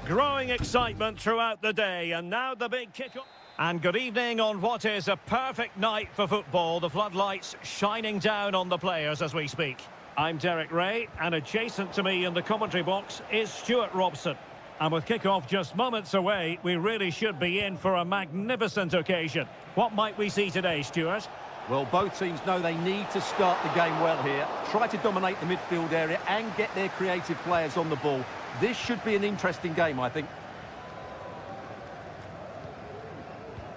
Growing excitement throughout the day, and now the big kick-off. And good evening on what is a perfect night for football. The floodlights shining down on the players as we speak. I'm Derek Ray, and adjacent to me in the commentary box is Stuart Robson. And with kick-off just moments away, we really should be in for a magnificent occasion. What might we see today, Stuart? Well, both teams know they need to start the game well here. Try to dominate the midfield area and get their creative players on the ball. This should be an interesting game, I think.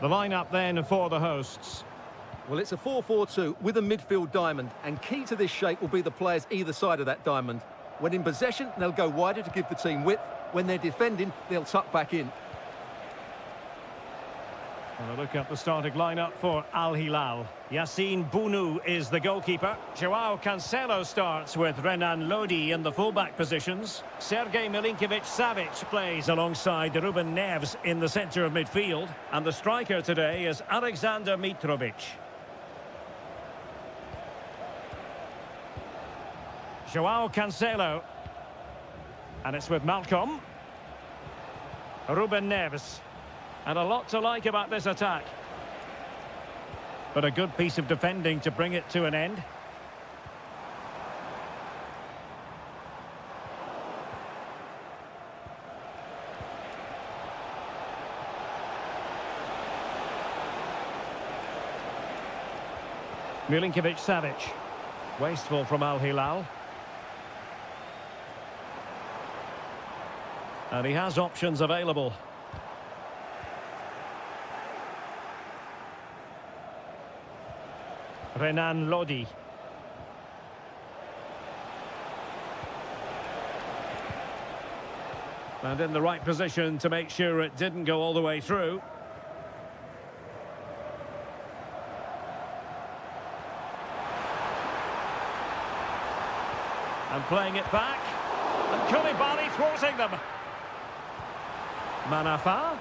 The lineup then for the hosts. Well, it's a 4-4-2 with a midfield diamond, and key to this shape will be the players either side of that diamond. When in possession, they'll go wider to give the team width. When they're defending, they'll tuck back in. And a look at the starting lineup for Al Hilal. Yassine Bounou is the goalkeeper. Joao Cancelo starts with Renan Lodi in the fullback positions. Sergej Milinkovic-Savic plays alongside Ruben Neves in the centre of midfield. And the striker today is Alexander Mitrovic. Joao Cancelo. And it's with Malcolm. Ruben Neves. And a lot to like about this attack. But a good piece of defending to bring it to an end. Milinkovic-Savic. Wasteful from Al Hilal. And he has options available. Renan Lodi. And in the right position to make sure it didn't go all the way through. And playing it back. And Koulibaly thwarting them. Manafa.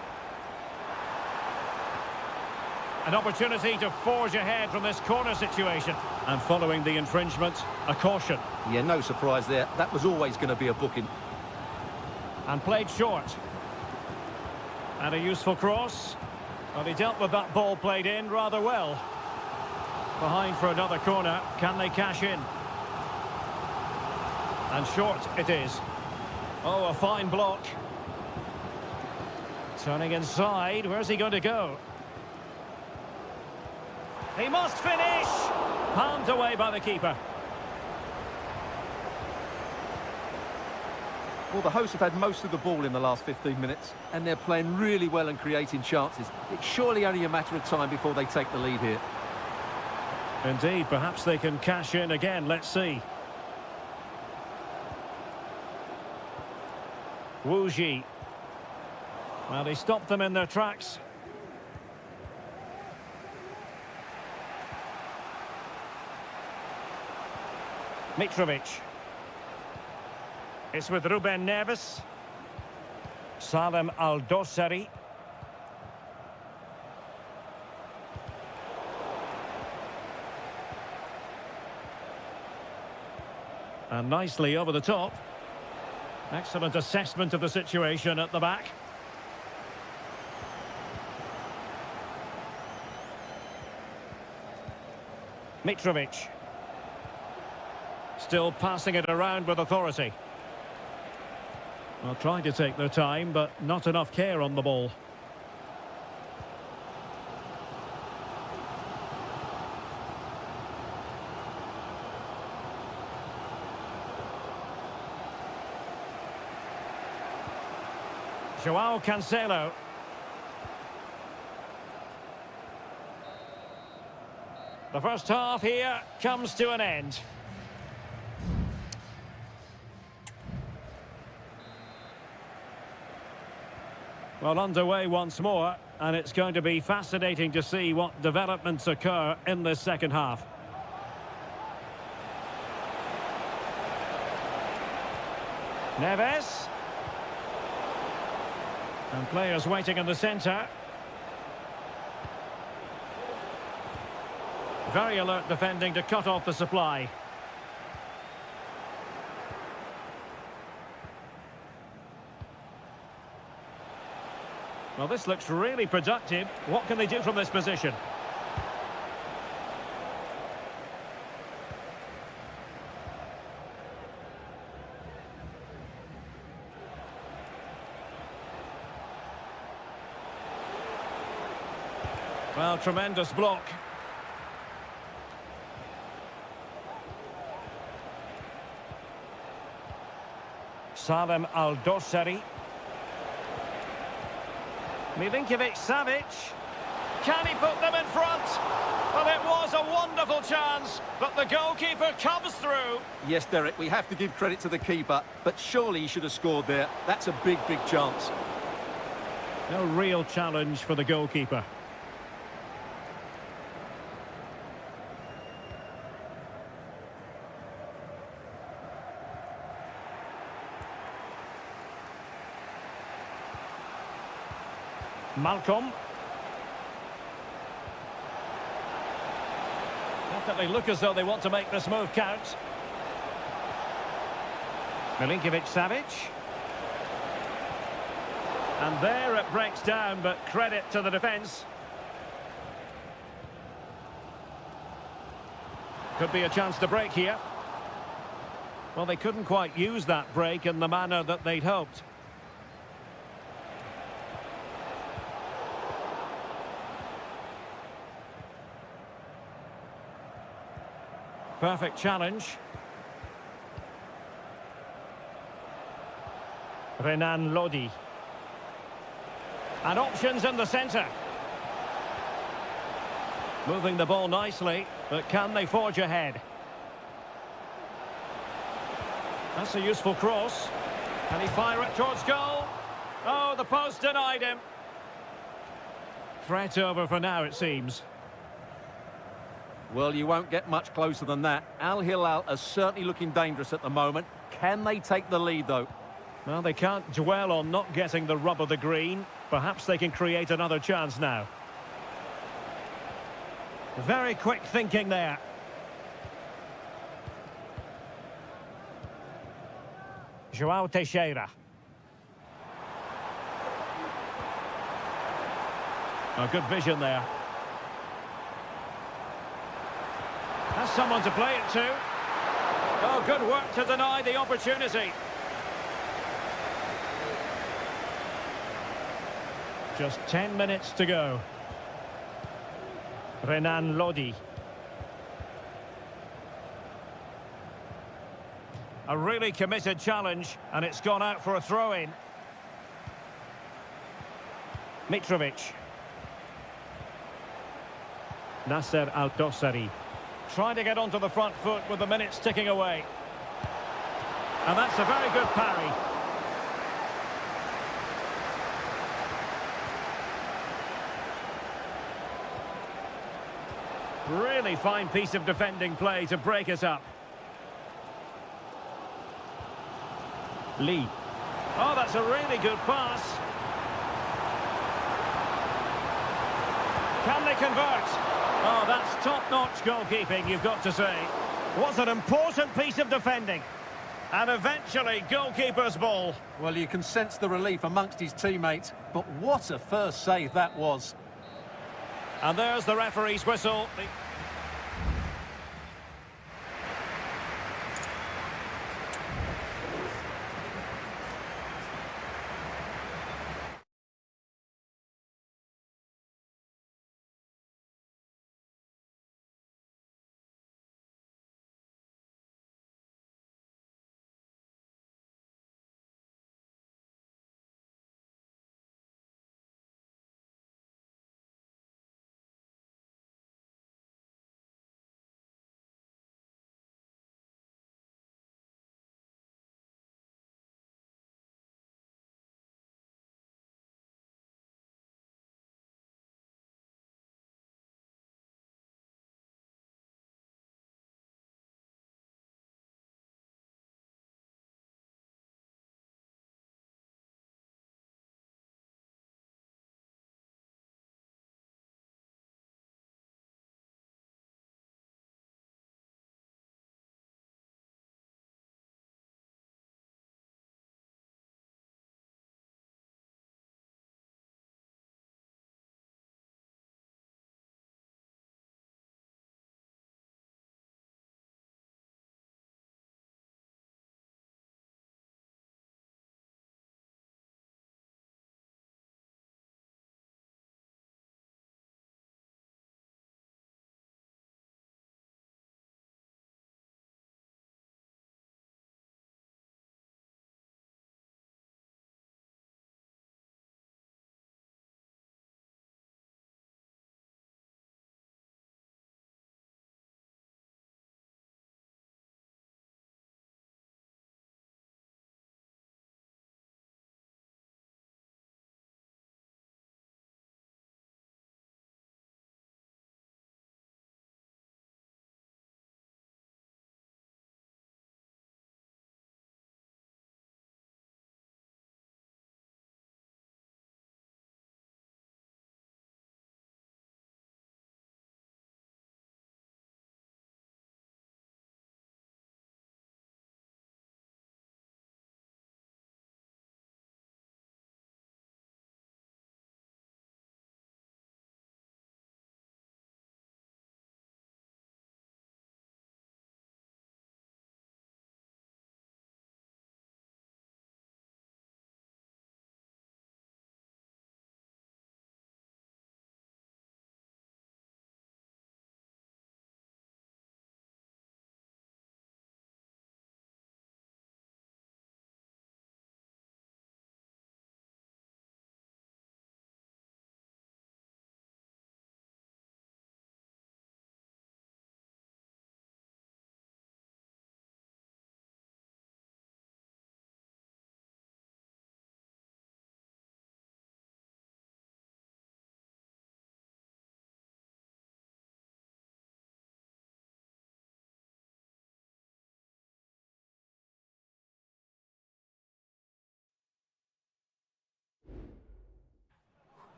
An opportunity to forge ahead from this corner situation. And following the infringement, a caution. Yeah, no surprise there. That was always going to be a booking. And played short. And a useful cross. Well, he dealt with that ball played in rather well. Behind for another corner. Can they cash in? And short it is. Oh, a fine block. Turning inside. Where's he going to go? He must finish! Palmed away by the keeper. Well, the hosts have had most of the ball in the last 15 minutes, and they're playing really well and creating chances. It's surely only a matter of time before they take the lead here. Indeed, perhaps they can cash in again. Let's see. Wu Ji. Well, he stopped them in their tracks. Mitrovic. It's with Ruben Neves. Salem Al-Dossari. And nicely over the top. Excellent assessment of the situation at the back. Mitrovic. Still passing it around with authority. Well, trying to take their time, but not enough care on the ball. Joao Cancelo. The first half here comes to an end. Well, underway once more, and it's going to be fascinating to see what developments occur in this second half. Neves. And players waiting in the centre. Very alert defending to cut off the supply. Well, this looks really productive. What can they do from this position? Well, tremendous block. Salem Al-Dossari. Milinkovic-Savic. Can he put them in front? Well, it was a wonderful chance, but the goalkeeper comes through. Yes, Derek, we have to give credit to the keeper, but surely he should have scored there. That's a big, big chance. No real challenge for the goalkeeper. Malcolm. Definitely look as though they want to make this move count. Milinkovic-Savic. And there it breaks down, but credit to the defence. Could be a chance to break here. Well, they couldn't quite use that break in the manner that they'd hoped. Perfect challenge. Renan Lodi. And options in the centre. Moving the ball nicely, but can they forge ahead? That's a useful cross. Can he fire it towards goal? Oh, the post denied him. Threat over for now, it seems. Well, you won't get much closer than that. Al Hilal are certainly looking dangerous at the moment. Can they take the lead, though? Well, they can't dwell on not getting the rub of the green. Perhaps they can create another chance now. Very quick thinking there. João Teixeira. Oh, good vision there. Has someone to play it to. Oh, good work to deny the opportunity. Just 10 minutes to go. Renan Lodi. A really committed challenge, and it's gone out for a throw-in. Mitrovic. Nasser Al-Dossari. Trying to get onto the front foot with the minutes ticking away. And that's a very good parry. Really fine piece of defending play to break us up. Lee. Oh, that's a really good pass. Can they convert? Oh, that's top-notch goalkeeping, you've got to say. What an important piece of defending. And eventually, goalkeeper's ball. Well, you can sense the relief amongst his teammates, but what a first save that was. And there's the referee's whistle.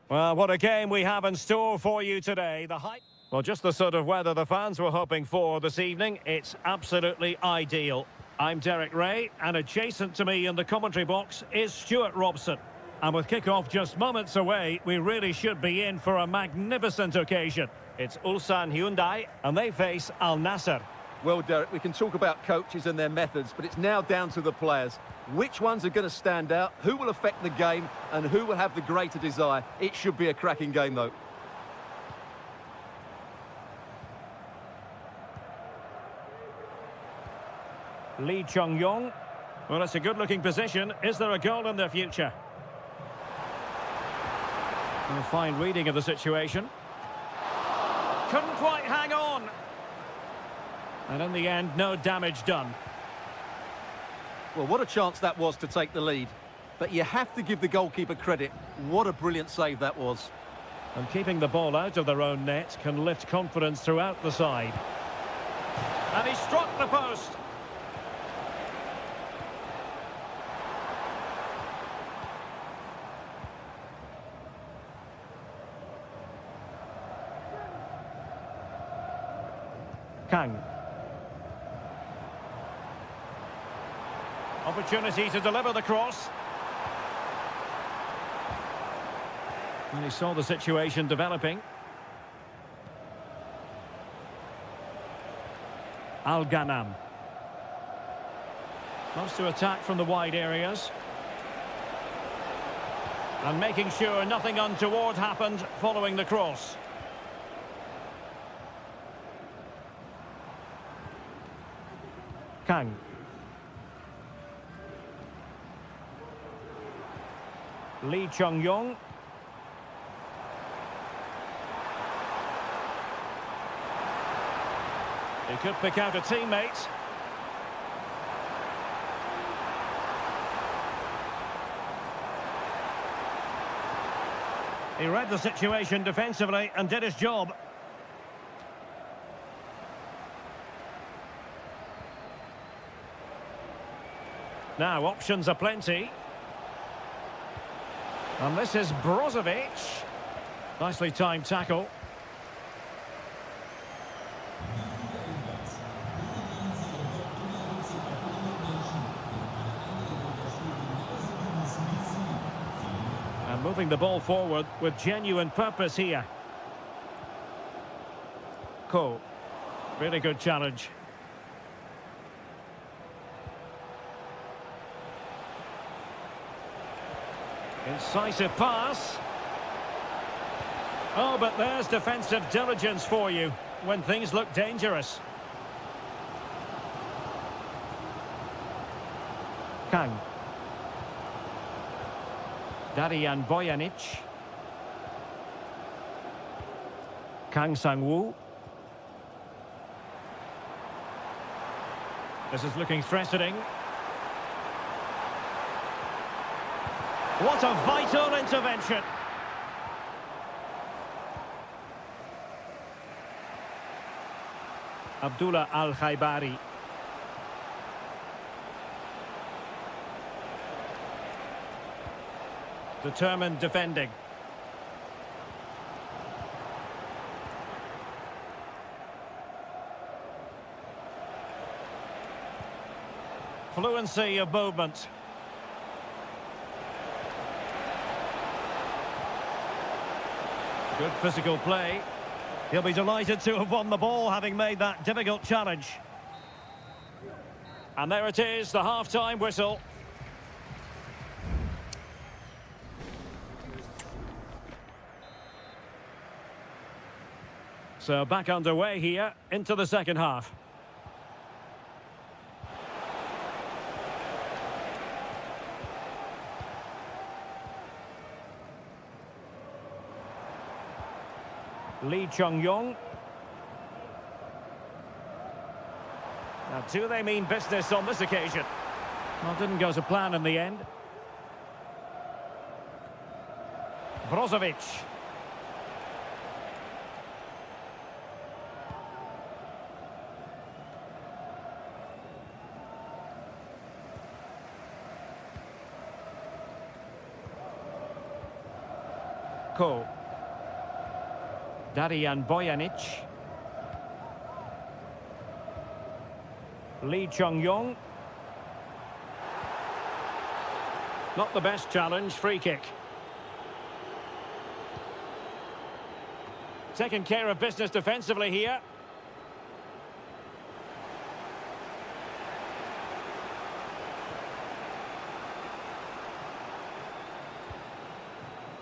Well, what a game we have in store for you today. Well, just the sort of weather the fans were hoping for this evening. It's absolutely ideal. I'm Derek Ray, and adjacent to me in the commentary box is Stuart Robson. And with kick-off just moments away, we really should be in for a magnificent occasion. It's Ulsan Hyundai, and they face Al Nassr. Well, Derek, we can talk about coaches and their methods, but it's now down to the players. Which ones are going to stand out, who will affect the game, and who will have the greater desire? It should be a cracking game, though. Lee Chung-yong. Well, it's a good-looking position. Is there a goal in their future? A fine reading of the situation. Couldn't quite hang on. And in the end, no damage done. Well, what a chance that was to take the lead. But you have to give the goalkeeper credit. What a brilliant save that was. And keeping the ball out of their own net can lift confidence throughout the side. And he struck the post. Kang. Opportunity to deliver the cross. And he saw the situation developing. Al-Ghanam. Loves to attack from the wide areas. And making sure nothing untoward happened following the cross. Kang. Lee Chung-yong. He could pick out a teammate. He read the situation defensively and did his job. Now, options are plenty. And this is Brozovic. Nicely timed tackle. And moving the ball forward with genuine purpose here. Ko. Really good challenge. Incisive pass. Oh, but there's defensive diligence for you when things look dangerous. Kang. Darian Bojanic. Kang Sang-woo. This is looking threatening. What a vital intervention. Abdullah Al-Khaibari. Determined defending. Fluency of movement. Good physical play. He'll be delighted to have won the ball, having made that difficult challenge. And there it is, the half-time whistle. So back underway here into the second half. Lee Chung-yong. Now, do they mean business on this occasion? Well, didn't go to plan in the end. Brozovic. Marco. Darijan Bojanic. Lee Chung-yong. Not the best challenge, free kick. Taking care of business defensively here.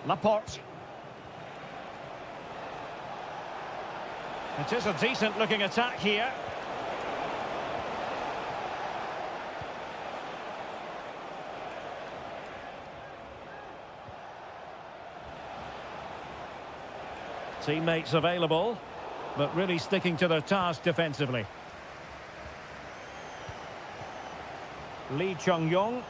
Laporte. It is a decent looking attack here. Teammates available, but really sticking to their task defensively. Lee Chung-yong.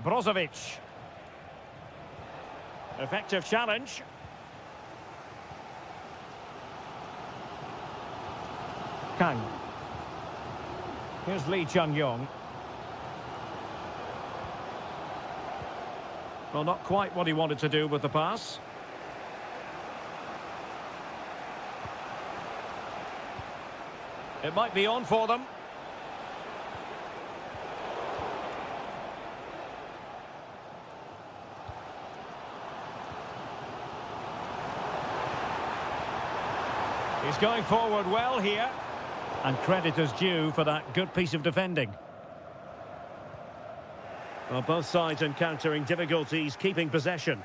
Brozovic. Effective challenge. Kang. Here's Lee Chung-yong. Well, not quite what he wanted to do with the pass. It might be on for them. He's going forward well here. And credit is due for that good piece of defending. Well, both sides encountering difficulties keeping possession.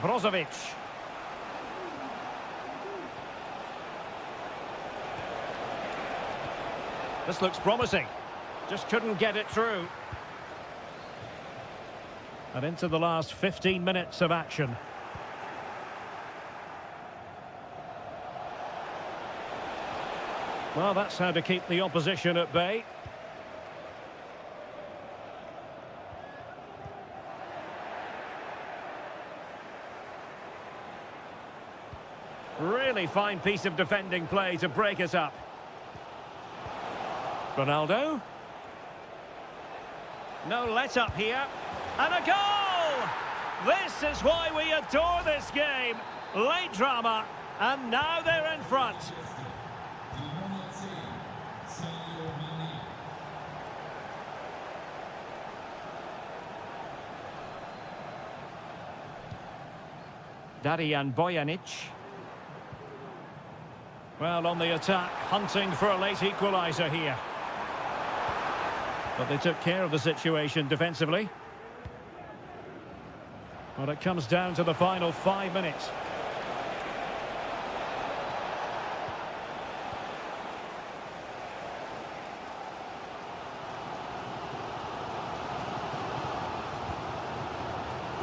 Brozovic. This looks promising. Just couldn't get it through. And into the last 15 minutes of action. Well, that's how to keep the opposition at bay. Really fine piece of defending play to break us up. Ronaldo. No let-up here. And a goal! This is why we adore this game. Late drama, and now they're in front. Darijan Bojanic. Well, on the attack, hunting for a late equaliser here. But they took care of the situation defensively. Well, it comes down to the final 5 minutes.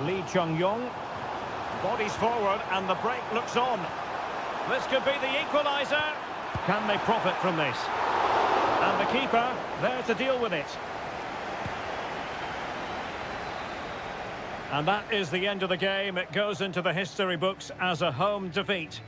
Lee Chung-yong. Bodies forward and the break looks on. This could be the equaliser. Can they profit from this? And the keeper there to deal with it. And that is the end of the game. It goes into the history books as a home defeat.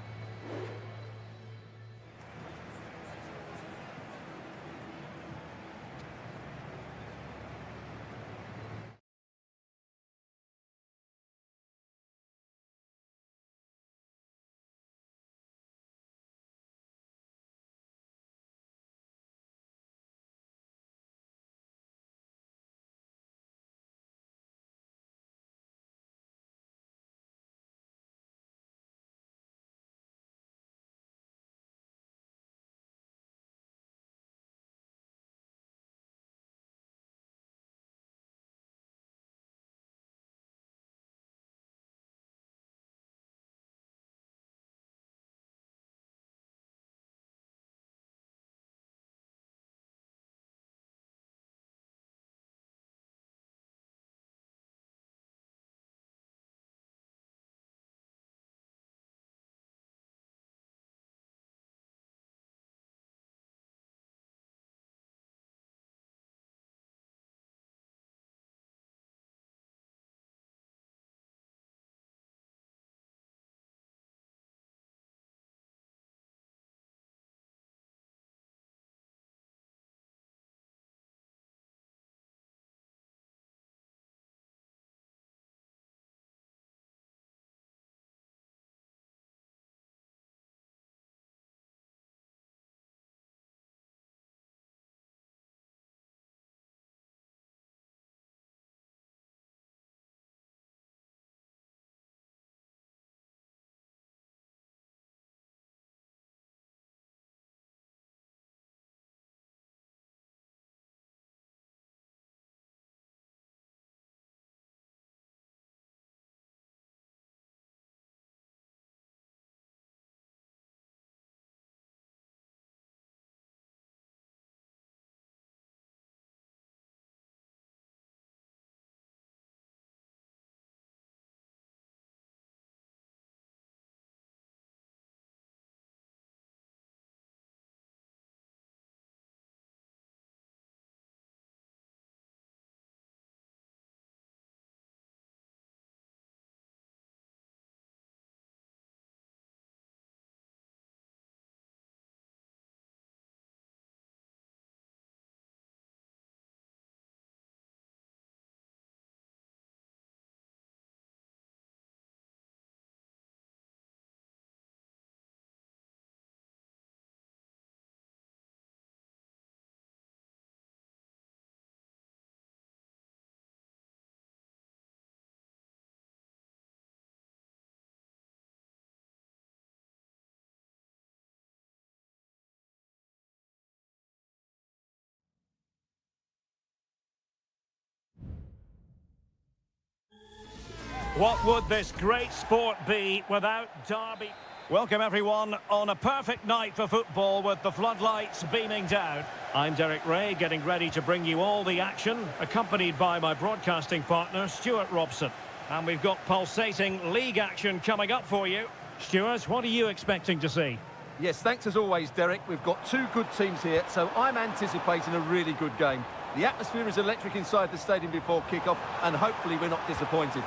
What would this great sport be without derby? Welcome everyone on a perfect night for football with the floodlights beaming down. I'm Derek Ray, getting ready to bring you all the action, accompanied by my broadcasting partner, Stuart Robson. And we've got pulsating league action coming up for you. Stuart, what are you expecting to see? Yes, thanks as always, Derek. We've got two good teams here, so I'm anticipating a really good game. The atmosphere is electric inside the stadium before kick-off, and hopefully we're not disappointed.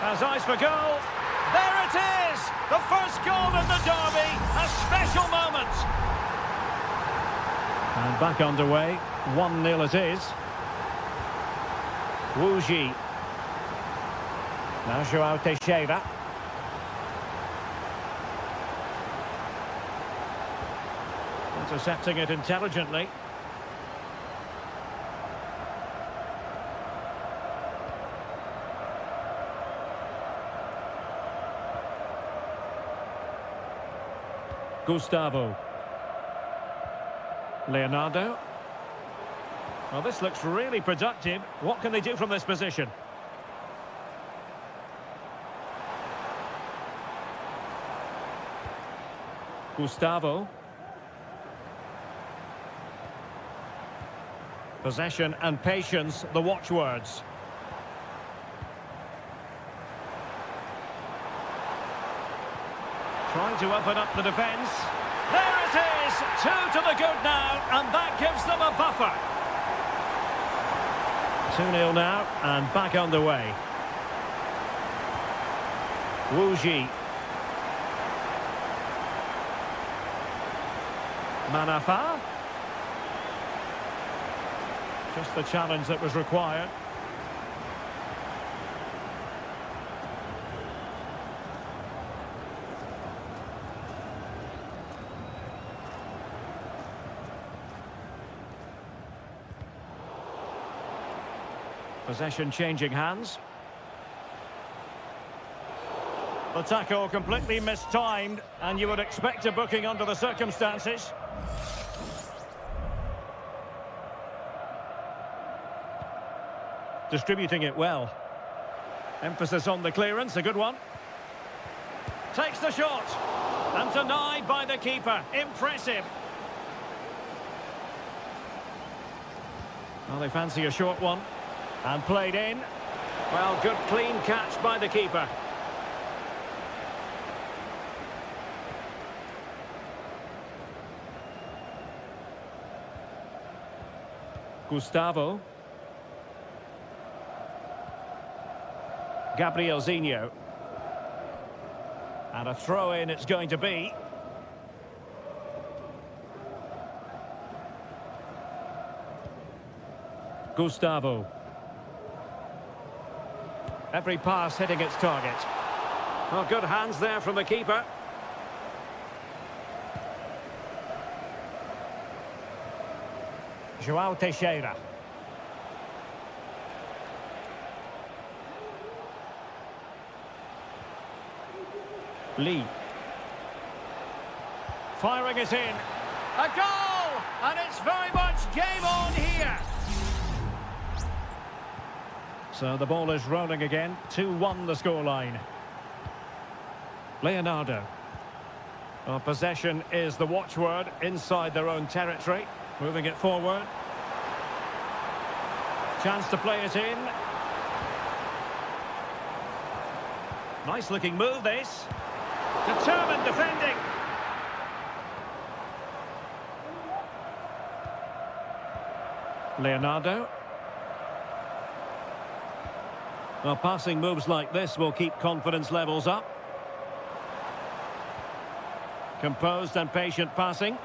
Has eyes for goal. There it is! The first goal in the derby. A special moment. And back underway. 1-0 it is. Wu Ji. Now João Teixeira. Intercepting it intelligently. Gustavo. Leonardo. Well, this looks really productive. What can they do from this position? Gustavo. Possession and patience, the watchwords. Trying to open up the defence. There it is! 2 to the good now, and that gives them a buffer. 2-0 now, and back underway. Wu Ji. Manafa. Just the challenge that was required. Possession changing hands. The tackle completely mistimed, and you would expect a booking under the circumstances. Distributing it well. Emphasis on the clearance, a good one. Takes the shot. And denied by the keeper. Impressive. Well, they fancy a short one. And played in. Well, good clean catch by the keeper. Gustavo. Gabriel Zinho. And a throw-in it's going to be. Gustavo. Every pass hitting its target. Well, good hands there from the keeper. João Teixeira. Lee. Firing it in. A goal! And it's very much game on here. So the ball is rolling again. 2-1 the scoreline. Leonardo. Well, possession is the watchword inside their own territory. Moving it forward. Chance to play it in. Nice looking move this. Determined defending. Leonardo. Well, passing moves like this will keep confidence levels up. Composed and patient passing.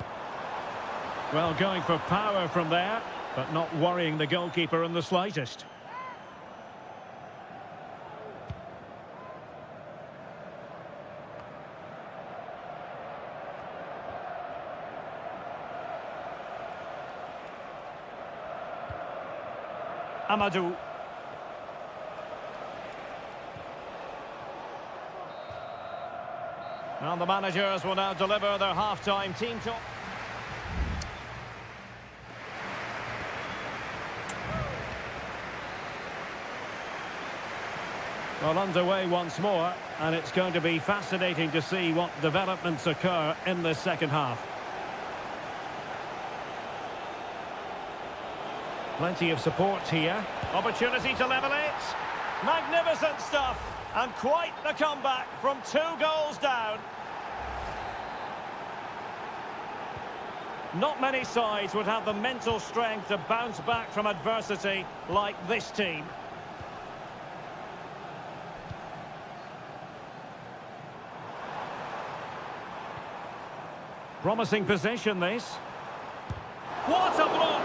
Well, going for power from there, but not worrying the goalkeeper in the slightest. Amadou. And the managers will now deliver their half-time team talk. Well, underway once more, and it's going to be fascinating to see what developments occur in this second half. Plenty of support here. Opportunity to level it. Magnificent stuff. And quite the comeback from 2 goals down. Not many sides would have the mental strength to bounce back from adversity like this team. Promising position, this. What a block!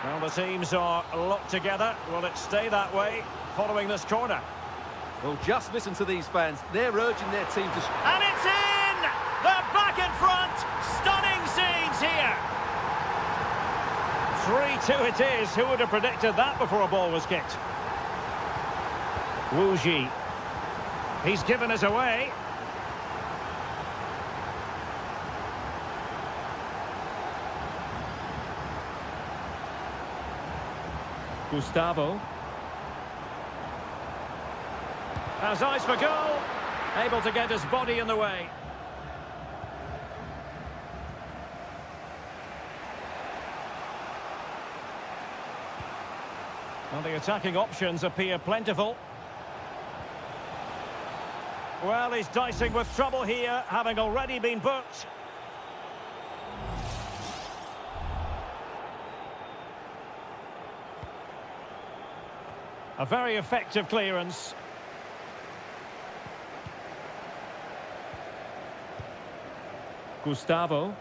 Well, the teams are locked together. Will it stay that way following this corner? Well, just listen to these fans. They're urging their team to... And it's in! They're back in front! Stunning scenes here! 3-2 it is. Who would have predicted that before a ball was kicked? Wu Ji. He's given us away. Gustavo. Has eyes for goal. Able to get his body in the way. Well, the attacking options appear plentiful. Well, he's dicing with trouble here, having already been booked. A very effective clearance. Gustavo.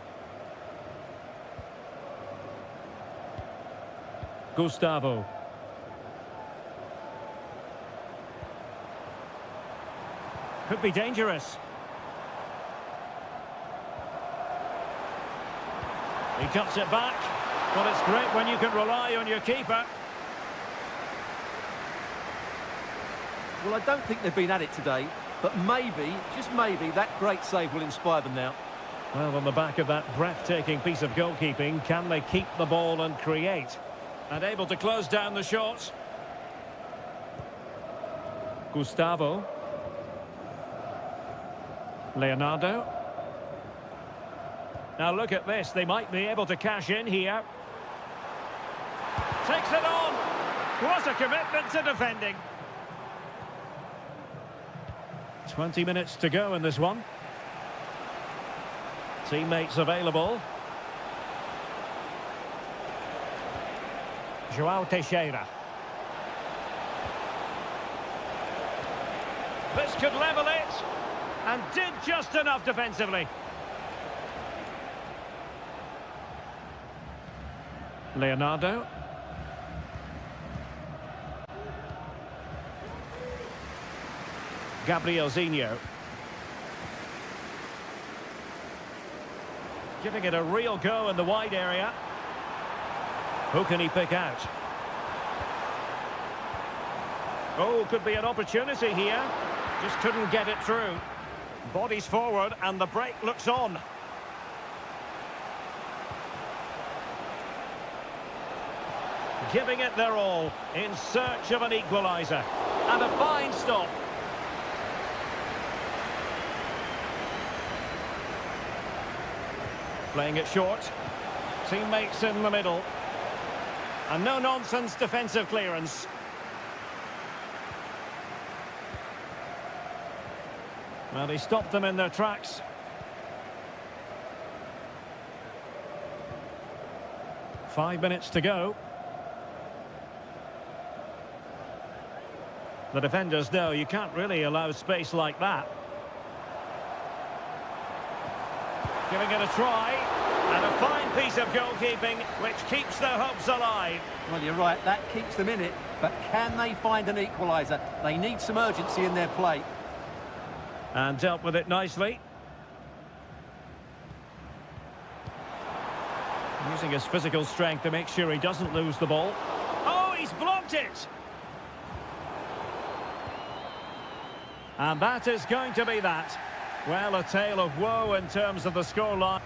Gustavo. Could be dangerous. He cuts it back. Well, it's great when you can rely on your keeper. Well, I don't think they've been at it today, but maybe, just maybe, that great save will inspire them now. Well, on the back of that breathtaking piece of goalkeeping, can they keep the ball and create? And able to close down the shots. Gustavo. Leonardo. Now look at this, they might be able to cash in here. Takes it on. What a commitment to defending. 20 minutes to go in this one. Teammates available. João Teixeira. This could level it. And did just enough defensively. Leonardo. Gabriel Zinho. Giving it a real go in the wide area. Who can he pick out? Oh, could be an opportunity here. Just couldn't get it through. Bodies forward and the break looks on. Giving it their all in search of an equaliser. And a fine stop. Playing it short. Teammates in the middle. And no-nonsense defensive clearance. Well, he stopped them in their tracks. Five minutes to go. The defenders know you can't really allow space like that. Giving it a try. And a fine piece of goalkeeping which keeps their hopes alive. Well, you're right, that keeps them in it. But can they find an equaliser? They need some urgency in their play. And dealt with it nicely. Using his physical strength to make sure he doesn't lose the ball. Oh, he's blocked it! And that is going to be that. Well, a tale of woe in terms of the scoreline.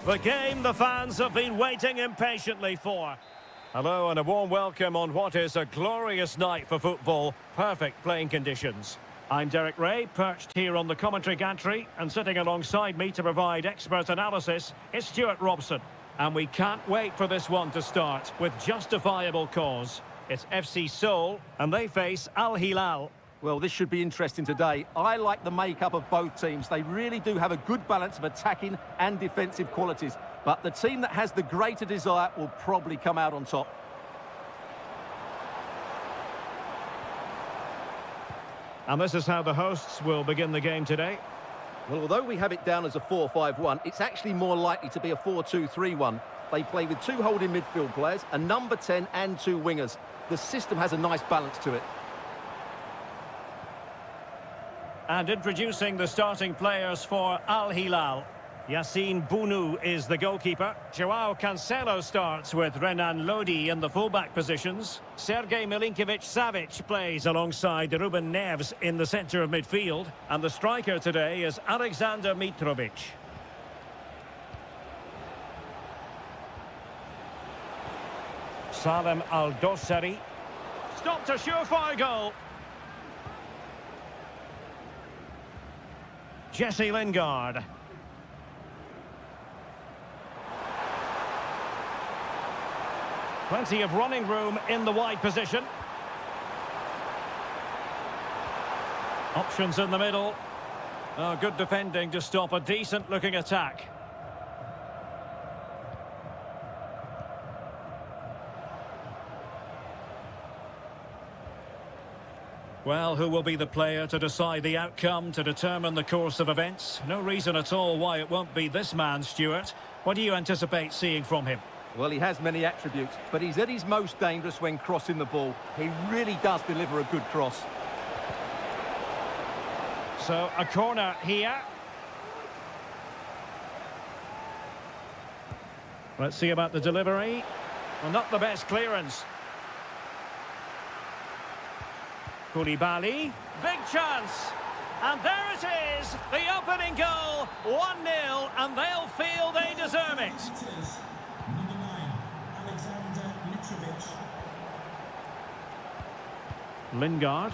The game the fans have been waiting impatiently for. Hello and a warm welcome on what is a glorious night for football. Perfect playing conditions. I'm Derek Ray, perched here on the commentary gantry, and sitting alongside me to provide expert analysis is Stuart Robson. And we can't wait for this one to start with justifiable cause. It's FC Seoul, and they face Al Hilal. Well, this should be interesting today. I like the makeup of both teams. They really do have a good balance of attacking and defensive qualities. But the team that has the greater desire will probably come out on top. And this is how the hosts will begin the game today. Well, although we have it down as a 4-5-1, it's actually more likely to be a 4-2-3-1. They play with two holding midfield players, a number 10 and two wingers. The system has a nice balance to it. And introducing the starting players for Al Hilal. Yassine Bounou is the goalkeeper. Joao Cancelo starts with Renan Lodi in the fullback positions. Sergej Milinkovic-Savic plays alongside Ruben Neves in the centre of midfield. And the striker today is Alexander Mitrovic. Salem Al-Dossari. Stopped a surefire goal. Jesse Lingard. Plenty of running room in the wide position. Options in the middle. Oh, good defending to stop a decent-looking attack. Well, who will be the player to decide the outcome, to determine the course of events? No reason at all why it won't be this man, Stuart. What do you anticipate seeing from him? Well, he has many attributes, but he's at his most dangerous when crossing the ball. He really does deliver a good cross. So, a corner here. Let's see about the delivery. Well, not the best clearance. Koulibaly, big chance. And there it is, the opening goal, 1-0, and they'll feel they deserve it. Lingard.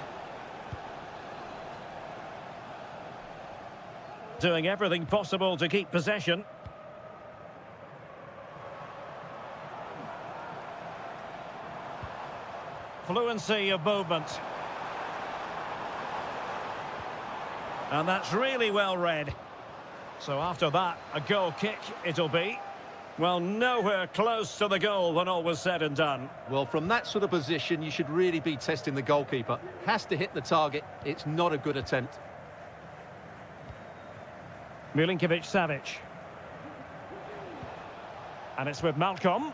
Doing everything possible to keep possession. Fluency of movement. And that's really well read. So after that, a goal kick it'll be. Well, nowhere close to the goal when all was said and done. Well, from that sort of position, you should really be testing the goalkeeper. Has to hit the target. It's not a good attempt. Milinkovic-Savic. And it's with Malcolm.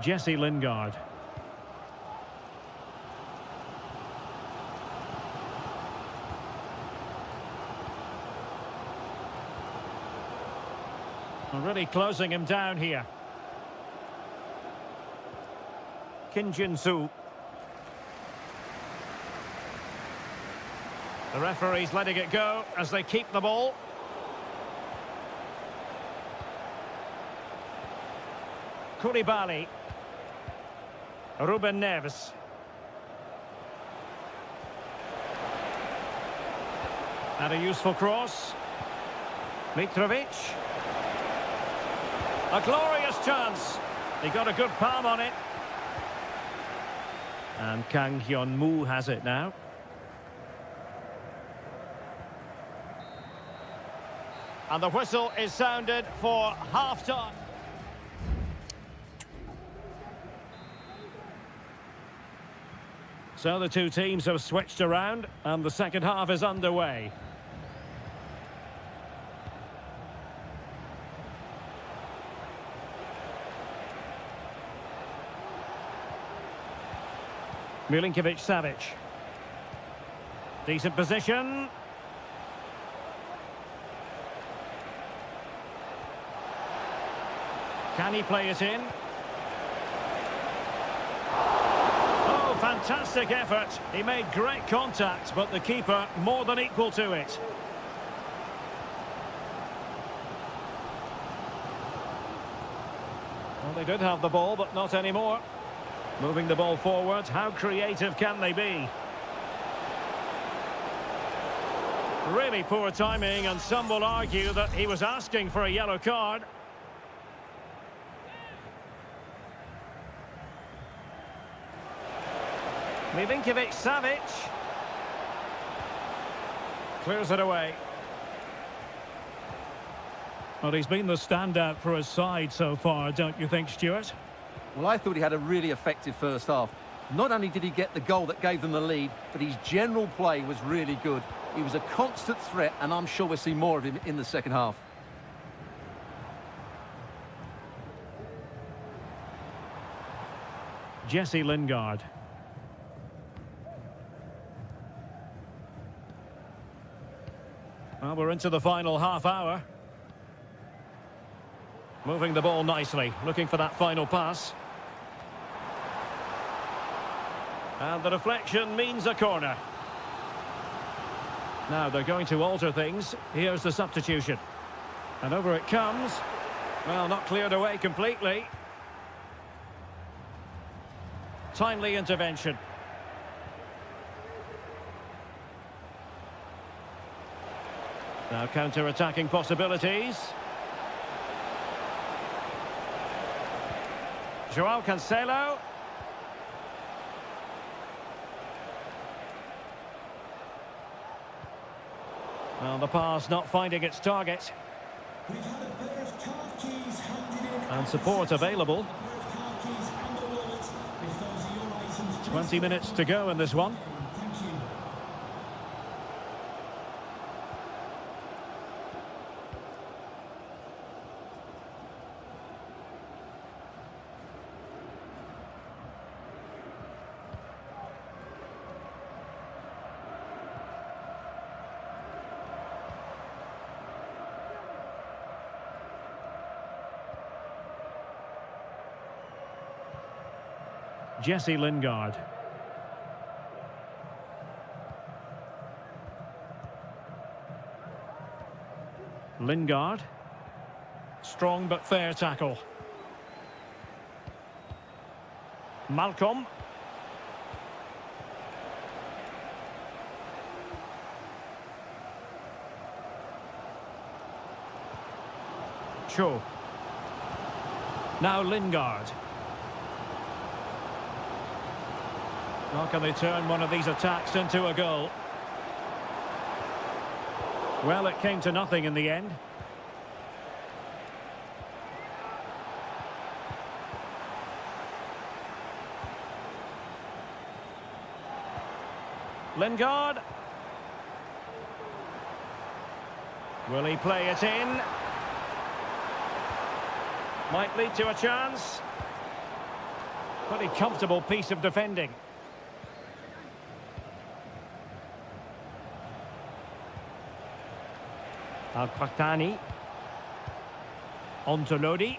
Jesse Lingard. Really closing him down here. Kim Jin-soo. The referee's letting it go as they keep the ball. Koulibaly. Ruben Neves. And a useful cross. Mitrovic. A glorious chance. He got a good palm on it. And Kang Hyun-moo has it now. And the whistle is sounded for half-time. So the two teams have switched around and the second half is underway. Milinkovic-Savic. Decent position. Can he play it in? Oh, fantastic effort. He made great contact, but the keeper more than equal to it. Well, they did have the ball, but not anymore. Moving the ball forward, how creative can they be? Really poor timing, and some will argue that he was asking for a yellow card. Milinkovic-Savic. Clears it away. Well, he's been the standout for his side so far, don't you think, Stuart? Well, I thought he had a really effective first half. Not only did he get the goal that gave them the lead, but his general play was really good. He was a constant threat, and I'm sure we'll see more of him in the second half. Jesse Lingard. Well, we're into the final half hour. Moving the ball nicely, looking for that final pass. And the deflection means a corner. Now they're going to alter things. Here's the substitution. And over it comes. Well, not cleared away completely. Timely intervention. Now counter-attacking possibilities. Joao Cancelo. Well, the pass not finding its target. And support available. 20 minutes to go in this one. Jesse Lingard. Lingard. Strong but fair tackle. Malcolm. Cho. Now Lingard. How can they turn one of these attacks into a goal? Well, it came to nothing in the end. Lingard. Will he play it in? Might lead to a chance. Pretty comfortable piece of defending. Al-Qahtani. On to Lodi.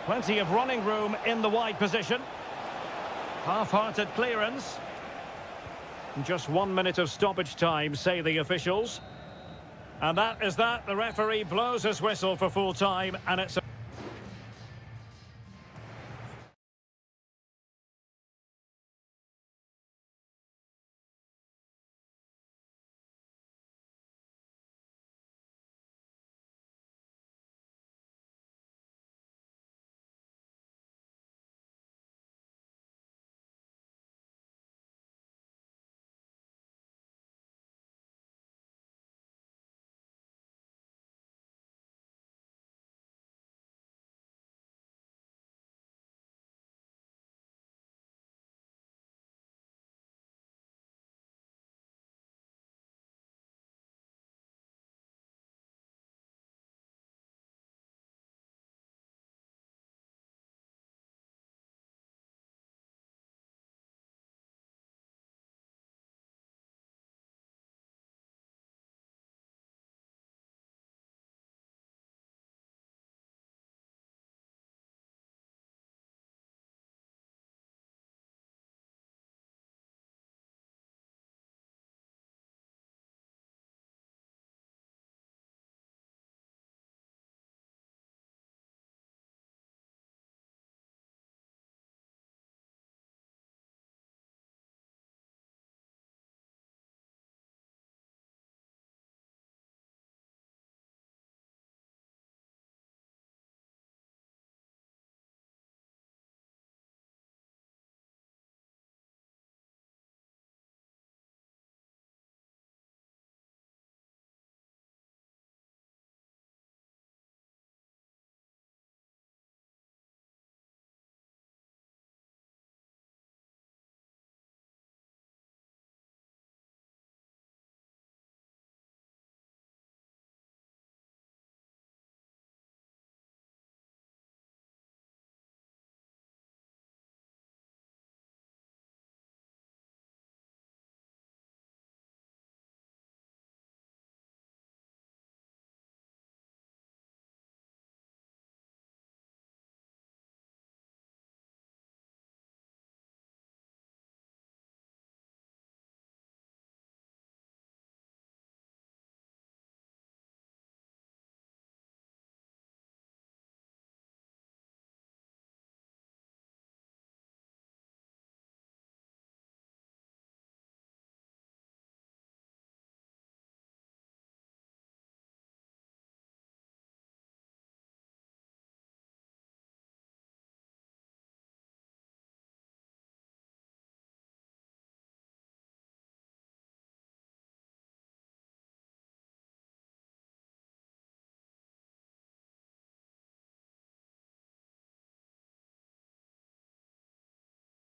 Plenty of running room in the wide position. Half-hearted clearance. Just 1 minute of stoppage time, say the officials. And that is that. The referee blows his whistle for full time, and it's a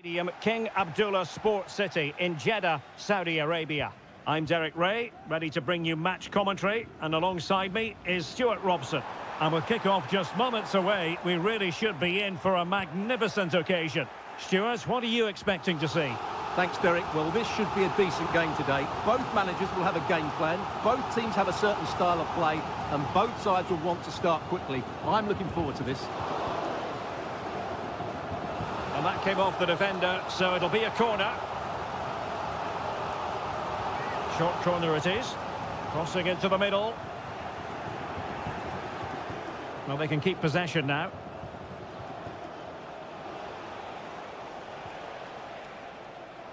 King Abdullah Sports City in Jeddah, Saudi Arabia. I'm Derek Ray, ready to bring you match commentary, and alongside me is Stuart Robson. And with kick-off just moments away, we really should be in for a magnificent occasion. Stuart, what are you expecting to see? Thanks, Derek. Well, this should be a decent game today. Both managers will have a game plan. Both teams have a certain style of play, and both sides will want to start quickly. I'm looking forward to this. And that came off the defender, so it'll be a corner. Short corner it is. Crossing into the middle. Well, they can keep possession now.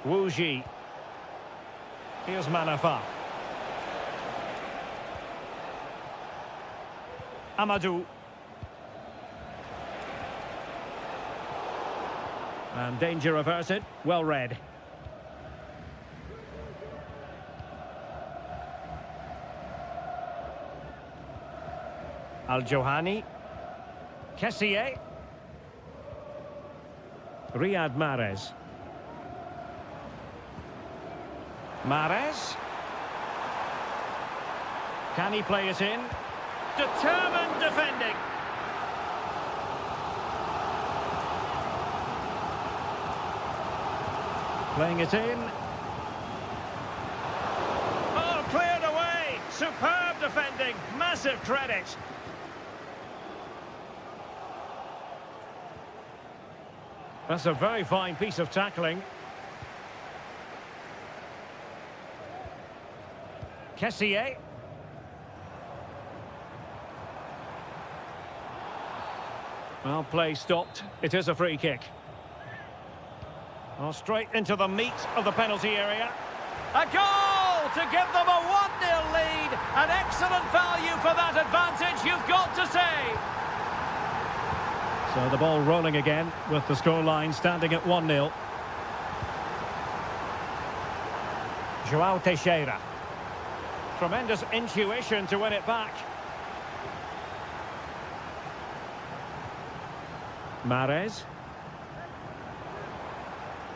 Wu Ji. Here's Manafa. Amadou. And danger averted. Well read. Al-Johani. Kessié. Riyad Mahrez. Mahrez. Can he play it in? Determined defending. Playing it in. Oh, cleared away. Superb defending. Massive credit. That's a very fine piece of tackling. Kessié. Well, play stopped. It is a free kick. Well, straight into the meat of the penalty area. A goal to give them a 1-0 lead. An excellent value for that advantage, you've got to say. So the ball rolling again with the scoreline standing at 1-0. João Teixeira. Tremendous intuition to win it back. Mahrez.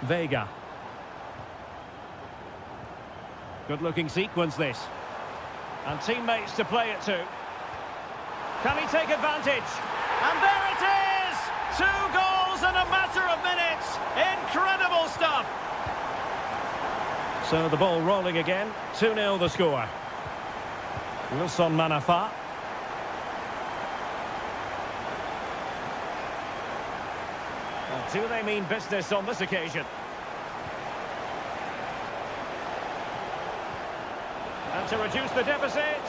Vega. Good-looking sequence, this. And teammates to play it to. Can he take advantage? And there it is! 2 goals in a matter of minutes. Incredible stuff. So the ball rolling again. 2-0 the score. Wilson Manafa. Well, do they mean business on this occasion? And to reduce the deficit.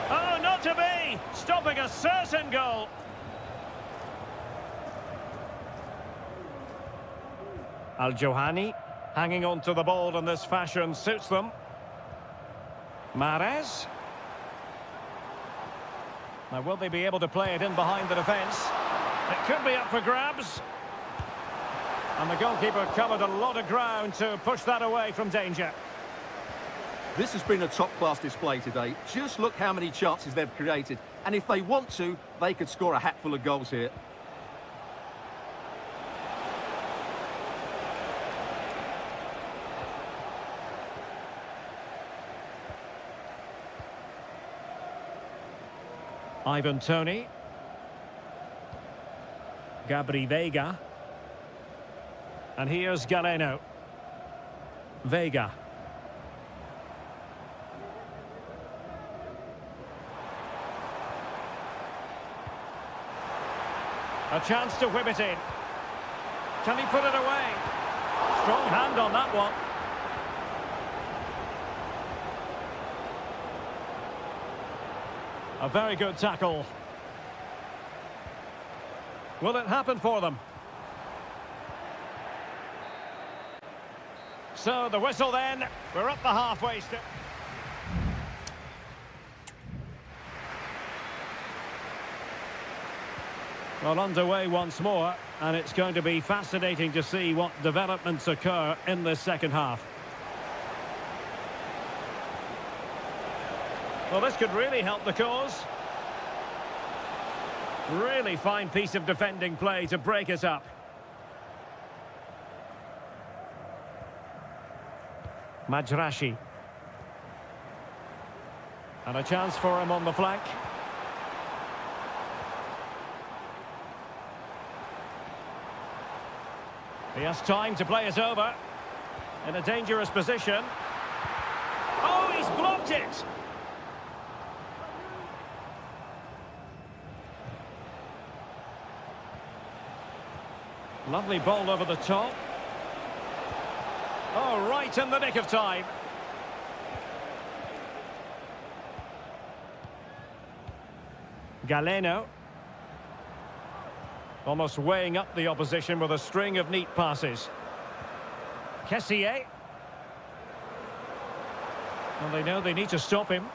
Oh, not to be! Stopping a certain goal. Al-Johani hanging on to the ball in this fashion suits them. Mahrez. Now, will they be able to play it in behind the defence? It could be up for grabs. And the goalkeeper covered a lot of ground to push that away from danger. This has been a top-class display today. Just look how many chances they've created. And if they want to, they could score a hatful of goals here. Ivan Toney. Gabri Vega. And here's Galeno. Vega. A chance to whip it in. Can he put it away? Strong hand on that one. A very good tackle. Will it happen for them? So the whistle then. We're up the halfway step. Well, underway once more, and it's going to be fascinating to see what developments occur in this second half. Well, this could really help the cause. Really fine piece of defending play to break it up. Majrashi. And a chance for him on the flank. He has time to play it over. In a dangerous position. Oh, he's blocked it! Lovely ball over the top. Oh, right in the nick of time. Galeno. Almost weighing up the opposition with a string of neat passes. Kessié. Well, they know they need to stop him.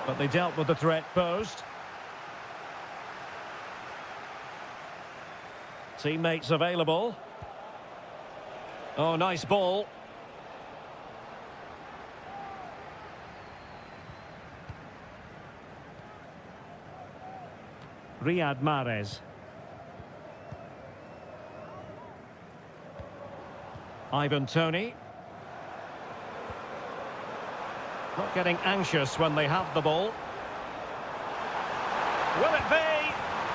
But they dealt with the threat posed. Teammates available. Oh, nice ball. Riyad Mahrez. Ivan Toney. Not getting anxious when they have the ball. Will it be?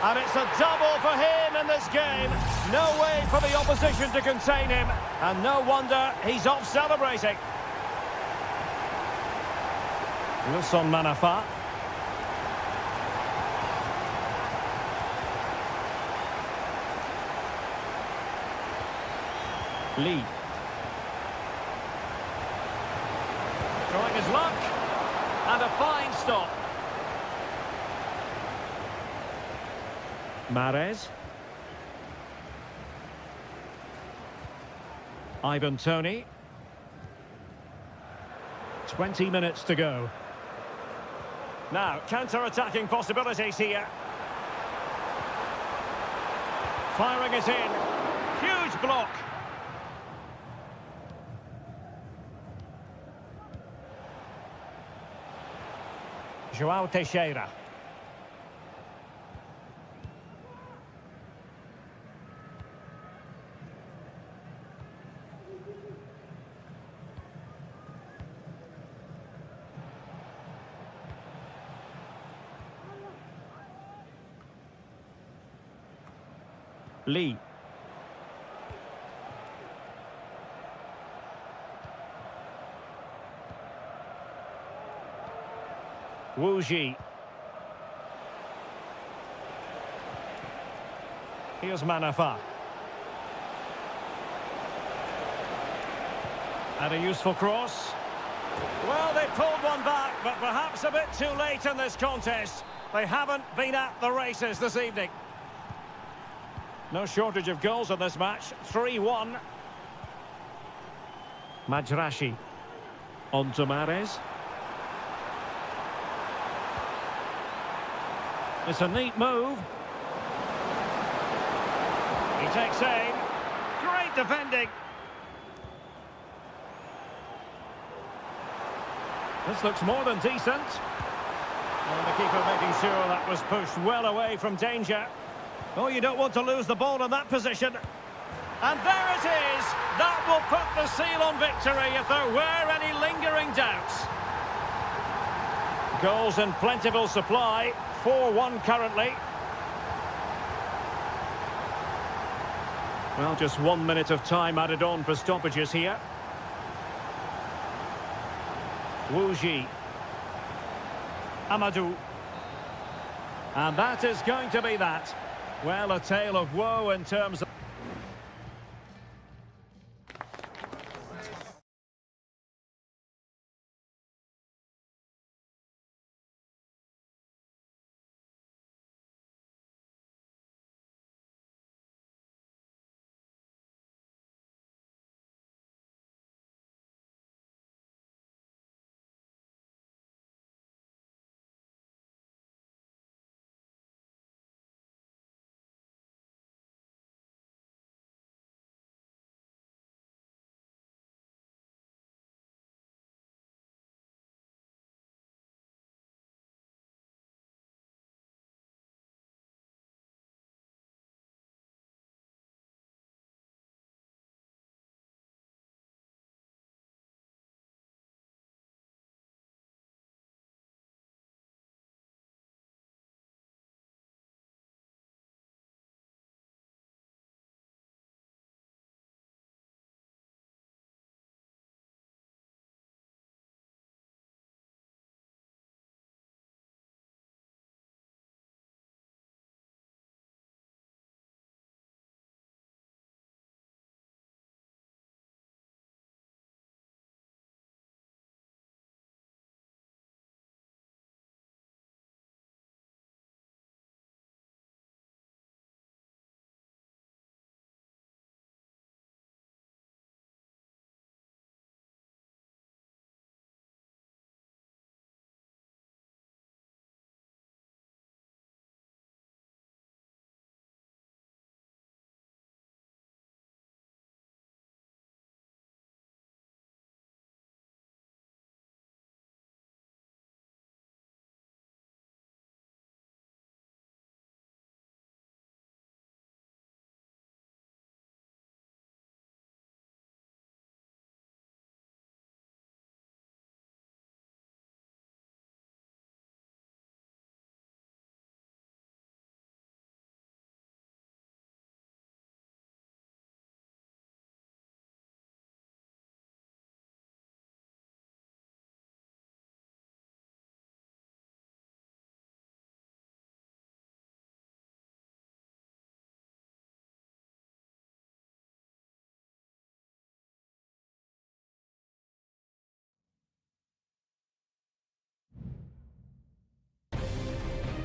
And it's a double for him in this game. No way for the opposition to contain him. And no wonder he's off celebrating. Wilson Manafa. Lee. Trying his luck. And a fine stop. Mahrez. Ivan Toney. 20 minutes to go. Now, counter-attacking possibilities here. Firing it in. Huge block. João Teixeira. Lee. Wu Ji. Here's Manafa. And a useful cross. Well, they pulled one back, but perhaps a bit too late in this contest. They haven't been at the races this evening. No shortage of goals in this match. 3-1. Majrashi. On to Mahrez. It's a neat move. He takes aim. Great defending. This looks more than decent. And the keeper making sure that was pushed well away from danger. Oh, you don't want to lose the ball in that position. And there it is. That will put the seal on victory if there were any lingering doubts. Goals in plentiful supply. 4-1 currently. Well, just 1 minute of time added on for stoppages here. Wu Ji. Amadou. And that is going to be that. Well, a tale of woe in terms of...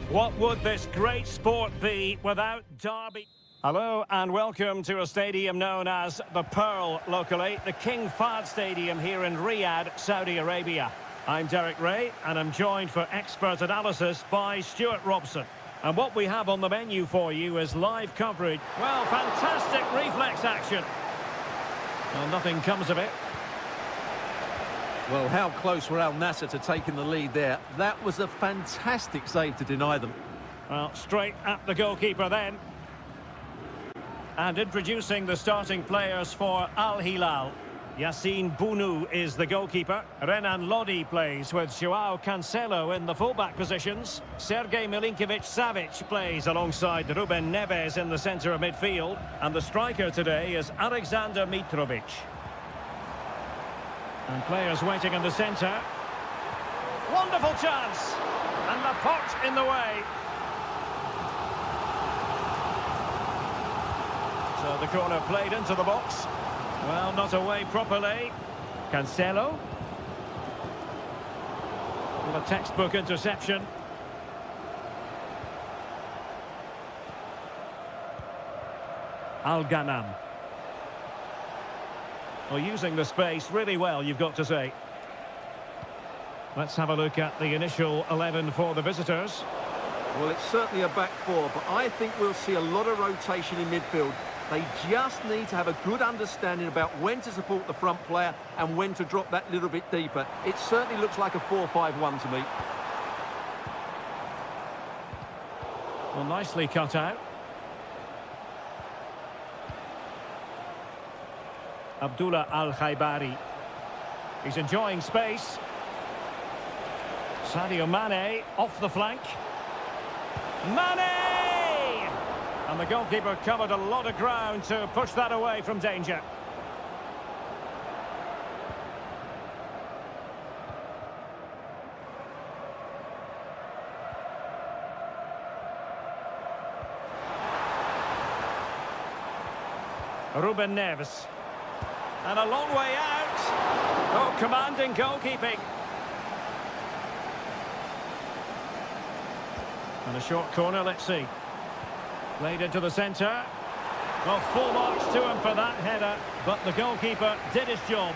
What would this great sport be without derby? Hello and welcome to a stadium known as the Pearl locally, the King Fahd Stadium here in Riyadh, Saudi Arabia. I'm Derek Ray and I'm joined for expert analysis by Stuart Robson. And what we have on the menu for you is live coverage. Well, fantastic reflex action. Well, nothing comes of it. Well, how close were Al Nassr to taking the lead there? That was a fantastic save to deny them. Well, straight at the goalkeeper then. And introducing the starting players for Al Hilal. Yassine Bounou is the goalkeeper. Renan Lodi plays with Joao Cancelo in the fullback positions. Sergej Milinkovic-Savic plays alongside Ruben Neves in the centre of midfield. And the striker today is Alexander Mitrovic. And players waiting in the centre. Wonderful chance! And the pot in the way. So the corner played into the box. Well, not away properly. Cancelo. With a textbook interception. Al-Ghanam. Well, using the space really well, you've got to say. Let's have a look at the initial 11 for the visitors. Well, it's certainly a back four, but I think we'll see a lot of rotation in midfield. They just need to have a good understanding about when to support the front player and when to drop that little bit deeper. It certainly looks like a 4-5-1 to me. Well, nicely cut out. Abdullah Al-Khaibari. He's enjoying space. Sadio Mane off the flank. Mane! And the goalkeeper covered a lot of ground to push that away from danger. Ruben Neves. And a long way out. Oh, commanding goalkeeping. And a short corner, let's see. Played into the centre. Well, full marks to him for that header, but the goalkeeper did his job.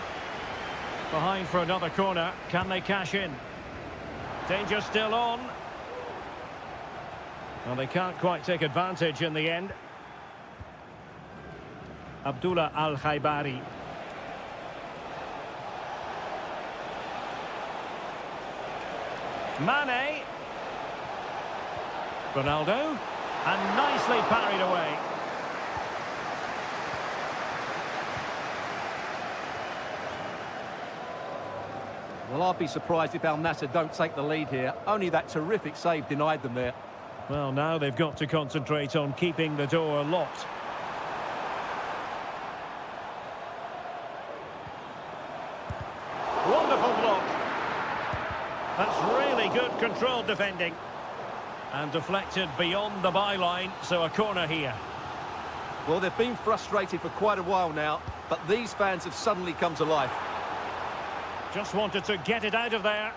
Behind for another corner. Can they cash in? Danger still on. Well, they can't quite take advantage in the end. Abdullah Al-Khaibari. Mane. Ronaldo. And nicely parried away. Well, I'd be surprised if Al Nassr don't take the lead here. Only that terrific save denied them there. Well, now they've got to concentrate on keeping the door locked. Wonderful block. That's really good controlled defending. And deflected beyond the byline, so a corner here. Well, they've been frustrated for quite a while now, but these fans have suddenly come to life. Just wanted to get it out of there.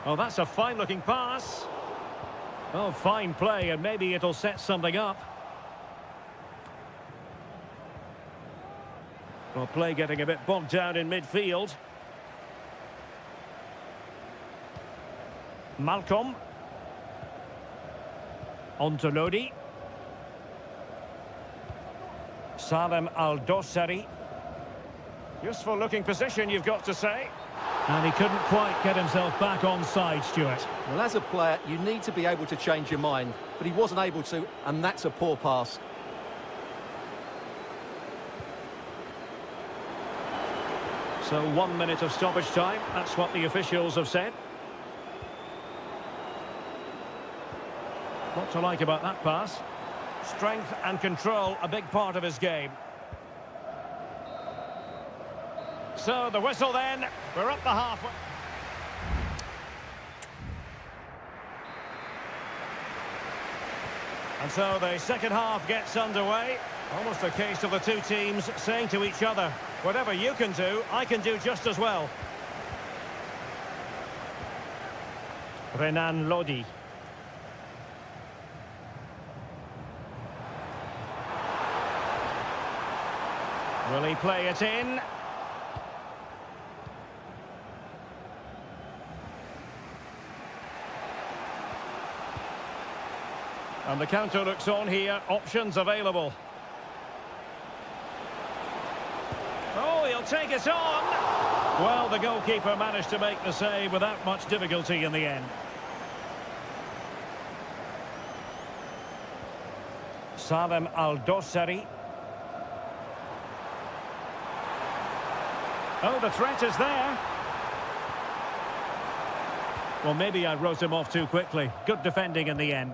Oh, that's a fine-looking pass. Oh, fine play, and maybe it'll set something up. Well, play getting a bit bogged down in midfield. Malcolm. On to Lodi. Salem Al-Dossari. Useful looking position, you've got to say. And he couldn't quite get himself back on side, Stuart. Well, as a player, you need to be able to change your mind, but he wasn't able to, and that's a poor pass. So 1 minute of stoppage time, that's what the officials have said. What to like about that pass? Strength and control, a big part of his game. So the whistle then, we're up the halfway. And so the second half gets underway. Almost a case of the two teams saying to each other, whatever you can do, I can do just as well. Renan Lodi. Will he play it in? And the counter looks on here, options available. Oh, he'll take it on! Well, the goalkeeper managed to make the save without much difficulty in the end. Salem Al-Dossari. Oh, the threat is there. Well, maybe I wrote him off too quickly. Good defending in the end.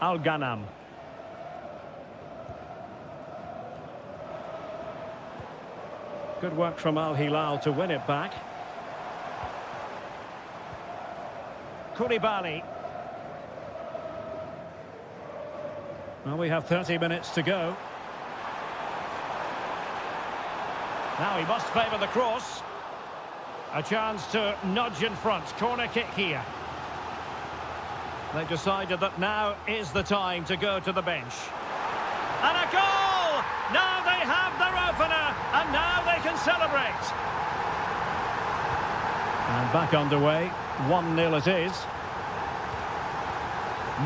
Al-Ghanam. Good work from Al-Hilal to win it back. Koulibaly. Well, we have 30 minutes to go. Now he must favour the cross. A chance to nudge in front. Corner kick here. They've decided that now is the time to go to the bench. And a goal! Now they have their opener, and now they can celebrate. And back underway. 1-0 it is.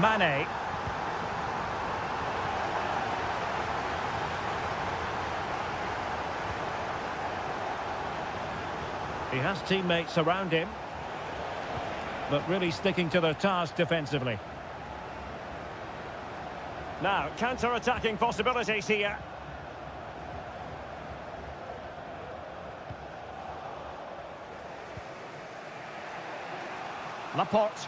Mane. He has teammates around him, but really sticking to their task defensively. Now, counter-attacking possibilities here. Laporte.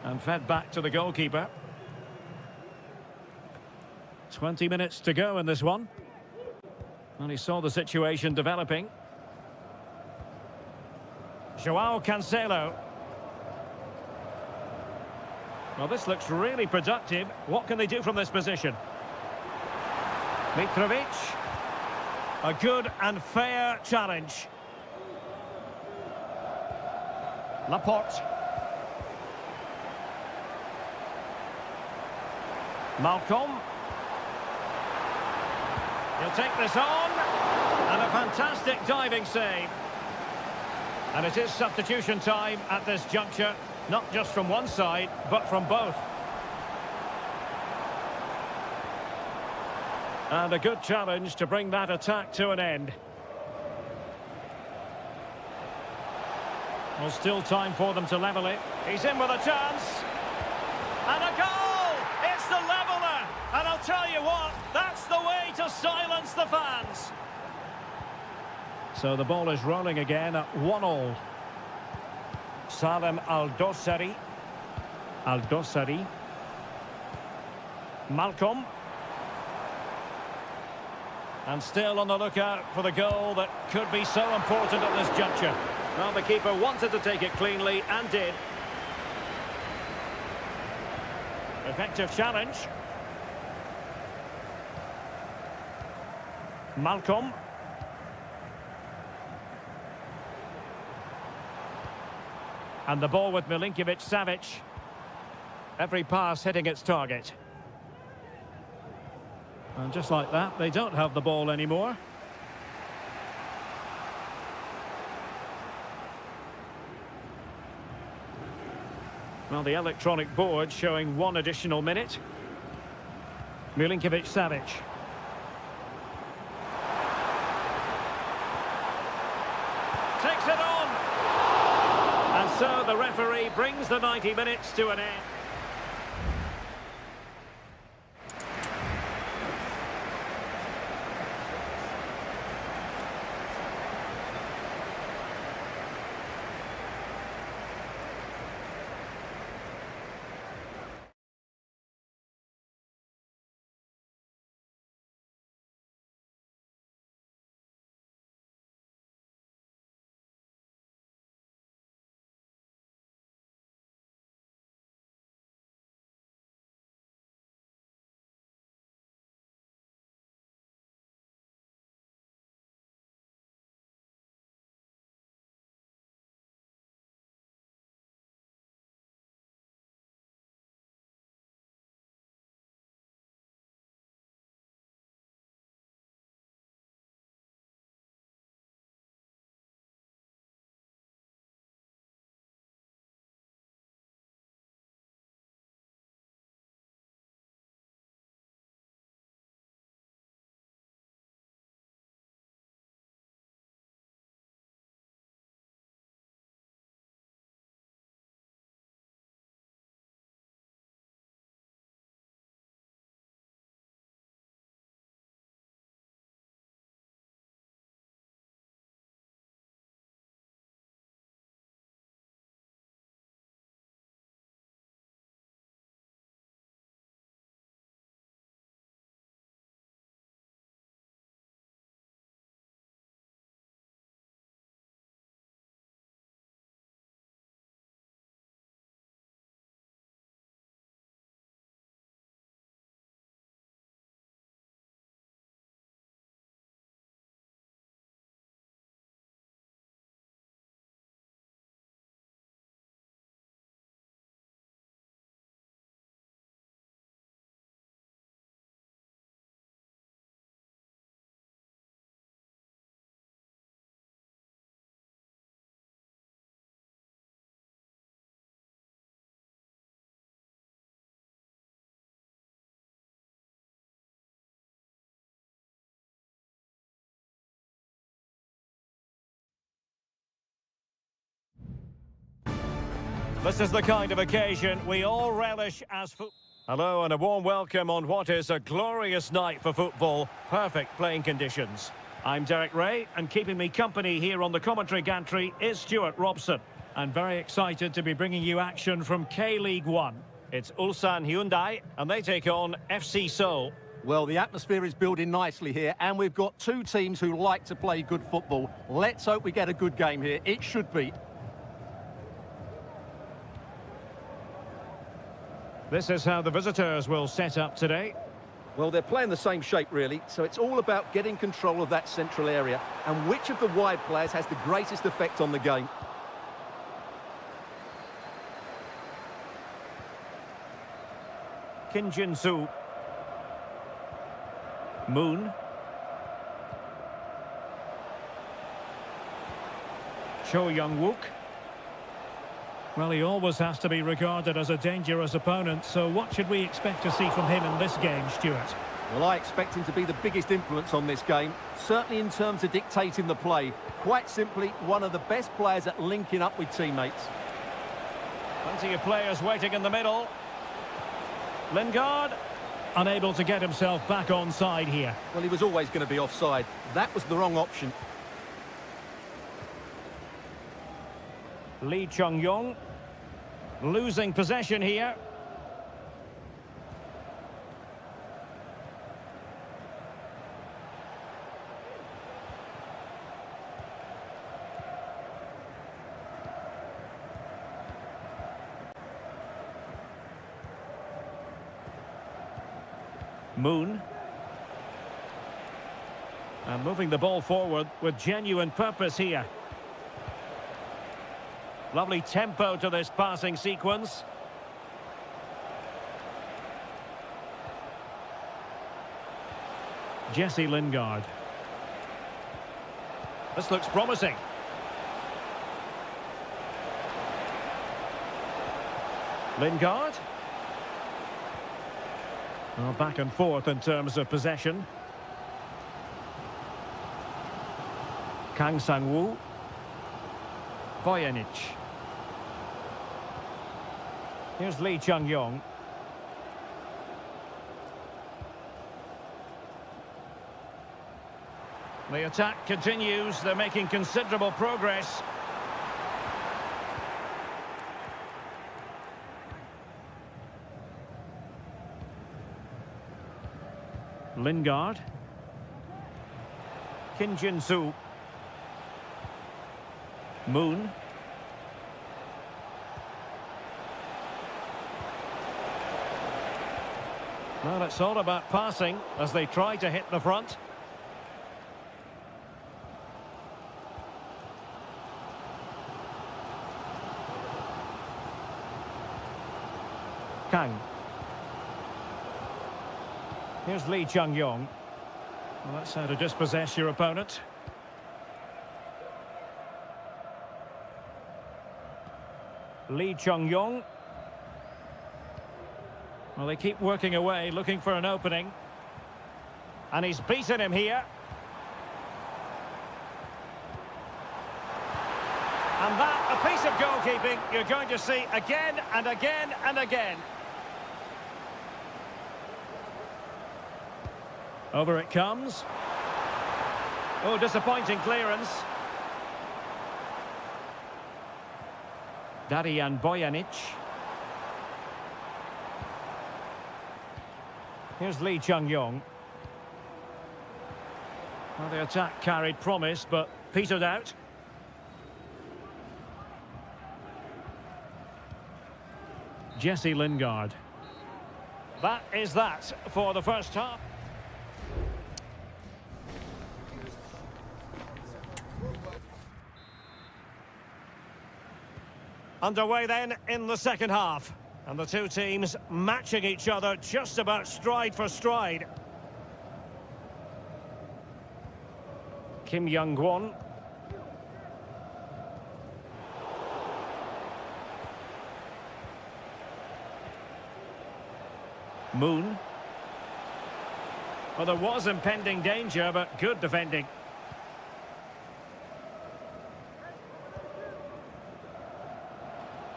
And fed back to the goalkeeper. 20 minutes to go in this one. And he saw the situation developing. João Cancelo. Well, this looks really productive. What can they do from this position? Mitrovic. A good and fair challenge. Laporte. Malcolm. He'll take this on. And a fantastic diving save. And it is substitution time at this juncture. Not just from one side, but from both. And a good challenge to bring that attack to an end. Well, still time for them to level it. He's in with a chance. And a goal! It's the leveller! And I'll tell you what, that's the way to silence the fans. So the ball is rolling again at 1-1. Salem Al-Dossari. Al-Dossari. Malcolm. And still on the lookout for the goal that could be so important at this juncture. Well, the keeper wanted to take it cleanly and did. Effective challenge. Malcolm. And the ball with Milinkovic-Savic. Every pass hitting its target. And just like that, they don't have the ball anymore. Well, the electronic board showing 1 additional minute. Milinkovic-Savic. Takes it on! And so the referee brings the 90 minutes to an end. This is the kind of occasion we all relish as football. Hello and a warm welcome on what is a glorious night for football. Perfect playing conditions. I'm Derek Ray, and keeping me company here on the commentary gantry is Stuart Robson. And very excited to be bringing you action from K-League 1. It's Ulsan Hyundai, and they take on FC Seoul. Well, the atmosphere is building nicely here, and we've got two teams who like to play good football. Let's hope we get a good game here. It should be. This is how the visitors will set up today. Well, they're playing the same shape, really, so it's all about getting control of that central area and which of the wide players has the greatest effect on the game. Kim Jin-soo. Moon. Cho Young-wook. Well, he always has to be regarded as a dangerous opponent, so what should we expect to see from him in this game, Stuart? Well, I expect him to be the biggest influence on this game, certainly in terms of dictating the play. Quite simply, one of the best players at linking up with teammates. Plenty of players waiting in the middle. Lingard, unable to get himself back on side here. Well, he was always going to be offside. That was the wrong option. Lee Chung-yong losing possession here. Moon. And moving the ball forward with genuine purpose here. Lovely tempo to this passing sequence. Jesse Lingard. This looks promising. Lingard. Well, back and forth in terms of possession. Kang Sang-woo. Bojanic. Here's Lee Chung-yong. The attack continues. They're making considerable progress. Lingard. Kim Jin-soo. Moon. Well, it's all about passing as they try to hit the front. Kang. Here's Lee Chung-yong. Well, that's how to dispossess your opponent. Lee Chung-yong. Well, they keep working away, looking for an opening. And he's beaten him here. And that, a piece of goalkeeping you're going to see again and again and again. Over it comes. Oh, disappointing clearance. Darian Bojanic. Here's Lee Chung-yong. Well, the attack carried promise, but petered out. Jesse Lingard. That is that for the first half. Underway then in the second half. And the two teams matching each other just about stride for stride. Kim Young-won. Moon. Well, there was impending danger, but good defending.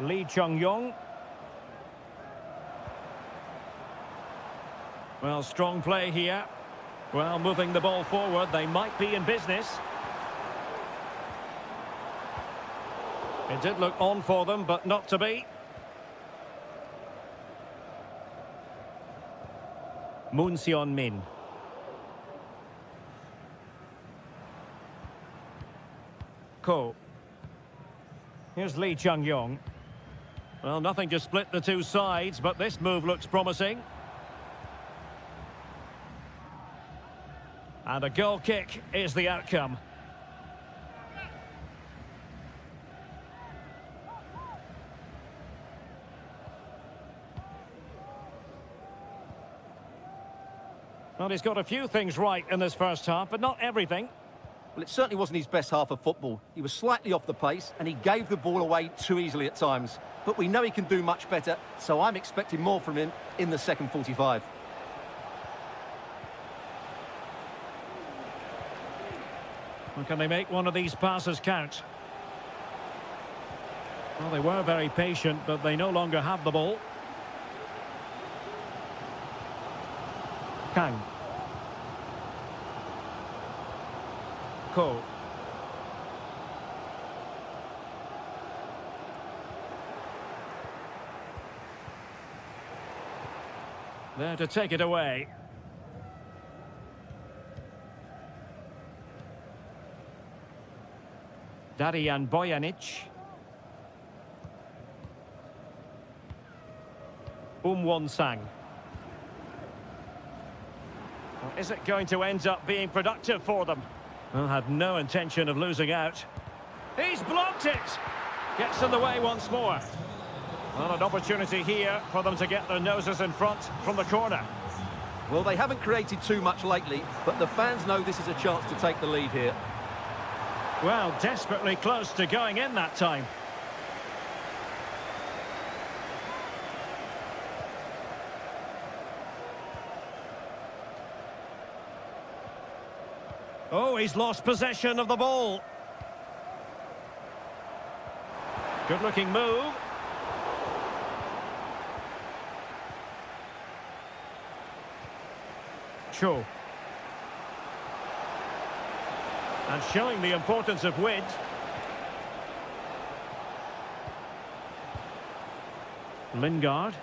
Lee Chung-yong. Well, strong play here. Well, moving the ball forward, they might be in business. It did look on for them, but not to be. Moon Seon-min. Ko. Here's Lee Chung-yong. Well, nothing to split the two sides, but this move looks promising. And a goal kick is the outcome. Well, he's got a few things right in this first half, but not everything. Well, it certainly wasn't his best half of football. He was slightly off the pace, and he gave the ball away too easily at times. But we know he can do much better, so I'm expecting more from him in the second 45. Well, can they make one of these passes count? Well, they were very patient, but they no longer have the ball. Kang. Ko. There to take it away. Darian Bojanic. Won-sang. Well, is it going to end up being productive for them? Well, had no intention of losing out. He's blocked it! Gets in the way once more. Well, an opportunity here for them to get their noses in front from the corner. Well, they haven't created too much lately, but the fans know this is a chance to take the lead here. Well, desperately close to going in that time. Oh, he's lost possession of the ball. Good-looking move. Cho. And showing the importance of width. Lingard.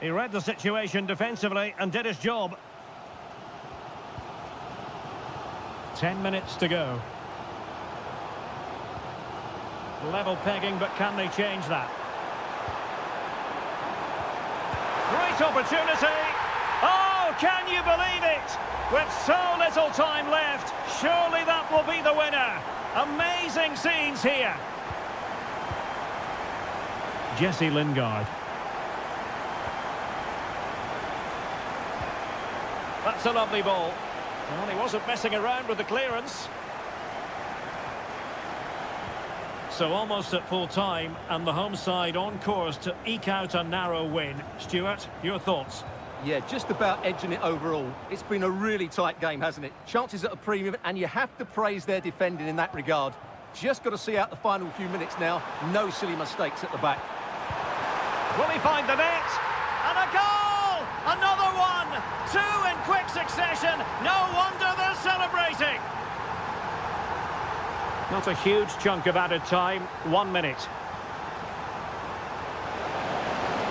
He read the situation defensively and did his job. 10 minutes to go. Level pegging, but can they change that? Great opportunity! Oh, can you believe it? With so little time left, surely that will be the winner. Amazing scenes here. Jesse Lingard. That's a lovely ball. Well, he wasn't messing around with the clearance. So almost at full time, and the home side on course to eke out a narrow win. Stuart, your thoughts? Yeah, just about edging it overall. It's been a really tight game, hasn't it? Chances at a premium, and you have to praise their defending in that regard. Just got to see out the final few minutes now. No silly mistakes at the back. Will he find the net? And a goal! Another one! Two in quick succession. No wonder they're celebrating. Not a huge chunk of added time. 1 minute.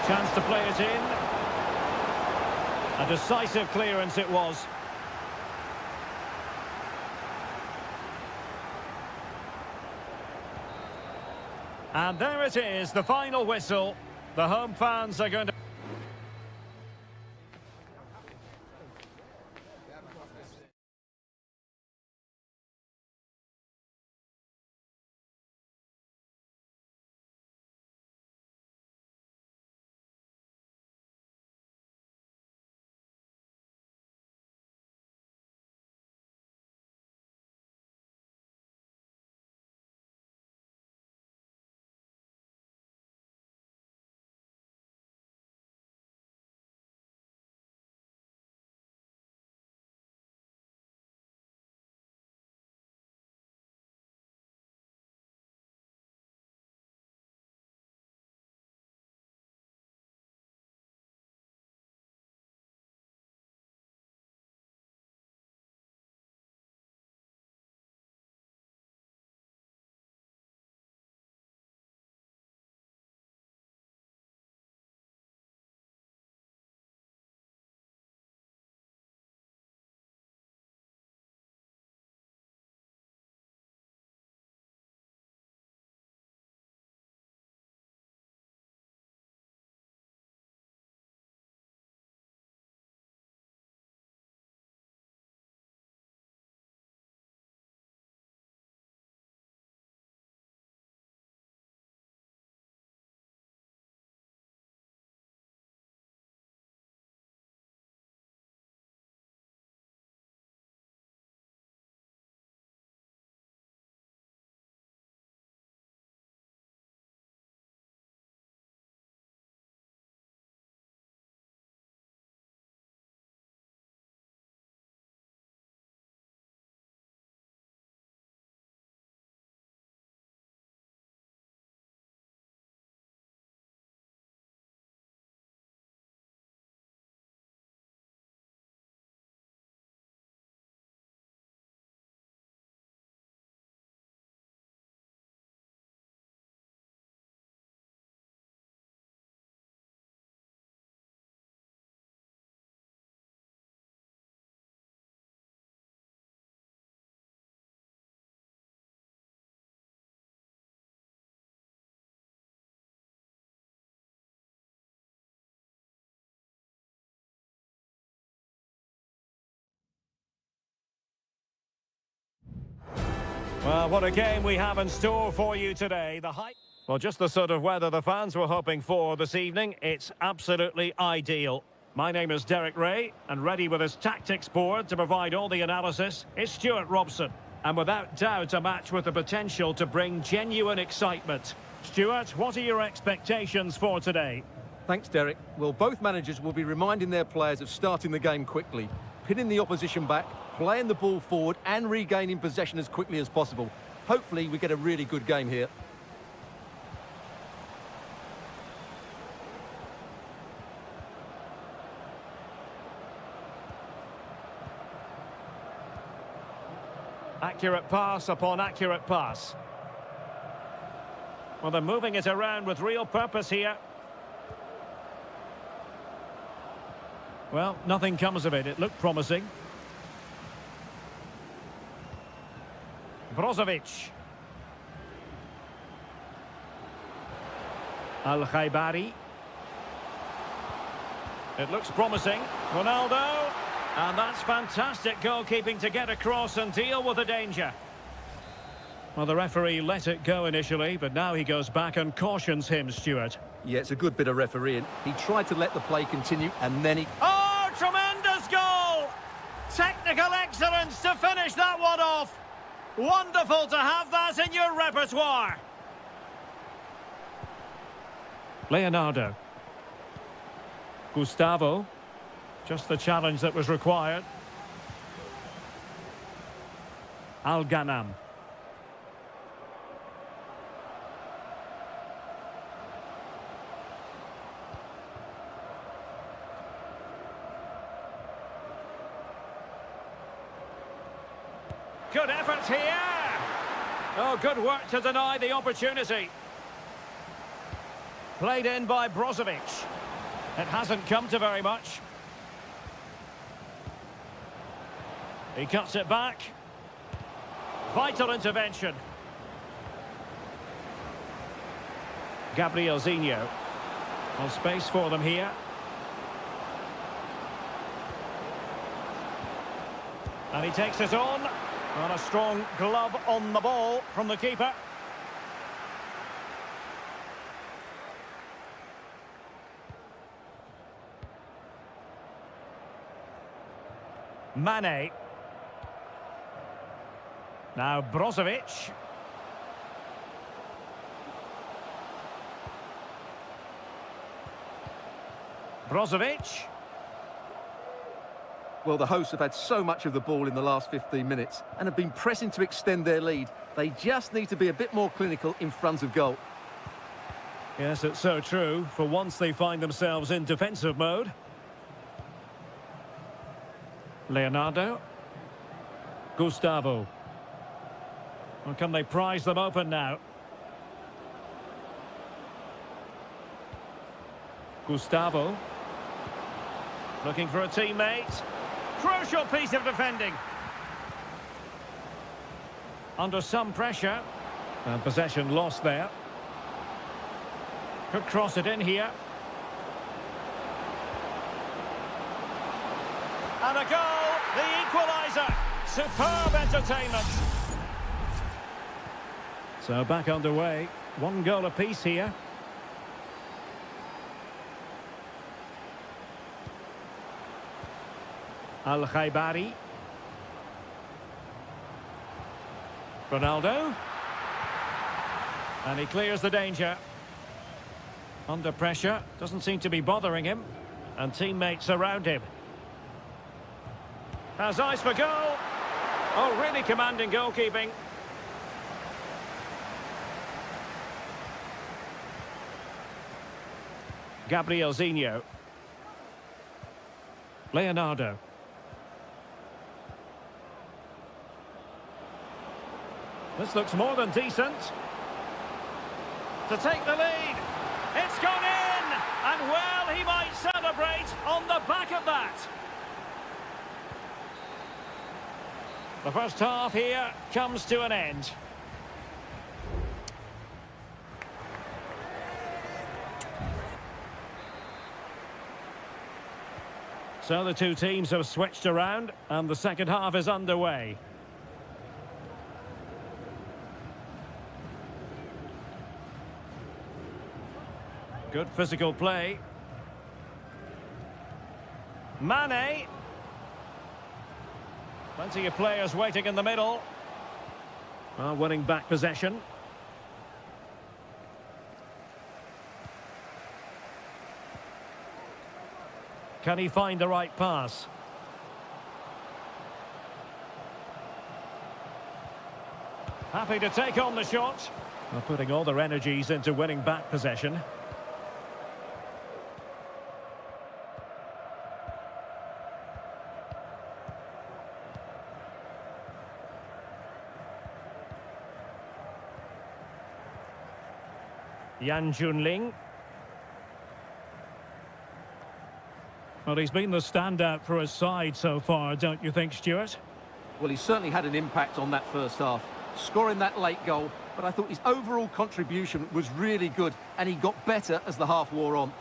Chance to play it in. A decisive clearance it was. And there it is, the final whistle. The home fans are going to... Well, what a game we have in store for you today. Well, just the sort of weather the fans were hoping for this evening. It's absolutely ideal. My name is Derek Ray, and ready with his tactics board to provide all the analysis is Stuart Robson. And without doubt, a match with the potential to bring genuine excitement. Stuart, what are your expectations for today? Thanks, Derek. Well, both managers will be reminding their players of starting the game quickly, pinning the opposition back, playing the ball forward and regaining possession as quickly as possible. Hopefully, we get a really good game here. Accurate pass upon accurate pass. Well, they're moving it around with real purpose here. Well, nothing comes of it. It looked promising. Brozovic. Al-Khaibari. It looks promising. Ronaldo. And that's fantastic goalkeeping to get across and deal with the danger. Well, the referee let it go initially, but now he goes back and cautions him, Stuart. Yeah, it's a good bit of refereeing. He tried to let the play continue, and then he... Oh, tremendous goal! Technical excellence to finish that one off. Wonderful to have that in your repertoire. Leonardo. Gustavo. Just the challenge that was required. Al-Ghanam. Good effort here. Oh, good work to deny the opportunity. Played in by Brozovic. It hasn't come to very much. He cuts it back. Vital intervention. Gabriel Zinho. Well, space for them here. And he takes it on. And a strong glove on the ball from the keeper. Mane. Now Brozovic. Brozovic. Well, the hosts have had so much of the ball in the last 15 minutes and have been pressing to extend their lead. They just need to be a bit more clinical in front of goal. Yes, it's so true. For once they find themselves in defensive mode. Leonardo. Gustavo. Well, can they prise them open now? Gustavo. Looking for a teammate. Crucial piece of defending. Under some pressure. And possession lost there. Could cross it in here. And a goal, the equaliser. Superb entertainment. So back underway. One goal apiece here. Al-Khaibari. Ronaldo. And he clears the danger. Under pressure. Doesn't seem to be bothering him. And teammates around him. Has eyes for goal. Oh, really commanding goalkeeping. Gabriel Zinho. Leonardo. This looks more than decent. To take the lead. It's gone in! And well, he might celebrate on the back of that. The first half here comes to an end. So the two teams have switched around and the second half is underway. Good physical play. Mane. Plenty of players waiting in the middle. Well, winning back possession. Can he find the right pass? Happy to take on the shot. Well, putting all their energies into winning back possession. Yan Junling. Well, he's been the standout for his side so far, don't you think, Stuart? Well, he certainly had an impact on that first half, scoring that late goal, but I thought his overall contribution was really good, and he got better as the half wore on.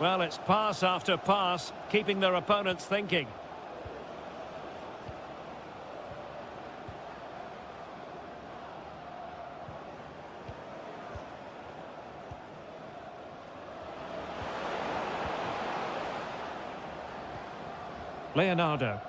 Well, it's pass after pass, keeping their opponents thinking. Leonardo.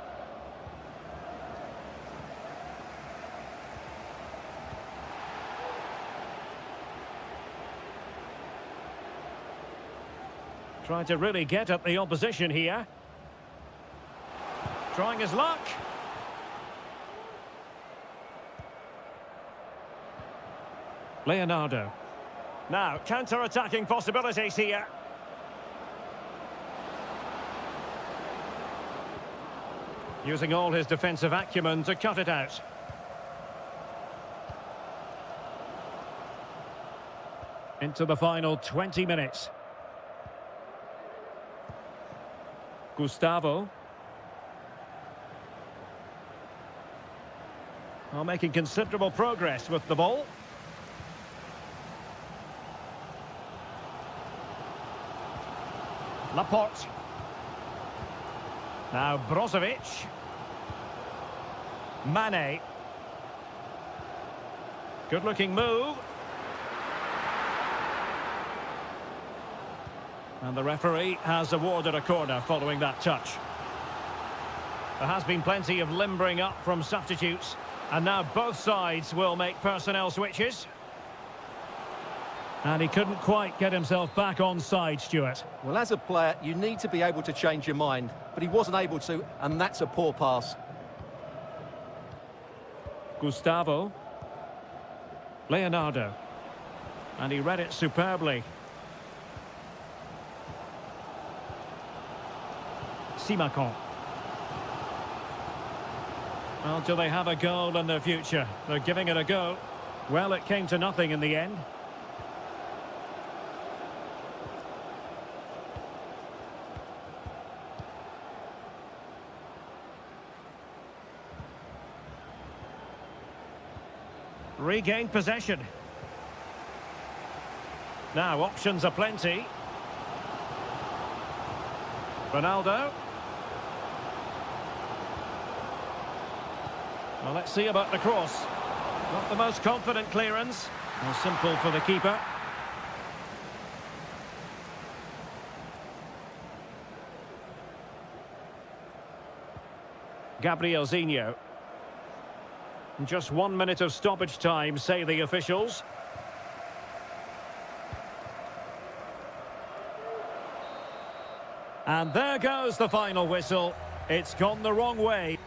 Trying to really get at the opposition here. Trying his luck. Leonardo. Now, counter-attacking possibilities here. Using all his defensive acumen to cut it out. Into the final 20 minutes. Gustavo. Well, making considerable progress with the ball. Laporte. Now Brozovic. Mane. Good-looking move. And the referee has awarded a corner following that touch. There has been plenty of limbering up from substitutes, and now both sides will make personnel switches. And he couldn't quite get himself back on side, Stuart. Well, as a player, you need to be able to change your mind, but he wasn't able to, and that's a poor pass. Gustavo. Leonardo. And he read it superbly. Simakon. Well, do they have a goal in their future? They're giving it a go. Well, it came to nothing in the end. Regained possession. Now, options are plenty. Ronaldo. Well, let's see about the cross. Not the most confident clearance. Well, simple for the keeper. Gabrielzinho. Just 1 minute of stoppage time, say the officials. And there goes the final whistle. It's gone the wrong way.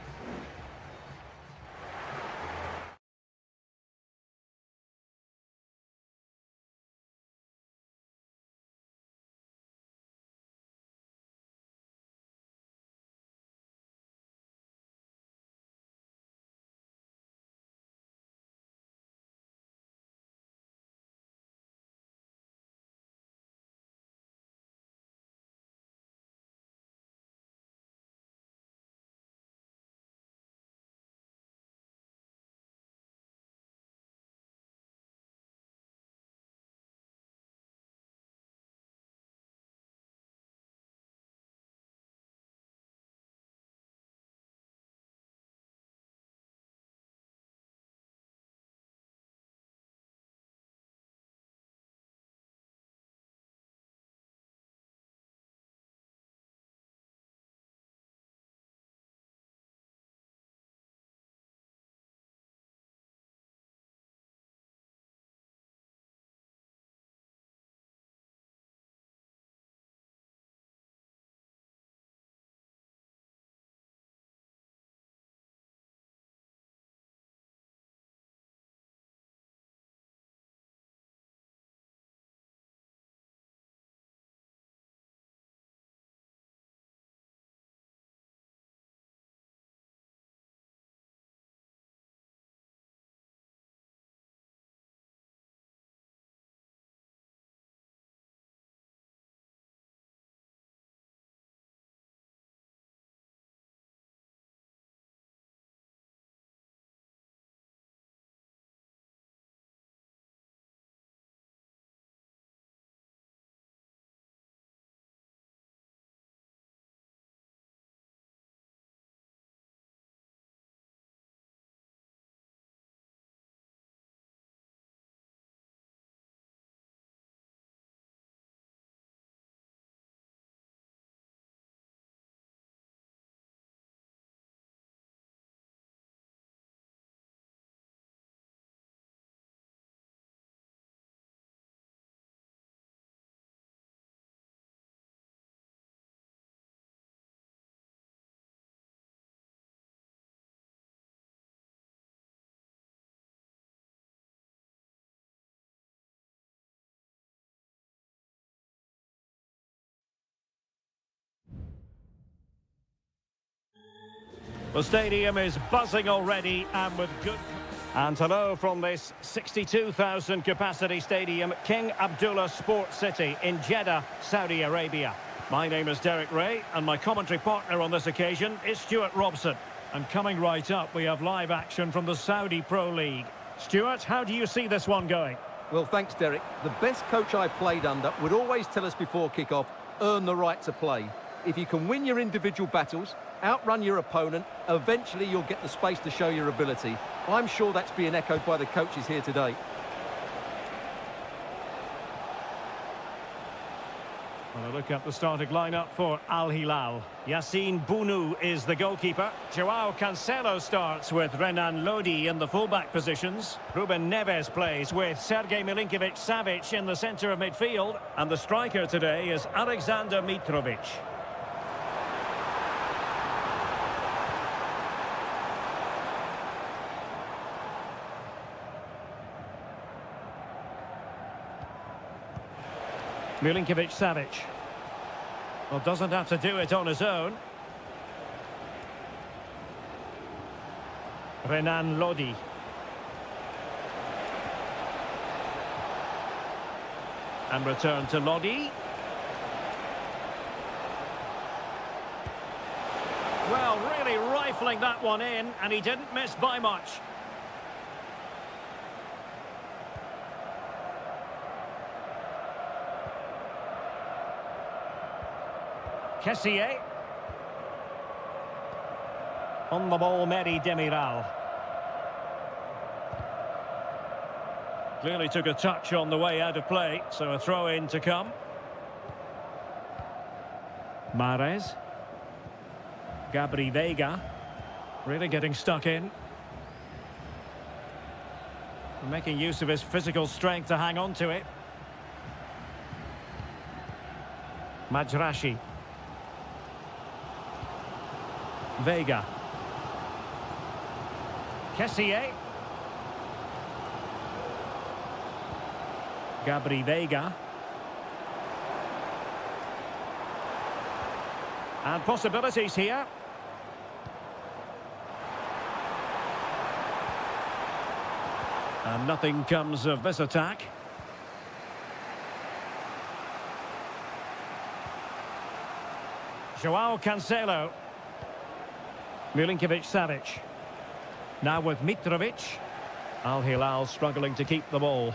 The stadium is buzzing already and with good... And hello from this 62,000 capacity stadium, King Abdullah Sports City in Jeddah, Saudi Arabia. My name is Derek Ray and my commentary partner on this occasion is Stuart Robson. And coming right up, we have live action from the Saudi Pro League. Stuart, how do you see this one going? Well, thanks, Derek. The best coach I played under would always tell us before kick-off, earn the right to play. If you can win your individual battles, outrun your opponent, eventually you'll get the space to show your ability. I'm sure that's being echoed by the coaches here today. Well, a look at the starting lineup for Al Hilal. Yassine Bounou is the goalkeeper. Joao Cancelo starts with Renan Lodi in the fullback positions. Ruben Neves plays with Sergej Milinkovic-Savic in the centre of midfield. And the striker today is Alexander Mitrovic. Milinkovic-Savic. Well, doesn't have to do it on his own. Renan Lodi. And return to Lodi. Well, really rifling that one in, and he didn't miss by much. Kessié. On the ball, Mehdi Demiral. Clearly took a touch on the way out of play, so a throw-in to come. Mahrez. Gabri Veiga. Really getting stuck in. Making use of his physical strength to hang on to it. Majrashi. Veiga. Kessié. Gabri Veiga. And possibilities here. And nothing comes of this attack. Joao Cancelo. Milinkovic-Savic. Now with Mitrovic. Al Hilal struggling to keep the ball.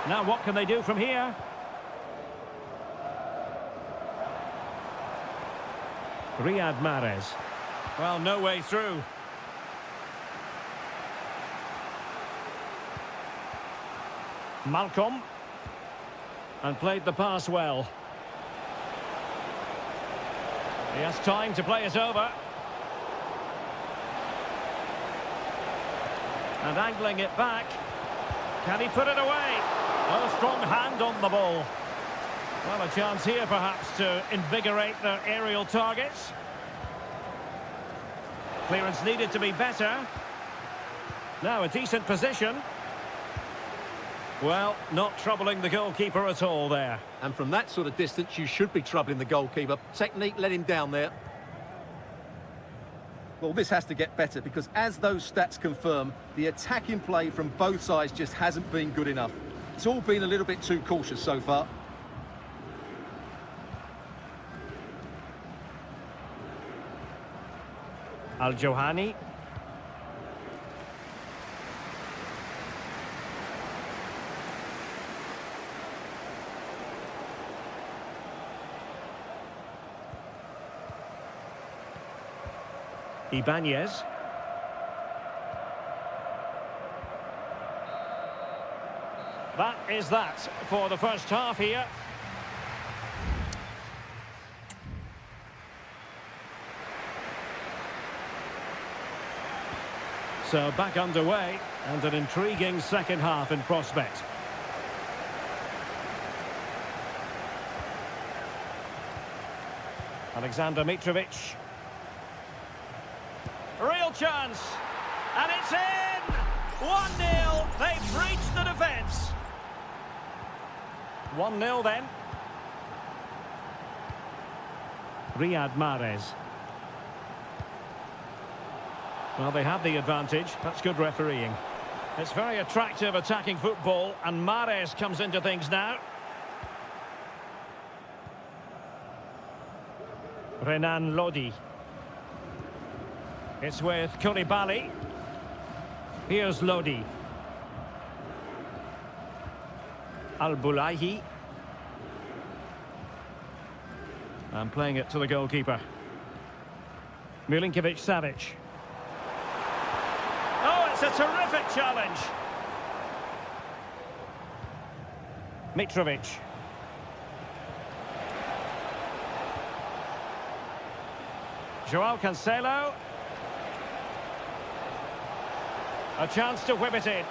Now what can they do from here? Riyad Mahrez. Well, no way through. Malcolm. And played the pass well. He has time to play it over. And angling it back. Can he put it away? Well, a strong hand on the ball. Well, a chance here perhaps to invigorate their aerial targets. Clearance needed to be better. Now a decent position. Well, not troubling the goalkeeper at all there. And from that sort of distance, you should be troubling the goalkeeper. Technique let him down there. Well, this has to get better because as those stats confirm, the attacking play from both sides just hasn't been good enough. It's all been a little bit too cautious so far. Al-Johani. Ibanez. That is that for the first half here. So back underway and an intriguing second half in prospect. Alexander Mitrovic. Real chance. And it's in! 1-0. They've breached the defence. 1-0 then. Riyad Mahrez. Well, they have the advantage. That's good refereeing. It's very attractive attacking football, and Mahrez comes into things now. Renan Lodi. It's with Koulibaly. Here's Lodi. Al-Bulaihi. And playing it to the goalkeeper. Milinkovic-Savic. Oh, it's a terrific challenge. Mitrovic. Joao Cancelo. A chance to whip it in.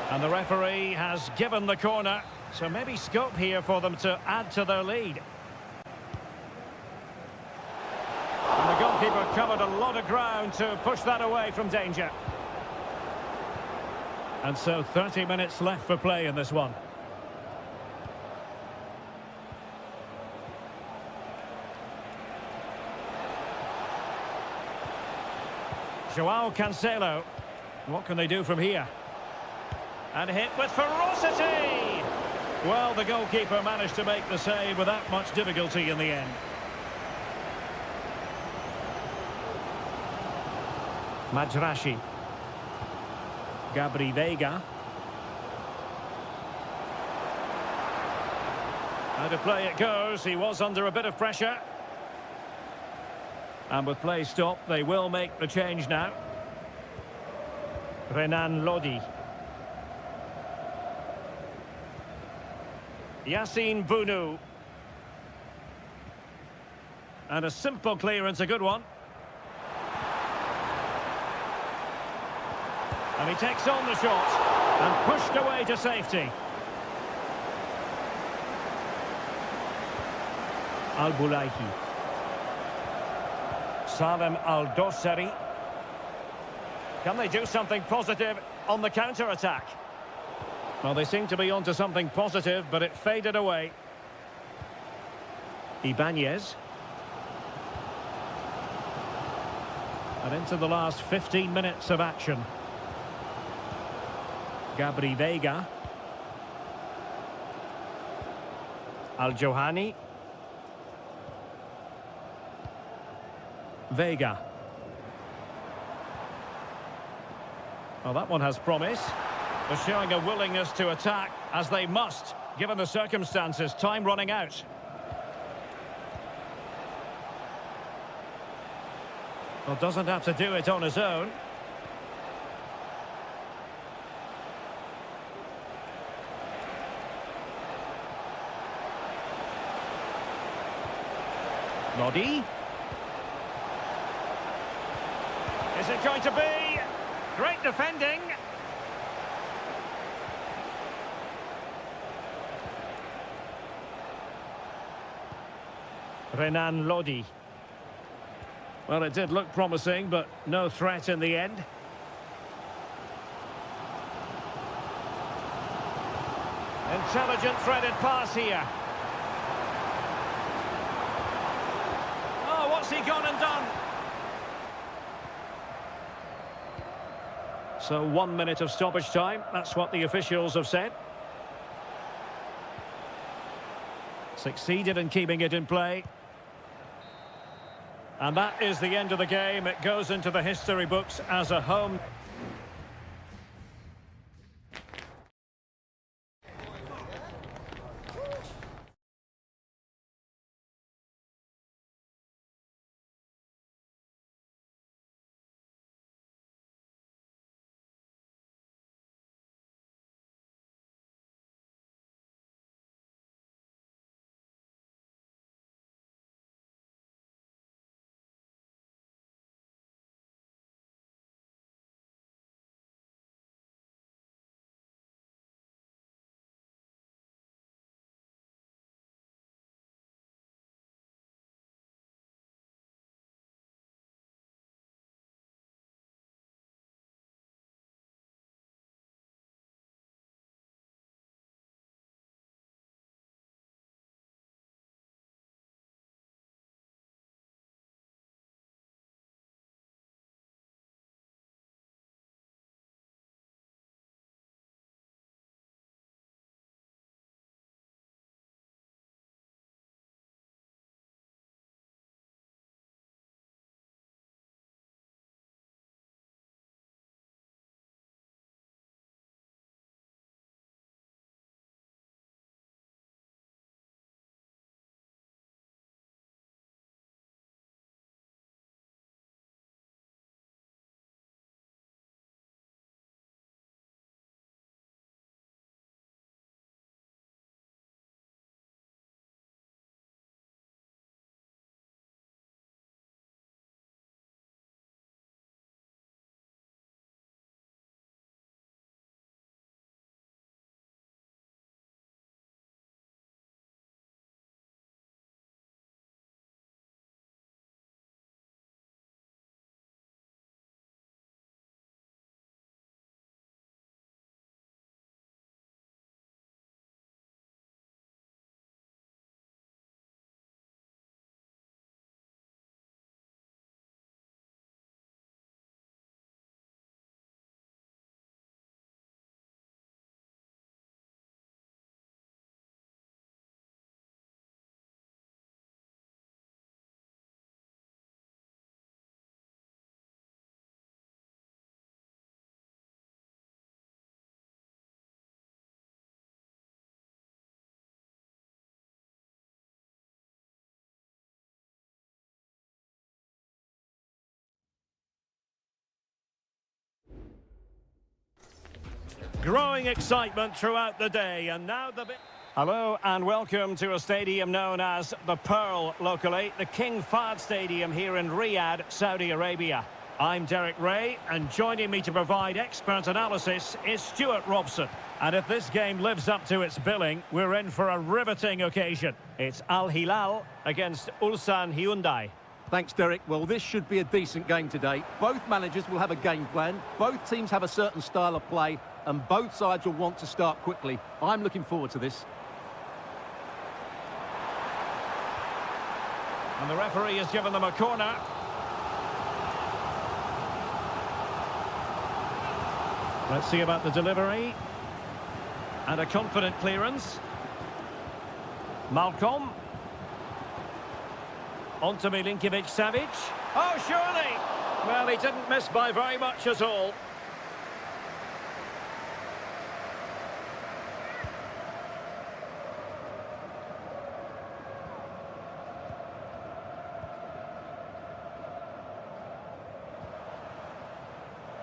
And the referee has given the corner, so maybe scope here for them to add to their lead. And the goalkeeper covered a lot of ground to push that away from danger. And so 30 minutes left for play in this one. Joao Cancelo. What can they do from here? And hit with ferocity! Well, the goalkeeper managed to make the save without much difficulty in the end. Majrashi. Gabri Veiga. Out of play it goes. He was under a bit of pressure. And with play stopped, they will make the change now. Renan Lodi. Yassine Bounou. And a simple clearance, a good one. And he takes on the shot and pushed away to safety. Al-Bulaihi. Salem Al-Dossari. Can they do something positive on the counter-attack? Well, they seem to be onto something positive, but it faded away. Ibanez. And into the last 15 minutes of action. Gabri Veiga. Al-Johani. Veiga. Well, that one has promise. They're showing a willingness to attack, as they must, given the circumstances. Time running out. Well, doesn't have to do it on his own. Lodi. Is it going to be? Great defending. Renan Lodi. Well, it did look promising, but no threat in the end. Intelligent threaded pass here. Oh, what's he gone and done? So 1 minute of stoppage time. That's what the officials have said. Succeeded in keeping it in play. And that is the end of the game. It goes into the history books as a home. Growing excitement throughout the day, and now the... Hello and welcome to a stadium known as the Pearl locally, the King Fahd Stadium here in Riyadh, Saudi Arabia. I'm Derek Ray, and joining me to provide expert analysis is Stuart Robson. And if this game lives up to its billing, we're in for a riveting occasion. It's Al Hilal against Ulsan Hyundai. Thanks, Derek. Well, this should be a decent game today. Both managers will have a game plan, both teams have a certain style of play, and both sides will want to start quickly. I'm looking forward to this. And the referee has given them a corner. Let's see about the delivery. And a confident clearance. Malcolm. On to Milinkovic-Savic. Oh, surely! Well, he didn't miss by very much at all.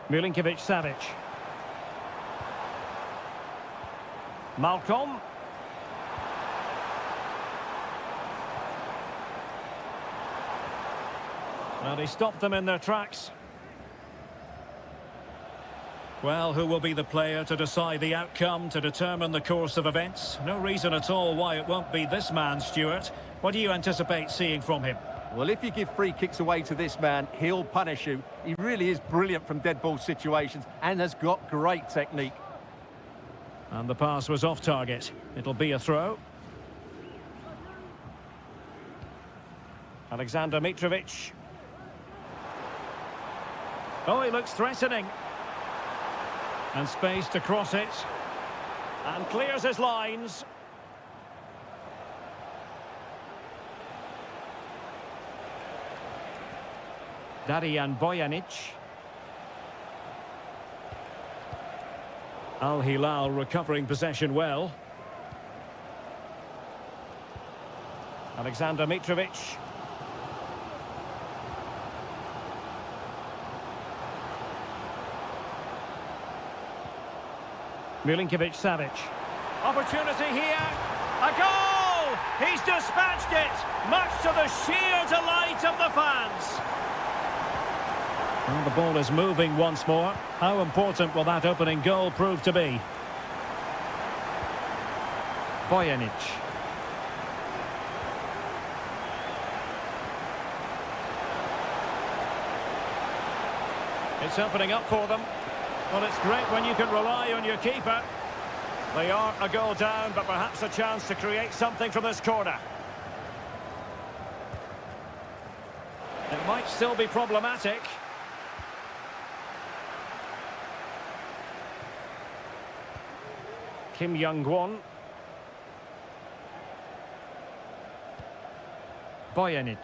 Milinkovic-Savic. Malcolm. Well, he stopped them in their tracks. Well, who will be the player to decide the outcome, to determine the course of events? No reason at all why it won't be this man, Stuart. What do you anticipate seeing from him? Well, if you give free kicks away to this man, he'll punish you. He really is brilliant from dead ball situations and has got great technique. And the pass was off target. It'll be a throw. Alexander Mitrovic. Oh, he looks threatening. And space to cross it. And clears his lines. Darijan Bojanic. Al Hilal recovering possession well. Alexander Mitrovic. Milinkovic-Savic. Opportunity here. A goal! He's dispatched it, much to the sheer delight of the fans. And the ball is moving once more. How important will that opening goal prove to be? Bojanic. It's opening up for them. Well, it's great when you can rely on your keeper. They are a goal down, but perhaps a chance to create something from this corner. It might still be problematic. Kim Young-won. Bojanic.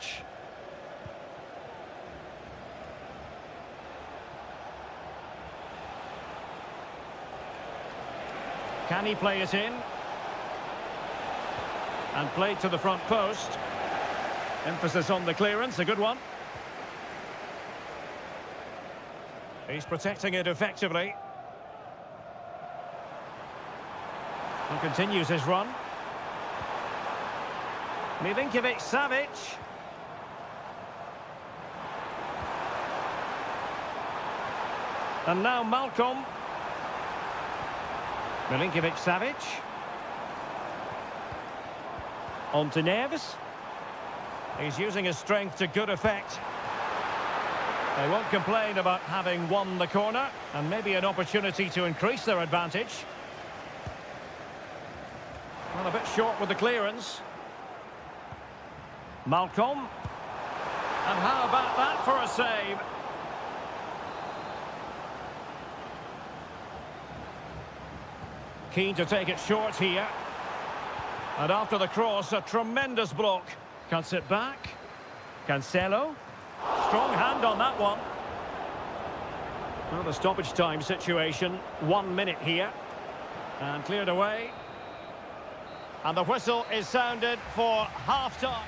Can he play it in? And played to the front post. Emphasis on the clearance, a good one. He's protecting it effectively. He continues his run. Milinkovic-Savic. And now Malcolm. Milinkovic-Savic. On to Neves. He's using his strength to good effect. They won't complain about having won the corner, and maybe an opportunity to increase their advantage. Well, a bit short with the clearance. Malcolm. And how about that for a save? Keen to take it short here. And after the cross, a tremendous block. Cuts it back. Cancelo. Strong hand on that one. Well, the stoppage time situation. 1 minute here. And cleared away. And the whistle is sounded for half-time.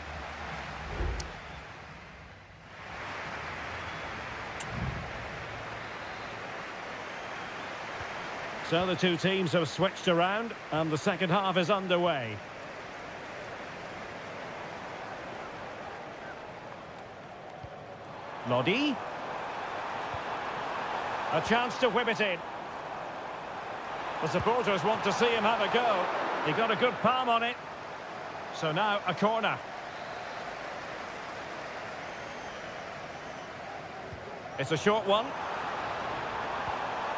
So the two teams have switched around and the second half is underway. Lodi. A chance to whip it in. The supporters want to see him have a go. He got a good palm on it. So now a corner. It's a short one.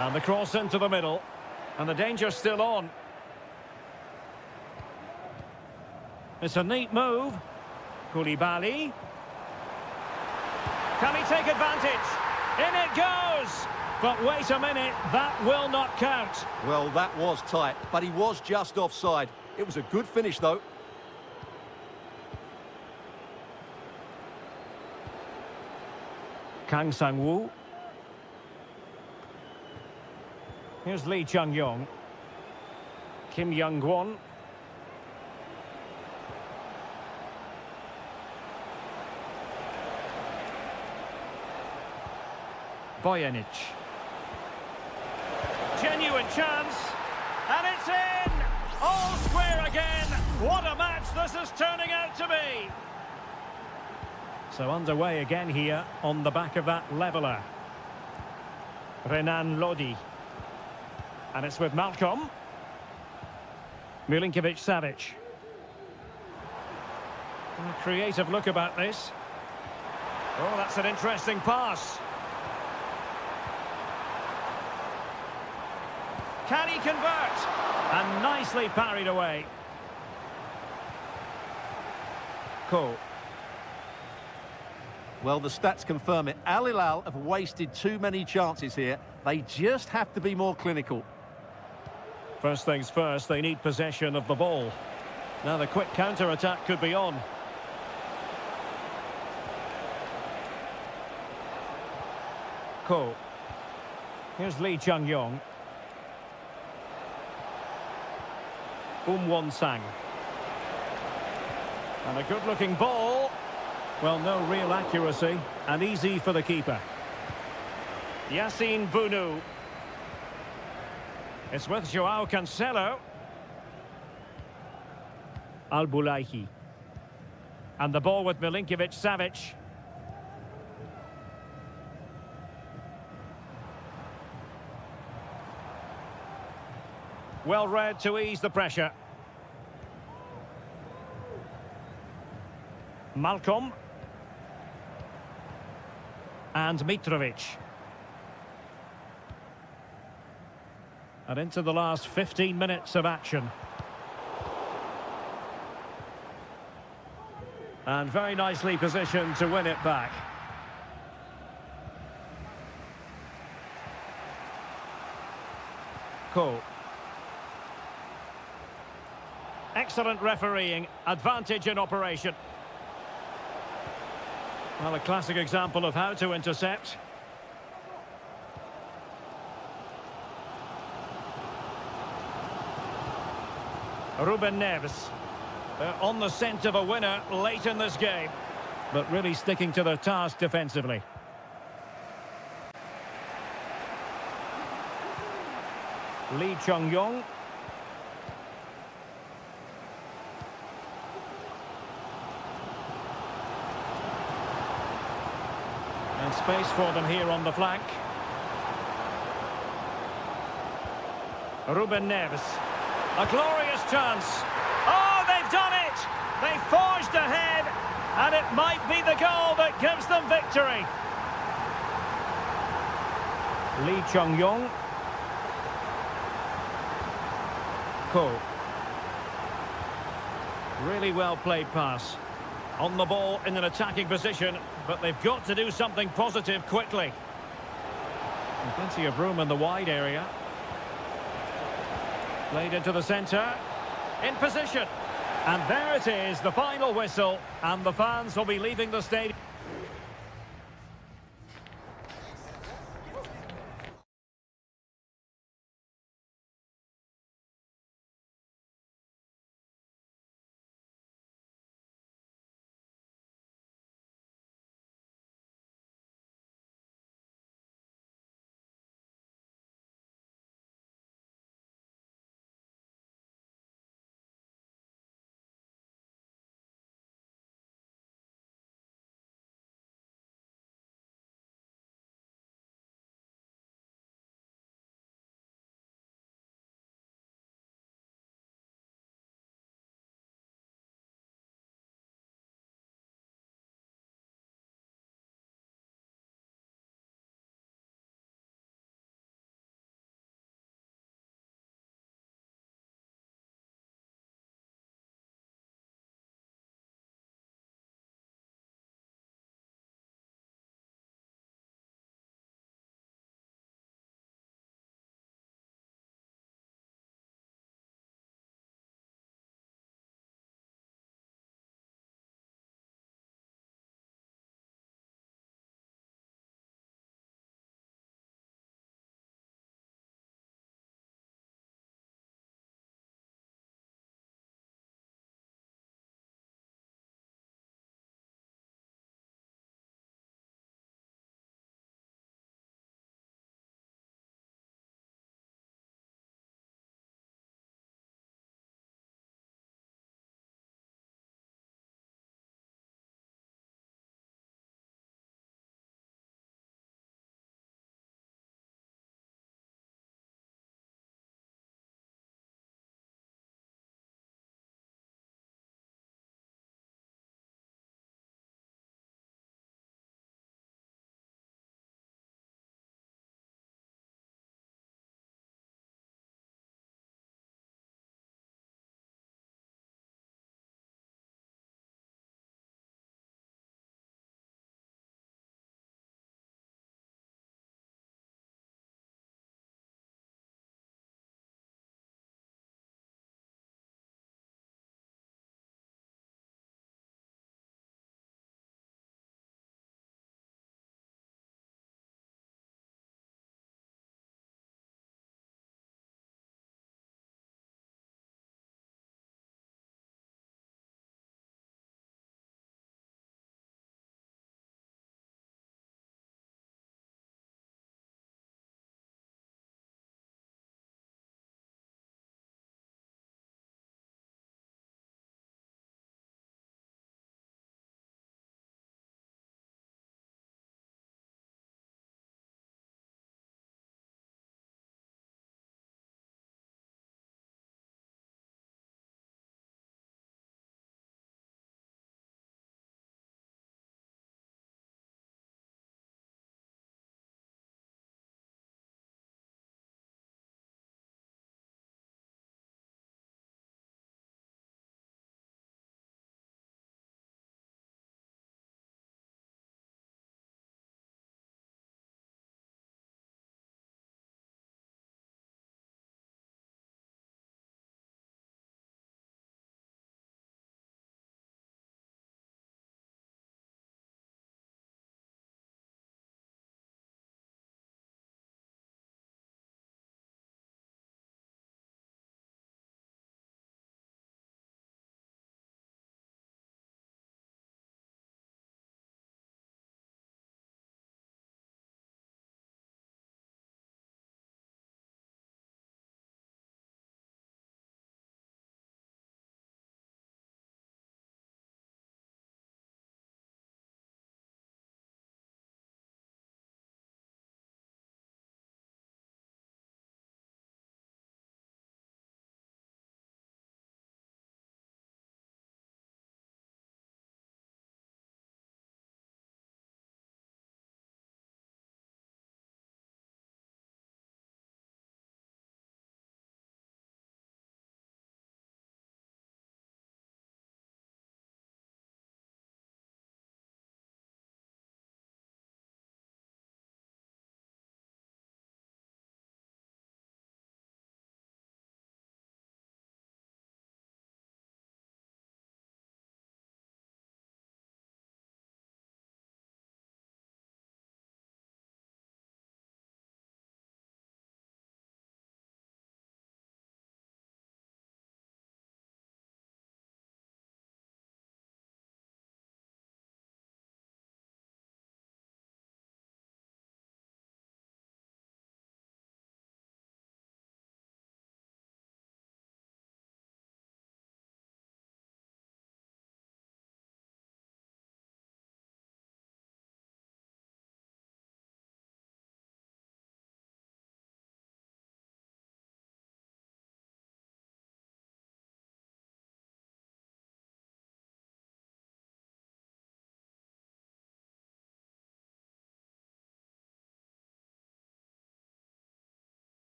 And the cross into the middle. And the danger's still on. It's a neat move. Koulibaly. Can he take advantage? In it goes! But wait a minute, that will not count. Well, that was tight, but he was just offside. It was a good finish, though. Kang Sang-woo. Here's Lee Chung-yong. Kim Young-gwon. Bojanic. Genuine chance. And it's in! All square again. What a match this is turning out to be. So underway again here on the back of that leveller. Renan Lodi. And it's with Malcolm. Milinkovic-Savic. A creative look about this. Oh, that's an interesting pass. Can he convert? And nicely parried away. Cool. Well, the stats confirm it. Al Hilal have wasted too many chances here. They just have to be more clinical. First things first, they need possession of the ball. Now the quick counter-attack could be on. Cool. Here's Lee Chung-yong. Won-sang. And a good-looking ball. Well, no real accuracy, and easy for the keeper. Yassine Bounou. It's with Joao Cancelo. Al-Boulahi. And the ball with Milinkovic-Savic. Well read to ease the pressure. Malcolm. And Mitrovic. And into the last 15 minutes of action. And very nicely positioned to win it back. Cool. Excellent refereeing, advantage in operation. Well, a classic example of how to intercept. Ruben Neves. They're on the scent of a winner late in this game, but really sticking to their task defensively. Lee Chung-yong. And space for them here on the flank. Ruben Neves. A glorious chance. Oh, they've done it! They forged ahead, and it might be the goal that gives them victory. Lee Chung-yong. Cool. Really well played pass. On the ball in an attacking position, but they've got to do something positive quickly. And plenty of room in the wide area. Played into the centre. In position. And there it is, the final whistle. And the fans will be leaving the stadium.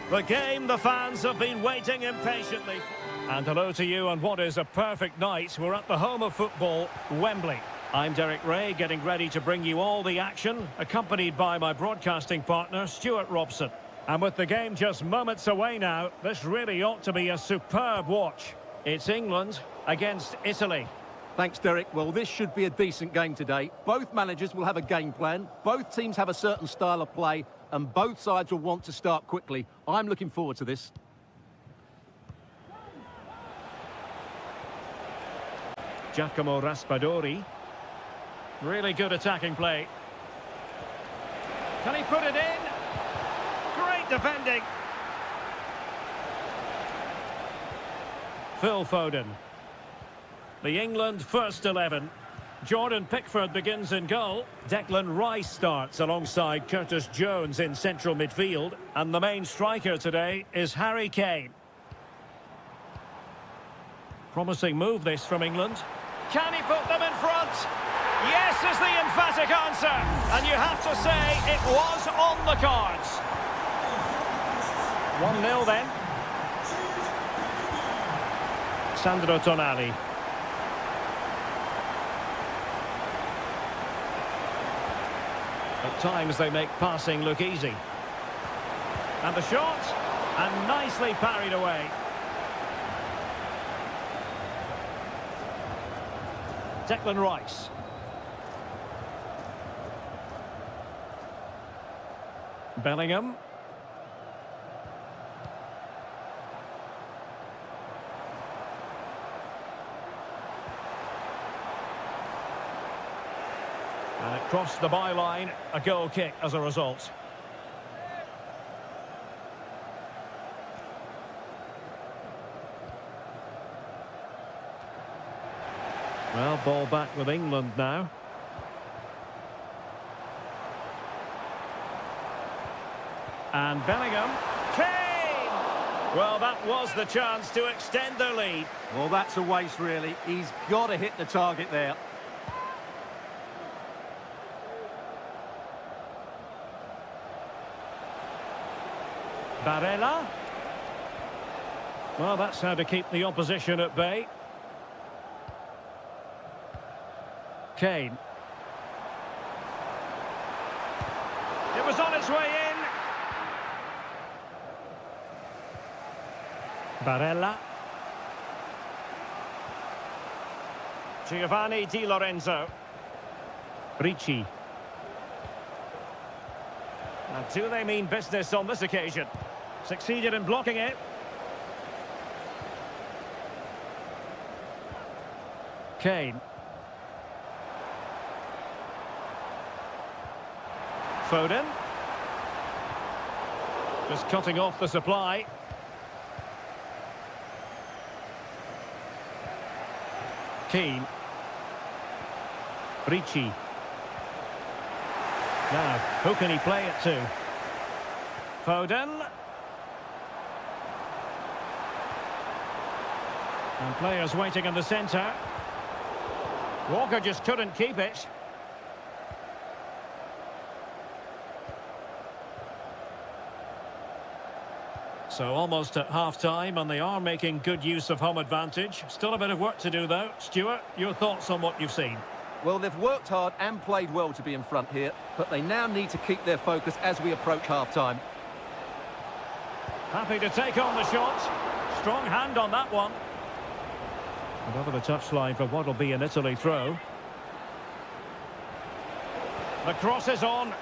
The game the fans have been waiting impatiently. And hello to you on what is a perfect night. We're at the home of football, Wembley. I'm Derek Ray, getting ready to bring you all the action, accompanied by my broadcasting partner, Stuart Robson. And with the game just moments away now, this really ought to be a superb watch. It's England against Italy. Thanks, Derek. Well, this should be a decent game today. Both managers will have a game plan. Both teams have a certain style of play, and both sides will want to start quickly. I'm looking forward to this. Giacomo Raspadori. Really good attacking play. Can he put it in? Great defending. Phil Foden. The England first 11. Jordan Pickford begins in goal. Declan Rice starts alongside Curtis Jones in central midfield. And the main striker today is Harry Kane. Promising move this from England. Can he put them in front? Yes is the emphatic answer. And you have to say it was on the cards. 1-0 then. Sandro Tonali. At times they make passing look easy. And the shot, and nicely parried away. Declan Rice. Bellingham. And it crossed the byline, a goal kick as a result. Well, ball back with England now. And Bellingham. Kane! Well, that was the chance to extend their lead. Well, that's a waste, really. He's got to hit the target there. Barella. Well, that's how to keep the opposition at bay. Kane. It was on its way in. Barella. Giovanni Di Lorenzo. Ricci. Now, do they mean business on this occasion? Succeeded in blocking it. Kane. Foden. Just cutting off the supply. Keane. Ricci. Now, who can he play it to? Foden. And players waiting in the centre. Walker just couldn't keep it. So almost at half-time, and they are making good use of home advantage. Still a bit of work to do, though. Stuart, your thoughts on what you've seen? Well, they've worked hard and played well to be in front here, but they now need to keep their focus as we approach half-time. Happy to take on the shot. Strong hand on that one. And over the touchline for what will be an Italy throw. The cross is on.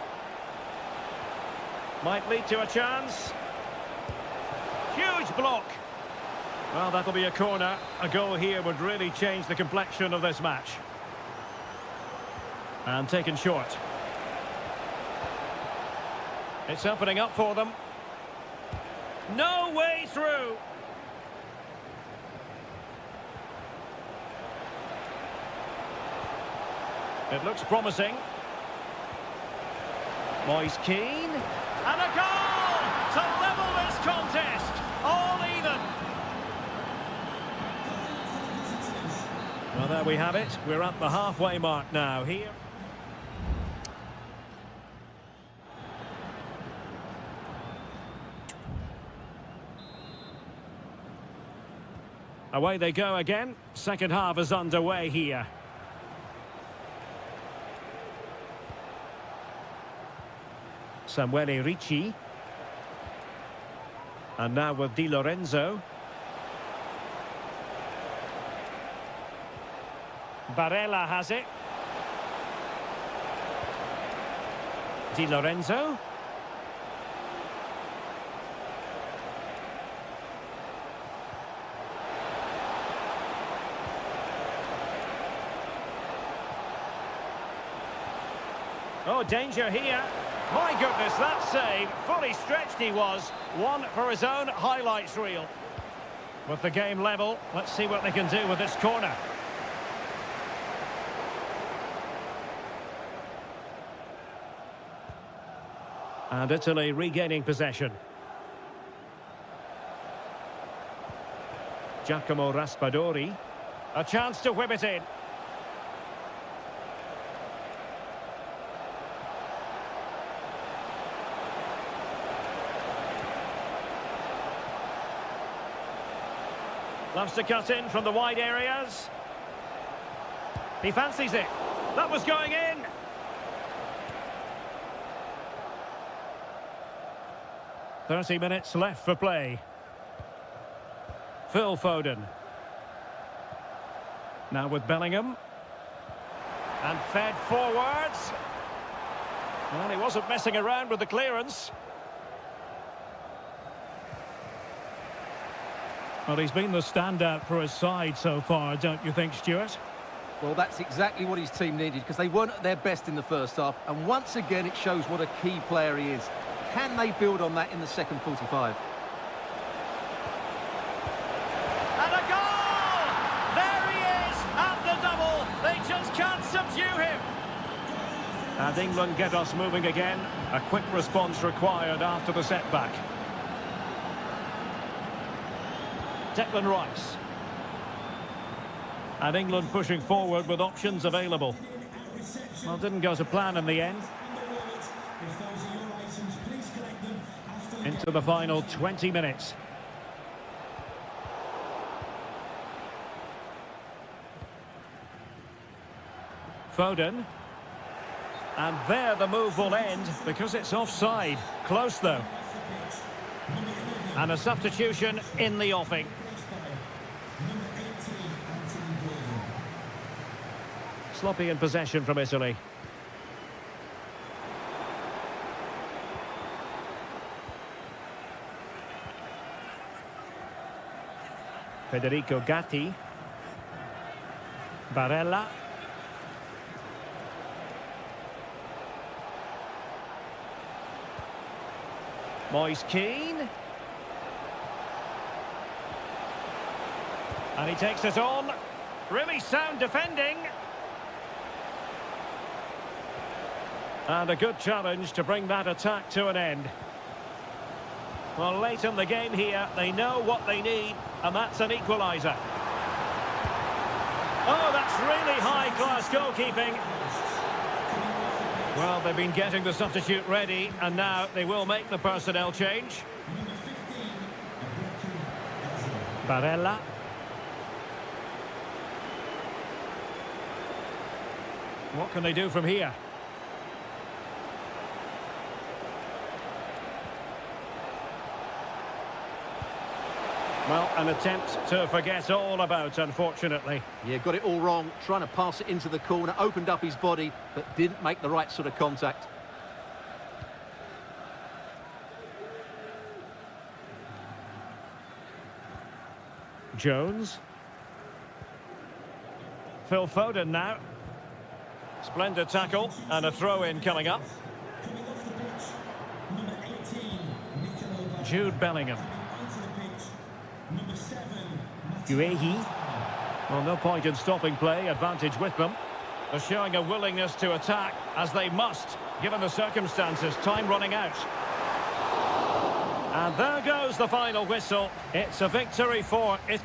Might lead to a chance. Huge block. Well, that'll be a corner. A goal here would really change the complexion of this match. And taken short. It's opening up for them. No way through. It looks promising. Moise Keane. And a goal to level this contest. All even. Well, there we have it. We're at the halfway mark now here. Away they go again. Second half is underway here. Samuele Ricci. And now with Di Lorenzo. Barella has it. Di Lorenzo. Oh, danger here. My goodness, that save. Fully stretched he was. One for his own highlights reel. With the game level, let's see what they can do with this corner. And Italy regaining possession. Giacomo Raspadori. A chance to whip it in. Loves to cut in from the wide areas. He fancies it. That was going in. "30 minutes left for play." Phil Foden. Now with Bellingham. And fed forwards. Well, he wasn't messing around with the clearance. Well, he's been the standout for his side so far, don't you think, Stuart? Well, that's exactly what his team needed, because they weren't at their best in the first half. And once again, it shows what a key player he is. Can they build on that in the second 45? And a goal! There he is, at the double. They just can't subdue him. And England get us moving again. A quick response required after the setback. Declan Rice. And England pushing forward with options available. Well, didn't go to plan in the end. Into the final 20 minutes. Foden. And there the move will end because it's offside. Close though. And a substitution in the offing. Sloppy in possession from Italy. Federico Gatti. Barella. Moise Keane. And he takes it on. Really sound defending. And a good challenge to bring that attack to an end. Well, late in the game here, they know what they need, and that's an equaliser. Oh, that's really high-class goalkeeping. Well, they've been getting the substitute ready, and now they will make the personnel change. Barella. What can they do from here? Well, an attempt to forget all about, unfortunately. Yeah, got it all wrong. Trying to pass it into the corner, opened up his body, but didn't make the right sort of contact. Jones. Phil Foden now. Splendid tackle and a throw-in coming up. Jude Bellingham. Guehi. Well, no point in stopping play, advantage with them. They're showing a willingness to attack, as they must, given the circumstances. Time running out. And there goes the final whistle. It's a victory for it.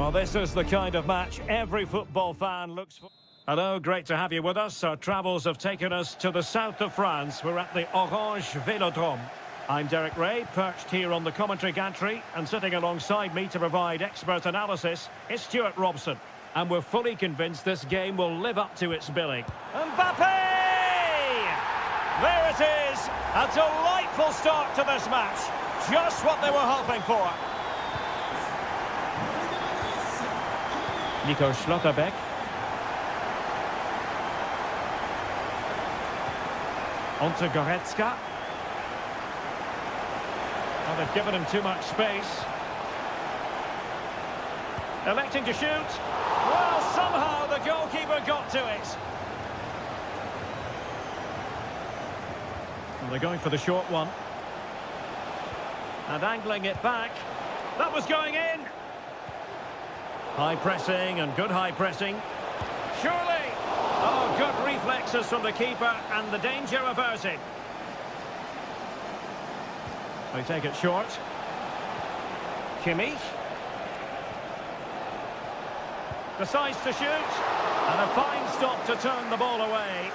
Well, this is the kind of match every football fan looks for. Hello, great to have you with us. Our travels have taken us to the south of France. We're at the Orange Vélodrome. I'm Derek Ray, perched here on the commentary gantry, and sitting alongside me to provide expert analysis is Stuart Robson. And we're fully convinced this game will live up to its billing. Mbappe! There it is! A delightful start to this match. Just what they were hoping for. Nico Schlotterbeck. On to Goretzka. Oh, they've given him too much space. Electing to shoot. Well, somehow the goalkeeper got to it. Well, they're going for the short one. And angling it back. That was going in. High pressing and good high pressing. Surely. Oh, good reflexes from the keeper and the danger averted. They take it short. Kimmich. Decides to shoot. And a fine stop to turn the ball away.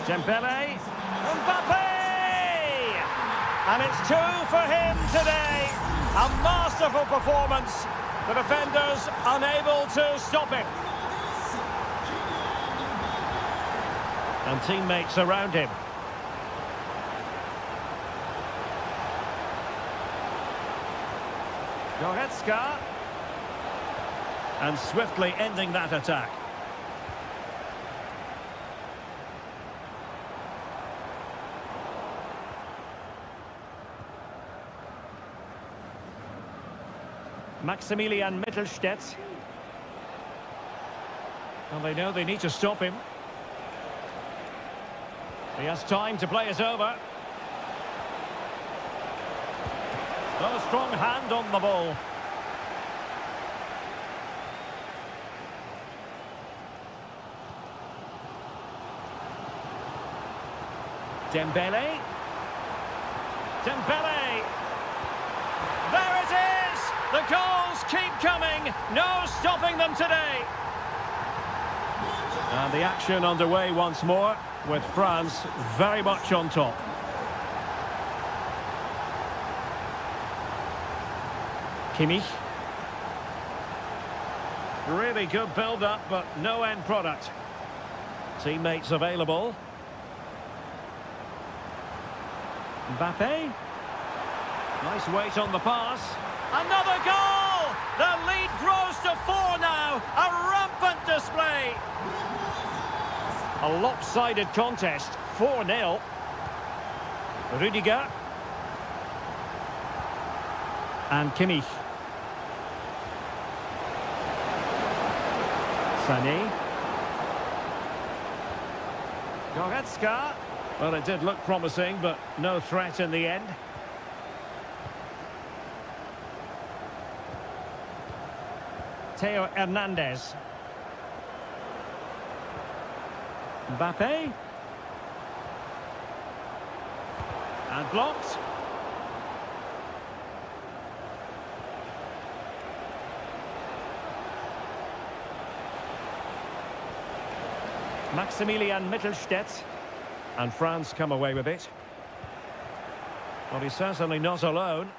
Dembele. Mbappe! And it's two for him today. A masterful performance. The defenders unable to stop him. And teammates around him. Goretzka. And swiftly ending that attack. Maximilian Mittelstädt. And they know they need to stop him. He has time to play it over. Oh, strong hand on the ball. Dembele. Dembele. There it is! The goals keep coming. No stopping them today. And the action underway once more, with France very much on top. Kimmich. Really good build-up, but no end product. Teammates available. Mbappe. Nice weight on the pass. Another goal! The lead grows to 4 now. A rampant display. A lopsided contest. 4-0. Rüdiger. And Kimmich. Sané. Goretzka. Well, it did look promising, but no threat in the end. Theo Hernandez. Mbappe. And blocked. Maximilian Mittelstädt. And France come away with it. Well, he's certainly not alone.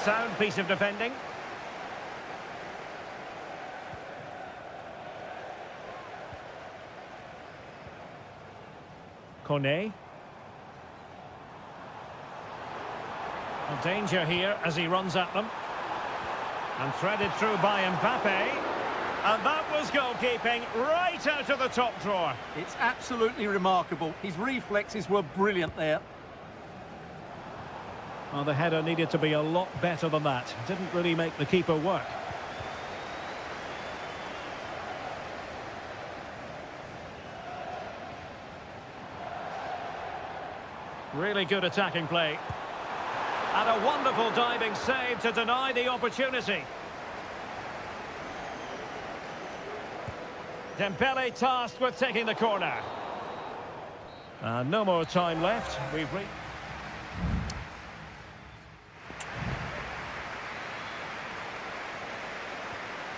Sound piece of defending. Kone. A danger here as he runs at them. And threaded through by Mbappe. And that was goalkeeping right out of the top drawer. It's absolutely remarkable. His reflexes were brilliant there. Well, the header needed to be a lot better than that. Didn't really make the keeper work. Really good attacking play. And a wonderful diving save to deny the opportunity. Dembele tasked with taking the corner. No more time left. We've reached...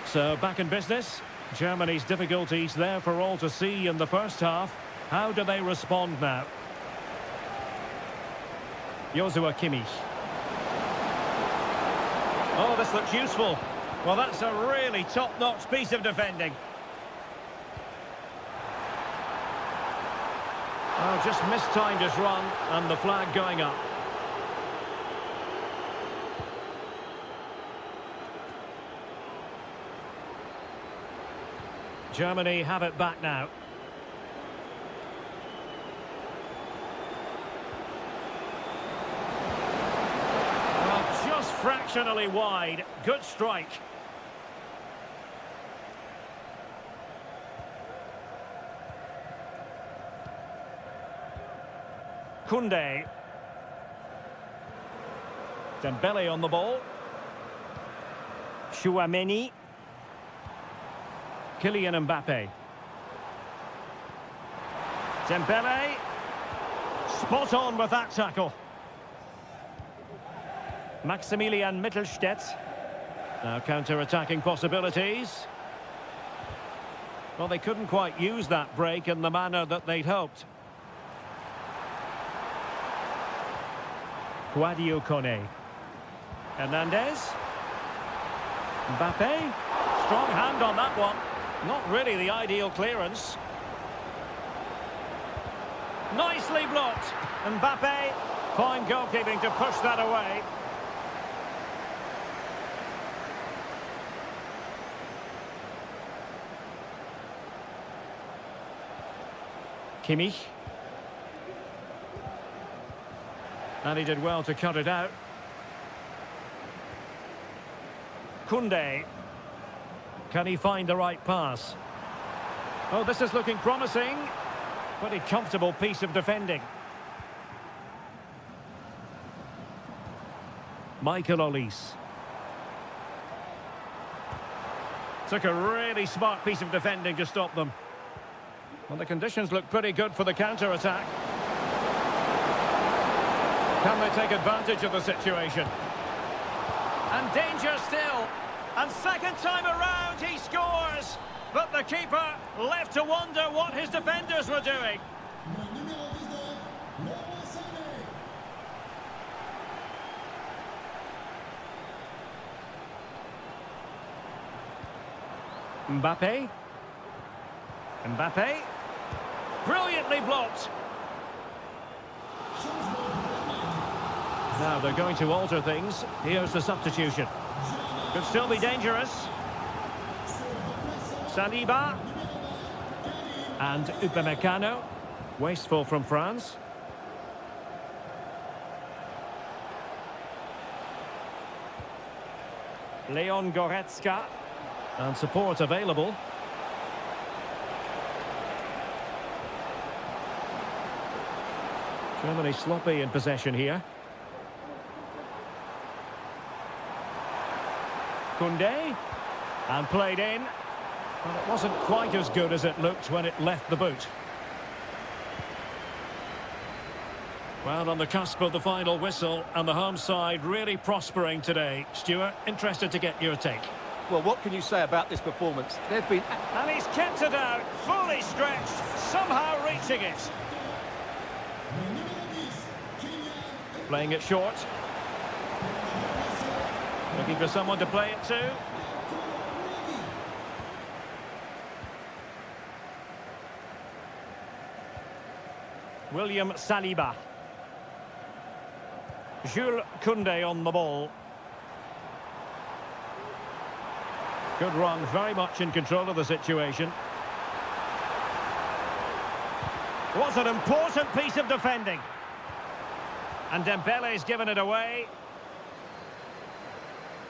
So, back in business. Germany's difficulties there for all to see in the first half. How do they respond now? Joshua Kimmich. Oh, this looks useful. Well, that's a really top-notch piece of defending. Oh, just mistimed his run, and the flag going up. Germany have it back now. Well, just fractionally wide. Good strike. Koundé. Dembele on the ball. Chouameni. Kylian Mbappe. Dembele. Spot on with that tackle. Maximilian Mittelstädt. Now counter-attacking possibilities. Well, they couldn't quite use that break in the manner that they'd hoped. Guadio Kone. Hernandez. Mbappe. Strong hand on that one. Not really the ideal clearance. Nicely blocked. Mbappe. Fine goalkeeping to push that away. Kimmich. And he did well to cut it out. Koundé. Can he find the right pass? Oh, this is looking promising. Pretty comfortable piece of defending. Michael Olise. Took a really smart piece of defending to stop them. Well, the conditions look pretty good for the counter-attack. Can they take advantage of the situation? And danger still. And second time around he scores. But the keeper left to wonder what his defenders were doing. Mbappe. Mbappe. Brilliantly blocked. Now they're going to alter things. Here's the substitution. Could still be dangerous. Saliba. And Upamecano. Wasteful from France. Leon Goretzka. And support available. Germany sloppy in possession here. Koundé. And played in. Well, it wasn't quite as good as it looked when it left the boot. Well, on the cusp of the final whistle, and the home side really prospering today. Stuart, interested to get your take. Well, what can you say about this performance? They've been... And he's kept it out, fully stretched, somehow reaching it. Playing it short. Looking for someone to play it to. William Saliba. Jules Koundé on the ball. Good run, very much in control of the situation. What an important piece of defending. And Dembele's given it away.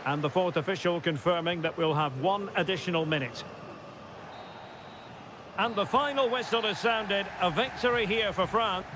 And the fourth official confirming that we'll have one additional minute. And the final whistle is sounded. A victory here for France.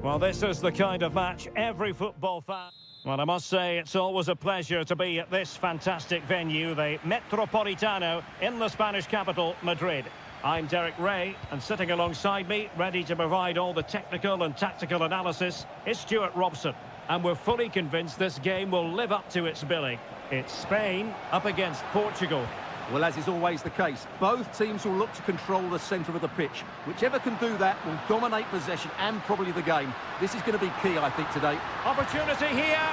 Well, this is the kind of match every football fan... Well, I must say, it's always a pleasure to be at this fantastic venue, the Metropolitano, in the Spanish capital, Madrid. I'm Derek Ray, and sitting alongside me, ready to provide all the technical and tactical analysis, is Stuart Robson. And we're fully convinced this game will live up to its billing. It's Spain up against Portugal. Well, as is always the case, both teams will look to control the centre of the pitch. Whichever can do that will dominate possession and probably the game. This is going to be key, I think, today. Opportunity here,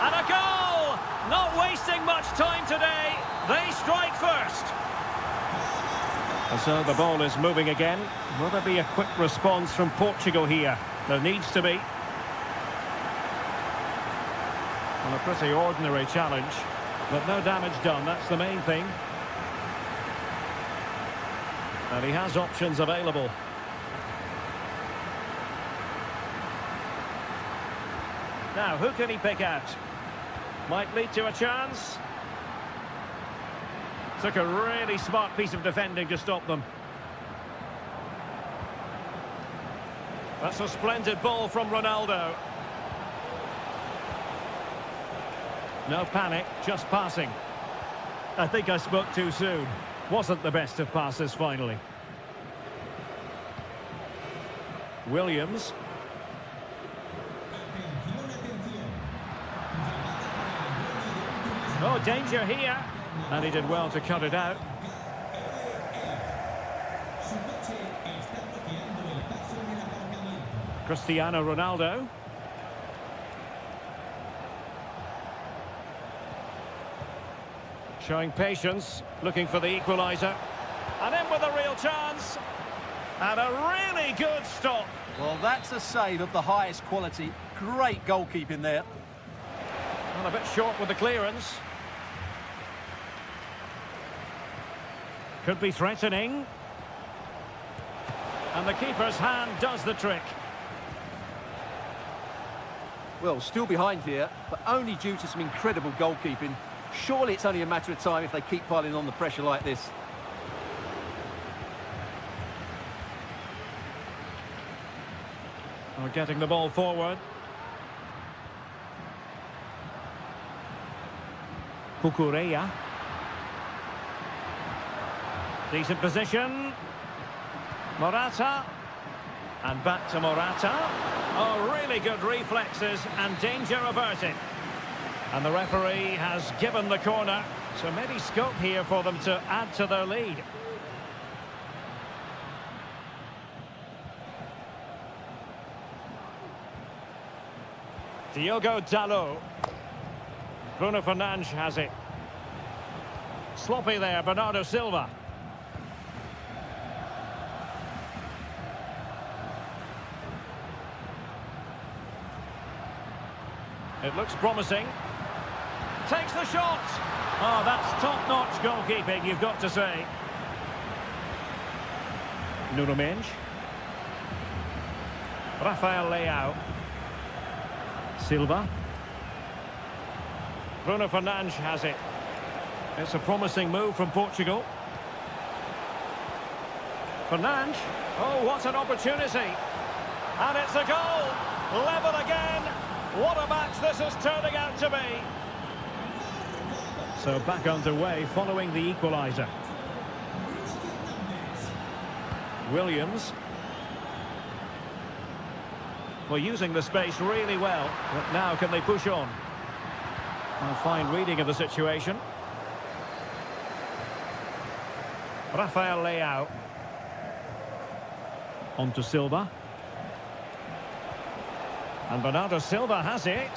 and a goal! Not wasting much time today. They strike first. And so the ball is moving again. Will there be a quick response from Portugal here? There needs to be. Well, a pretty ordinary challenge, but no damage done, that's the main thing. And he has options available. Now, who can he pick out? Might lead to a chance. Took a really smart piece of defending to stop them. That's a splendid ball from Ronaldo. No panic, just passing. I think I spoke too soon. Wasn't the best of passes, finally. Williams. Oh, danger here. And he did well to cut it out. Cristiano Ronaldo. Showing patience, looking for the equaliser. And in with a real chance. And a really good stop. Well, that's a save of the highest quality. Great goalkeeping there. Well, a bit short with the clearance. Could be threatening. And the keeper's hand does the trick. Well, still behind here, but only due to some incredible goalkeeping. Surely it's only a matter of time if they keep piling on the pressure like this. We're getting the ball forward. Cucurella. Decent position. Morata. And back to Morata. Oh, really good reflexes and danger averted. And the referee has given the corner, so maybe scope here for them to add to their lead. Diogo Dalot. Bruno Fernandes has it. Sloppy there, Bernardo Silva. It looks promising. Takes the shot. Oh, that's top-notch goalkeeping, you've got to say. Nuno Mendes. Rafael Leao. Silva. Bruno Fernandes has it. It's a promising move from Portugal. Fernandes. Oh, what an opportunity. And it's a goal. Level again. What a match this is turning out to be. So back underway following the equaliser. Williams. Well, using the space really well. But now can they push on? A fine reading of the situation. Rafael Leao. On to Silva. And Bernardo Silva has it.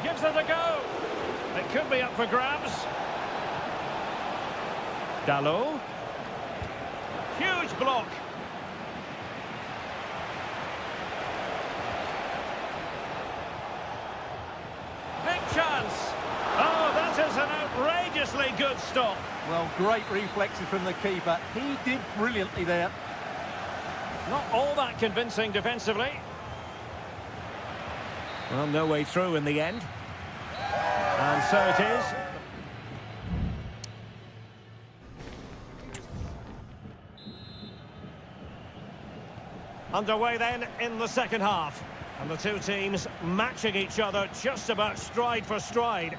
Gives it a go. It could be up for grabs. Dalot. Huge block. Big chance. Oh, that is an outrageously good stop. Well, great reflexes from the keeper. He did brilliantly there. Not all that convincing defensively. Well, no way through in the end. And so it is. Underway then in the second half. And the two teams matching each other just about stride for stride.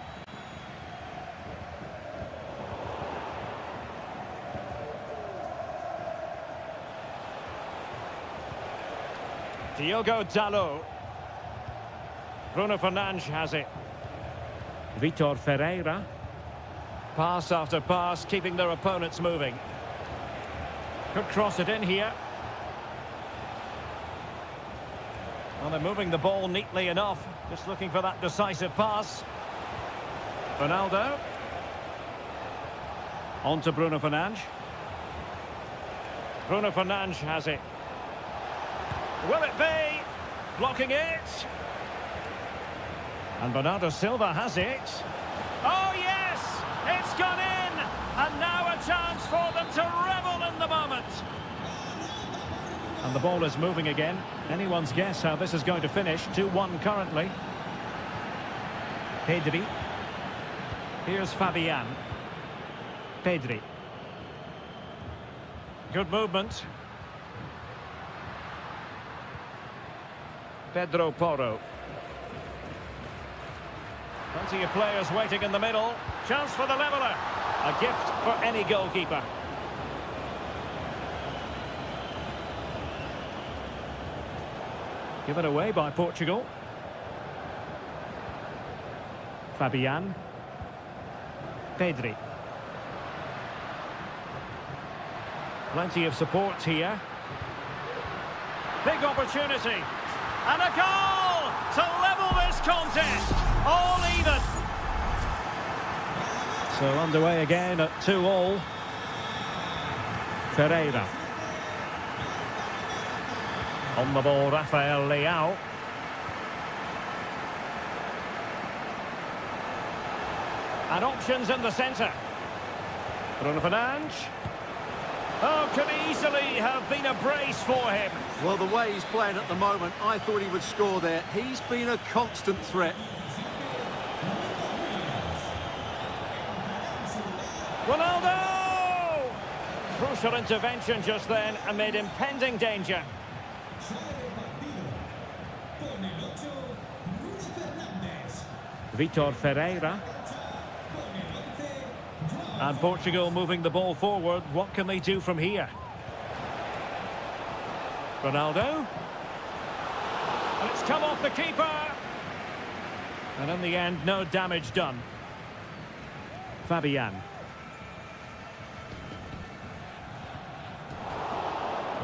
Diogo Dalot. Bruno Fernandes has it. Vitor Ferreira. Pass after pass, keeping their opponents moving. Could cross it in here. Well, they're moving the ball neatly enough. Just looking for that decisive pass. Ronaldo. On to Bruno Fernandes. Bruno Fernandes has it. Will it be? Blocking it. And Bernardo Silva has it. Oh, yes! It's gone in! And now a chance for them to revel in the moment. And the ball is moving again. Anyone's guess how this is going to finish. 2-1 currently. Pedri. Here's Fabian. Pedri. Good movement. Pedro Porro. Plenty of players waiting in the middle. Chance for the leveller. A gift for any goalkeeper. Given away by Portugal. Fabian. Pedri. Plenty of support here. Big opportunity. And a goal to level this contest. All even. So underway again at 2-2. Ferreira. On the ball, Rafael Leao. And options in the centre. Bruno Fernandes. Oh, could easily have been a brace for him. Well, the way he's playing at the moment, I thought he would score there. He's been a constant threat. Ronaldo! Crucial intervention just then amid impending danger. Vitor Ferreira. And Portugal moving the ball forward. What can they do from here? Ronaldo. And it's come off the keeper. And in the end, no damage done. Fabian.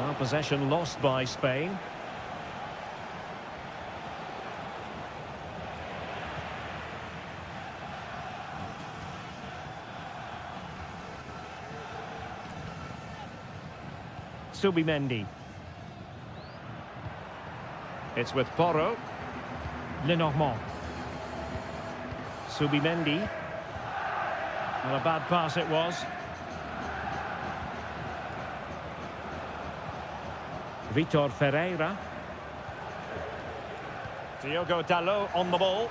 Well, possession lost by Spain. Subimendi. It's with Porro. Lenormand. Subimendi. Well, a bad pass it was. Vitor Ferreira. Diogo Dalot on the ball.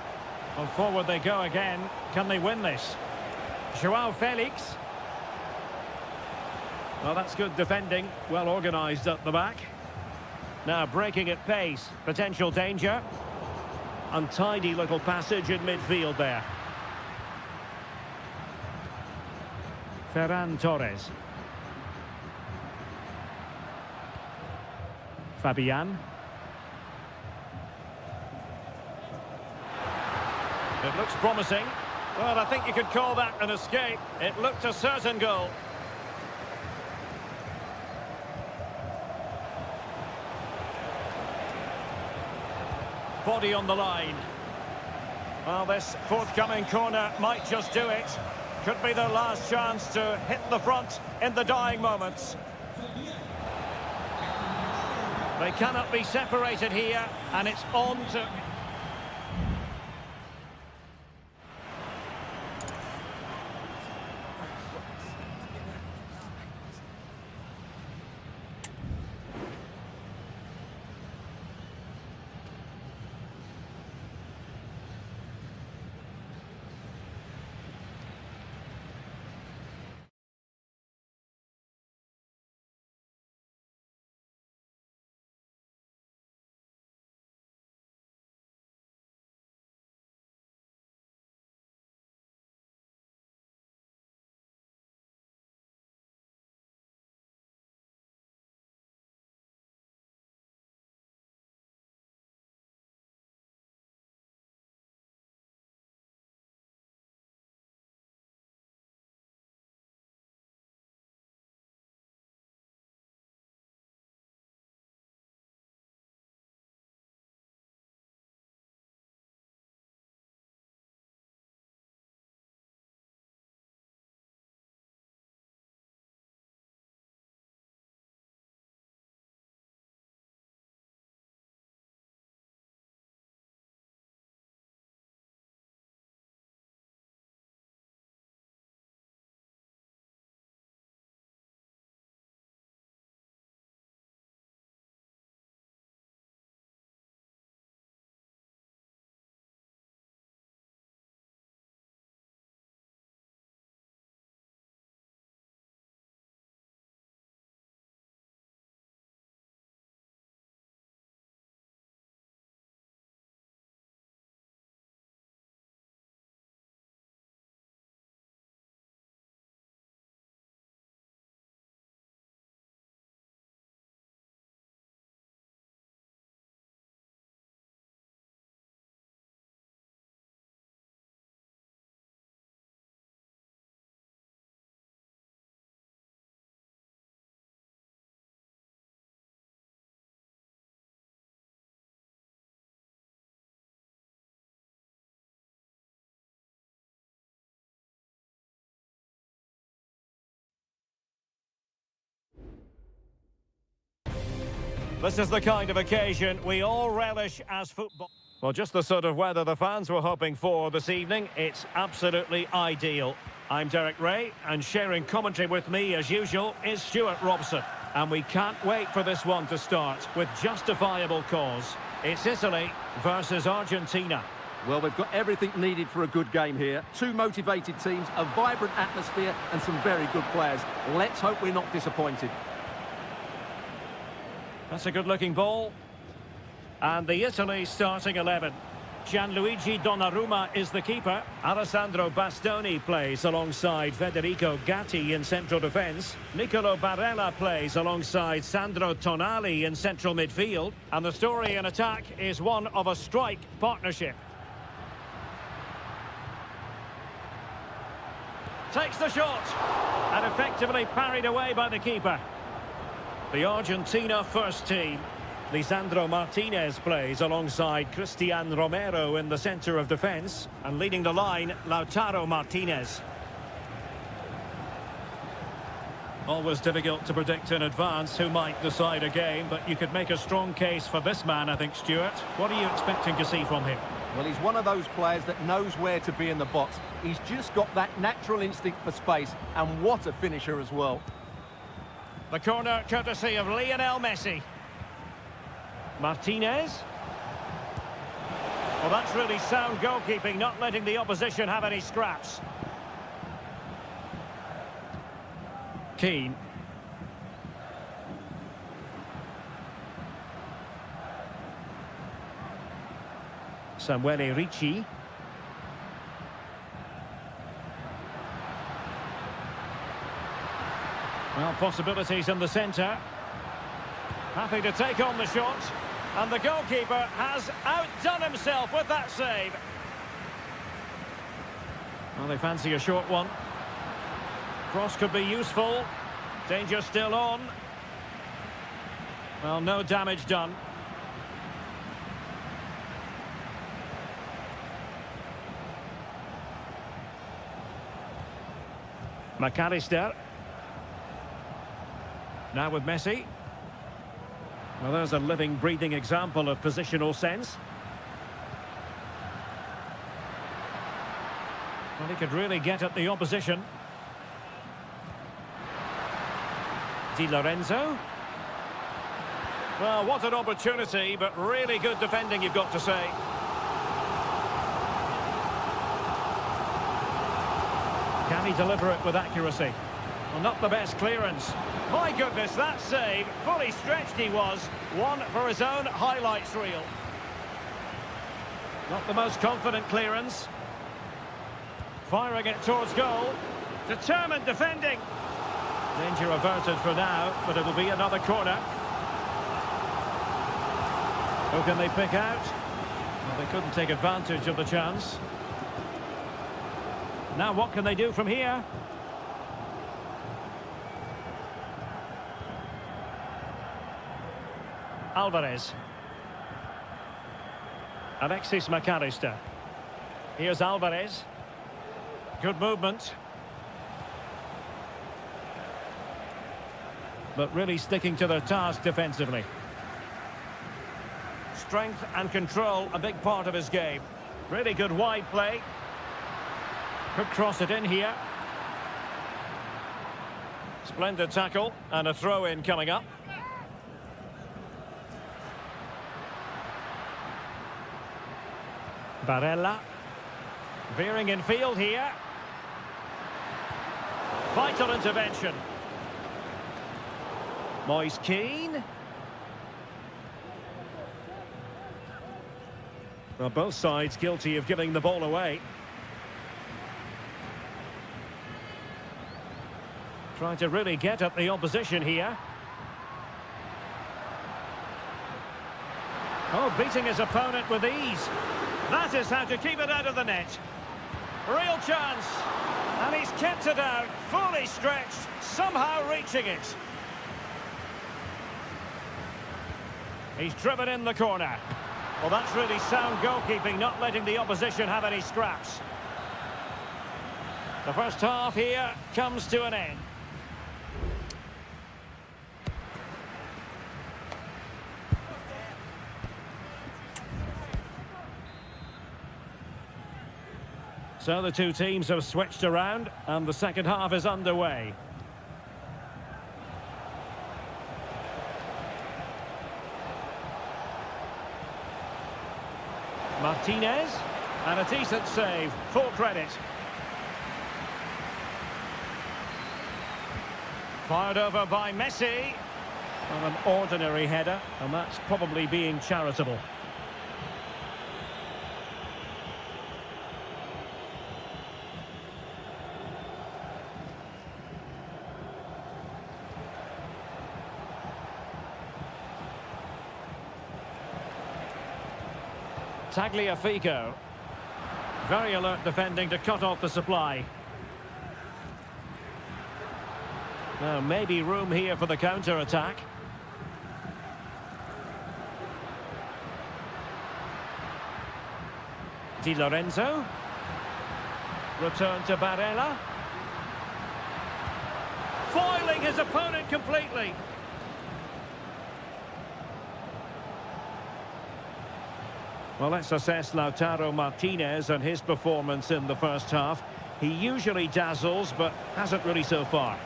Well, forward they go again. Can they win this? João Felix. Well, that's good defending. Well organised up the back. Now breaking at pace. Potential danger. Untidy little passage in midfield there. Ferran Torres. Fabian. It looks promising. Well, I think you could call that an escape. It looked a certain goal. Body on the line. Well, this forthcoming corner might just do it. Could be their last chance to hit the front in the dying moments. They cannot be separated here, and it's on to... This is the kind of occasion we all relish as football. Well, just the sort of weather the fans were hoping for this evening. It's absolutely ideal. I'm Derek Ray, and sharing commentary with me, as usual, is Stuart Robson. And we can't wait for this one to start with justifiable cause. It's Italy versus Argentina. Well, we've got everything needed for a good game here. Two motivated teams, a vibrant atmosphere, and some very good players. Let's hope we're not disappointed. That's a good-looking ball. And the Italy starting 11. Gianluigi Donnarumma is the keeper. Alessandro Bastoni plays alongside Federico Gatti in central defence. Nicolo Barella plays alongside Sandro Tonali in central midfield. And the story in attack is one of a strike partnership. Takes the shot. And effectively parried away by the keeper. The Argentina first team. Lisandro Martinez plays alongside Cristian Romero in the centre of defence, and leading the line, Lautaro Martinez. Always difficult to predict in advance who might decide a game, but you could make a strong case for this man, I think, Stuart. What are you expecting to see from him? Well, he's one of those players that knows where to be in the box. He's just got that natural instinct for space, and what a finisher as well. The corner courtesy of Lionel Messi. Martinez. Well, that's really sound goalkeeping, not letting the opposition have any scraps. Keane. Samuele Ricci. Well, possibilities in the centre. Happy to take on the shot. And the goalkeeper has outdone himself with that save. Well, they fancy a short one. Cross could be useful. Danger still on. Well, no damage done. McAllister. Now with Messi. Well, there's a living, breathing example of positional sense. Well, he could really get at the opposition. Di Lorenzo. Well, what an opportunity, but really good defending, you've got to say. Can he deliver it with accuracy? Well, not the best clearance. My goodness, that save, fully stretched he was. One for his own highlights reel. Not the most confident clearance. Firing it towards goal. Determined defending. Danger averted for now, but it'll be another corner. Who can they pick out? Well, they couldn't take advantage of the chance. Now what can they do from here? Alvarez. Alexis McAllister. Here's Alvarez. Good movement. But really sticking to their task defensively. Strength and control, a big part of his game. Really good wide play. Could cross it in here. Splendid tackle and a throw-in coming up. Barella. Veering in field here. Vital intervention. Moise Keane. Well, both sides guilty of giving the ball away. Trying to really get at the opposition here. Oh, beating his opponent with ease. That is how to keep it out of the net. Real chance. And he's kept it out, fully stretched, somehow reaching it. He's driven in the corner. Well, that's really sound goalkeeping, not letting the opposition have any scraps. The first half here comes to an end. So the two teams have switched around and the second half is underway. Martinez, and a decent save, full credit. Fired over by Messi. Well, an ordinary header, and that's probably being charitable. Tagliafico. Very alert defending to cut off the supply. Now maybe room here for the counter-attack. Di Lorenzo. Return to Barella. Foiling his opponent completely. Well, let's assess Lautaro Martinez and his performance in the first half. He usually dazzles, but hasn't really so far.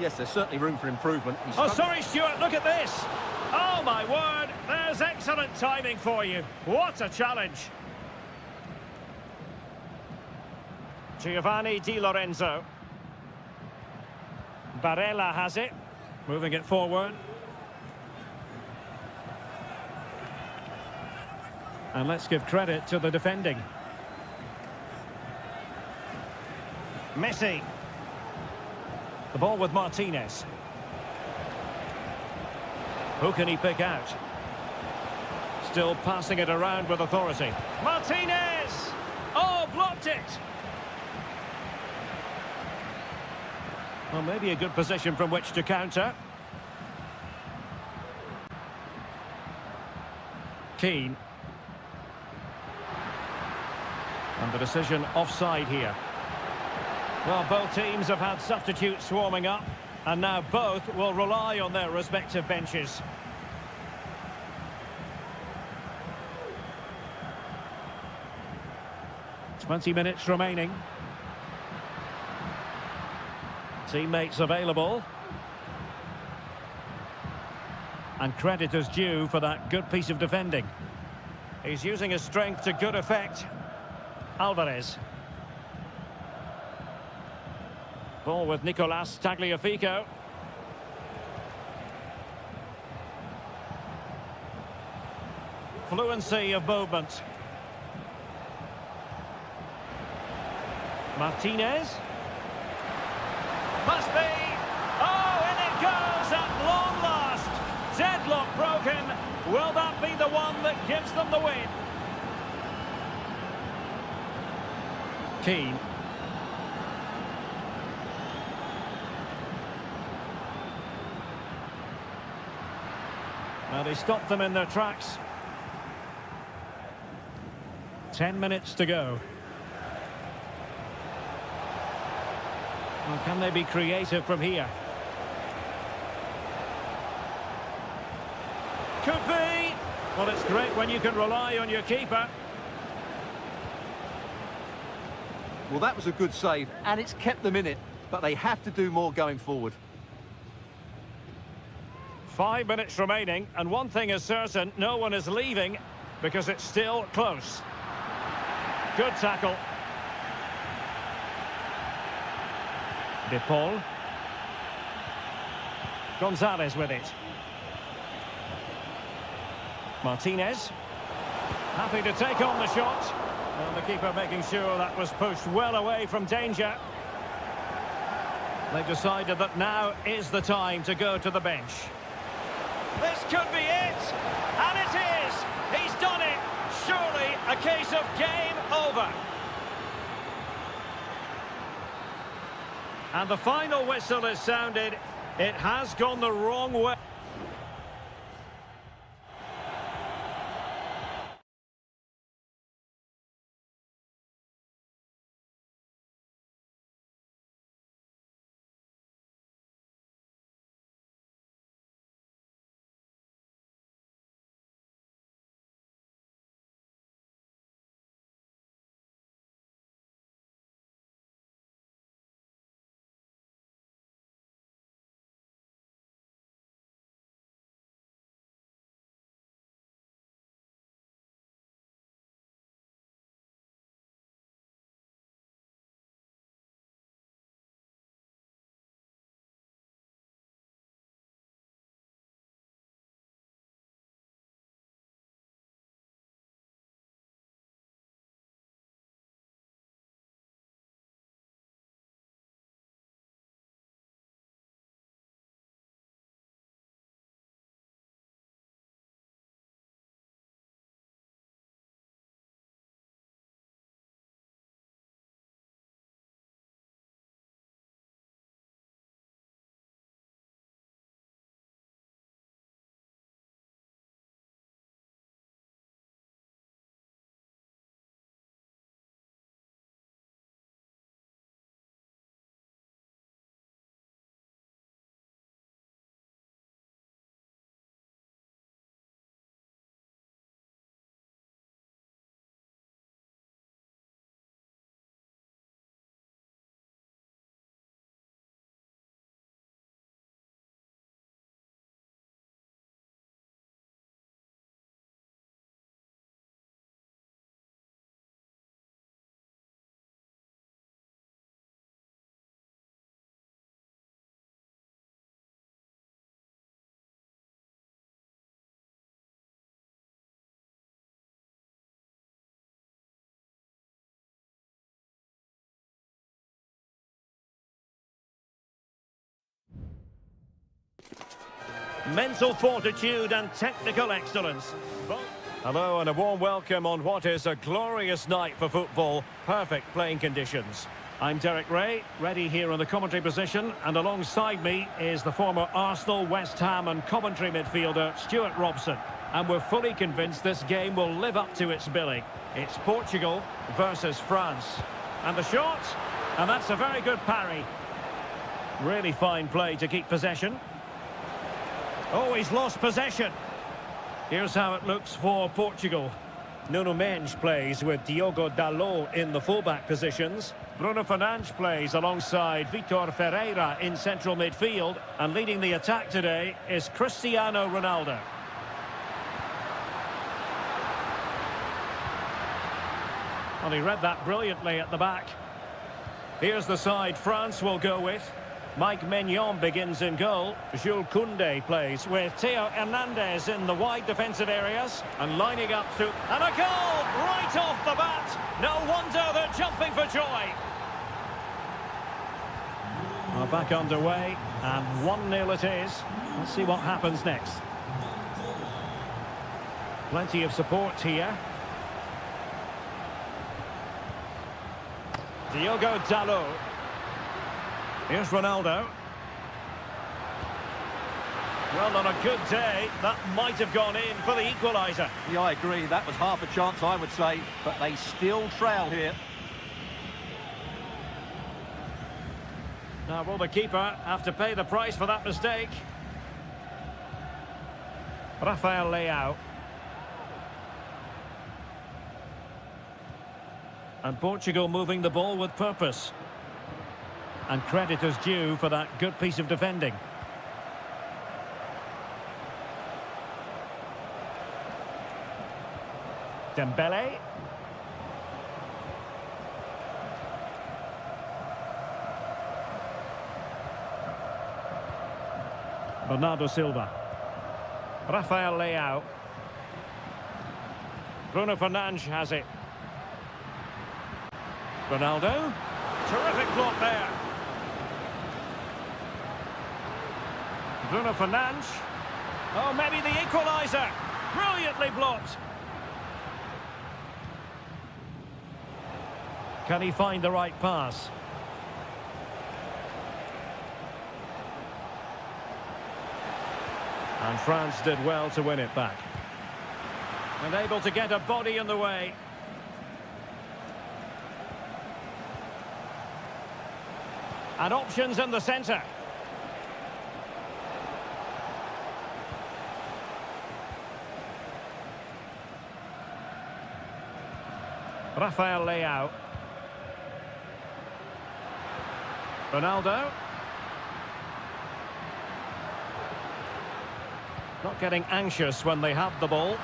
Yes, there's certainly room for improvement. Oh, sorry, Stuart, look at this. Oh, my word, there's excellent timing for you. What a challenge. Giovanni Di Lorenzo. Barella has it, moving it forward. And let's give credit to the defending. Messi. The ball with Martinez. Who can he pick out? Still passing it around with authority. Martinez! Oh, blocked it! Well, maybe a good position from which to counter. Keane. And the decision offside here. Well, both teams have had substitutes warming up, and now both will rely on their respective benches. "20 minutes remaining. Teammates available. And credit is due for that good piece of defending. He's using his strength to good effect. Alvarez. Ball with Nicolas Tagliafico. Fluency of movement. Martinez. Must be. Oh, in it goes at long last. Deadlock broken. Will that be the one that gives them the win? Keane. Well, they stopped them in their tracks. 10 minutes to go. Well, can they be creative from here? Could be. Well, it's great when you can rely on your keeper. Well, that was a good save, and it's kept them in it, but they have to do more going forward. 5 minutes remaining, and one thing is certain, no one is leaving because it's still close. Good tackle. De Paul. Gonzalez with it. Martinez. Happy to take on the shot. And the keeper making sure that was pushed well away from danger. They've decided that now is the time to go to the bench. This could be it, and it is. He's done it. Surely a case of game over. And the final whistle is sounded. It has gone the wrong way. mental fortitude and technical excellence. Hello and a warm welcome on what is a glorious night for football. Perfect playing conditions. I'm Derek Ray, ready here in the commentary position, and alongside me is the former Arsenal, West Ham and Coventry midfielder Stuart Robson. And we're fully convinced this game will live up to its billing. It's Portugal versus France. And the shot, and that's a very good parry. Really fine play to keep possession. Oh, he's lost possession. Here's how it looks for Portugal. Nuno Mendes plays with Diogo Dalot in the fullback positions. Bruno Fernandes plays alongside Vitor Ferreira in central midfield. And leading the attack today is Cristiano Ronaldo. Well, he read that brilliantly at the back. Here's the side France will go with. Mike Maignan begins in goal. Jules Koundé plays with Theo Hernandez in the wide defensive areas. And lining up to... And a goal right off the bat! No wonder they're jumping for joy! Well, back underway, and 1-0 it is. Let's see what happens next. Plenty of support here. Diogo Dalot. Here's Ronaldo. Well, on a good day, that might have gone in for the equaliser. Yeah, I agree. That was half a chance, I would say. But they still trail here. Now, will the keeper have to pay the price for that mistake? Rafael Leao. And Portugal moving the ball with purpose. And credit is due for that good piece of defending. Dembele. Bernardo Silva. Rafael Leao. Bruno Fernandes has it. Ronaldo. Terrific block there. Bruno Fernandes. Oh, maybe the equaliser. Brilliantly blocked. Can he find the right pass? And France did well to win it back. And able to get a body in the way. And options in the centre. Rafael Leao. Ronaldo. Not getting anxious when they have the ball.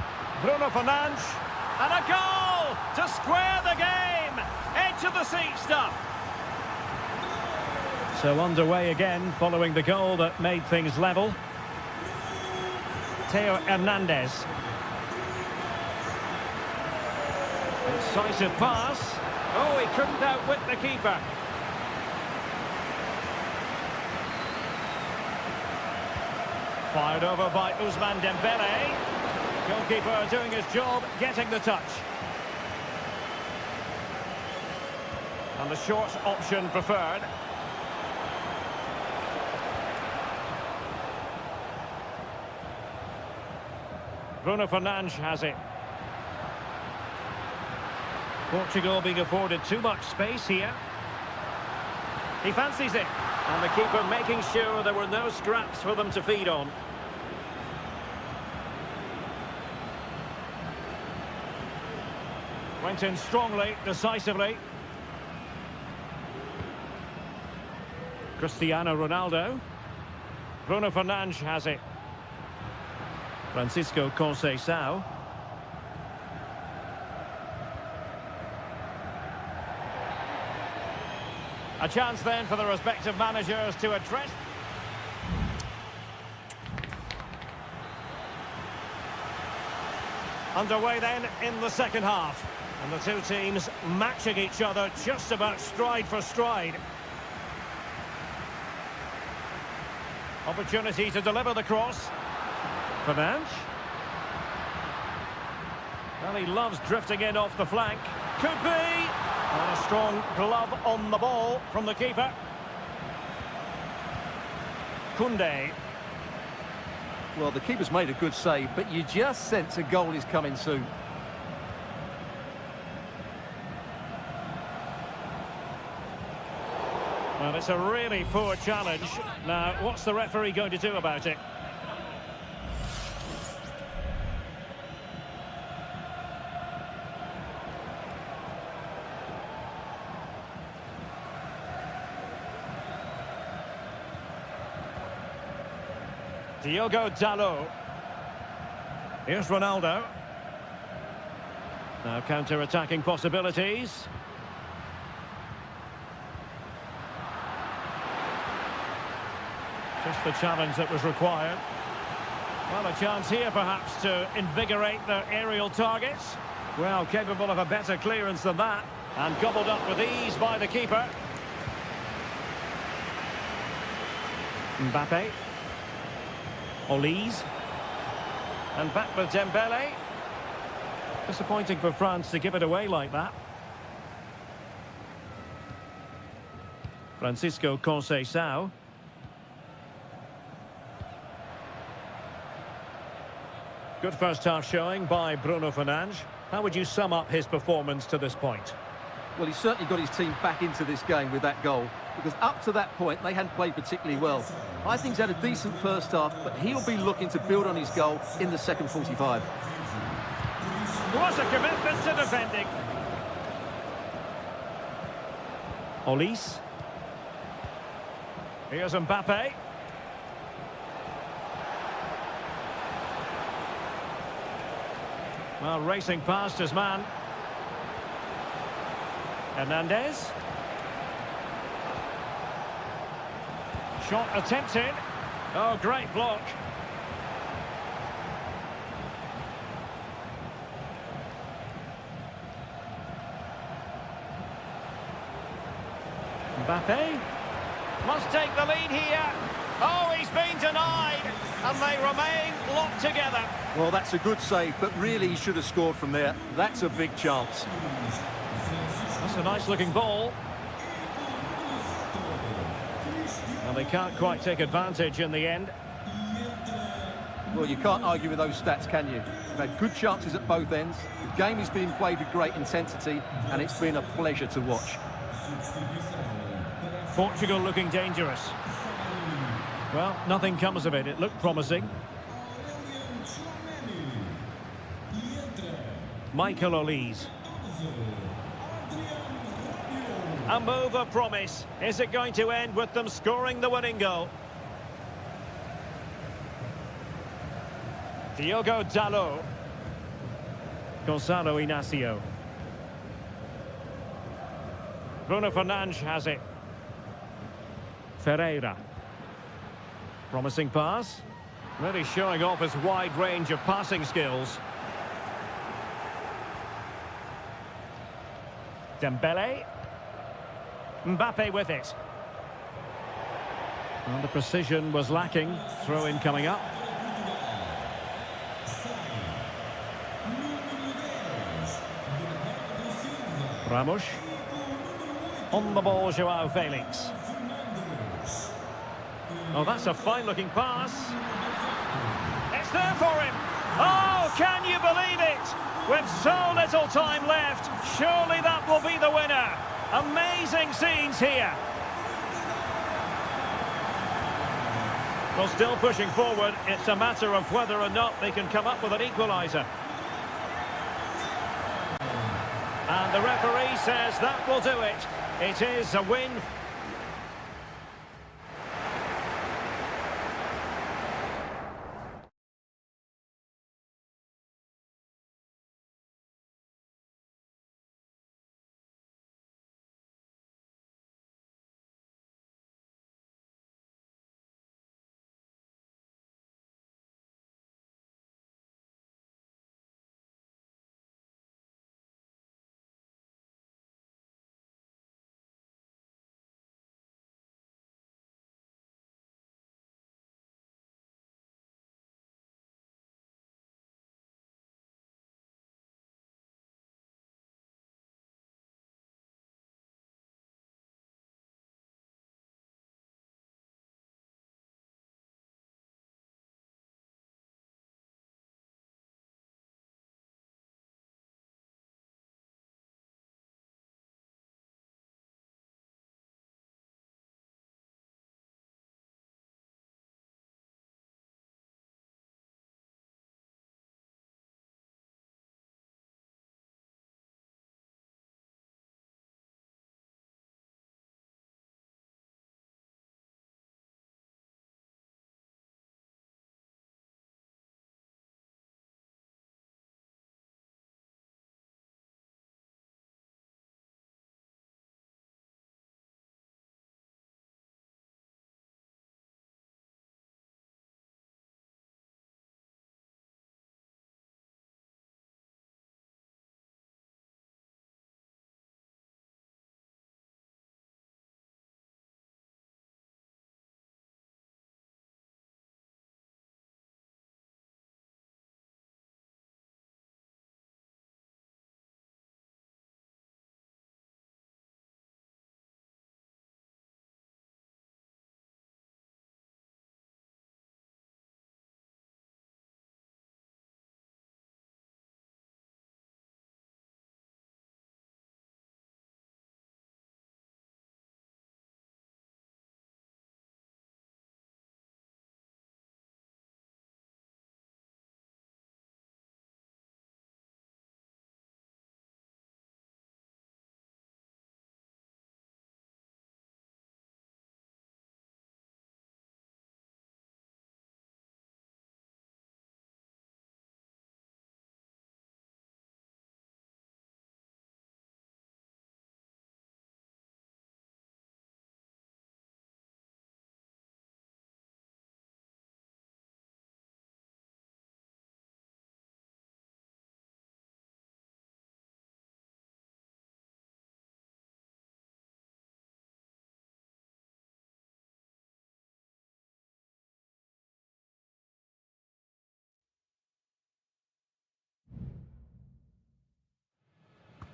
Bruno Fernandes. And a goal to square the game. Edge of the seat stuff. So underway again following the goal that made things level. Theo Hernandez. Incisive pass. Oh, he couldn't outwit the keeper. Fired over by Ousmane Dembele. Goalkeeper doing his job, getting the touch. And the short option preferred. Bruno Fernandes has it. Portugal being afforded too much space here. He fancies it. And the keeper making sure there were no scraps for them to feed on. Went in strongly, decisively. Cristiano Ronaldo. Bruno Fernandes has it. Francisco Conceição. A chance then for the respective managers to address. Underway then in the second half. And the two teams matching each other just about stride for stride. Opportunity to deliver the cross. Fernandes. Well, he loves drifting in off the flank. Could be. And a strong glove on the ball from the keeper. Koundé. Well, the keeper's made a good save, but you just sense a goal is coming soon. Well, it's a really poor challenge. Now, what's the referee going to do about it? Diogo Dalot. Here's Ronaldo. Now counter-attacking possibilities. Just the challenge that was required. Well, a chance here perhaps to invigorate their aerial targets. Well, capable of a better clearance than that. And gobbled up with ease by the keeper. Mbappe. Olise. And back with Dembele. Disappointing for France to give it away like that. Francisco Conceição. Good first half showing by Bruno Fernandes. How would you sum up his performance to this point? Well, he's certainly got his team back into this game with that goal, because up to that point they hadn't played particularly well. I think he's had a decent first half, but he'll be looking to build on his goal in the second 45. Was a commitment to defending. Olise. Here's Mbappe. Well, racing past his man. Hernandez. Shot attempted. Oh, great block. Mbappe must take the lead here. Oh, he's been denied, and they remain locked together. Well, that's a good save, but really he should have scored from there. That's a big chance. That's a nice-looking ball. And they can't quite take advantage in the end. Well, you can't argue with those stats, can you? They've had good chances at both ends. The game is being played with great intensity, and it's been a pleasure to watch. Portugal looking dangerous. Well, nothing comes of it. It looked promising. Michael Olise. A move of promise. Is it going to end with them scoring the winning goal? Diogo Dalot. Gonzalo Inacio. Bruno Fernandes has it. Ferreira. Promising pass. Really showing off his wide range of passing skills. Dembele. Mbappe with it. And the precision was lacking. Throw-in coming up. Ramos. On the ball, Joao Felix. Oh, that's a fine-looking pass. It's there for him. Oh, can you believe it? With so little time left, surely that will be the winner. Amazing scenes here. Well, still pushing forward. It's a matter of whether or not they can come up with an equaliser. And the referee says that will do it. It is a win.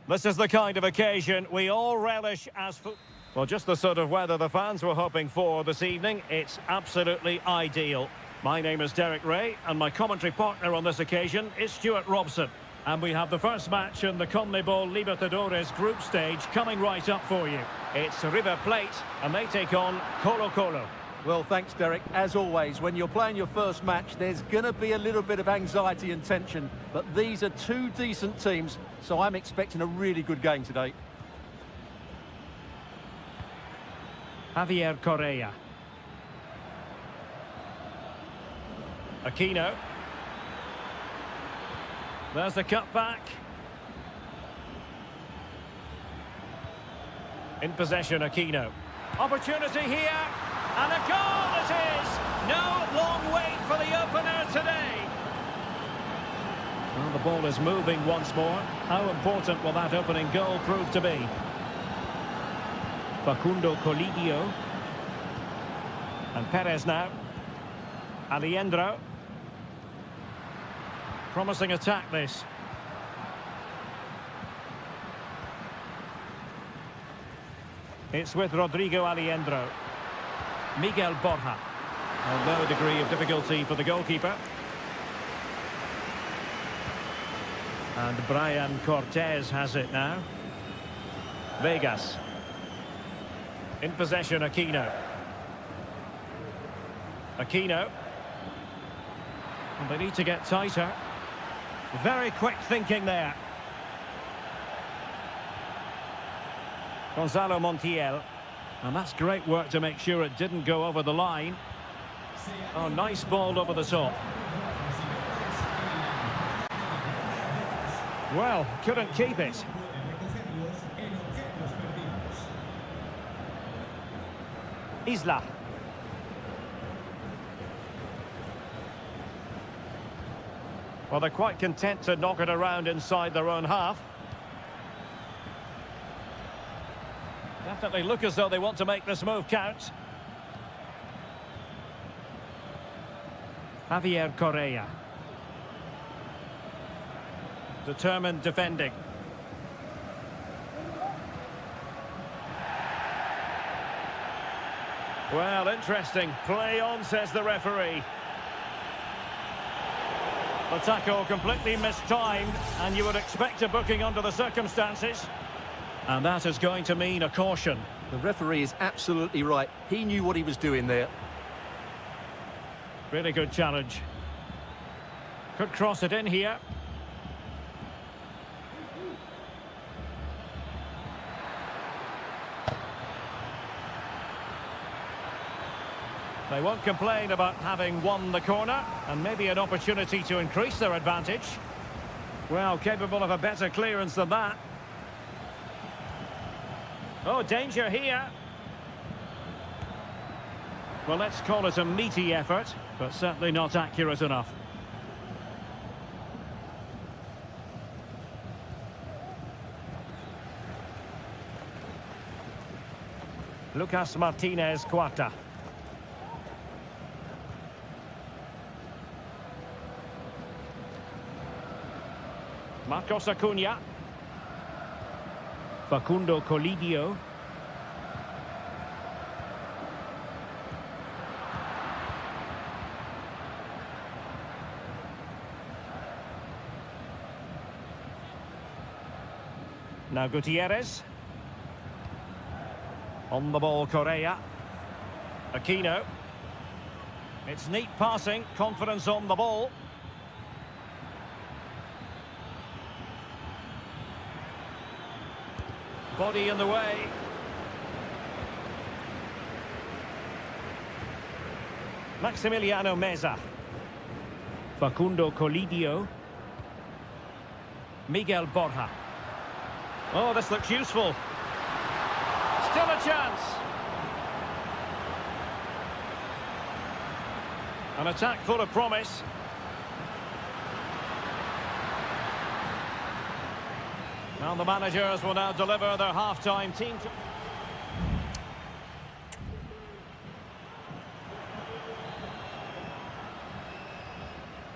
This is the kind of occasion we all relish as well, just the sort of weather the fans were hoping for this evening. It's absolutely ideal. My name is Derek Ray, and my commentary partner on this occasion is Stuart Robson. And we have the first match in the CONMEBOL Libertadores group stage coming right up for you. It's River Plate, and they take on Colo-Colo. Well, thanks, Derek. As always, when you're playing your first match, there's going to be a little bit of anxiety and tension. But these are two decent teams, so I'm expecting a really good game today. Javier Correa. Aquino. There's the cutback. In possession, Aquino. Opportunity here. And a goal it is! No long wait for the opener today. Well, the ball is moving once more. How important will that opening goal prove to be? Facundo Colidio. And Perez now. Aliendro. Promising attack, this. It's with Rodrigo Aliendro. Miguel Borja. A low degree of difficulty for the goalkeeper. And Brian Cortez has it now. Vegas. In possession, Aquino. Aquino. And they need to get tighter. Very quick thinking there. Gonzalo Montiel. And that's great work to make sure it didn't go over the line. Oh, nice ball over the top. Well, couldn't keep it. Isla. Well, they're quite content to knock it around inside their own half. Definitely look as though they want to make this move count. Javier Correa. Determined defending. Well, interesting. Play on, says the referee. The tackle completely mistimed, and you would expect a booking under the circumstances. And that is going to mean a caution. The referee is absolutely right. He knew what he was doing there. Really good challenge. Could cross it in here. They won't complain about having won the corner, and maybe an opportunity to increase their advantage. Well, capable of a better clearance than that. Oh, danger here. Well, let's call it a meaty effort, but certainly not accurate enough. Lucas Martinez Cuarta. Marcos Acuna. Facundo Colidio. Now Gutierrez. On the ball, Correa. Aquino. It's neat passing, confidence on the ball. Body in the way. Maximiliano Meza. Facundo Colidio. Miguel Borja. Oh, this looks useful. Still a chance. An attack full of promise. And the managers will now deliver their half-time team.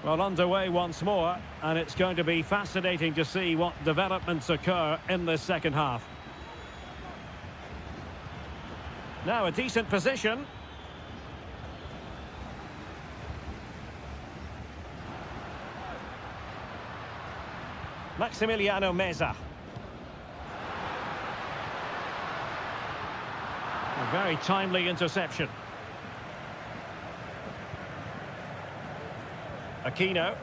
Well, underway once more, and it's going to be fascinating to see what developments occur in this second half. Now a decent position. Maximiliano Meza. A very timely interception. Aquino.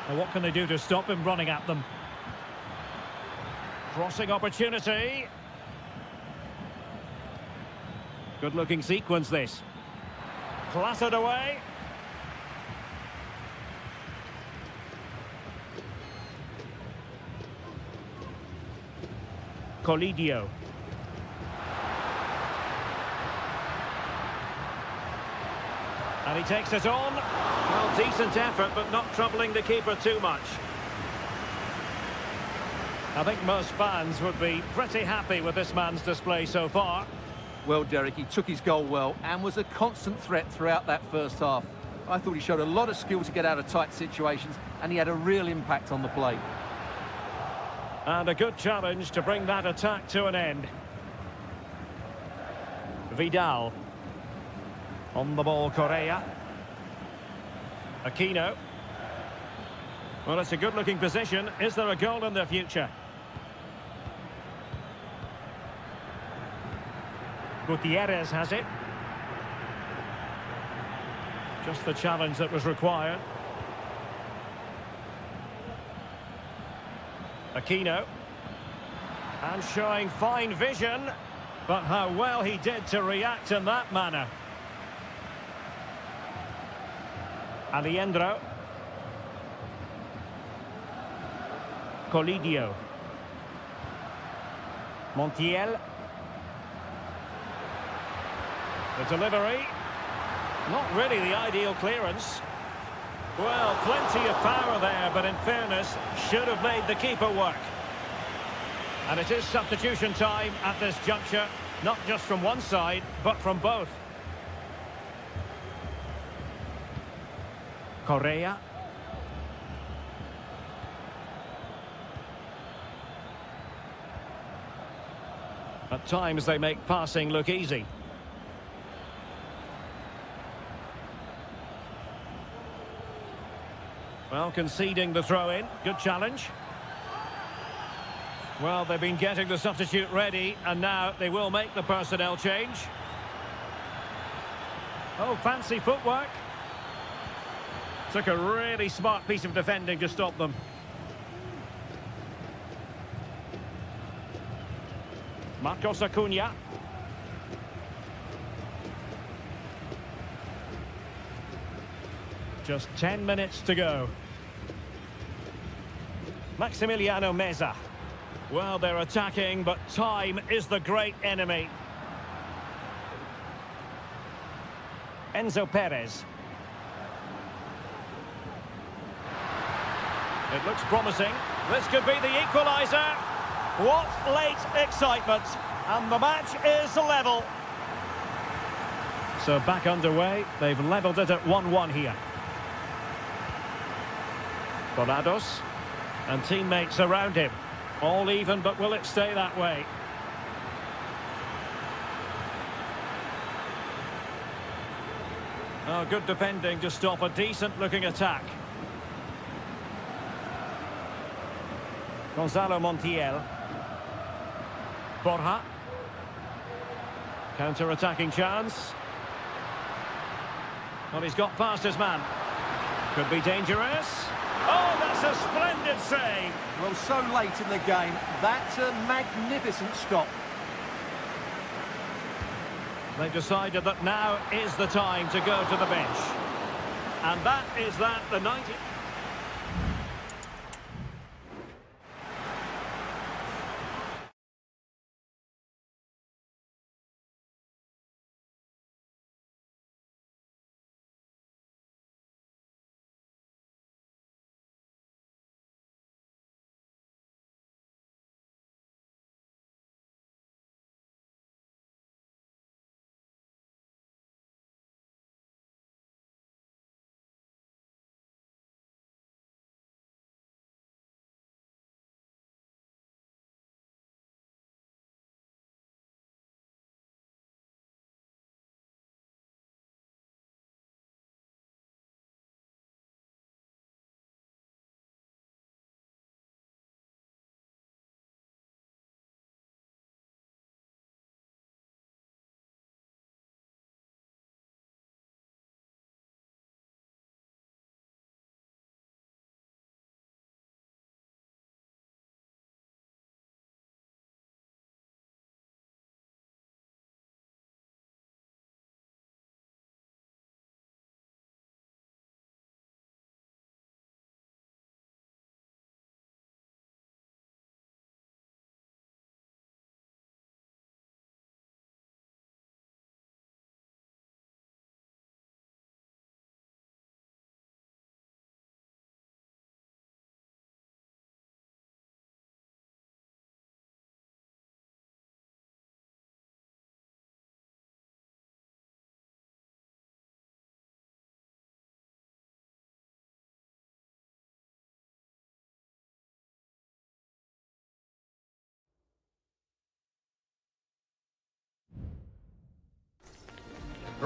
Well, what can they do to stop him running at them? Crossing opportunity. Good-looking sequence, this. Clattered away. Colidio. And he takes it on. Well, decent effort, but not troubling the keeper too much. I think most fans would be pretty happy with this man's display so far. Well, Derek, he took his goal well and was a constant threat throughout that first half. I thought he showed a lot of skill to get out of tight situations, and he had a real impact on the play. And a good challenge to bring that attack to an end. Vidal. On the ball, Correa. Aquino. Well, it's a good-looking position. Is there a goal in the future? Gutierrez has it. Just the challenge that was required. Aquino. And showing fine vision. But how well he did to react in that manner. Alejandro. Colidio. Montiel. The delivery. Not really the ideal clearance. Well, plenty of power there, but in fairness, should have made the keeper work. And it is substitution time at this juncture, not just from one side, but from both. Correa. At times they make passing look easy. Well, conceding the throw-in. Good challenge. Well, they've been getting the substitute ready, and now they will make the personnel change. Oh, fancy footwork. Took a really smart piece of defending to stop them. Marcos Acuna. Just 10 minutes to go. Maximiliano Meza. Well, they're attacking, but time is the great enemy. Enzo Perez. It looks promising. This could be the equaliser. What late excitement. And the match is level. So back underway. They've levelled it at 1-1 here. Donados. And teammates around him. All even, but will it stay that way? Oh, good defending to stop a decent-looking attack. Gonzalo Montiel. Borja. Counter-attacking chance. Well, he's got past his man. Could be dangerous. Oh, that's a splendid save. Well, so late in the game, that's a magnificent stop. They've decided that now is the time to go to the bench. And that is that, the 90th.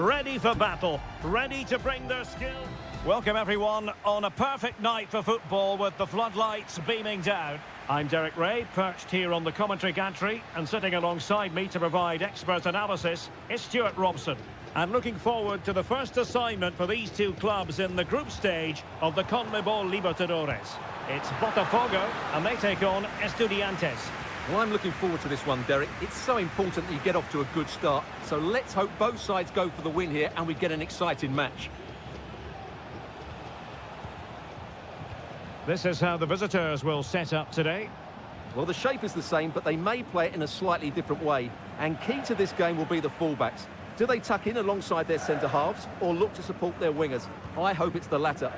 ready for battle, ready to bring their skill. Welcome everyone on a perfect night for football with the floodlights beaming down. I'm Derek Ray, perched here on the commentary gantry, and sitting alongside me to provide expert analysis is Stuart Robson. And looking forward to the first assignment for these two clubs in the group stage of the CONMEBOL Libertadores. It's Botafogo, and they take on Estudiantes. Well, I'm looking forward to this one, Derek. It's so important that you get off to a good start. So let's hope both sides go for the win here and we get an exciting match. This is how the visitors will set up today. Well, the shape is the same, but they may play it in a slightly different way. And key to this game will be the fullbacks. Do they tuck in alongside their centre-halves or look to support their wingers? I hope it's the latter.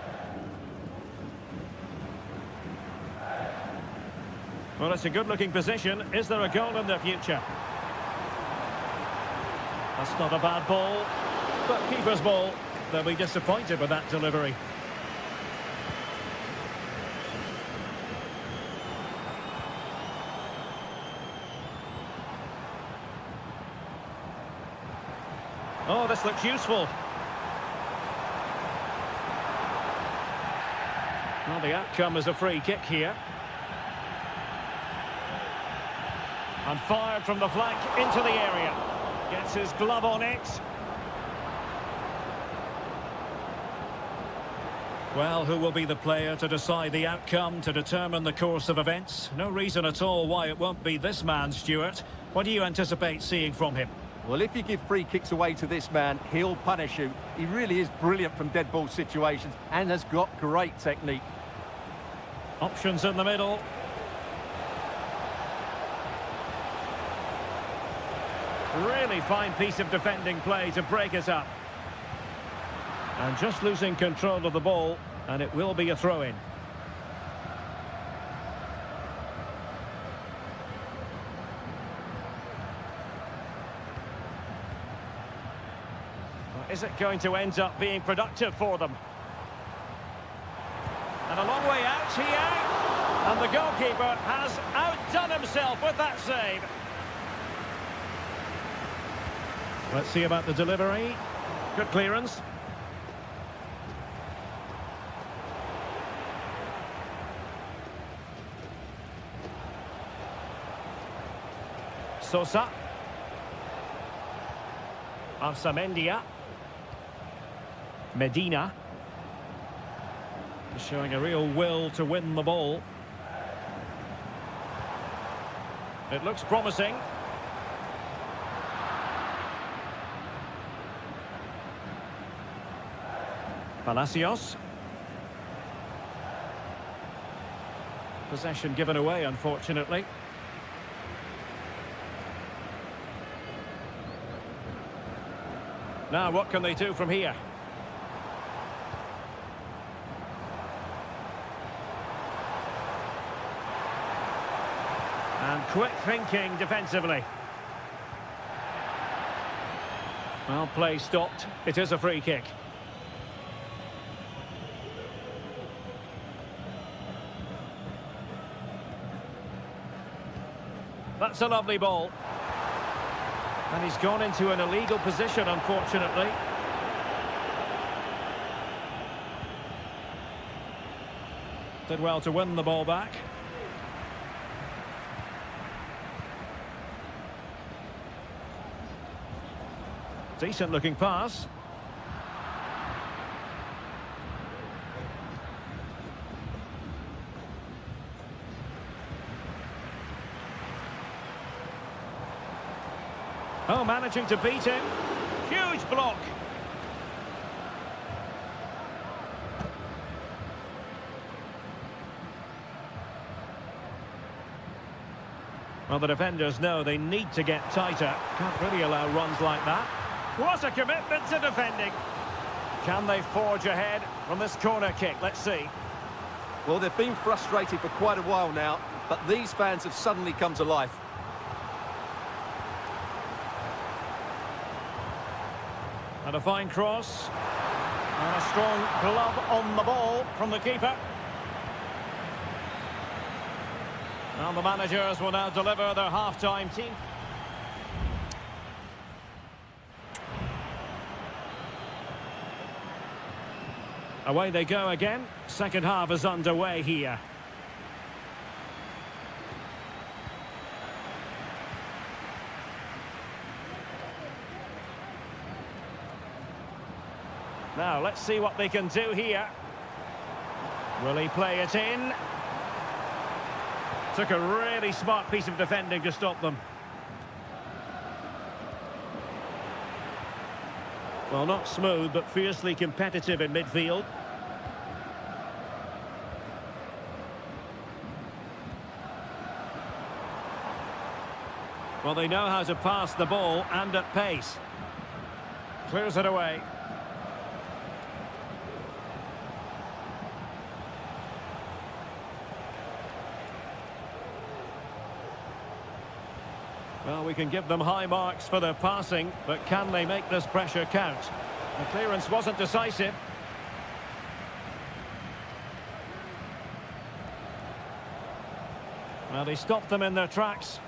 Well, it's a good-looking position. Is there a goal in their future? That's not a bad ball, but keeper's ball. They'll be disappointed with that delivery. Oh, this looks useful. Well, the outcome is a free kick here. And fired from the flank into the area. Gets his glove on it. Well, who will be the player to decide the outcome, to determine the course of events? No reason at all why it won't be this man, Stuart. What do you anticipate seeing from him? Well, if you give free kicks away to this man, he'll punish you. He really is brilliant from dead ball situations and has got great technique. Options in the middle. Really fine piece of defending play to break it up. And just losing control of the ball, and it will be a throw-in. Is it going to end up being productive for them? And a long way out here. And the goalkeeper has outdone himself with that save. Let's see about the delivery. Good clearance. Sosa. Arsamendia. Medina. Showing a real will to win the ball. It looks promising. Palacios. Possession given away, unfortunately. Now, what can they do from here? And quick thinking defensively. Well, play stopped. It is a free kick. That's a lovely ball. And he's gone into an illegal position, unfortunately. Did well to win the ball back. Decent looking pass. Oh, managing to beat him. Huge block. Well, the defenders know they need to get tighter. Can't really allow runs like that. What a commitment to defending. Can they forge ahead from this corner kick? Let's see. Well, they've been frustrated for quite a while now, but these fans have suddenly come to life. And a fine cross. And a strong glove on the ball from the keeper. And the managers will now deliver their half-time team. Away they go again. Second half is underway here. Now, let's see what they can do here. Will he play it in? Took a really smart piece of defending to stop them. Well, not smooth, but fiercely competitive in midfield. Well, they know how to pass the ball and at pace. Clears it away. Well, we can give them high marks for their passing, but can they make this pressure count? The clearance wasn't decisive. Well, he stopped them in their tracks.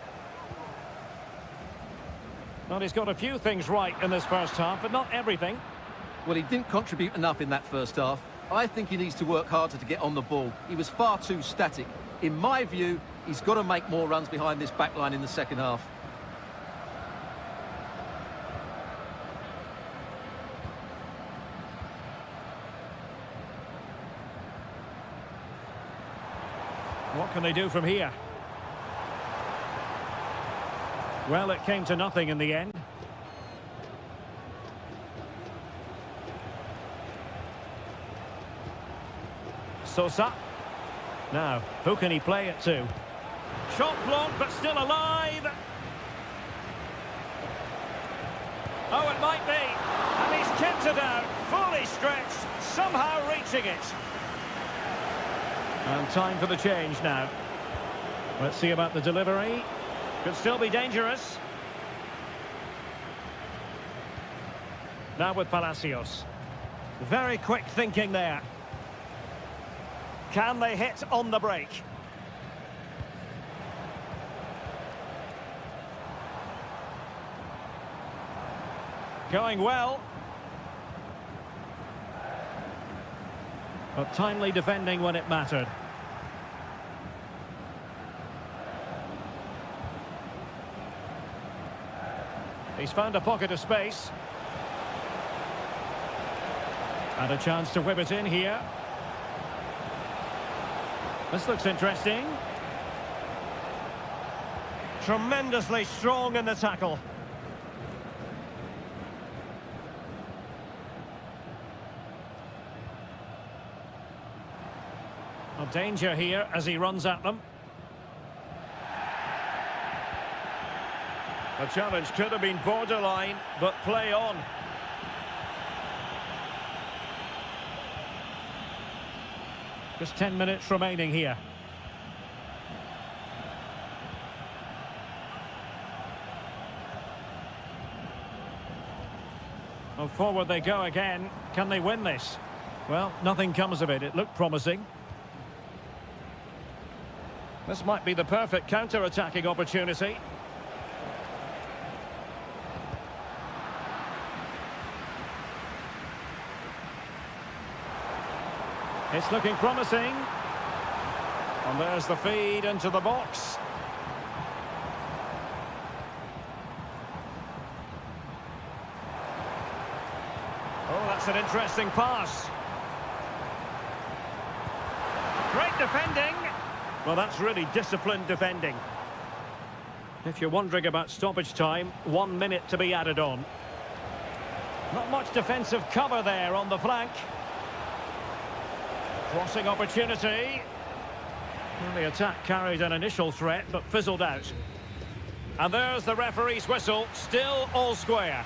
Well, he's got a few things right in this first half, but not everything. Well, he didn't contribute enough in that first half. I think he needs to work harder to get on the ball. He was far too static. In my view, he's got to make more runs behind this back line in the second half. What can they do from here? Well, it came to nothing in the end. Sosa. Now, who can he play it to? Shot blocked, but still alive. Oh, it might be. And he's kept it out, fully stretched, somehow reaching it. And time for the change now. Let's see about the delivery. Could still be dangerous. Now with Palacios. Very quick thinking there. Can they hit on the break? Going well. But timely defending when it mattered. He's found a pocket of space. And a chance to whip it in here. This looks interesting. Tremendously strong in the tackle. A danger here as he runs at them. The challenge could have been borderline, but play on. Just 10 minutes remaining here. Well, forward they go again. Can they win this? Well, nothing comes of it. It looked promising. This might be the perfect counter-attacking opportunity. It's looking promising. And there's the feed into the box. Oh, that's an interesting pass. Great defending. Well, that's really disciplined defending. If you're wondering about stoppage time, 1 minute to be added on. Not much defensive cover there on the flank. Crossing opportunity. Well, the attack carried an initial threat, but fizzled out. And there's the referee's whistle, still all square.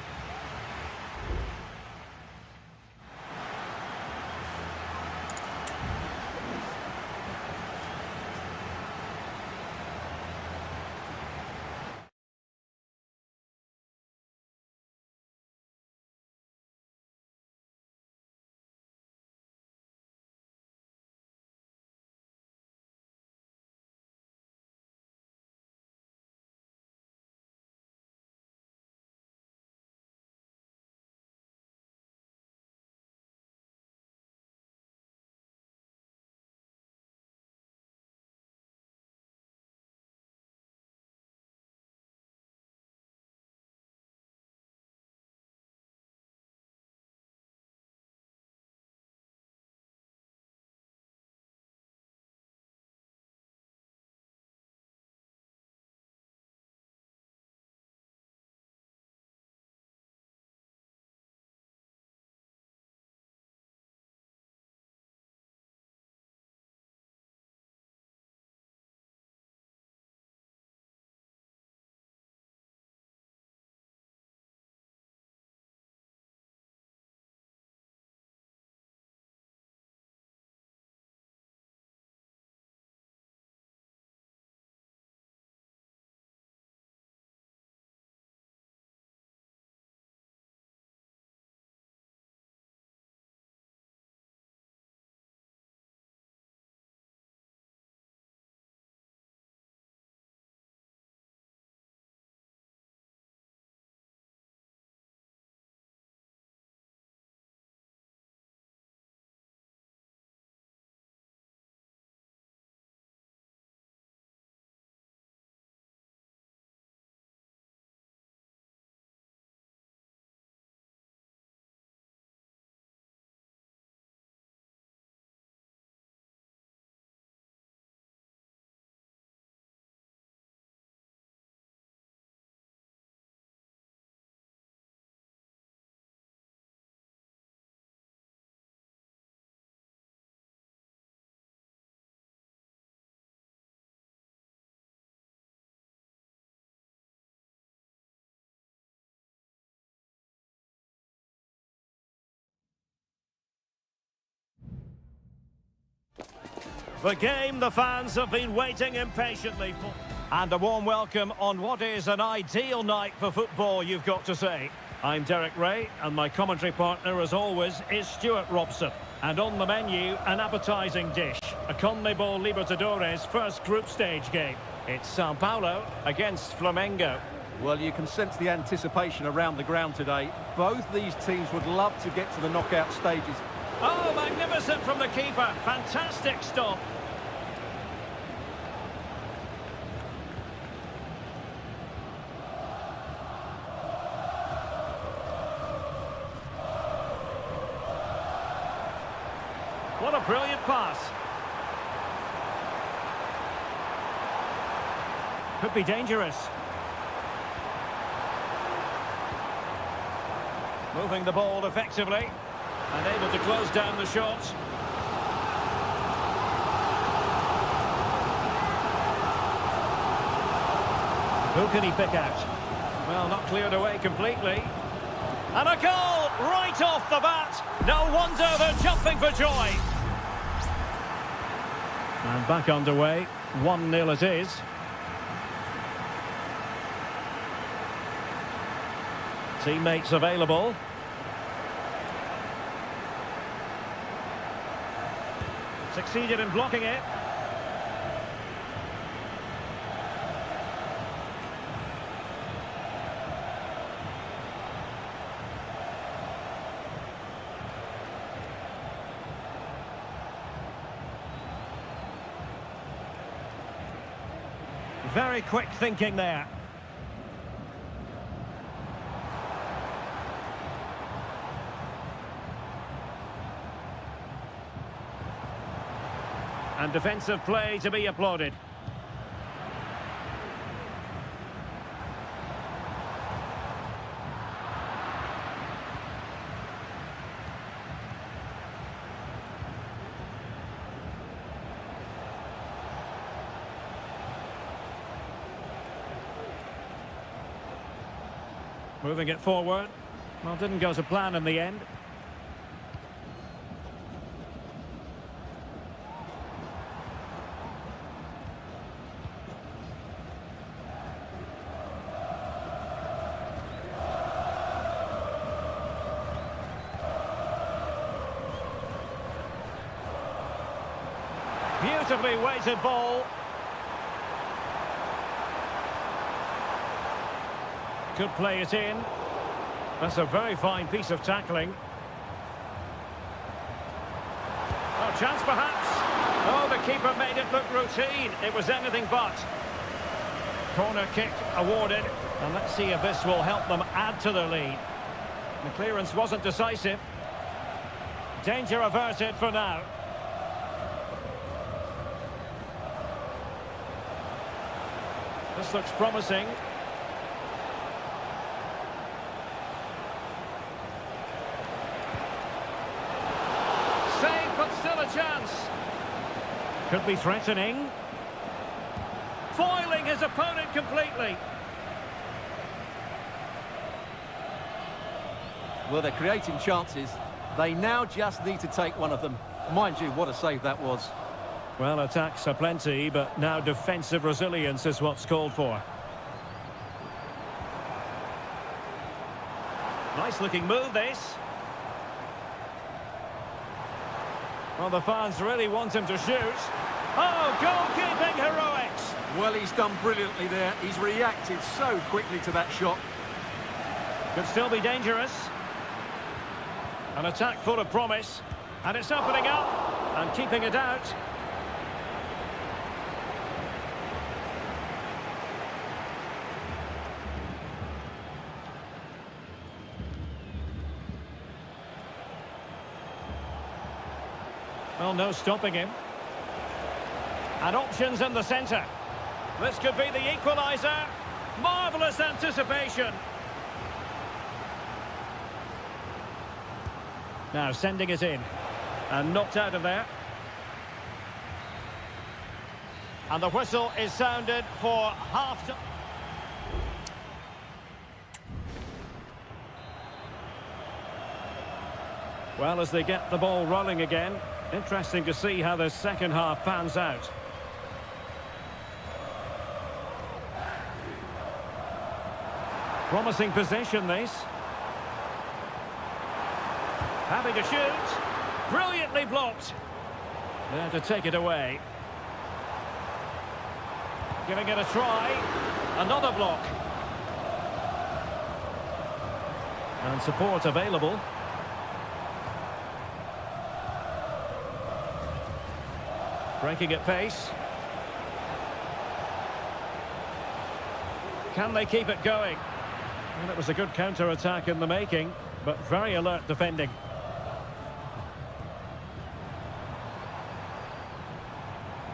The game the fans have been waiting impatiently for. And a warm welcome on what is an ideal night for football, you've got to say. I'm Derek Ray, and my commentary partner, as always, is Stuart Robson. And on the menu, an appetising dish, a CONMEBOL Libertadores first group stage game. It's Sao Paulo against Flamengo. Well, you can sense the anticipation around the ground today. Both these teams would love to get to the knockout stages. Oh, magnificent from the keeper. Fantastic stop. What a brilliant pass. Could be dangerous. Moving the ball effectively and able to close down the shot. Who can he pick out? Well, not cleared away completely. And a goal right off the bat. No wonder they're jumping for joy. And back underway. 1-0 it is. Teammates available. Succeeded in blocking it. Very quick thinking there. And defensive play to be applauded. Moving it forward. Well, didn't go to plan in the end. Beautifully weighted ball. Could play it in. That's a very fine piece of tackling. Oh, chance perhaps. Oh, the keeper made it look routine. It was anything but. Corner kick awarded. And let's see if this will help them add to their lead. The clearance wasn't decisive. Danger averted for now. This looks promising. Save, but still a chance. Could be threatening. Foiling his opponent completely. Well, they're creating chances. They now just need to take one of them. Mind you, what a save that was. Well, attacks are plenty, but now defensive resilience is what's called for. Nice-looking move, this. Well, the fans really want him to shoot. Oh, goalkeeping heroics! Well, he's done brilliantly there. He's reacted so quickly to that shot. Could still be dangerous. An attack full of promise. And it's opening up and keeping it out. Well, no stopping him. And options in the centre. This could be the equaliser. Marvellous anticipation. Now sending it in. And knocked out of there. And the whistle is sounded for half-time. Well, as they get the ball rolling again. Interesting to see how the second half pans out. Promising possession, this. Having to shoot. Brilliantly blocked. There to take it away. Giving it a try. Another block. And support available. Breaking at pace. Can they keep it going? Well, it was a good counter-attack in the making, but very alert defending.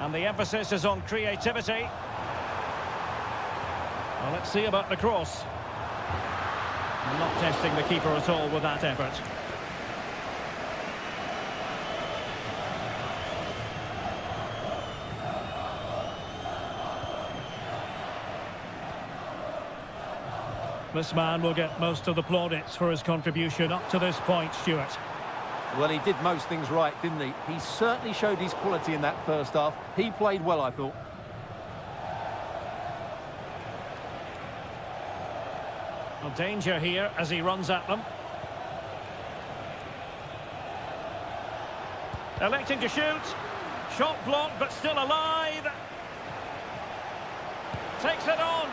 And the emphasis is on creativity. Well, let's see about the cross. Not testing the keeper at all with that effort. This man will get most of the plaudits for his contribution up to this point, Stuart. Well, he did most things right, didn't he? He certainly showed his quality in that first half. He played well, I thought. Well, danger here as he runs at them. Electing to shoot. Shot blocked, but still alive. Takes it on.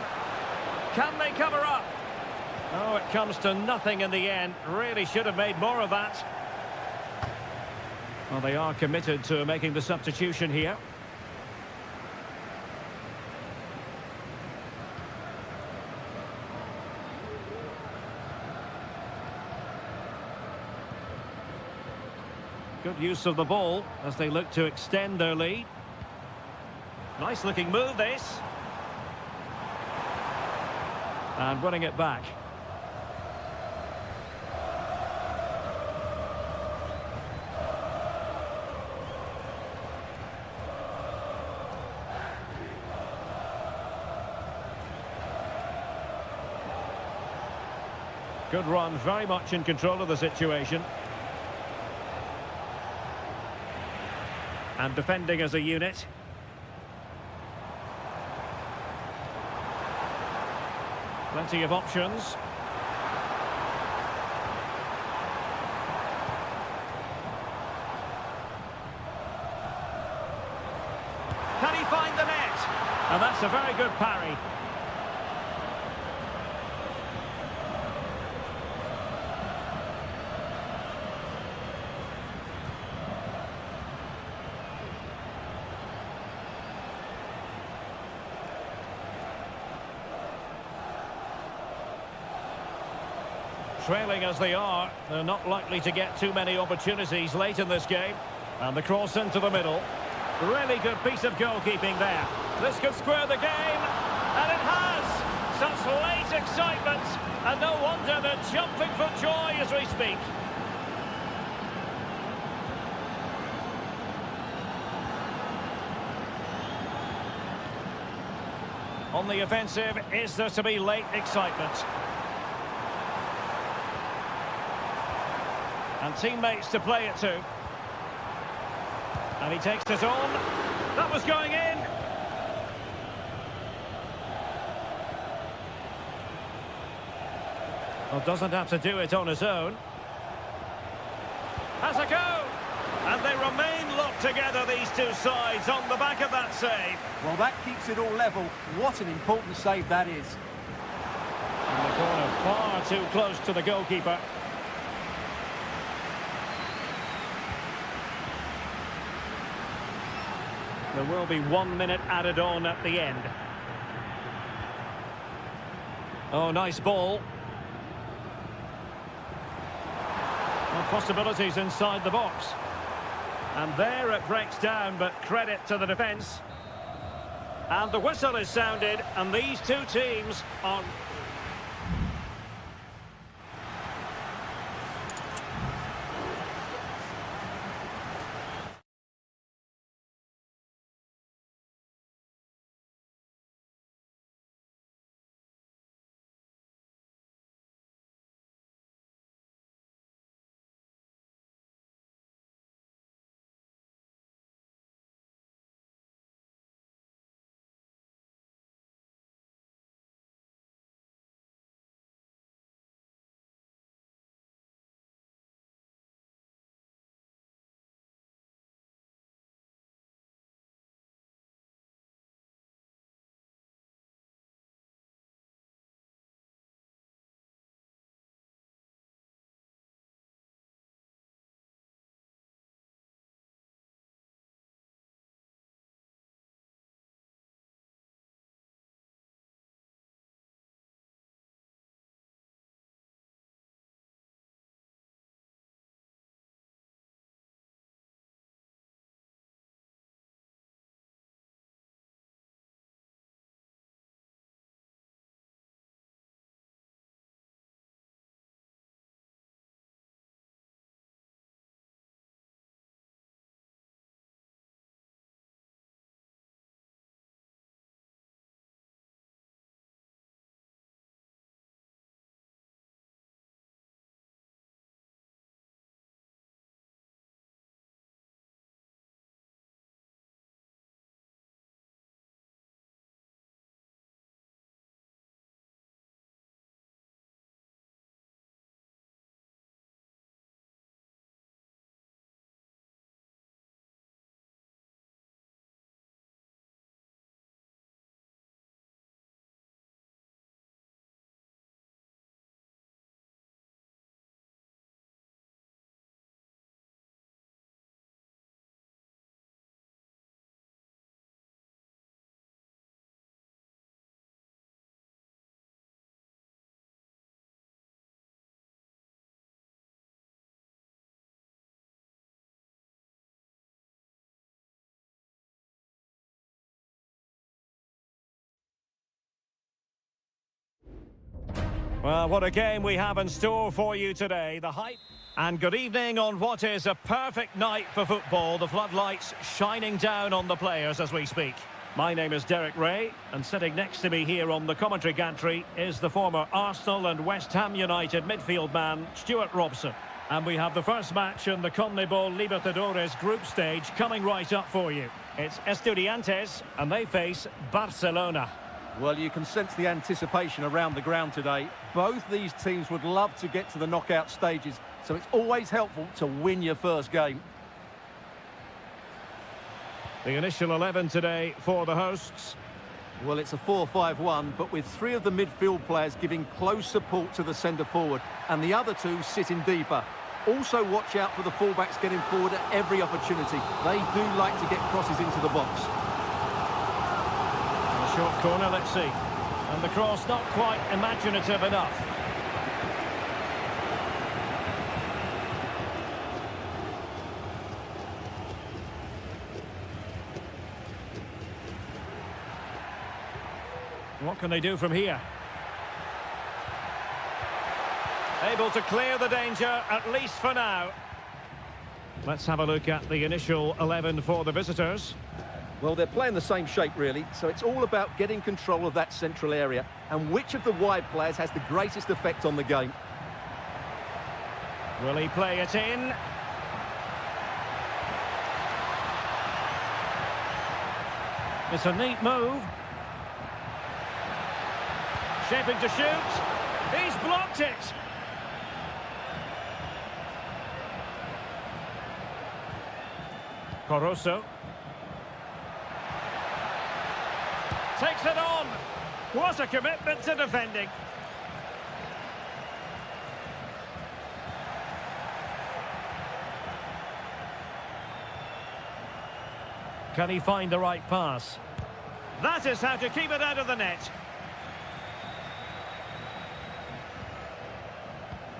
Can they cover up? Oh, it comes to nothing in the end. Really should have made more of that. Well, they are committed to making the substitution here. Good use of the ball as they look to extend their lead. Nice looking move, this. And winning it back. Good run, very much in control of the situation. And defending as a unit. Plenty of options. Can he find the net? And that's a very good parry. Trailing as they are, they're not likely to get too many opportunities late in this game. And the cross into the middle. Really good piece of goalkeeping there. This could square the game, and it has! Such late excitement, and no wonder they're jumping for joy as we speak. On the offensive, is there to be late excitement? And teammates to play it to. And he takes it on. That was going in. Well, doesn't have to do it on his own. Has a go. And they remain locked together, these two sides, on the back of that save. Well, that keeps it all level. What an important save that is. And the corner far too close to the goalkeeper. There will be 1 minute added on at the end. Oh, nice ball. Well, possibilities inside the box. And there it breaks down, but credit to the defence. And the whistle is sounded, and these two teams are... Well, what a game we have in store for you today. The hype. And good evening on what is a perfect night for football. The floodlights shining down on the players as we speak. My name is Derek Ray, and sitting next to me here on the commentary gantry is the former Arsenal and West Ham United midfield man, Stuart Robson. And we have the first match in the CONMEBOL Libertadores group stage coming right up for you. It's Estudiantes, and they face Barcelona. Well, you can sense the anticipation around the ground today. Both these teams would love to get to the knockout stages, so it's always helpful to win your first game. The initial 11 today for the hosts. Well, it's a 4-5-1, but with three of the midfield players giving close support to the centre forward, and the other two sitting deeper. Also watch out for the fullbacks getting forward at every opportunity. They do like to get crosses into the box. A short corner, let's see. And the cross not quite imaginative enough. What can they do from here? Able to clear the danger, at least for now. Let's have a look at the initial 11 for the visitors. Well, they're playing the same shape, really, so it's all about getting control of that central area and which of the wide players has the greatest effect on the game. Will he play it in? It's a neat move. Shaping to shoot. He's blocked it. Coroso. Takes it on. What a commitment to defending. Can he find the right pass? That is how to keep it out of the net.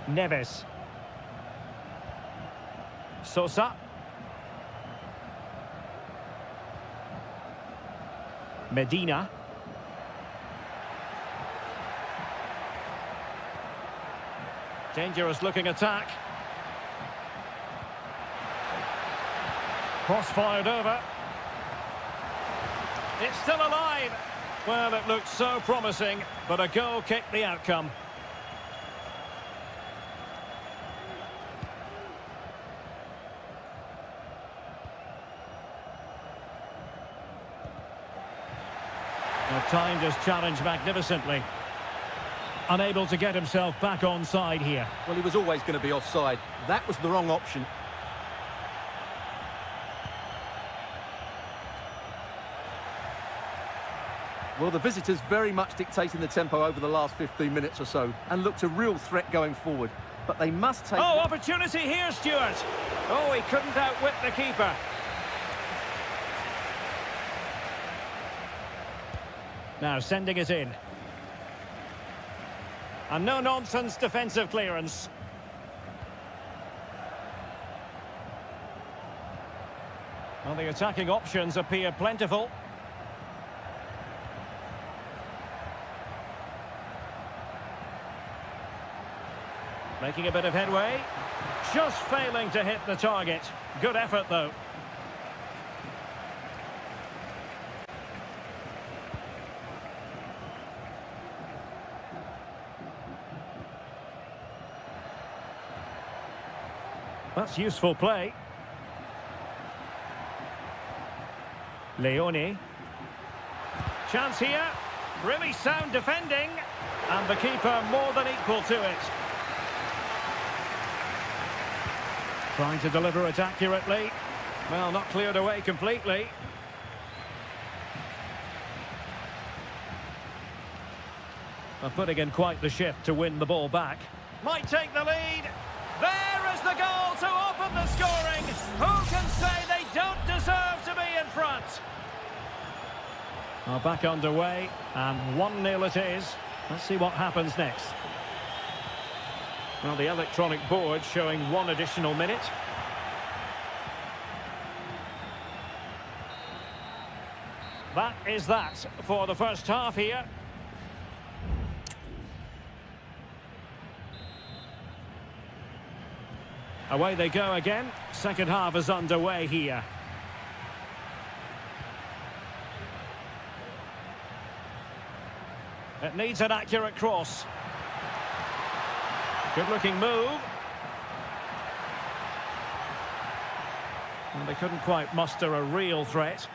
Neves. Sosa. Medina. Dangerous looking attack. Cross fired over. It's still alive. Well, it looked so promising, but a goal kicked the outcome. Timed his challenge magnificently. Unable to get himself back on side here. Well, he was always going to be offside. That was the wrong option. Well, the visitors very much dictating the tempo over the last 15 minutes or so and looked a real threat going forward. But they must take... Oh, opportunity here, Stuart. Oh, he couldn't outwit the keeper. Now sending it in. A no-nonsense defensive clearance. Well, the attacking options appear plentiful. Making a bit of headway. Just failing to hit the target. Good effort, though. That's useful play. Leone. Chance here. Really sound defending. And the keeper more than equal to it. Trying to deliver it accurately. Well, not cleared away completely. Putting in quite the shift to win the ball back. Might take the lead. There is the goal to open the scoring. Who can say they don't deserve to be in front? Well, back underway, and 1-0 it is. Let's see what happens next. Well, the electronic board showing 1 additional minute. That is that for the first half here. Away they go again. Second half is underway here. It needs an accurate cross. Good-looking move. And they couldn't quite muster a real threat.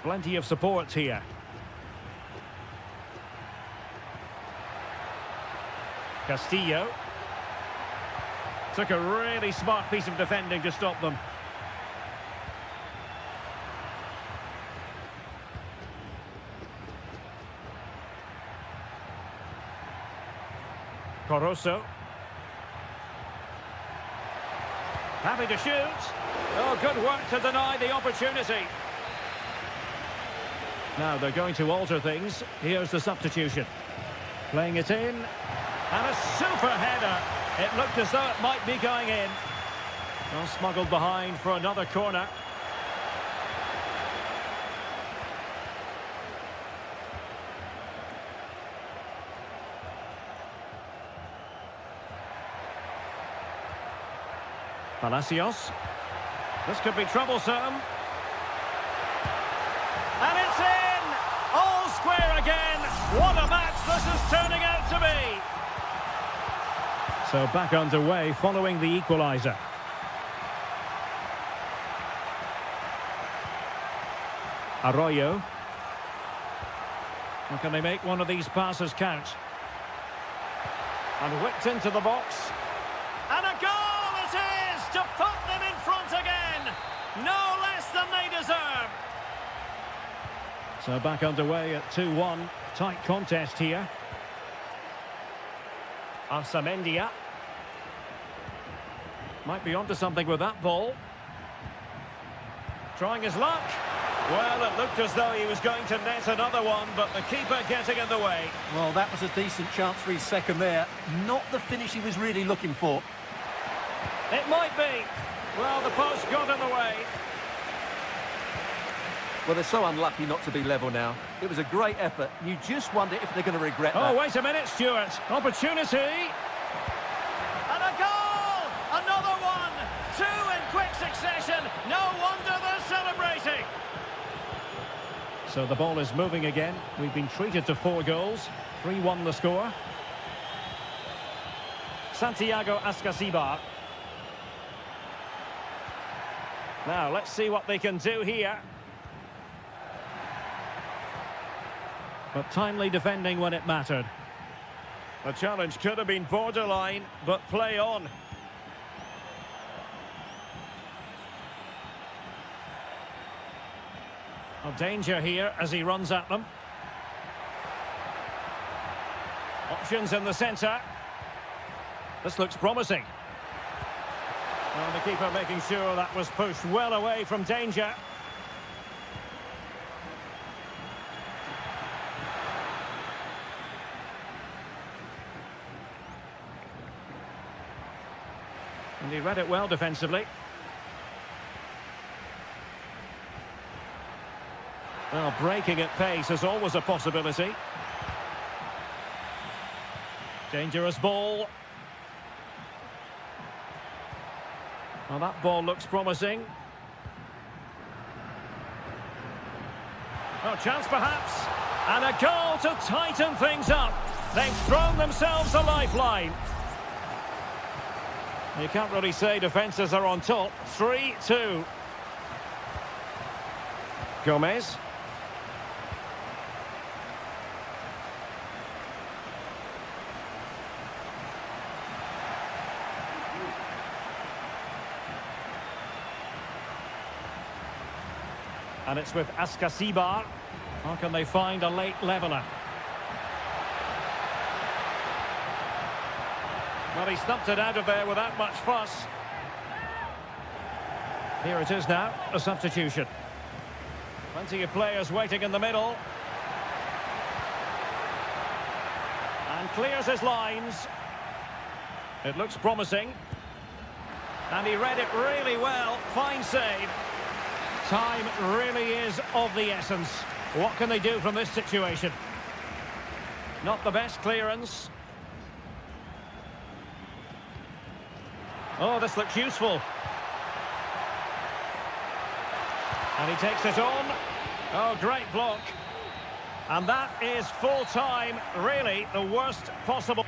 Plenty of support here. Castillo. Took a really smart piece of defending to stop them. Corosso. Happy to shoot. Oh, good work to deny the opportunity. Now they're going to alter things. Here's the substitution. Playing it in. And a super header. It looked as though it might be going in. Well, smuggled behind for another corner. Palacios. This could be troublesome. And it's in! All square again! What a match this is turning out to be! So back underway following the equaliser. Arroyo. How can they make one of these passes count? And whipped into the box. And a goal! To put them in front again, no less than they deserve. So back underway at 2-1, tight contest here. Arsamendia might be onto something with that ball. Trying his luck. Well, it looked as though he was going to net another one, but the keeper getting in the way. Well, that was a decent chance for his second there. Not the finish he was really looking for. It might be. Well, the post got in the way. Well, they're so unlucky not to be level now. It was a great effort. You just wonder if they're going to regret that. Oh, wait a minute, Stuart. Opportunity. And a goal! Another one! Two in quick succession. No wonder they're celebrating. So the ball is moving again. We've been treated to 4 goals. 3-1 the score. Santiago Ascasibar. Now, let's see what they can do here. But timely defending when it mattered. The challenge could have been borderline, but play on. A danger here as he runs at them. Options in the centre. This looks promising. Well, the keeper making sure that was pushed well away from danger. And he read it well defensively. Well, breaking at pace is always a possibility. Dangerous ball. Well, that ball looks promising. No chance perhaps. And a goal to tighten things up. They've thrown themselves a lifeline. You can't really say defences are on top. 3-2. Gomez. And it's with Ascasibar. How can they find a late leveller? Well, he stumped it out of there without much fuss. Here it is now, a substitution. Plenty of players waiting in the middle. And clears his lines. It looks promising. And he read it really well. Fine save. Time really is of the essence. What can they do from this situation? Not the best clearance. Oh, this looks useful. And he takes it on. Oh, great block. And that is full time, really the worst possible.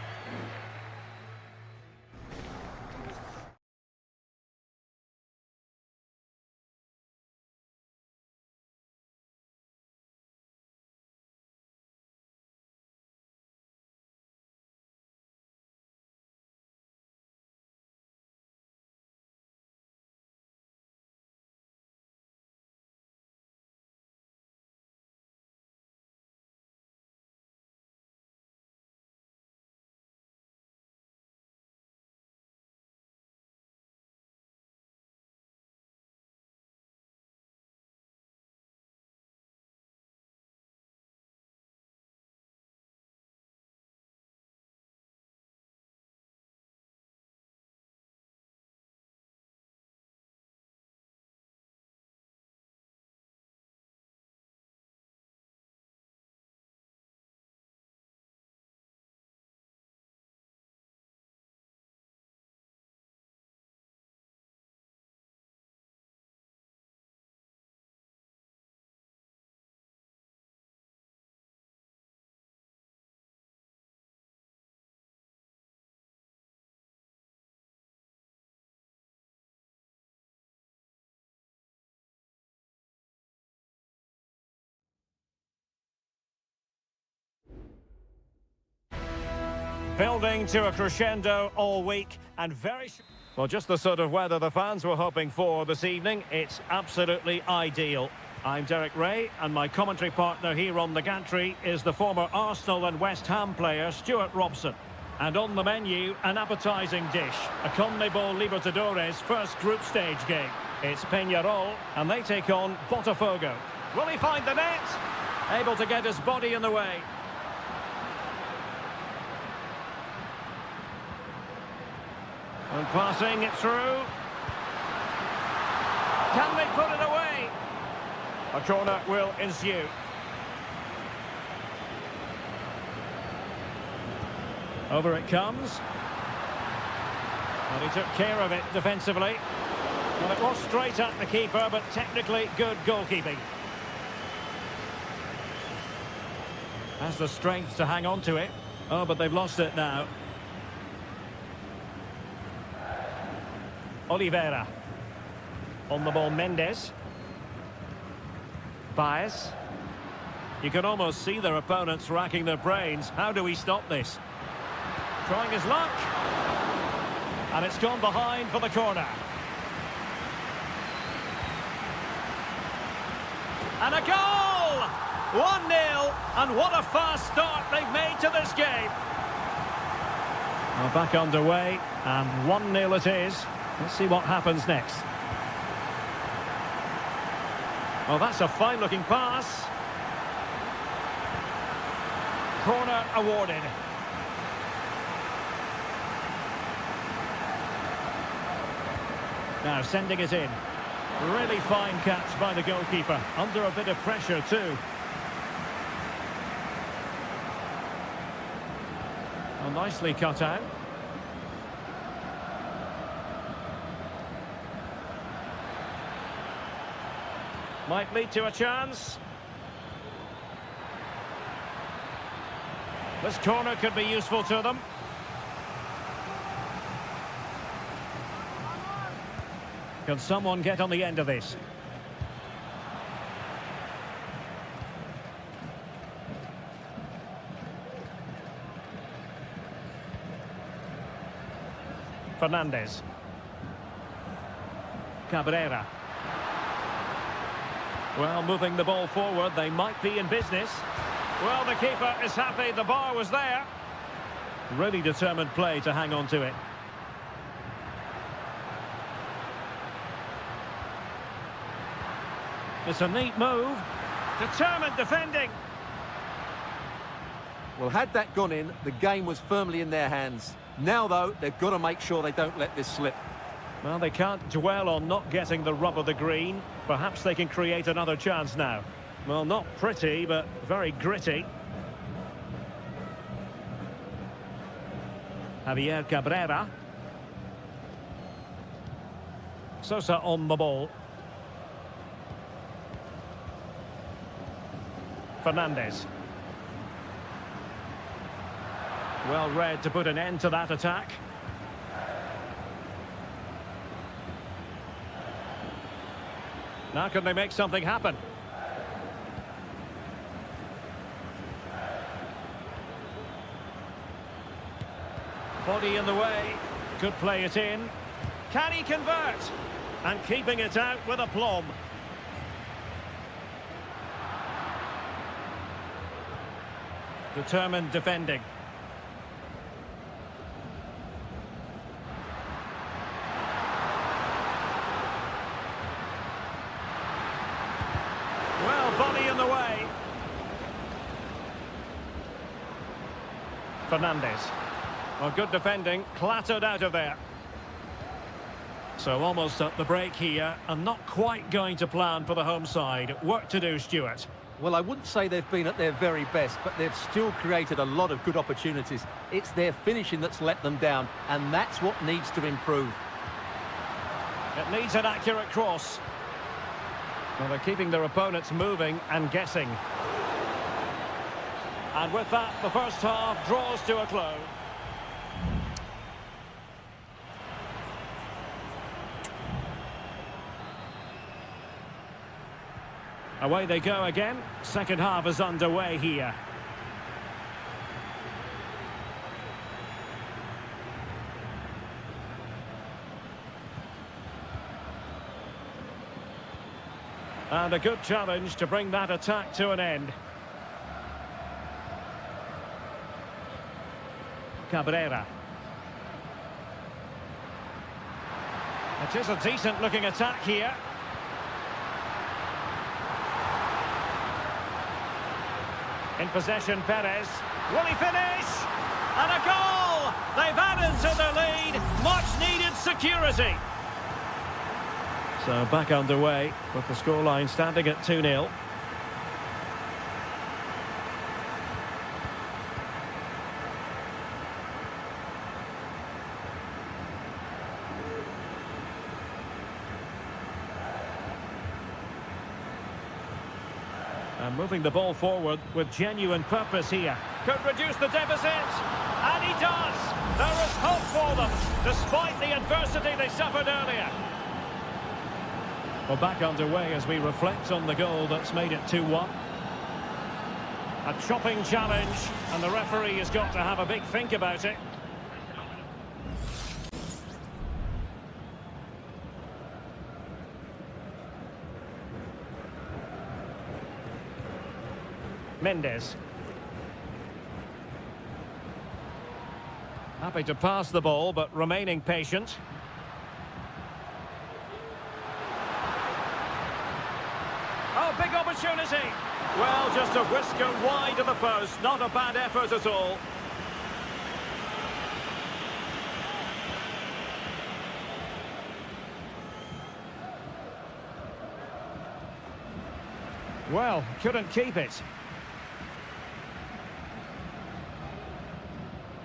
Building to a crescendo all week and very... Well, just the sort of weather the fans were hoping for this evening. It's absolutely ideal. I'm Derek Ray, and my commentary partner here on the gantry is the former Arsenal and West Ham player Stuart Robson. And on the menu, an appetising dish, a CONMEBOL Libertadores first group stage game. It's Peñarol, and they take on Botafogo. Will he find the net? Able to get his body in the way. And passing it through. Can they put it away? A corner will ensue. Over it comes. And he took care of it defensively. Well, it was straight at the keeper, but technically good goalkeeping. Has the strength to hang on to it. Oh, but they've lost it now. Oliveira. On the ball, Mendes. Baez. You can almost see their opponents racking their brains. How do we stop this? Trying his luck. And it's gone behind for the corner. And a goal! 1-0. And what a fast start they've made to this game. Well, back underway. And 1-0 it is. Let's see what happens next. Well, that's a fine-looking pass. Corner awarded. Now sending it in. Really fine catch by the goalkeeper. Under a bit of pressure too. Well, nicely cut out. Might lead to a chance. This corner could be useful to them. Can someone get on the end of this? Fernandez. Cabrera. Well, moving the ball forward, they might be in business. Well, the keeper is happy the bar was there. Really determined play to hang on to it. It's a neat move. Determined defending. Well, had that gone in, the game was firmly in their hands. Now, though, they've got to make sure they don't let this slip. Well, they can't dwell on not getting the rub of the green. Perhaps they can create another chance now. Well, not pretty, but very gritty. Javier Cabrera. Sosa on the ball. Fernandez. Well read to put an end to that attack. Now can they make something happen? Body in the way. Could play it in. Can he convert? And keeping it out with aplomb. Determined defending. Well, body in the way. Fernandez. Well, good defending, clattered out of there. So almost at the break here, and not quite going to plan for the home side. Work to do, Stuart. Well, I wouldn't say they've been at their very best, but they've still created a lot of good opportunities. It's their finishing that's let them down, and that's what needs to improve. It needs an accurate cross. Well, they're keeping their opponents moving and guessing. And with that, the first half draws to a close. Away they go again. Second half is underway here. And a good challenge to bring that attack to an end. Cabrera. It is a decent-looking attack here. In possession, Perez. Will he finish? And a goal! They've added to their lead. Much-needed security. So back underway with the scoreline standing at 2-0. And moving the ball forward with genuine purpose here. Could reduce the deficit. And he does. There is hope for them, despite the adversity they suffered earlier. Well, back underway as we reflect on the goal that's made it 2-1. A chopping challenge, and the referee has got to have a big think about it. Mendes. Happy to pass the ball, but remaining patient. Oh, big opportunity. Well, just a whisker wide of the post. Not a bad effort at all. Well, couldn't keep it.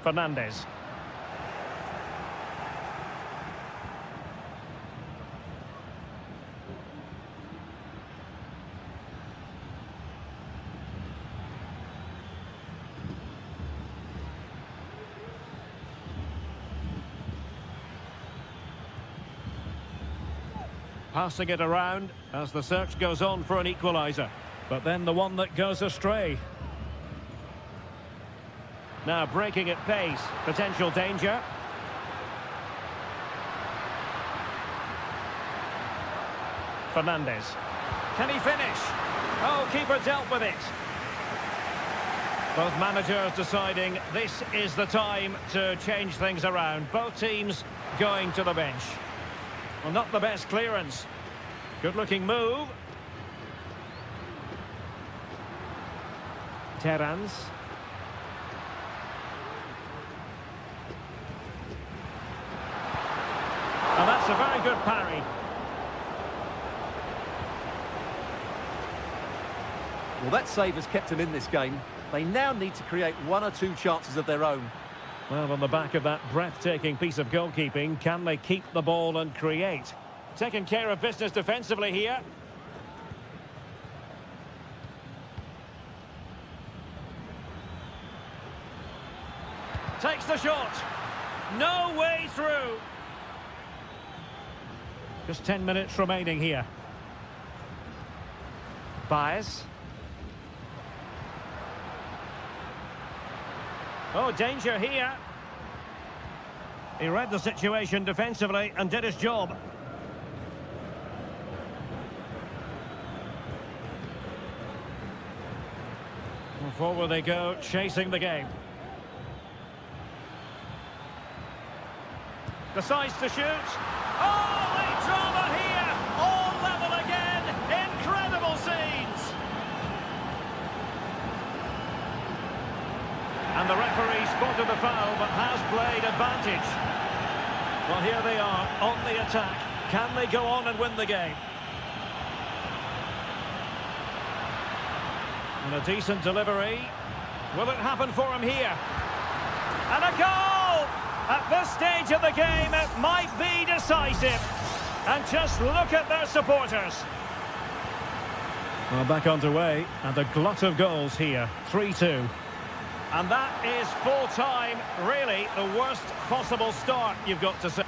Fernandez. Passing it around as the search goes on for an equaliser. But then the one that goes astray. Now breaking at pace, potential danger. Fernandez. Can he finish? Oh, keeper dealt with it. Both managers deciding this is the time to change things around. Both teams going to the bench. Well, not the best clearance. Good-looking move. Terrans. And that's a very good parry. Well, that save has kept them in this game. They now need to create one or two chances of their own. Well, on the back of that breathtaking piece of goalkeeping, can they keep the ball and create? Taking care of business defensively here. Takes the shot. No way through. Just 10 minutes remaining here. Baez. Oh, danger here. He read the situation defensively and did his job. And forward they go, chasing the game. Decides to shoot. Oh, late drama here. All level again. Incredible scenes. And the referee spotted the foul, but has played advantage. Well, here they are, on the attack. Can they go on and win the game? And a decent delivery. Will it happen for him here? And a goal! At this stage of the game, it might be decisive. And just look at their supporters. Well, back underway, and a glut of goals here. 3-2. And that is full time. Really, the worst possible start, you've got to say.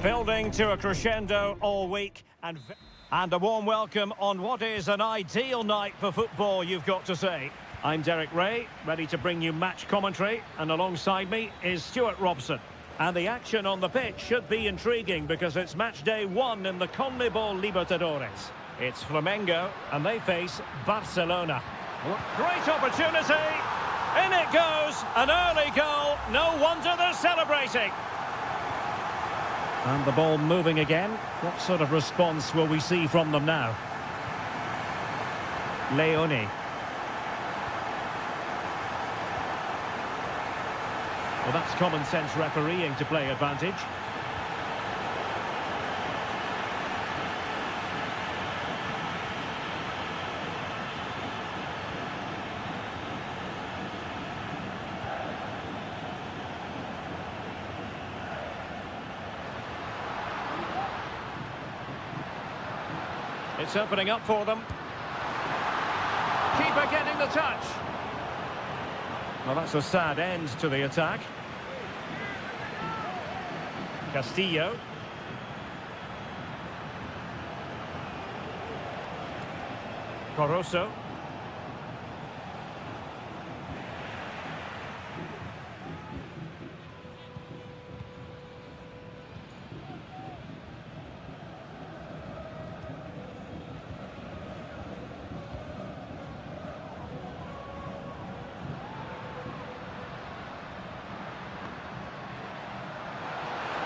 Building to a crescendo all week and a warm welcome on what is an ideal night for football, you've got to say. I'm Derek Ray, ready to bring you match commentary, and alongside me is Stuart Robson. And the action on the pitch should be intriguing because it's match day 1 in the CONMEBOL Libertadores. It's Flamengo and they face Barcelona. Great opportunity! In it goes! An early goal! No wonder they're celebrating! And the ball moving again. What sort of response will we see from them now? Leone. Well, that's common sense refereeing to play advantage. It's opening up for them. Keeper getting the touch. Well, that's a sad end to the attack. Castillo. Coroso.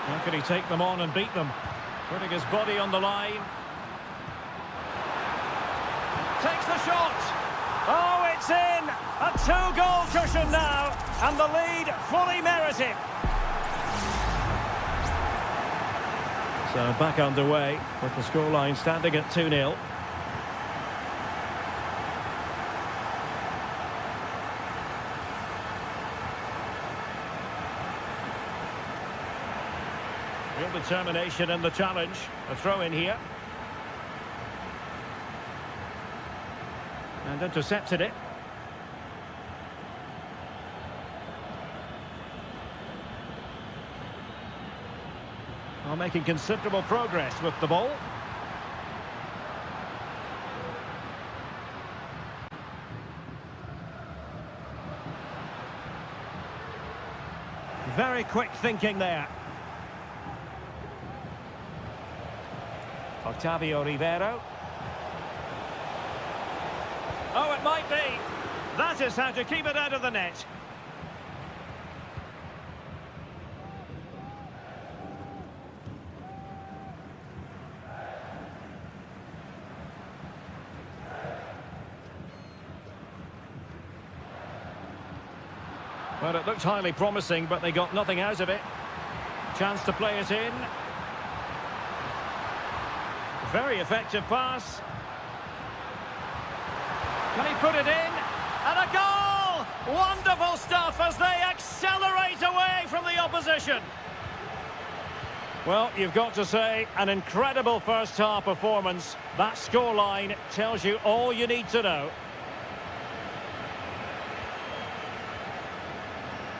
How can he take them on and beat them? Putting his body on the line. Takes the shot. Oh, it's in. A 2-goal cushion now. And the lead fully merited. So back underway with the scoreline standing at 2-0. Real determination in the challenge. A throw in here. And intercepted it. Well, making considerable progress with the ball. Very quick thinking there. Octavio Rivero. Oh, it might be. That is how to keep it out of the net. Well, it looked highly promising, but they got nothing out of it. Chance to play it in. Very effective pass. Can he put it in? And a goal! Wonderful stuff as they accelerate away from the opposition. Well, you've got to say, an incredible first-half performance. That scoreline tells you all you need to know.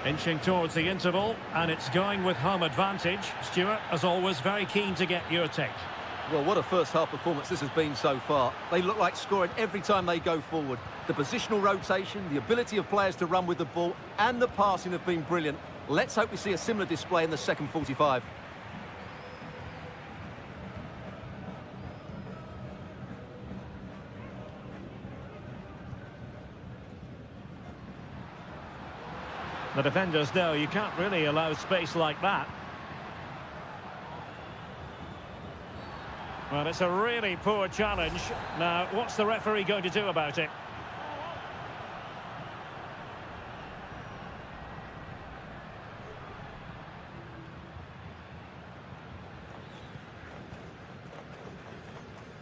Inching towards the interval, and it's going with home advantage. Stuart, as always, very keen to get your take. Well, what a first-half performance this has been so far. They look like scoring every time they go forward. The positional rotation, the ability of players to run with the ball, and the passing have been brilliant. Let's hope we see a similar display in the second 45. The defenders know you can't really allow space like that. Well, it's a really poor challenge. Now, what's the referee going to do about it?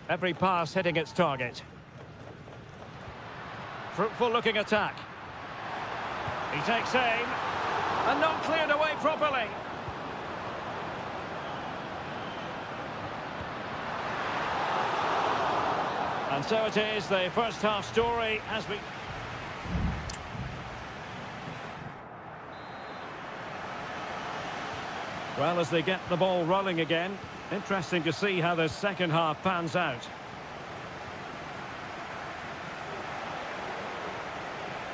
Every pass hitting its target. Fruitful looking attack. He takes aim. And not cleared away properly. And so it is, the first half story has been... Well, as they get the ball rolling again, interesting to see how the second half pans out.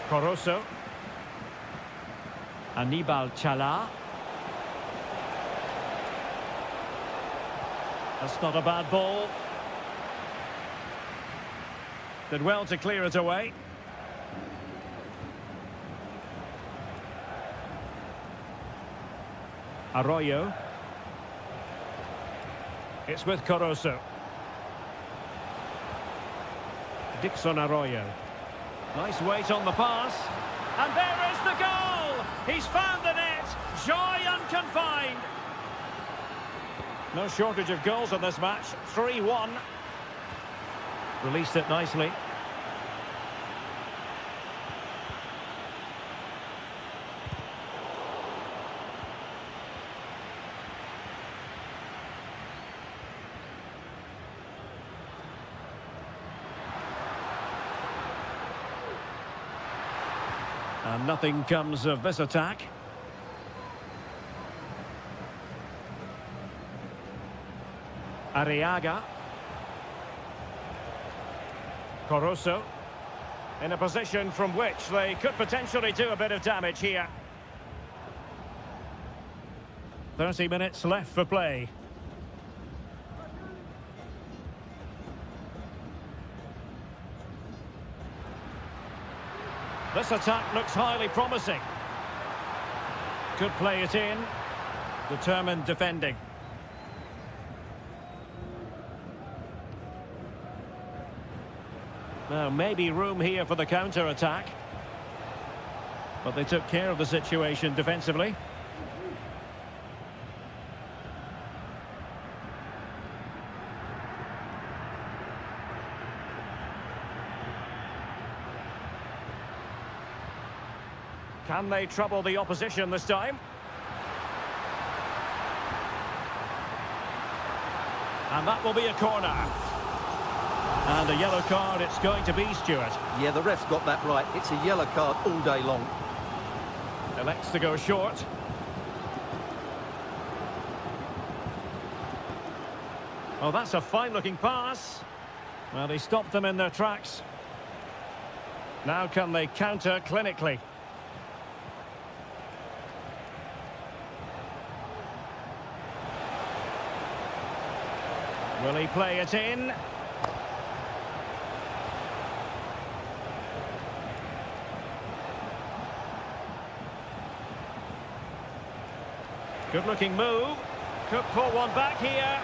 Coroso. Anibal Chala. That's not a bad ball. Did well to clear it away. Arroyo. It's with Coroso. Dixon Arroyo. Nice weight on the pass. And there is the goal! He's found the net. Joy unconfined. No shortage of goals in this match. 3-1. Released it nicely. And nothing comes of this attack. Arriaga. Coroso. In a position from which they could potentially do a bit of damage here. 30 minutes left for play. This attack looks highly promising. Could play it in. Determined defending. Now, maybe room here for the counter-attack. But they took care of the situation defensively. Can they trouble the opposition this time? And that will be a corner. And a yellow card it's going to be, Stuart. Yeah, the ref's got that right. It's a yellow card all day long. Elects to go short. Oh, that's a fine-looking pass. Well, they stopped them in their tracks. Now can they counter clinically? Will he play it in? Good-looking move. Could pull one back here.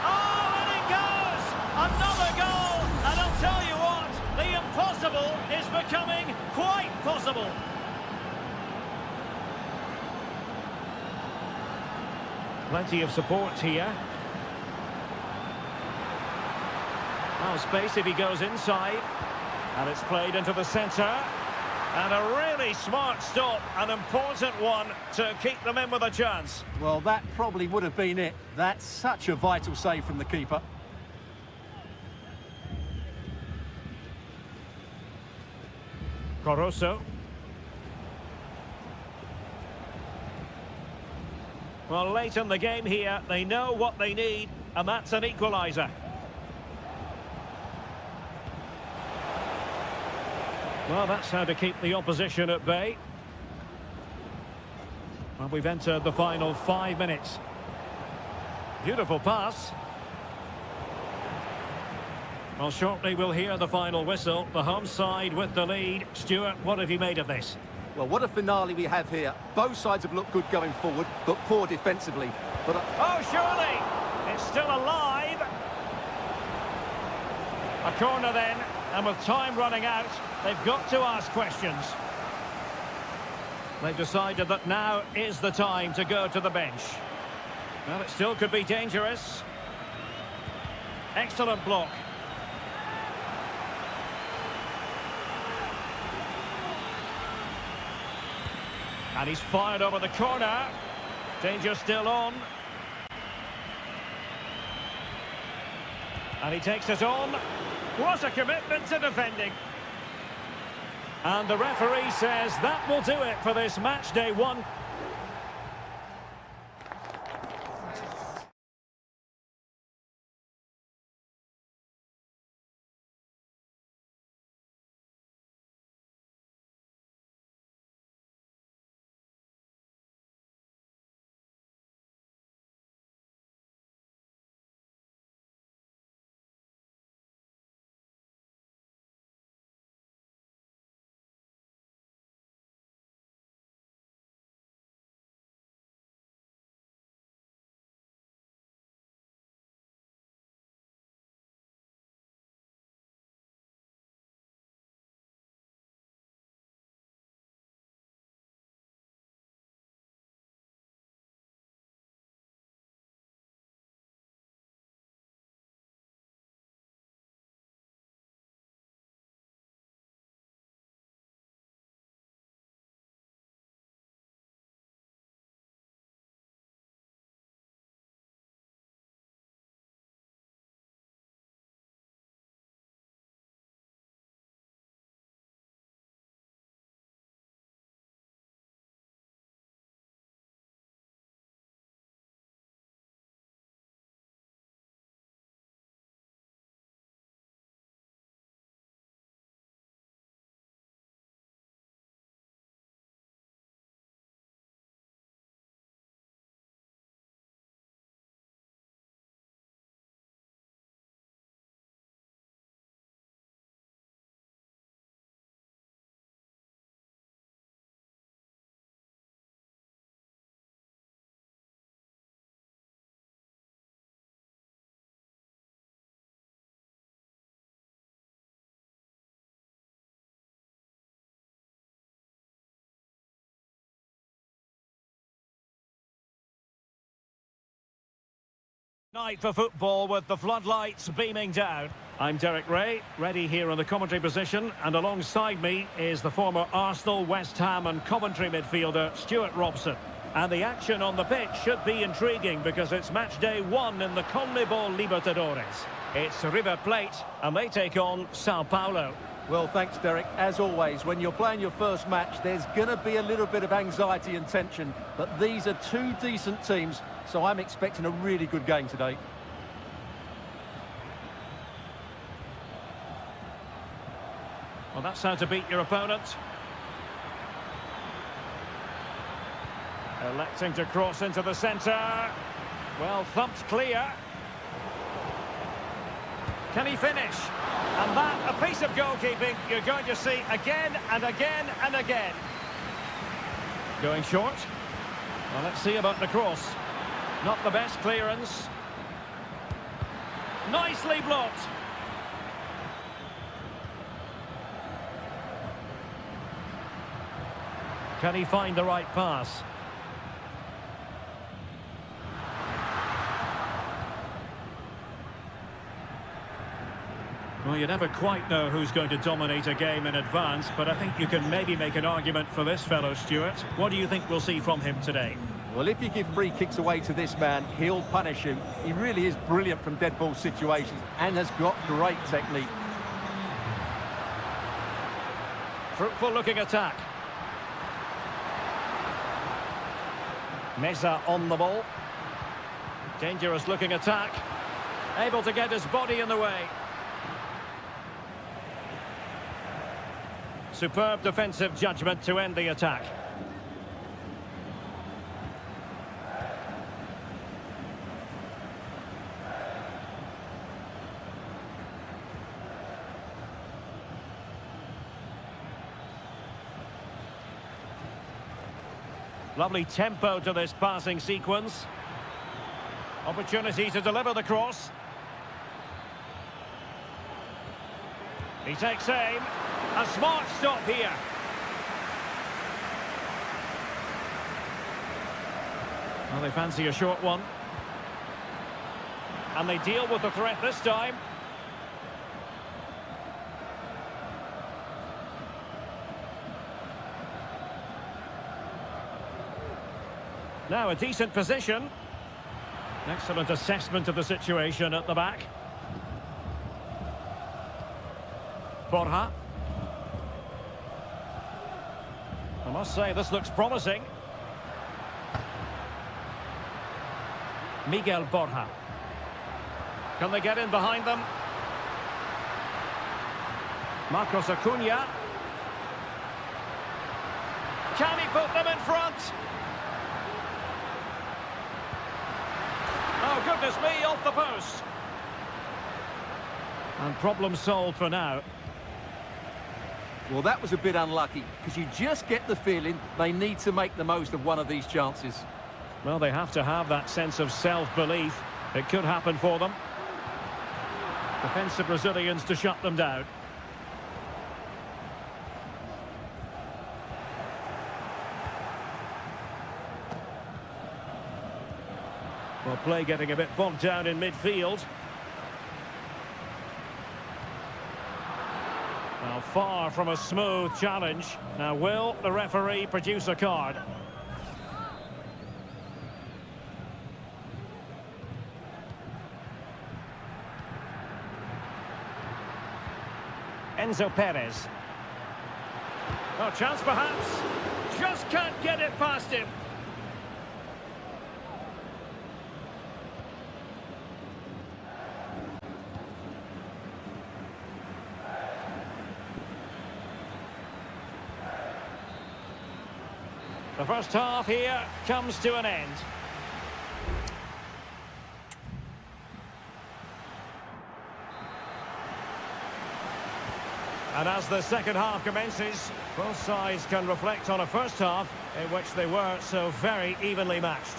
Oh, and it goes! Another goal! And I'll tell you what, the impossible is becoming quite possible. Plenty of support here. Now space if he goes inside. And it's played into the centre. And a really smart stop, an important one to keep them in with a chance. Well, that probably would have been it. That's such a vital save from the keeper. Coroso. Well, late in the game here, they know what they need, and that's an equaliser. Well, that's how to keep the opposition at bay. Well, we've entered the final 5 minutes. Beautiful pass. Well, shortly we'll hear the final whistle. The home side with the lead. Stuart, what have you made of this? Well, what a finale we have here. Both sides have looked good going forward, but poor defensively. But oh, surely! It's still alive! A corner then, and with time running out, they've got to ask questions. They've decided that now is the time to go to the bench. Well, it still could be dangerous. Excellent block. And he's fired over the corner. Danger still on. And he takes it on. What a commitment to defending. And the referee says that will do it for this match day one. Night for football with the floodlights beaming down. I'm Derek Ray, ready here in the commentary position, and alongside me is the former Arsenal, West Ham and Coventry midfielder Stuart Robson. And the action on the pitch should be intriguing because it's match day 1 in the CONMEBOL Libertadores. It's River Plate and they take on Sao Paulo. Well, thanks, Derek. As always, when you're playing your first match, there's going to be a little bit of anxiety and tension. But these are two decent teams, so I'm expecting a really good game today. Well, that's how to beat your opponent. Electing to cross into the centre. Well, thumped clear. Can he finish? And that, a piece of goalkeeping you're going to see again and again and again. Going short. Well, let's see about the cross. Not the best clearance. Nicely blocked. Can he find the right pass? Well, you never quite know who's going to dominate a game in advance, but I think you can maybe make an argument for this fellow, Stuart. What do you think we'll see from him today? Well, if you give free kicks away to this man, he'll punish him. He really is brilliant from dead ball situations and has got great technique. Fruitful looking attack. Meza on the ball. Dangerous looking attack. Able to get his body in the way. Superb defensive judgment to end the attack. Lovely tempo to this passing sequence. Opportunity to deliver the cross. He takes aim. A smart stop here. Well, they fancy a short one. And they deal with the threat this time. Now a decent position. Excellent assessment of the situation at the back. Borja. I must say this looks promising. Miguel Borja. Can they get in behind them? Marcos Acuna. Can he put them in front? Oh, goodness me, off the post. And problem solved for now. Well, that was a bit unlucky, because you just get the feeling they need to make the most of one of these chances. Well, they have to have that sense of self-belief. It could happen for them. Defensive Brazilians to shut them down. Well, play getting a bit bogged down in midfield. Now, far from a smooth challenge. Now, will the referee produce a card? Enzo Perez. Oh, chance perhaps. Just can't get it past him. The first half here comes to an end. And as the second half commences, both sides can reflect on a first half in which they were so very evenly matched.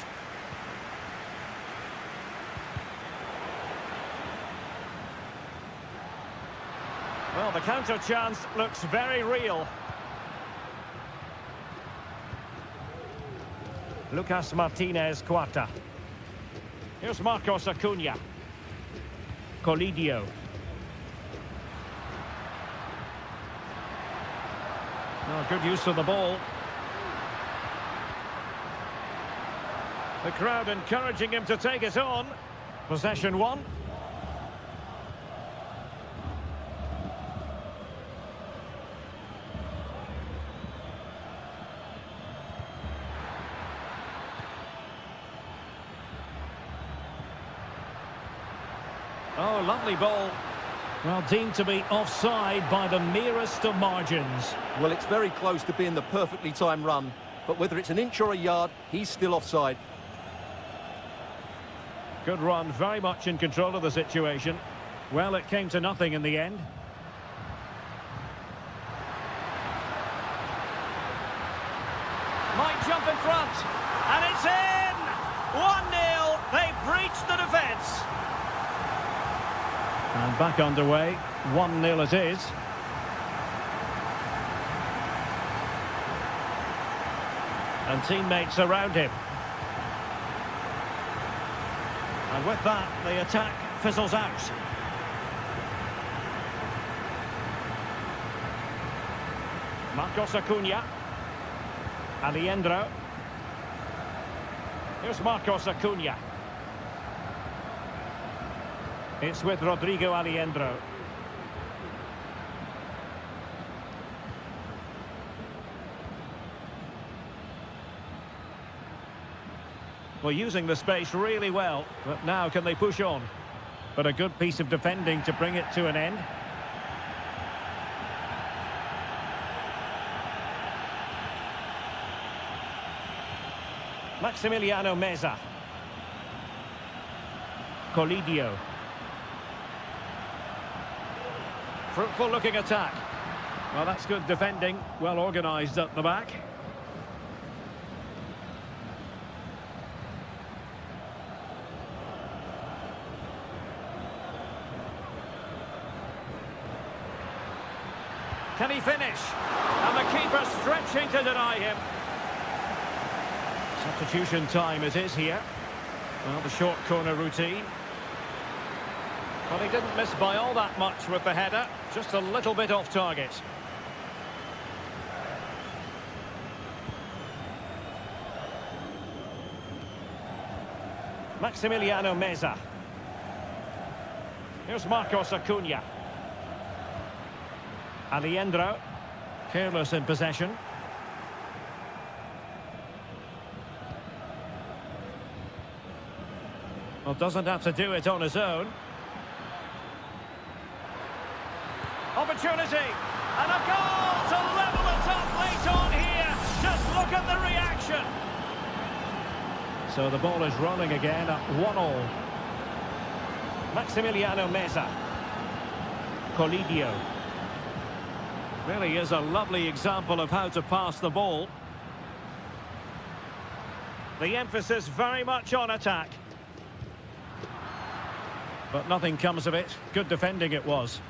Well, the counter chance looks very real. Lucas Martinez Quarta. Here's Marcos Acuna. Colidio. Oh, good use of the ball. The crowd encouraging him to take it on. Possession one. Oh, lovely ball. Well, deemed to be offside by the merest of margins. Well, it's very close to being the perfectly timed run, but whether it's an inch or a yard, he's still offside. Good run, very much in control of the situation. Well, it came to nothing in the end. Might jump in front, and it's in! 1-0, they've breached the defence. And back underway, 1-0 it is. And teammates around him. And with that, the attack fizzles out. Marcos Acuna. Aliendro. Here's Marcos Acuna. It's with Rodrigo Aliendro. Well, using the space really well, but now can they push on? But a good piece of defending to bring it to an end. Maximiliano Meza. Colidio. Fruitful looking attack. Well, that's good defending, well organised at the back. Can he finish? And the keeper stretching to deny him. Substitution time it is here. Well, the short corner routine. Well, he didn't miss by all that much with the header. Just a little bit off target. Maximiliano Meza. Here's Marcos Acuna. Aliendro, careless in possession. Well, doesn't have to do it on his own. Opportunity, and a goal to level it up late on here. Just look at the reaction. So the ball is rolling again at 1-1. Maximiliano Meza. Colidio. Really is a lovely example of how to pass the ball. The emphasis very much on attack. But nothing comes of it. Good defending it was.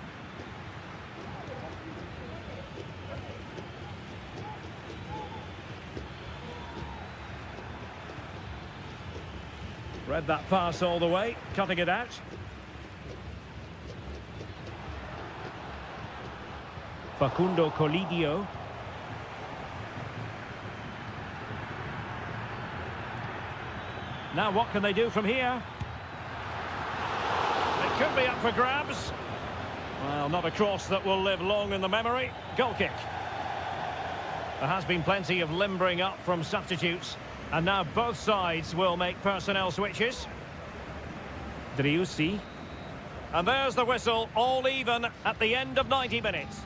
Read that pass all the way, cutting it out. Facundo Colidio. Now what can they do from here? It could be up for grabs. Well, not a cross that will live long in the memory. Goal kick. There has been plenty of limbering up from substitutes. And now both sides will make personnel switches. Driussi. And there's the whistle, all even at the end of 90 minutes.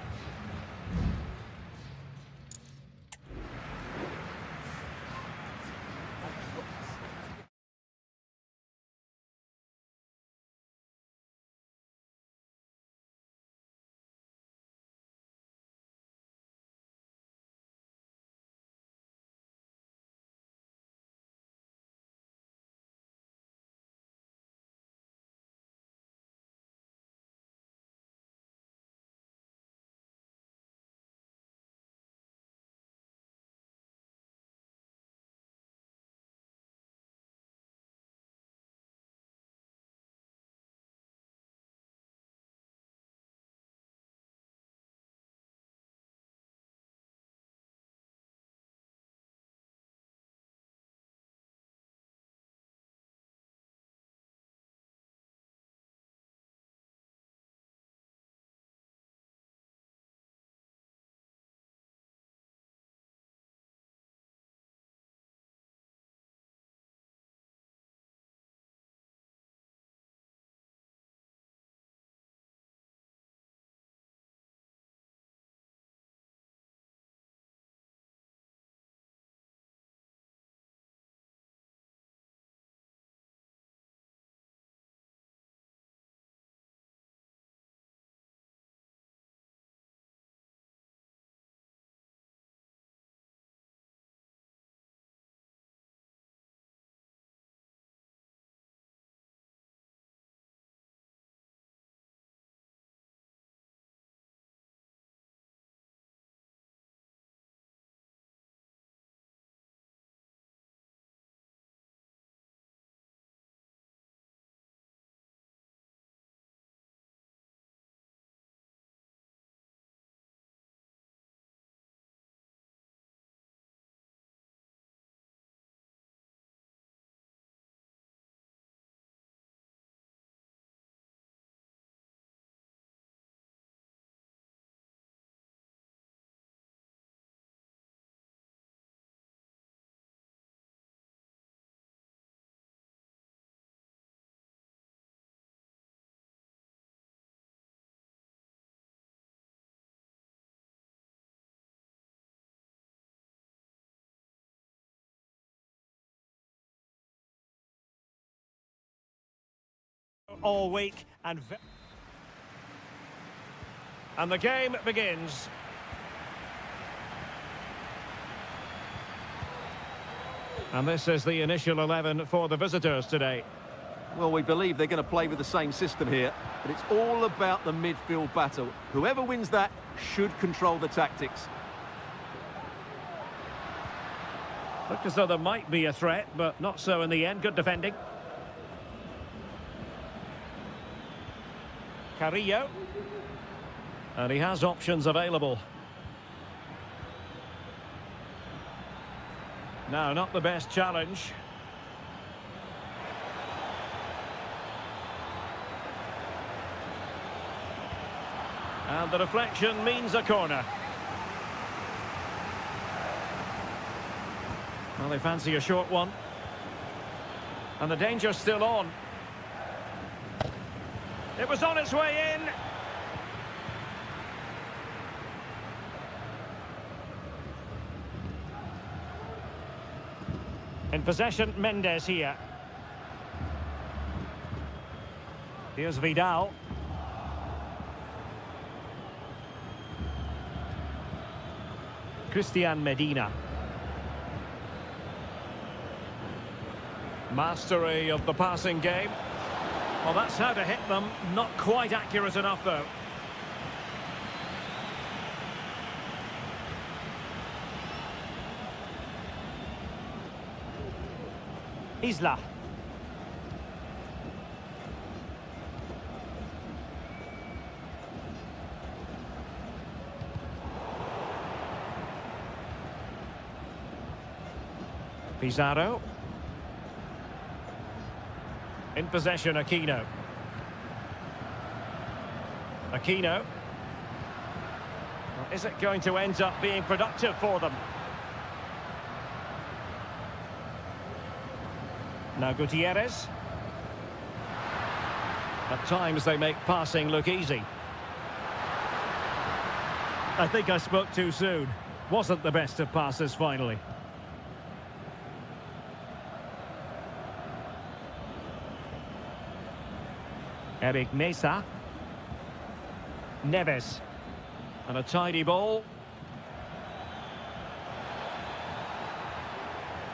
all week and the game begins. And this is the initial 11 for the visitors today. Well, we believe they're going to play with the same system here, but it's all about the midfield battle. Whoever wins that should control the tactics. Looked as though there might be a threat, but not so in the end. Good defending. Carrillo. And he has options available. No, not the best challenge. And the deflection means a corner. Well, they fancy a short one. And the danger's still on. It was on its way in. In possession, Mendes here. Here's Vidal. Christian Medina. Mastery of the passing game. Well, that's how to hit them. Not quite accurate enough, though. Isla. Pizarro. In possession, Aquino. Aquino. Well, is it going to end up being productive for them? Now Gutierrez. At times they make passing look easy. I think I spoke too soon. Wasn't the best of passes finally. Eric Mesa. Neves. And a tidy ball.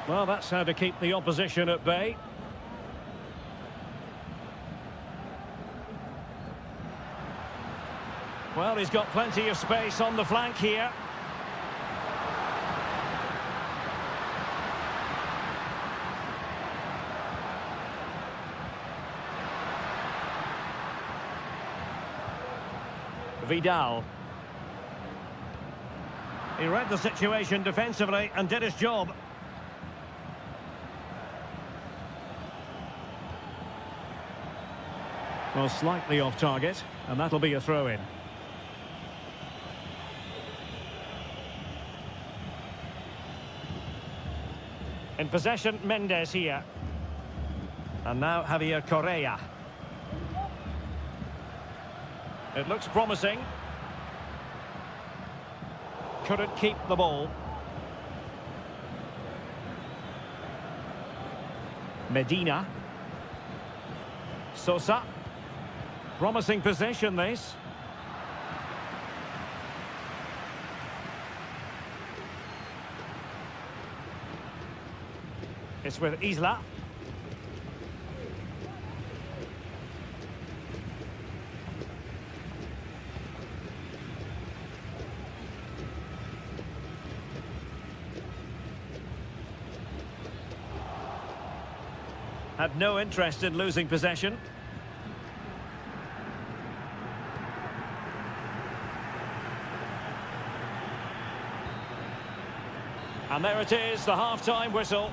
Well, that's how to keep the opposition at bay. Well, he's got plenty of space on the flank here. Vidal. He read the situation defensively and did his job. Well, slightly off target, and that'll be a throw-in. In possession, Mendes here. And now Javier Correa. It looks promising. Couldn't keep the ball. Medina. Sosa. Promising possession, this. It's with Isla. Had no interest in losing possession. And there it is, the half-time whistle.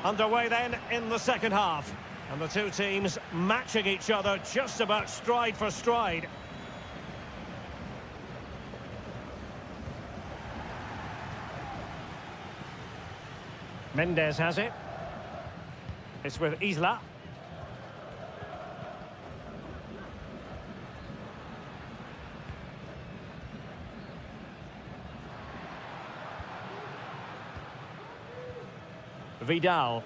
Underway then in the second half. And the two teams matching each other just about stride for stride. Mendes has it. It's with Isla. Vidal.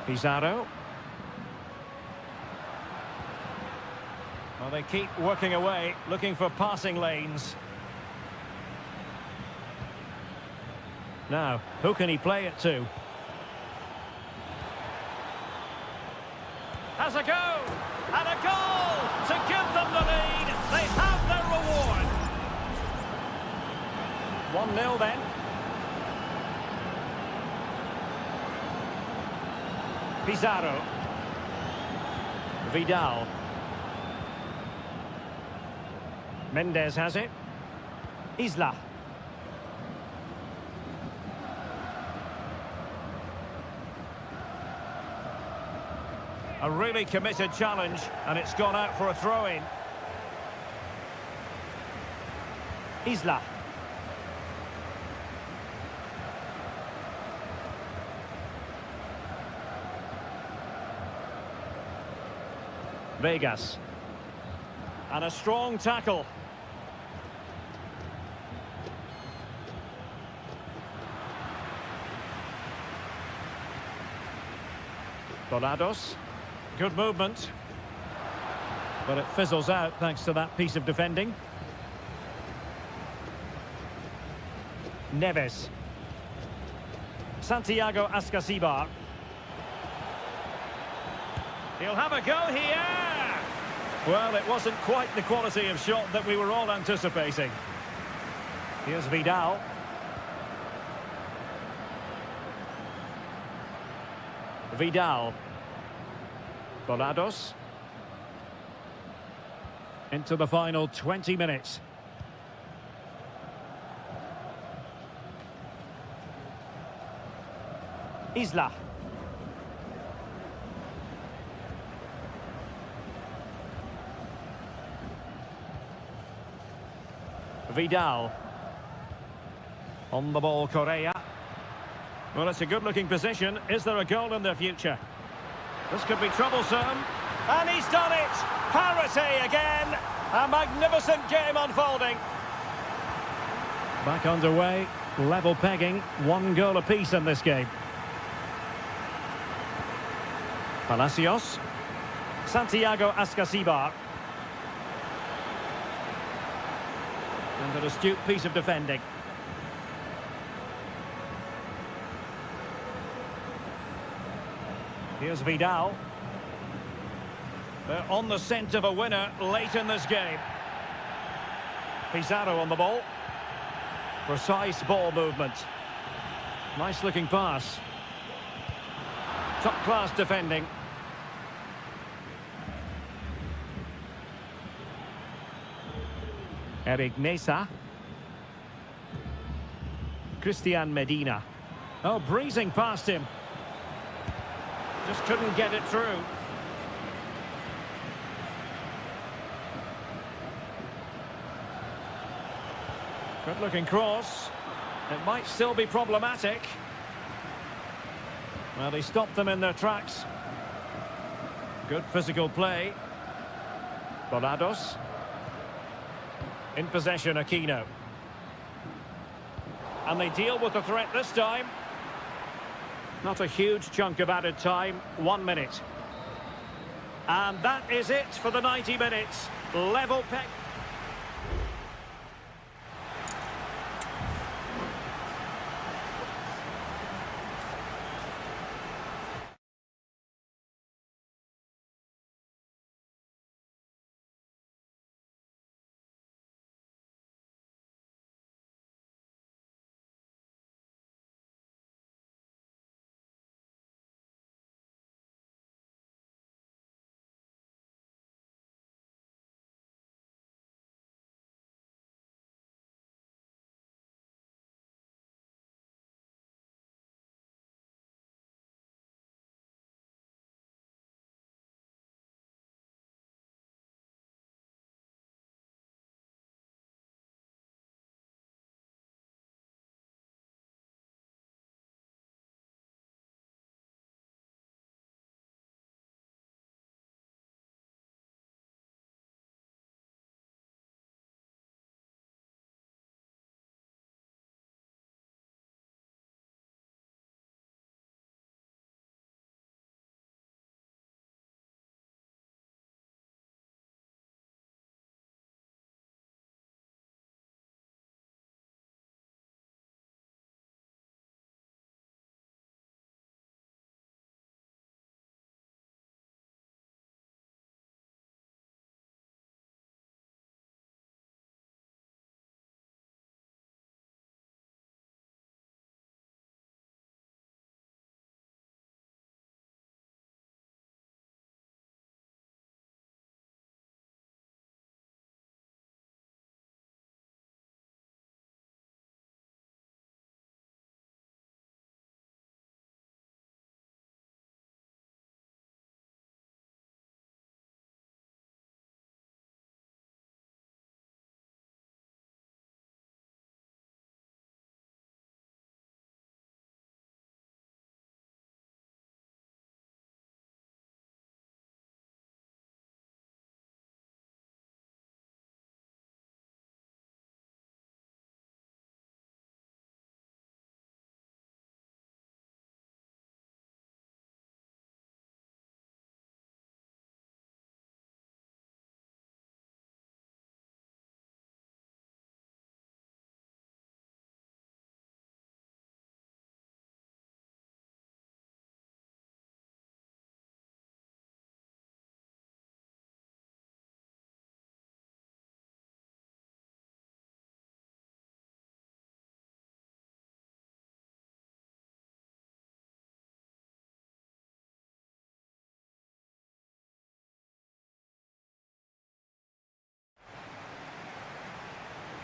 Pizarro. Well, they keep working away, looking for passing lanes. Now, who can he play it to? Has a go! And a goal to give them the lead. They have their reward. 1-0 then. Pizarro. Vidal. Mendes has it. Isla. A really committed challenge, and it's gone out for a throw-in. Isla. Vegas. And a strong tackle. Volados. Good movement. But it fizzles out thanks to that piece of defending. Neves. Santiago Ascasibar. He'll have a go here. Well, it wasn't quite the quality of shot that we were all anticipating. Here's Vidal. Vidal. Volados. Into the final 20 minutes. Isla. Vidal. On the ball, Correa. Well, it's a good-looking position. Is there a goal in their future? This could be troublesome. And he's done it! Parity again! A magnificent game unfolding. Back underway. Level pegging. 1 goal apiece in this game. Palacios. Santiago Ascasibar. And an astute piece of defending. Here's Vidal. They're on the scent of a winner late in this game. Pizarro on the ball. Precise ball movement. Nice looking pass. Top class defending. Eric Mesa. Christian Medina. Oh, breezing past him. Just couldn't get it through. Good looking cross. It might still be problematic. Well, he stopped them in their tracks. Good physical play. Volados. In possession, Aquino. And they deal with the threat this time. Not a huge chunk of added time. 1 minute. And that is it for the 90 minutes. Level peg.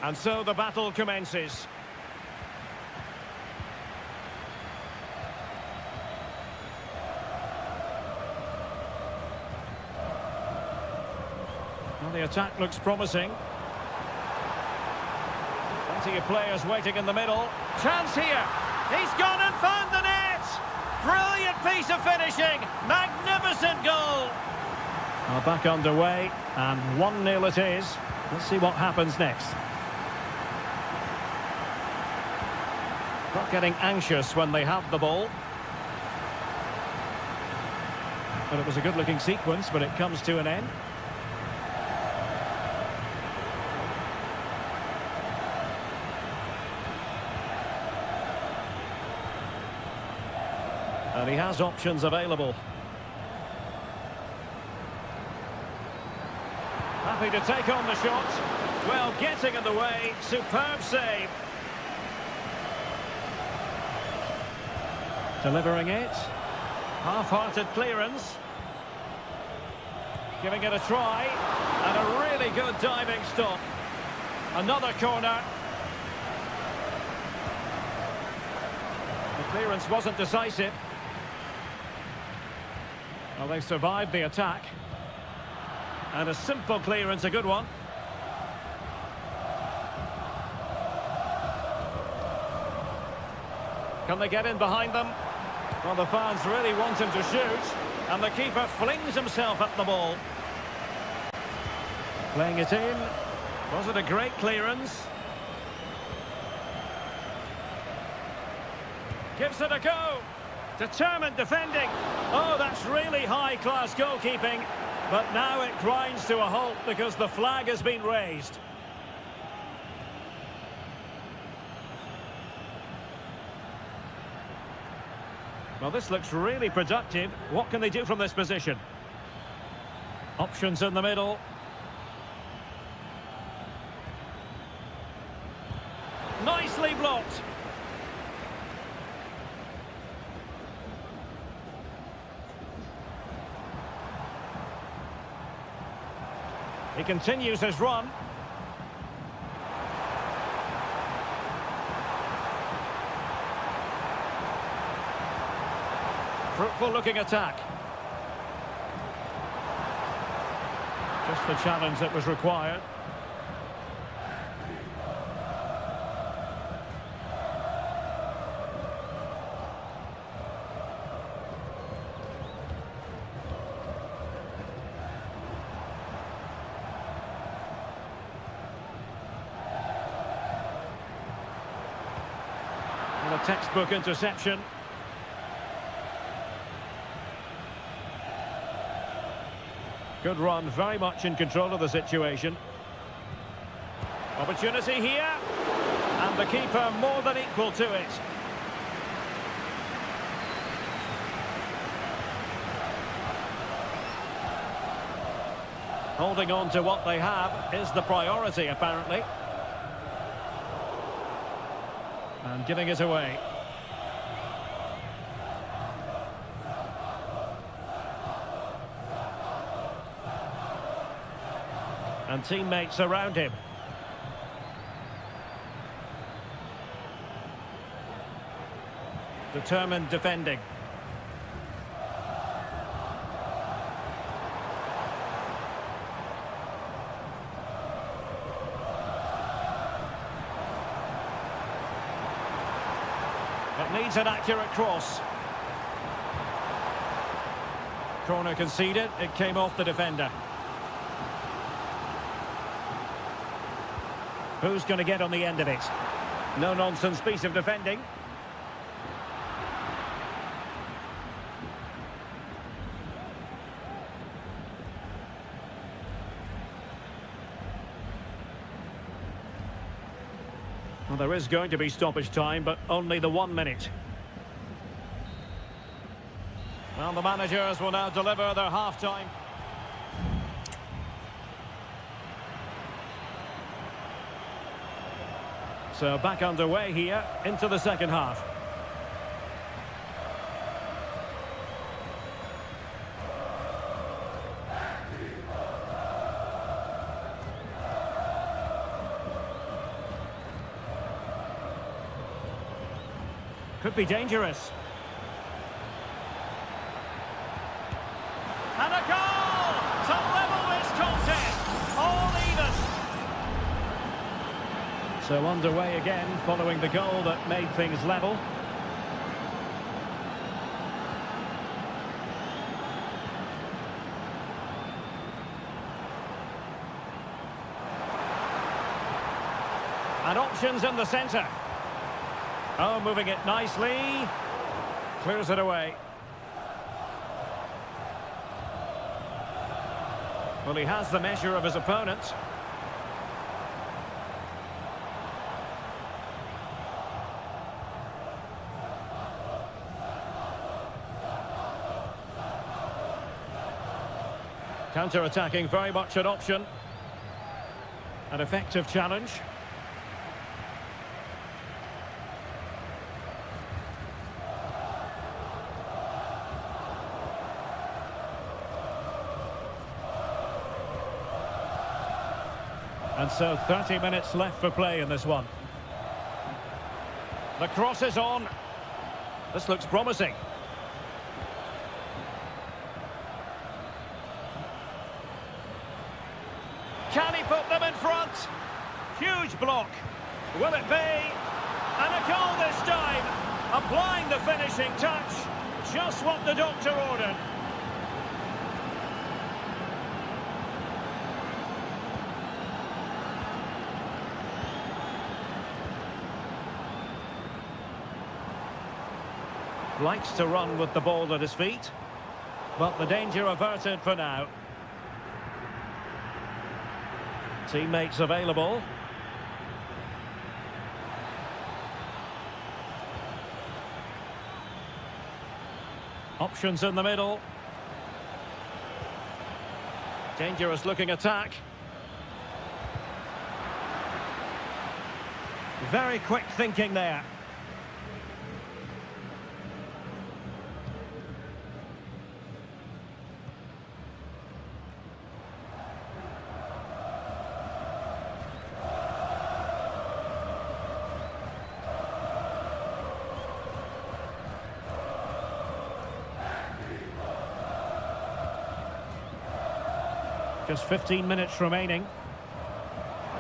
And so the battle commences. Well, the attack looks promising. Plenty of players waiting in the middle. Chance here. He's gone and found the net. Brilliant piece of finishing. Magnificent goal. Well, back underway, and 1-0 it is. Let's see what happens next. Not getting anxious when they have the ball. But it was a good-looking sequence, but it comes to an end. And he has options available. Happy to take on the shot. Well, getting in the way. Superb save. Delivering it. Half-hearted clearance. Giving it a try. And a really good diving stop. Another corner. The clearance wasn't decisive. Well, they've survived the attack. And a simple clearance, a good one. Can they get in behind them? Well, the fans really want him to shoot. And the keeper flings himself at the ball. Playing it in. Was it a great clearance? Gives it a go. Determined defending. Oh, that's really high-class goalkeeping. But now it grinds to a halt because the flag has been raised. Well, this looks really productive. What can they do from this position? Options in the middle. Nicely blocked. He continues his run. Fruitful looking attack. Just the challenge that was required. And a textbook interception. Good run, very much in control of the situation. Opportunity here. And the keeper more than equal to it. Holding on to what they have is the priority, apparently. And giving it away. And teammates around him. Determined defending. It needs an accurate cross. Corner conceded, it came off the defender. Who's going to get on the end of it? No-nonsense piece of defending. Well, there is going to be stoppage time, but only the 1 minute. Well, the managers will now deliver their half-time. So back underway here into the second half. Could be dangerous. And a goal to level this contest. All even. So underway again following the goal that made things level. And options in the centre. Oh, moving it nicely. Clears it away. Well, he has the measure of his opponent. Counter-attacking, very much an option. An effective challenge. And so 30 minutes left for play in this one. The cross is on. This looks promising. Can he put them in front? Huge block. Will it be? And a goal this time. Applying the finishing touch. Just what the doctor ordered. Likes to run with the ball at his feet, but the danger averted for now. Teammates available. Options in the middle. Dangerous looking attack. Very quick thinking there. Just 15 minutes remaining.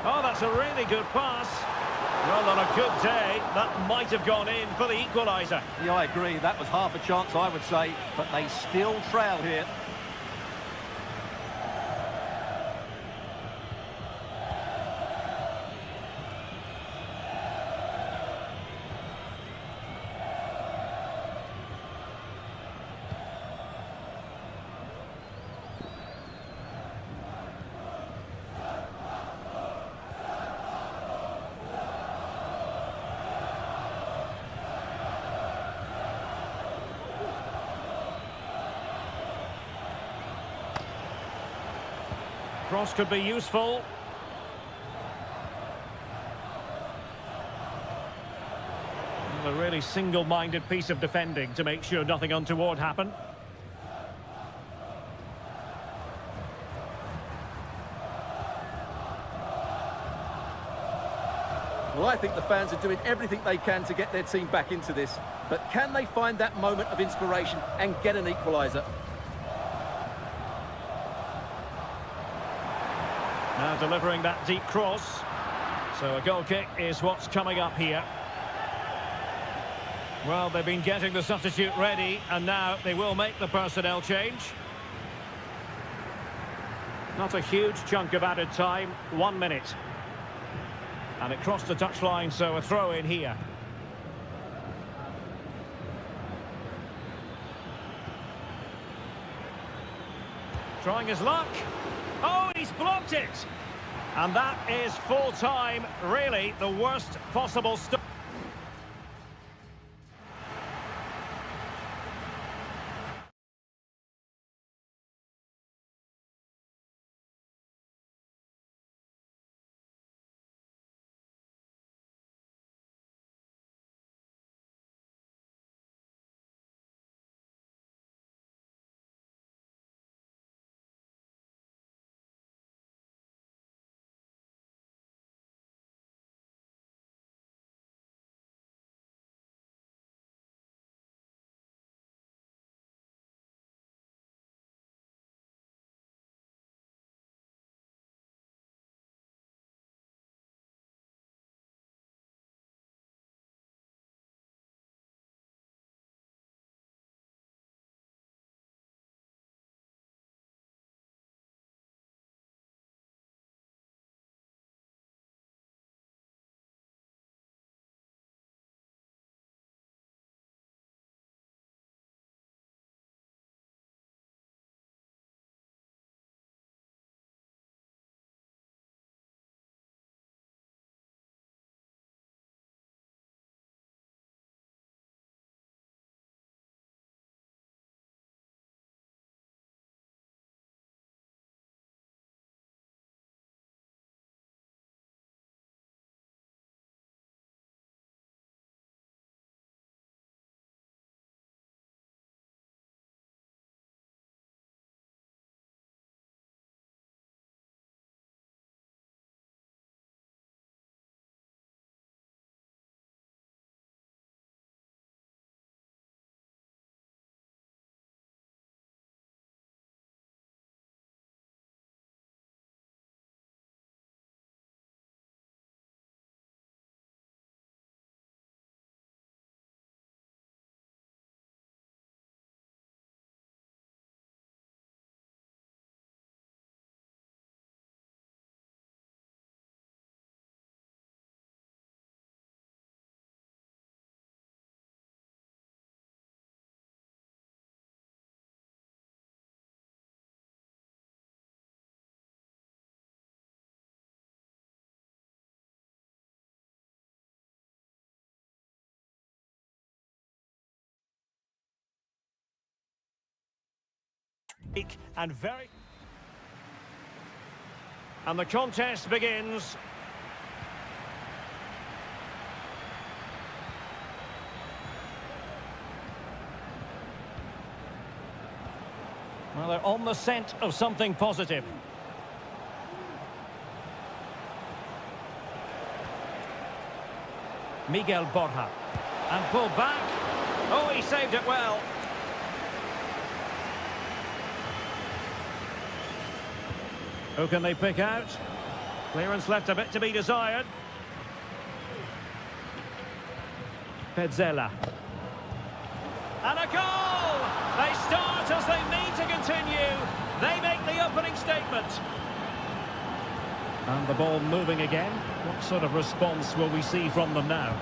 Oh, that's a really good pass. Well, on a good day, that might have gone in for the equaliser. Yeah, I agree. That was half a chance, I would say, but they still trail here. Cross could be useful. A really single-minded piece of defending to make sure nothing untoward happened. Well, I think the fans are doing everything they can to get their team back into this. But can they find that moment of inspiration and get an equaliser? Now delivering that deep cross. So a goal kick is what's coming up here. Well, they've been getting the substitute ready, and now they will make the personnel change. Not a huge chunk of added time, 1 minute. And it crossed the touchline, so a throw in here. Trying his luck. Oh, he's blocked it. And that is full time, really the worst possible start. And the contest begins. Well, they're on the scent of something positive. Miguel Borja. And pulled back. Oh, he saved it well. Who can they pick out? Clearance left a bit to be desired. Petzela. And a goal! They start as they mean to continue. They make the opening statement. And the ball moving again. What sort of response will we see from them now?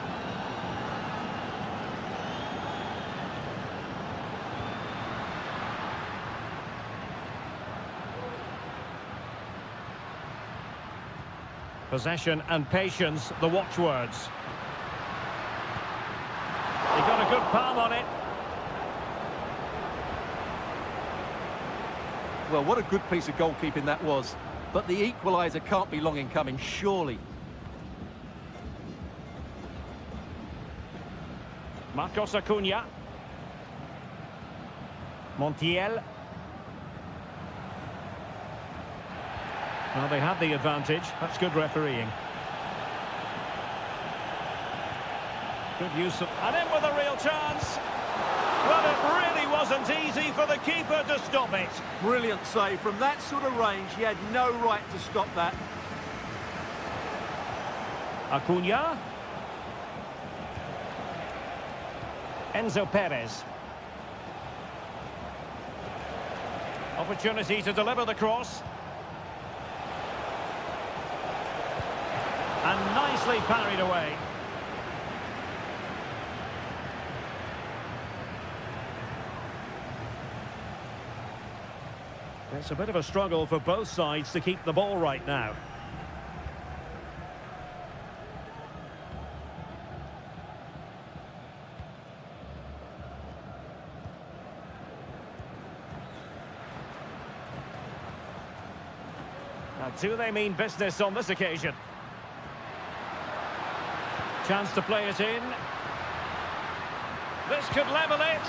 Possession and patience, the watchwords. He got a good palm on it. Well, what a good piece of goalkeeping that was. But the equaliser can't be long in coming, surely. Marcos Acuna. Montiel. Well, they had the advantage. That's good refereeing. Good use of... And in with a real chance. Well, it really wasn't easy for the keeper to stop it. Brilliant save. From that sort of range, he had no right to stop that. Acuna. Enzo Perez. Opportunity to deliver the cross. And nicely parried away. It's a bit of a struggle for both sides to keep the ball right now. Now, do they mean business on this occasion? Chance to play it in. This could level it.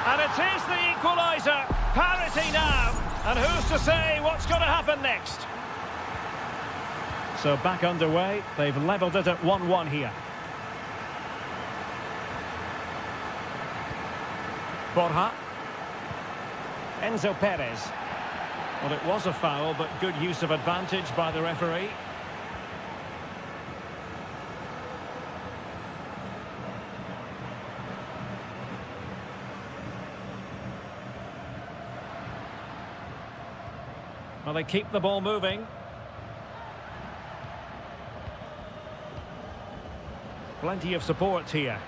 And it is the equaliser. Parity now. And who's to say what's going to happen next? So back underway. They've levelled it at 1-1 here. Borja. Enzo Perez. Well, it was a foul, but good use of advantage by the referee. Well, they keep the ball moving. Plenty of support here.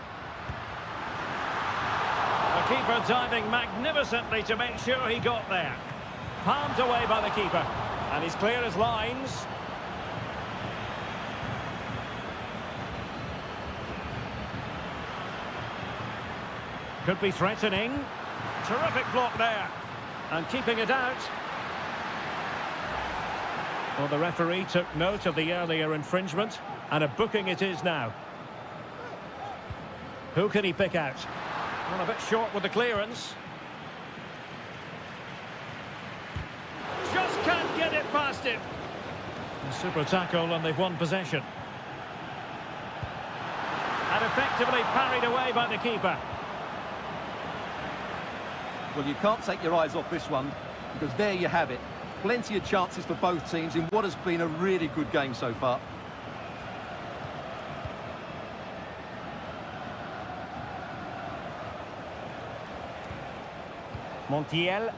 The keeper diving magnificently to make sure he got there. Palmed away by the keeper. And he's clear as lines. Could be threatening. Terrific block there. And keeping it out. Well, the referee took note of the earlier infringement, and a booking it is now. Who can he pick out? Well, a bit short with the clearance. Just can't get it past him. A super tackle, and they've won possession. And effectively parried away by the keeper. Well, you can't take your eyes off this one, because there you have it. Plenty of chances for both teams in what has been a really good game so far. Montiel.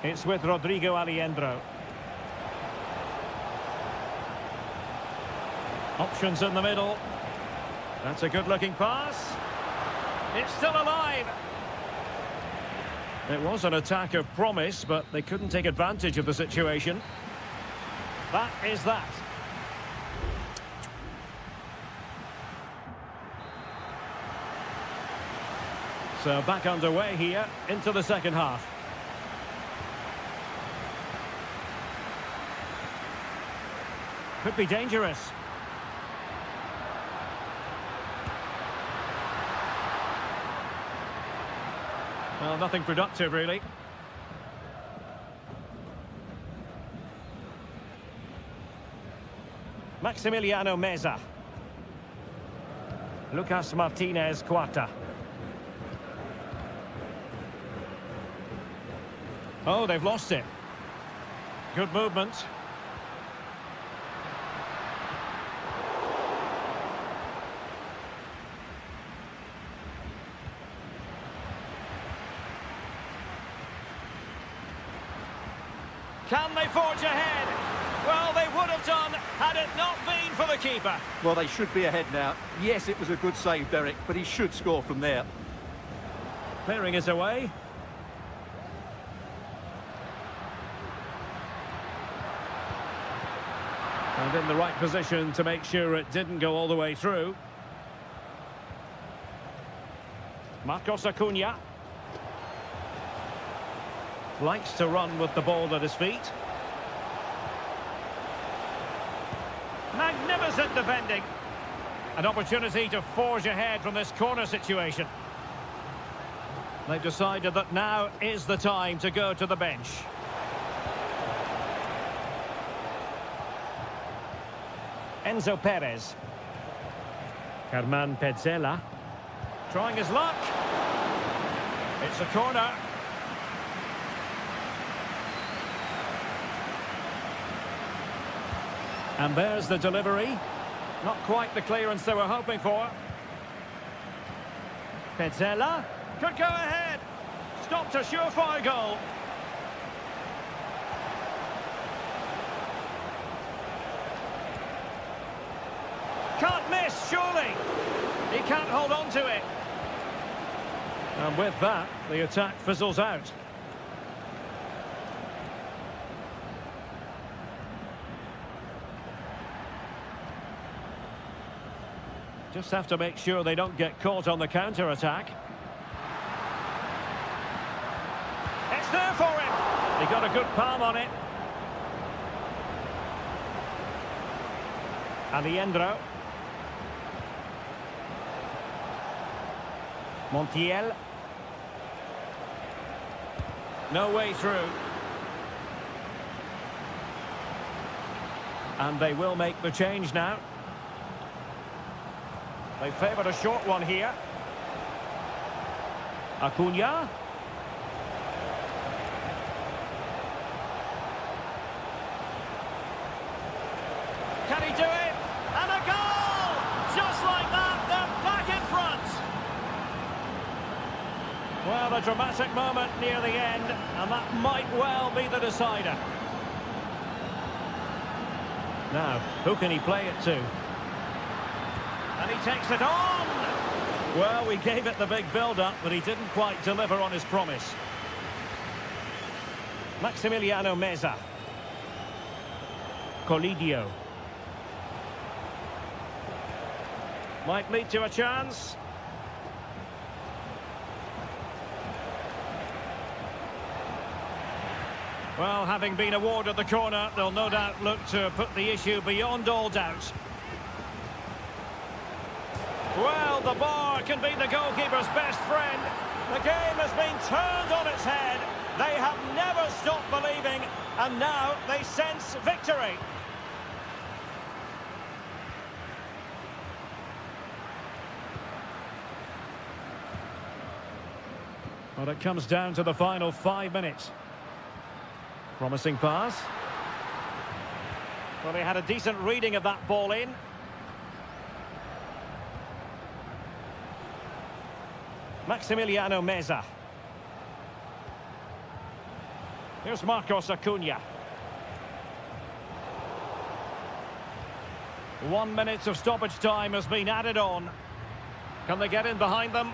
It's with Rodrigo Aliendro. Options in the middle. That's a good-looking pass. It's still alive. It was an attack of promise, but they couldn't take advantage of the situation. That is that. So back underway here into the second half. Could be dangerous. Well, nothing productive, really. Maximiliano Meza. Lucas Martinez Quarta. Oh, they've lost it. Good movement. Can they forge ahead? Well, they would have done had it not been for the keeper. Well, they should be ahead now. Yes, it was a good save, Derek, but he should score from there. Clearing is away. And in the right position to make sure it didn't go all the way through. Marcos Acuna. Likes to run with the ball at his feet. Magnificent defending. An opportunity to forge ahead from this corner situation. They've decided that now is the time to go to the bench. Enzo Perez. Herman Petzela. Trying his luck. It's a corner. And there's the delivery. Not quite the clearance they were hoping for. Petzela could go ahead. Stopped a surefire goal. Can't miss, surely. He can't hold on to it. And with that, the attack fizzles out. Just have to make sure they don't get caught on the counter-attack. It's there for him. He got a good palm on it. Aliendro. Montiel. No way through. And they will make the change now. They favoured a short one here. Acuna. Can he do it? And a goal! Just like that, they're back in front. Well, a dramatic moment near the end, and that might well be the decider. Now, who can he play it to? And he takes it on! Well, we gave it the big build-up, but he didn't quite deliver on his promise. Maximiliano Meza. Colidio. Might lead to a chance. Well, having been awarded the corner, they'll no doubt look to put the issue beyond all doubt. Well, the bar can be the goalkeeper's best friend. The game has been turned on its head. They have never stopped believing, and now they sense victory. Well, it comes down to the final 5 minutes. Promising pass. Well, he had a decent reading of that ball in. Maximiliano Meza. Here's Marcos Acuna. 1 minute of stoppage time has been added on. Can they get in behind them?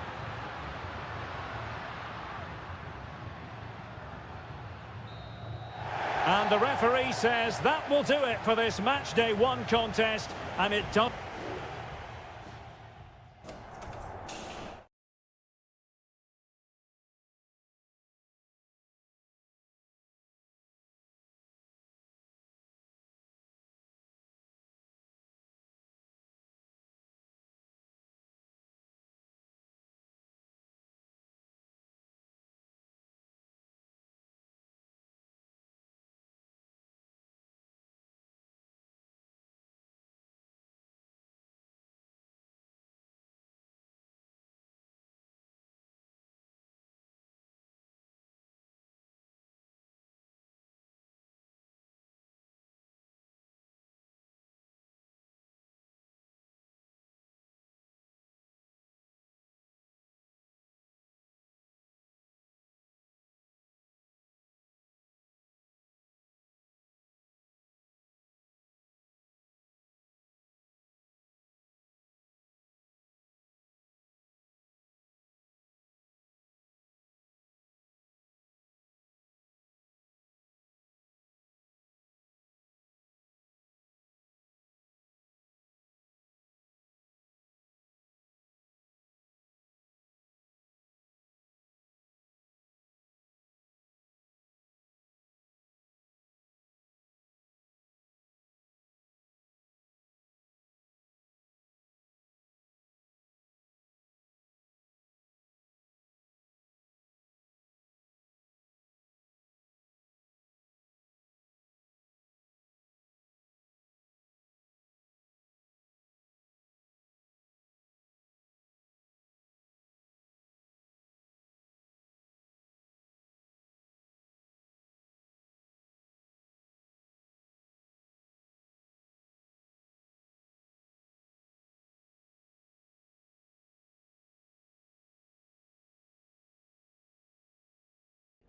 And the referee says that will do it for this match day 1 contest, and it does.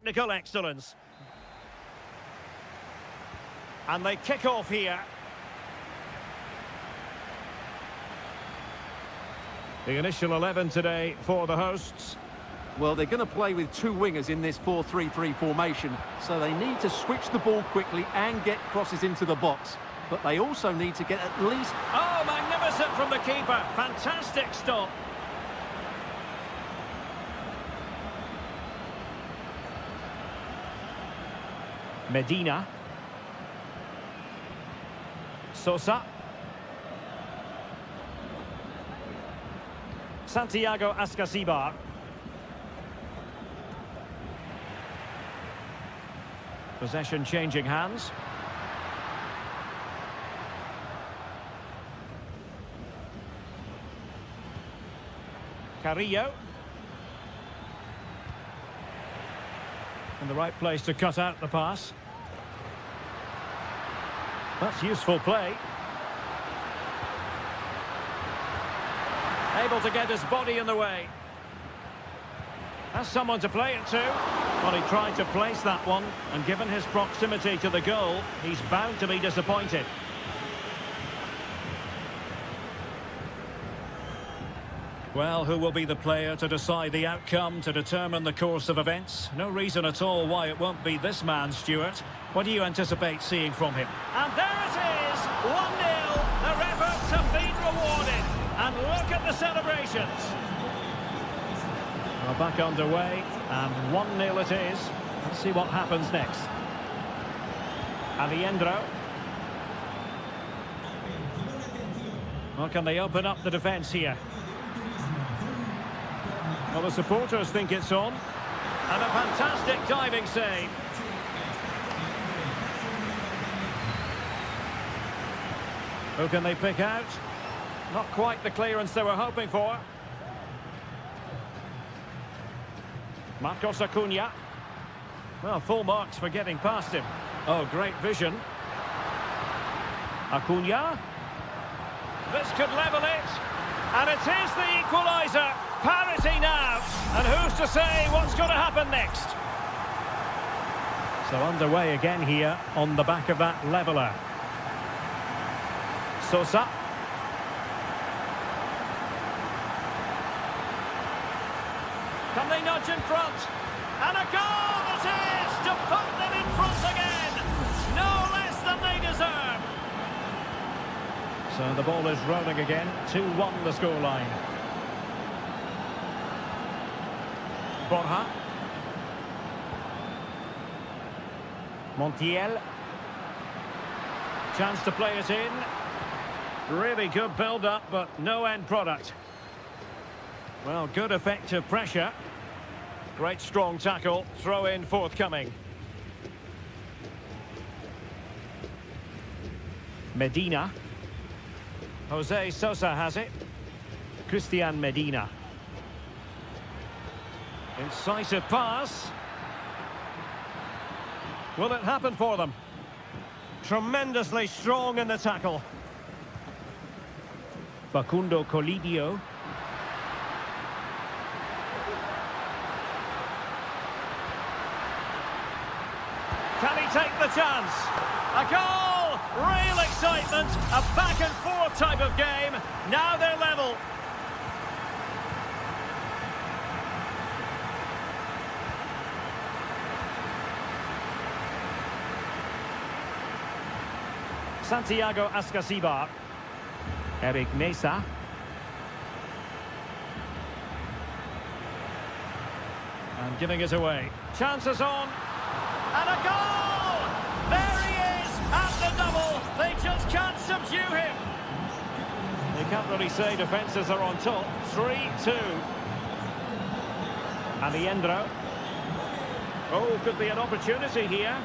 technical excellence. And they kick off here. The initial 11 today for the hosts. Well, they're going to play with two wingers in this 4-3-3 formation, so they need to switch the ball quickly and get crosses into the box. But they also need to get at least... Oh, magnificent from the keeper. Fantastic stop. Medina. Sosa. Santiago Ascasibar. Possession changing hands. Carrillo. In the right place to cut out the pass. That's useful play. Able to get his body in the way. Has someone to play it to. Well, he tried to place that one, and given his proximity to the goal, he's bound to be disappointed. Well, who will be the player to decide the outcome, to determine the course of events? No reason at all why it won't be this man, Stuart. What do you anticipate seeing from him? And there it is, 1-0. Their efforts have been rewarded. And look at the celebrations. Well, back underway, and 1-0 it is. Let's see what happens next. Aviendro. Well, can they open up the defence here? Well, the supporters think it's on. And a fantastic diving save. Who can they pick out? Not quite the clearance they were hoping for. Marcos Acuna. Well, full marks for getting past him. Oh, great vision. Acuna. This could level it. And it is the equaliser. Parity now. And who's to say what's going to happen next? So underway again here on the back of that leveller. Sosa. Can they nudge in front? And a goal it is to put them in front again. No less than they deserve. So the ball is rolling again. 2-1 the scoreline. Borja. Montiel. Chance to play it in. Really good build-up, but no end product. Well, good effective pressure. Great strong tackle. Throw in forthcoming. Medina. Jose Sosa has it. Christian Medina. Incisive pass. Will it happen for them? Tremendously strong in the tackle. Facundo Colidio. Can he take the chance? A goal! Real excitement. A back and forth type of game. Now they're level. Santiago Ascasibar. Eric Mesa. And giving it away. Chances on. And a goal! There he is at the double. They just can't subdue him. They can't really say defences are on top. 3-2. Aviendro. Oh, could be an opportunity here.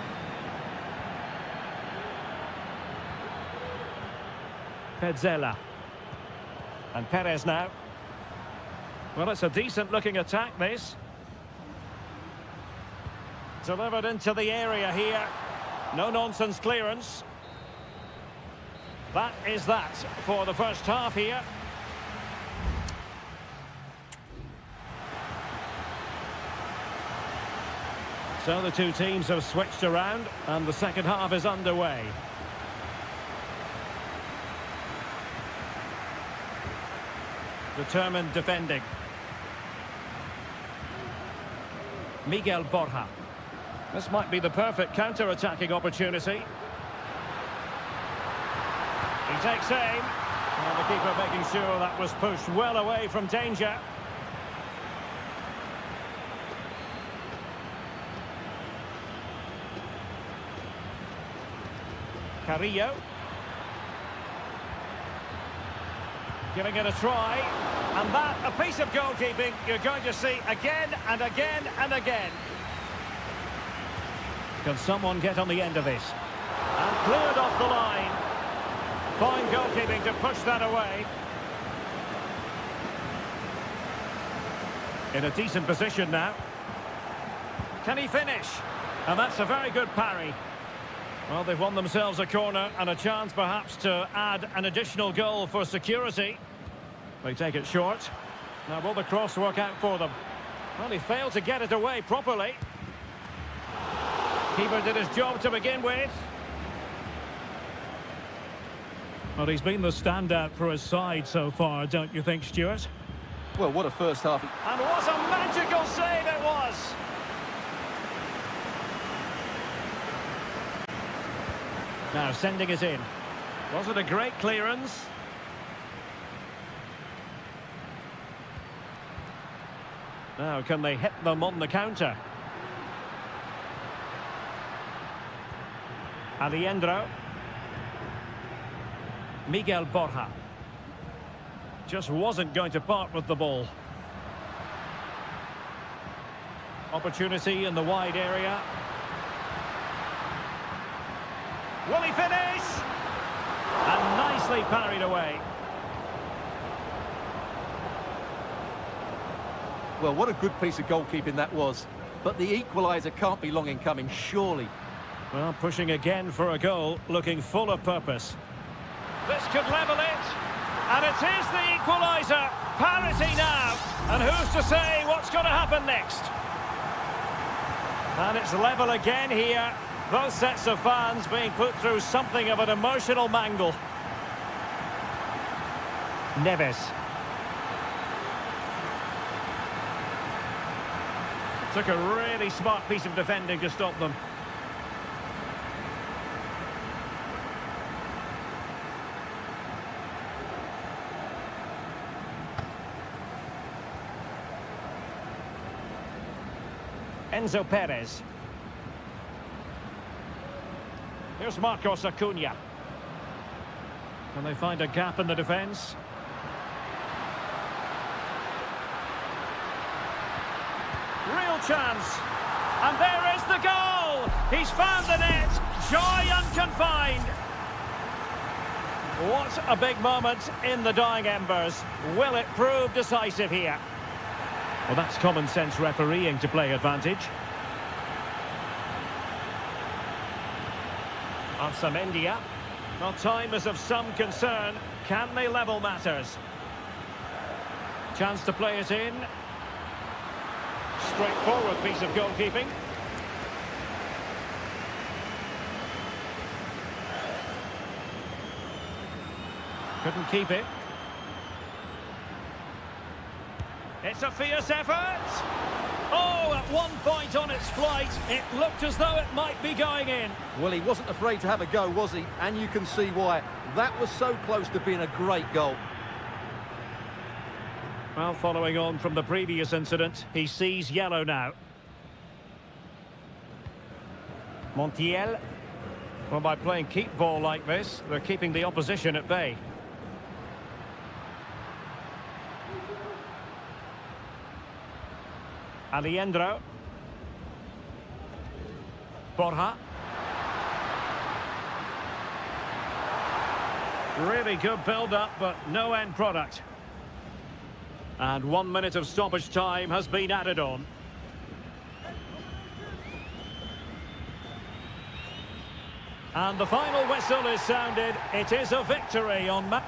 Petzela. And Perez now. Well, it's a decent-looking attack, this. Delivered into the area here. No-nonsense clearance. That is that for the first half here. So the two teams have switched around and the second half is underway. Determined defending. Miguel Borja. This might be the perfect counter-attacking opportunity. He takes aim. And the keeper making sure that was pushed well away from danger. Carrillo. Giving it a try. And that, a piece of goalkeeping you're going to see again and again and again. Can someone get on the end of this? And cleared off the line. Fine goalkeeping to push that away. In a decent position now. Can he finish? And that's a very good parry. Well, they've won themselves a corner and a chance perhaps to add an additional goal for security. They take it short. Now will the cross work out for them? Well, he failed to get it away properly. Keeper did his job to begin with. Well, he's been the standout for his side so far, don't you think, Stuart? Well, what a first half. And what a magical save it was! Now sending it in. Was it a great clearance? Now can they hit them on the counter? Alejandro. Miguel Borja. Just wasn't going to part with the ball. Opportunity in the wide area. Will he finish? And nicely parried away. Well, what a good piece of goalkeeping that was. But the equaliser can't be long in coming, surely. Well, pushing again for a goal, looking full of purpose. This could level it. And it is the equaliser. Parity now. And who's to say what's going to happen next? And it's level again here. Both sets of fans being put through something of an emotional mangle. Neves. Took a really smart piece of defending to stop them. Enzo Perez. Here's Marcos Acuna. Can they find a gap in the defence? Real chance. And there is the goal! He's found the net. Joy unconfined. What a big moment in the dying embers. Will it prove decisive here? Well, that's common sense refereeing to play advantage. Ansamendia. Well, time is of some concern. Can they level matters? Chance to play it in. Straightforward piece of goalkeeping. Couldn't keep it. It's a fierce effort. Oh, at one point on its flight, it looked as though it might be going in. Well, he wasn't afraid to have a go, was he? And you can see why. That was so close to being a great goal. Well, following on from the previous incident, he sees yellow now. Montiel. Well, by playing keep ball like this, they're keeping the opposition at bay. Alejandro. Borja. Really good build-up, but no end product. And 1 minute of stoppage time has been added on. And the final whistle is sounded. It is a victory on...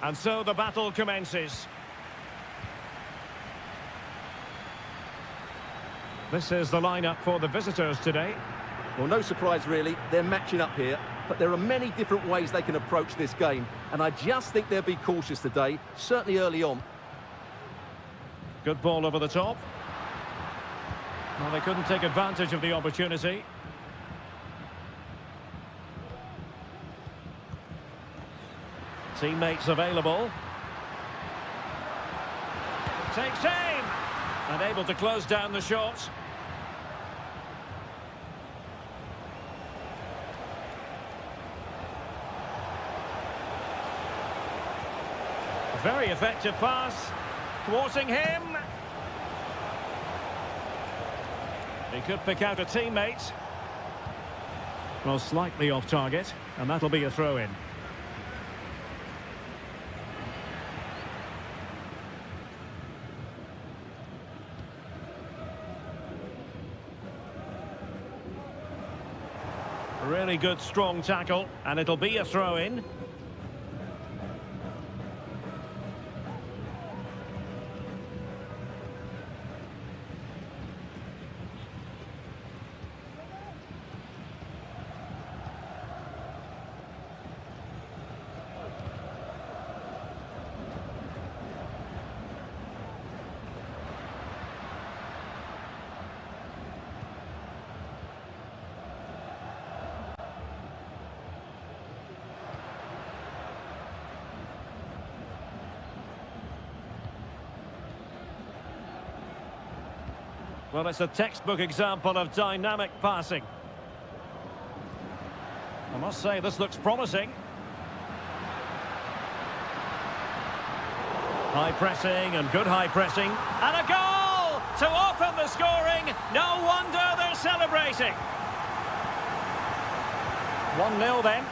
And so the battle commences. This is the lineup for the visitors today. Well, no surprise really, they're matching up here, but there are many different ways they can approach this game, and I just think they'll be cautious today, certainly early on. Good ball over the top. Well, they couldn't take advantage of the opportunity. Teammates available. Takes aim! And able to close down the shot. Very effective pass. Thwarting him. He could pick out a teammate. Well, slightly off target, and that'll be a throw-in. Really good, strong tackle, and it'll be a throw-in. Well, it's a textbook example of dynamic passing. I must say, this looks promising. High pressing and good high pressing. And a goal to open the scoring. No wonder they're celebrating. 1-0 then.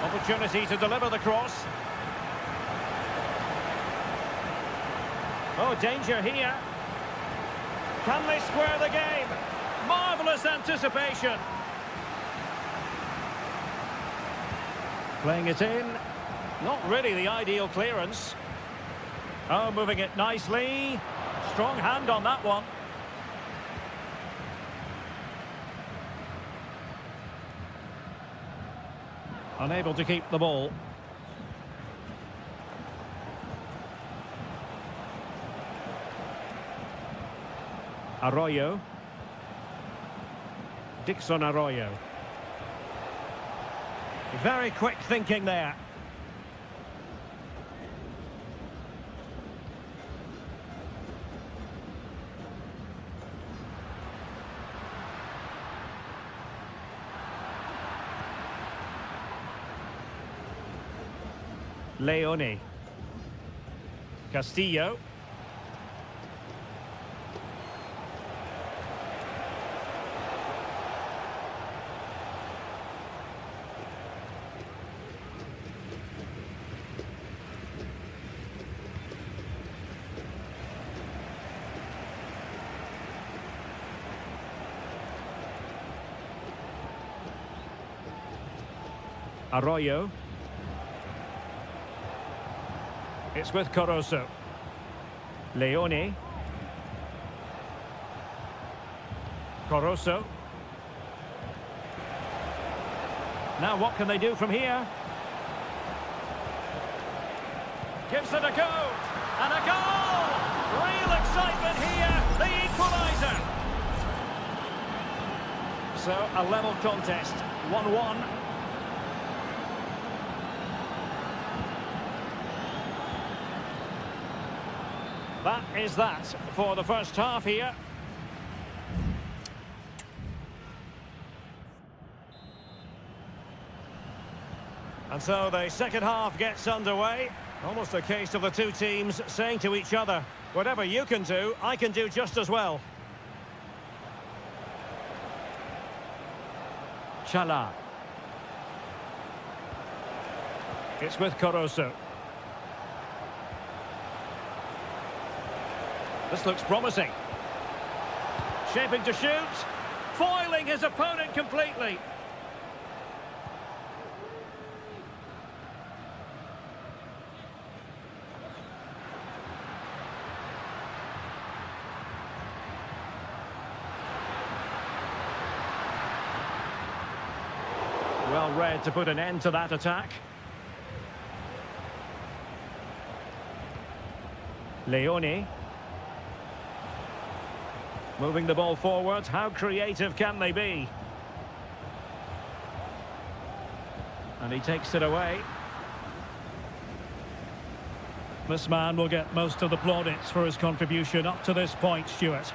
Opportunity to deliver the cross. Oh, danger here. Can they square the game? Marvellous anticipation. Playing it in. Not really the ideal clearance. Oh, moving it nicely. Strong hand on that one. Unable to keep the ball. Arroyo. Dixon Arroyo. Very quick thinking there. Leone. Castillo. Arroyo. It's with Caruso. Leone. Caruso. Now what can they do from here? Gives it a go. And a goal! Real excitement here. The equaliser. So a level contest. 1-1. That is that for the first half here. And so the second half gets underway. Almost a case of the two teams saying to each other, whatever you can do, I can do just as well. Chala. It's with Caruso. This looks promising. Shaping to shoot. Foiling his opponent completely. Well read to put an end to that attack. Leone. Moving the ball forward. How creative can they be? And he takes it away. This man will get most of the plaudits for his contribution up to this point, Stuart.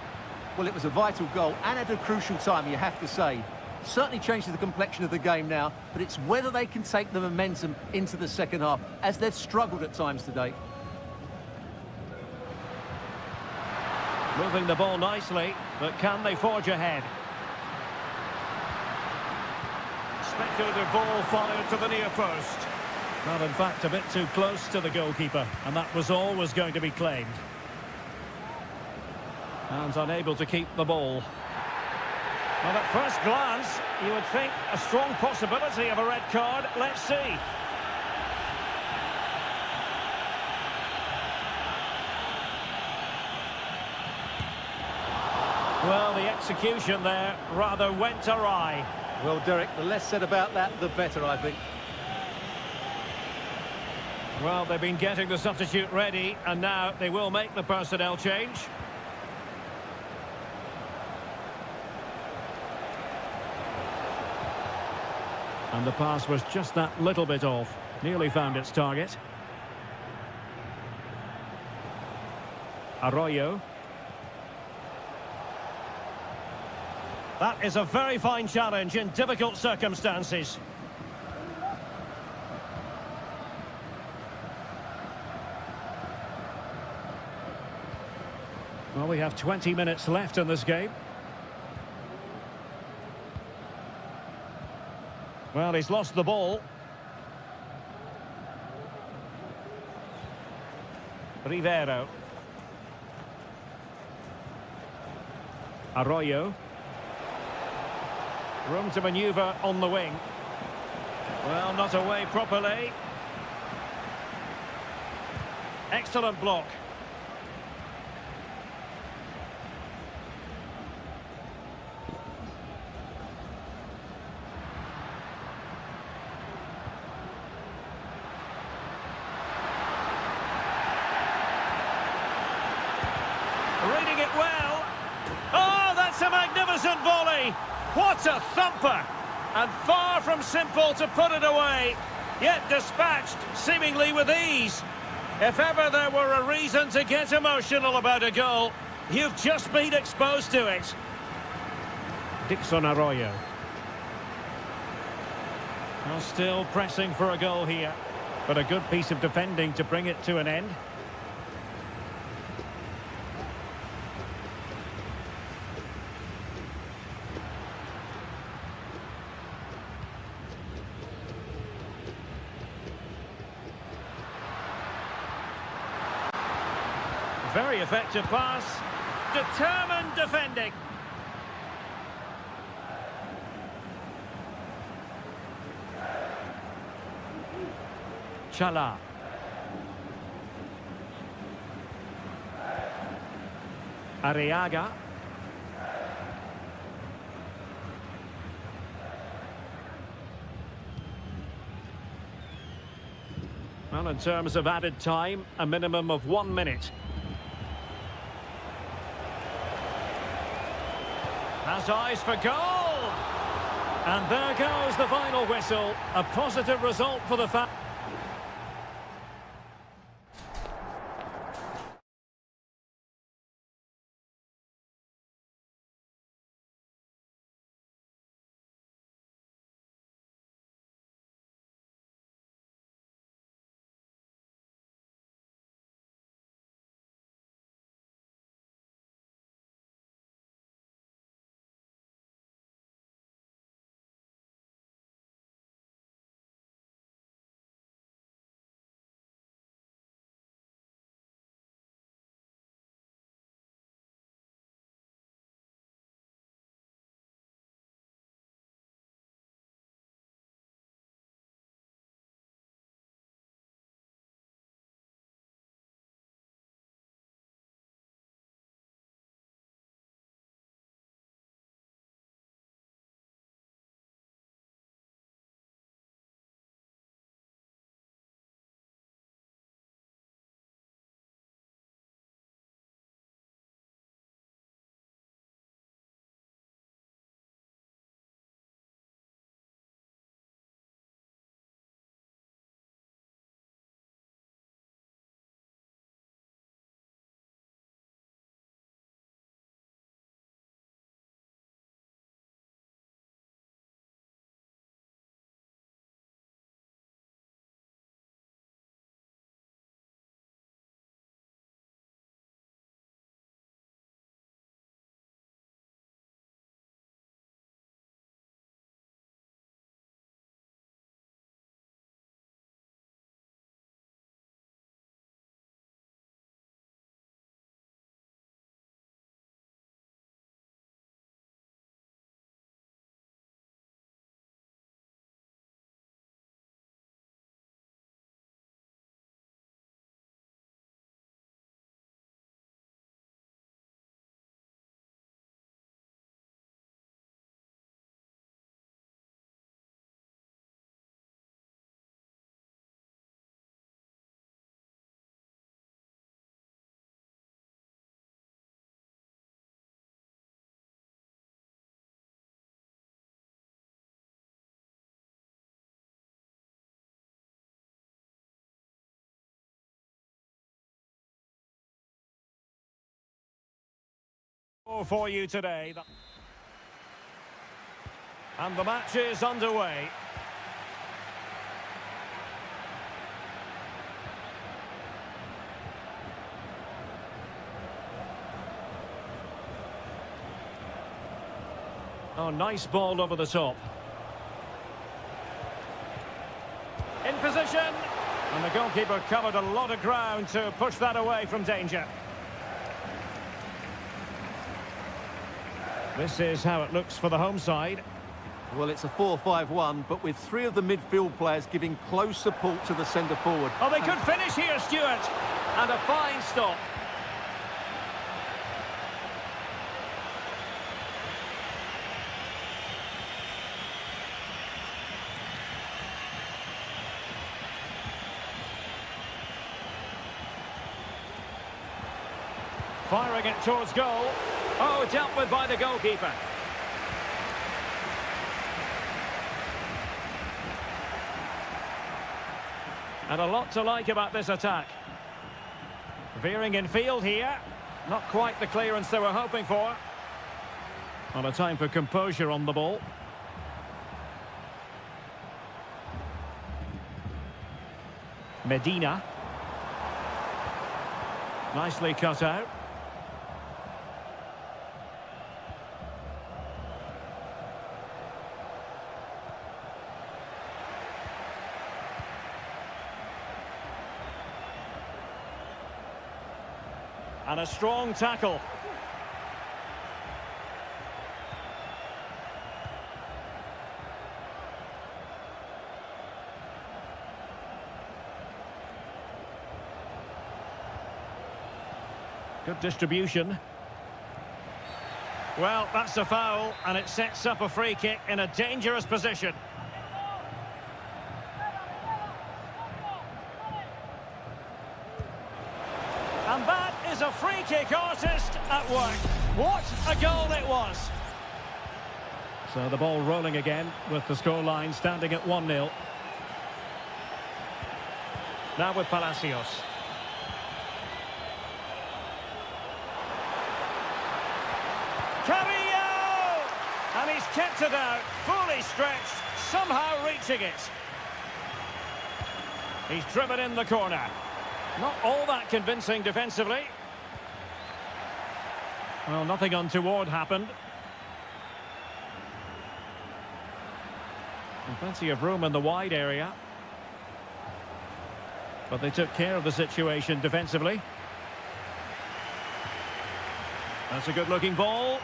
Well, it was a vital goal and at a crucial time, you have to say. Certainly changes the complexion of the game now, but it's whether they can take the momentum into the second half, as they've struggled at times today. Moving the ball nicely, but can they forge ahead? Speculative ball fired to the near post. Well, in fact, a bit too close to the goalkeeper, and that was always going to be claimed. And unable to keep the ball. Well, at first glance, you would think a strong possibility of a red card. Let's see. Well, the execution there rather went awry. Well, Derek, the less said about that, the better, I think. Well, they've been getting the substitute ready, and now they will make the personnel change. And the pass was just that little bit off. Nearly found its target. Arroyo. That is a very fine challenge in difficult circumstances. Well, we have 20 minutes left in this game. Well, he's lost the ball. Rivero. Arroyo. Room to manoeuvre on the wing. Well, not away properly. Excellent block. Reading it well. Oh, that's a magnificent volley. What a thumper! And far from simple to put it away, yet dispatched seemingly with ease. If ever there were a reason to get emotional about a goal, you've just been exposed to it. Dixon Arroyo. Well, still pressing for a goal here, but a good piece of defending to bring it to an end. Very effective pass. Determined defending. Chala. Arriaga. Well, in terms of added time, a minimum of 1 minute. Has eyes for goal! And there goes the final whistle. A positive result for the fans. For you today. And the match is underway. Oh, nice ball over the top. In position. And the goalkeeper covered a lot of ground to push that away from danger. This is how it looks for the home side. Well, it's a 4-5-1, but with three of the midfield players giving close support to the centre forward. Oh, they could finish here, Stuart. And a fine stop. Firing it towards goal. Oh, dealt with by the goalkeeper. And a lot to like about this attack. Veering in field here. Not quite the clearance they were hoping for. On a time for composure on the ball. Medina. Nicely cut out. And a strong tackle. Good distribution. Well, that's a foul, and it sets up a free kick in a dangerous position. And that is a free kick artist at work. What a goal it was. So the ball rolling again with the scoreline standing at 1-0. Now with Palacios. Carrillo! And he's kept it out, fully stretched, somehow reaching it. He's driven in the corner. Not all that convincing defensively. Well, nothing untoward happened. And plenty of room in the wide area. But they took care of the situation defensively. That's a good-looking ball.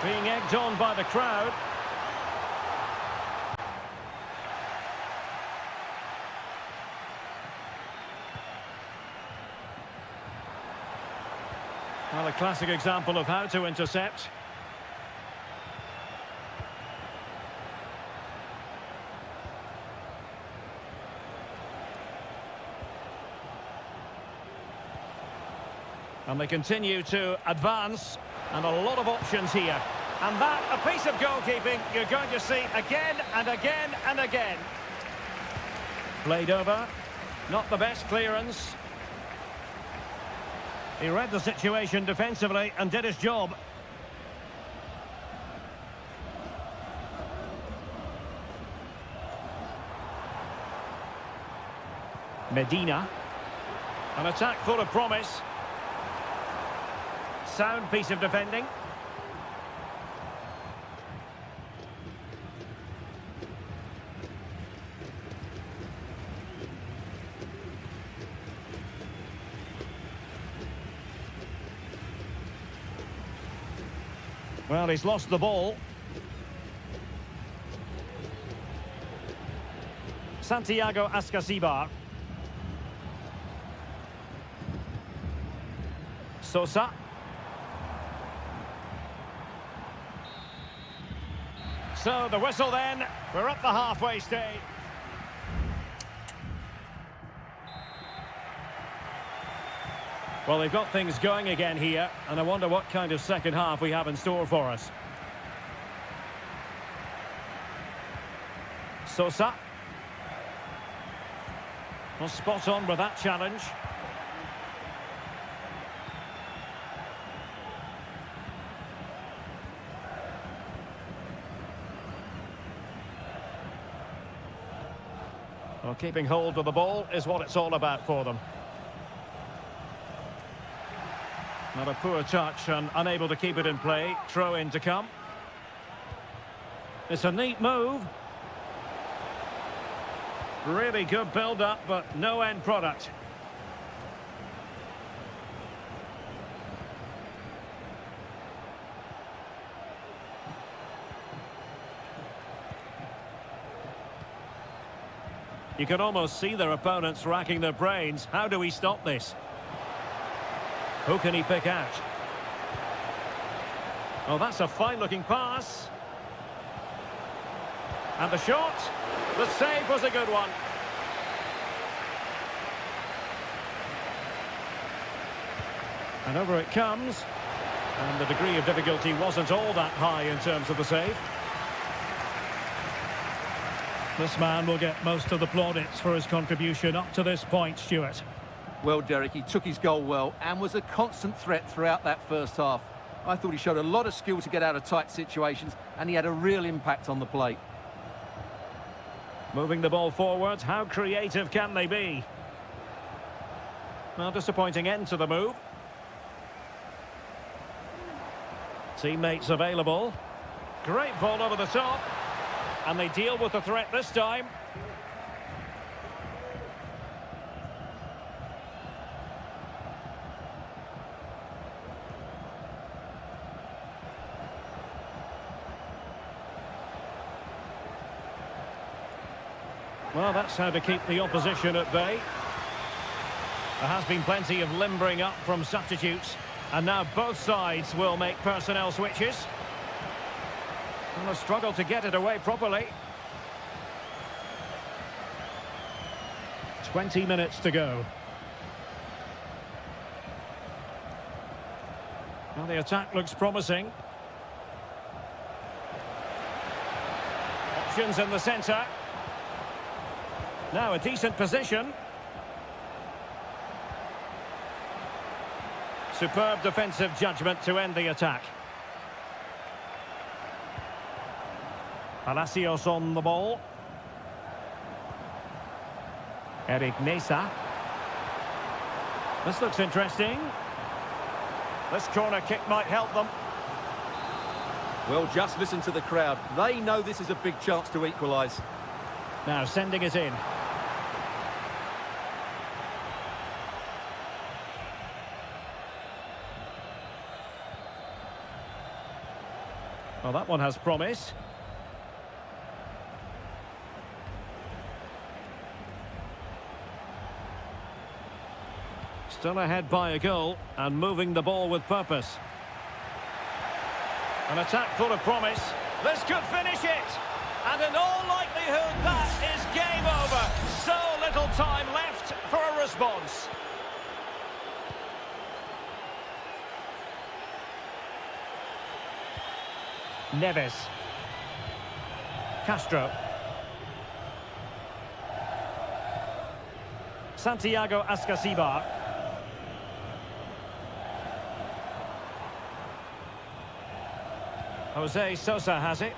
Being egged on by the crowd. Well, a classic example of how to intercept. And they continue to advance, and a lot of options here. And that, a piece of goalkeeping you're going to see again and again and again. Played over, not the best clearance. He read the situation defensively and did his job. Medina. An attack full of promise. Sound piece of defending. Well, he's lost the ball. Santiago Ascasibar. Sosa. So the whistle then, we're at the halfway stage. Well, they've got things going again here, and I wonder what kind of second half we have in store for us. Sosa. Well, spot on with that challenge. Well, keeping hold of the ball is what it's all about for them. Not a poor touch and unable to keep it in play. Throw in to come. It's a neat move. Really good build-up, but no end product. You can almost see their opponents racking their brains. How do we stop this? Who can he pick out? Oh, that's a fine-looking pass. And the shot. The save was a good one. And over it comes. And the degree of difficulty wasn't all that high in terms of the save. This man will get most of the plaudits for his contribution up to this point, Stuart. Well, Derek, he took his goal well and was a constant threat throughout that first half. I thought he showed a lot of skill to get out of tight situations, and he had a real impact on the plate. Moving the ball forward, how creative can they be? Well, disappointing end to the move. Teammates available. Great ball over the top. And they deal with the threat this time. Well, that's how to keep the opposition at bay. There has been plenty of limbering up from substitutes. And now both sides will make personnel switches. And they'll struggle to get it away properly. 20 minutes to go. Well, the attack looks promising. Options in the centre. Now a decent position. Superb defensive judgment to end the attack. Palacios on the ball. Eric Mesa. This looks interesting. This corner kick might help them. Well, just listen to the crowd. They know this is a big chance to equalise. Now sending it in. Well, that one has promise. Still ahead by a goal and moving the ball with purpose. An attack full of promise. This could finish it. And in all likelihood, that is game over. So little time left for a response. Neves. Castro. Santiago Ascasibar. Jose Sosa has it.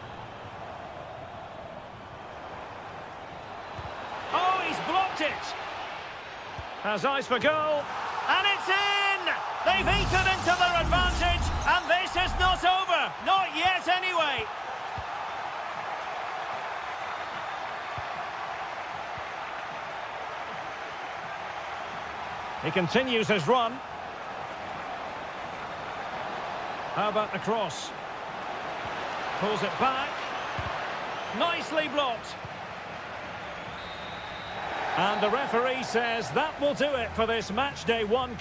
Oh, he's blocked it. Has eyes for goal. And it's in! They've eaten into their advantage, and this is not over. Not yet, anyway. He continues his run. How about the cross? Pulls it back. Nicely blocked. And the referee says that will do it for this match day one.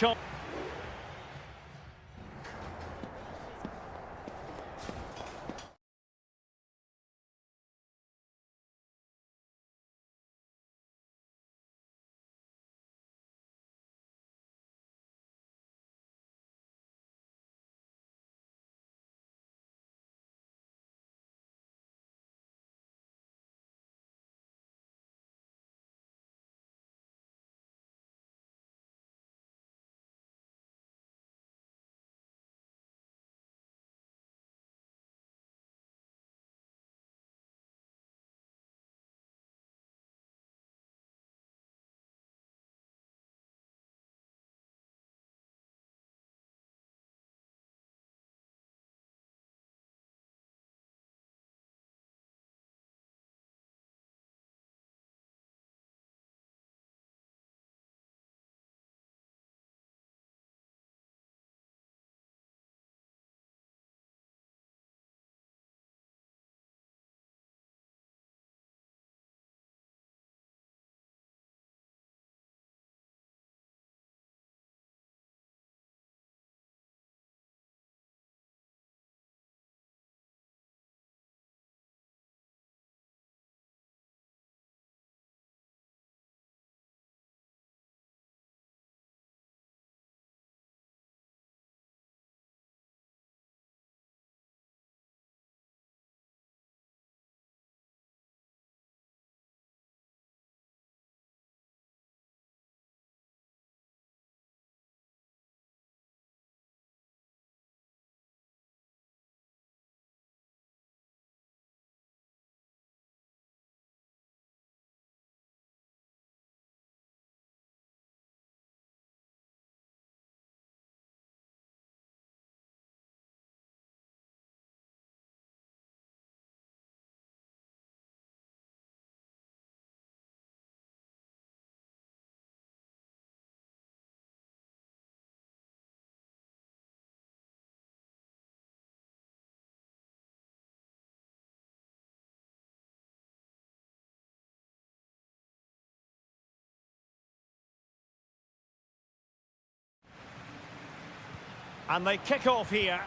And they kick off here.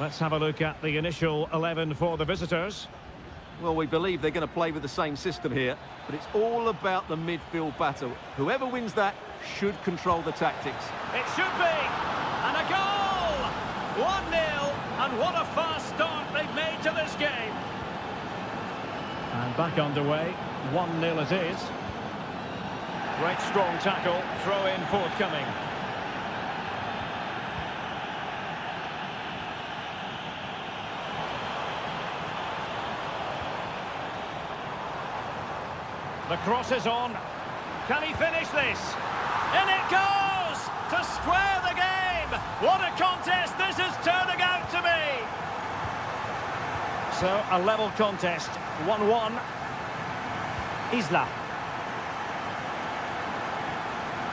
Let's have a look at the initial 11 for the visitors. Well, we believe they're going to play with the same system here, but it's all about the midfield battle. Whoever wins that should control the tactics. It should be! And a goal! 1-0, and what a fast start they've made to this game. And back underway, 1-0 it is. Great strong tackle, throw in forthcoming. The cross is on. Can he finish this? In it goes! To square the game! What a contest this is turning out to be! So, a level contest. 1-1. Isla.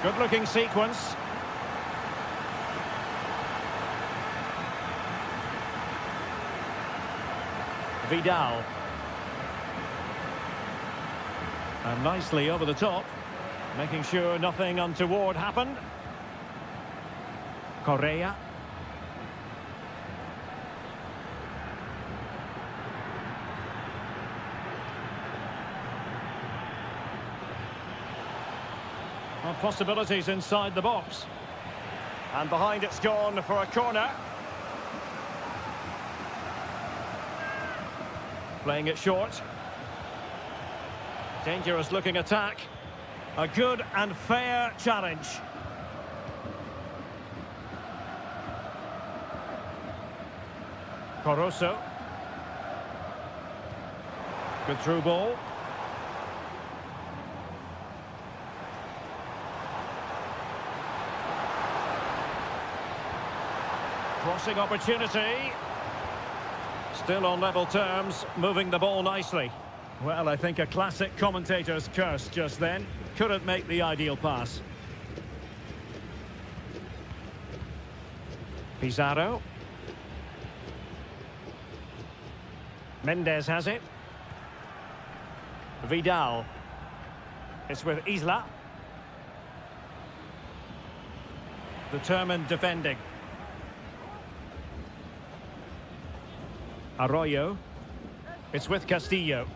Good-looking sequence. Vidal. And nicely over the top, making sure nothing untoward happened. Correa. Well, possibilities inside the box. And behind it's gone for a corner. Playing it short. Dangerous looking attack. A good and fair challenge. Corosso. Good through ball. Crossing opportunity. Still on level terms, moving the ball nicely. Well, I think a classic commentator's curse just then. Couldn't make the ideal pass. Pizarro. Mendes has it. Vidal. It's with Isla. Determined defending. Arroyo. It's with Castillo.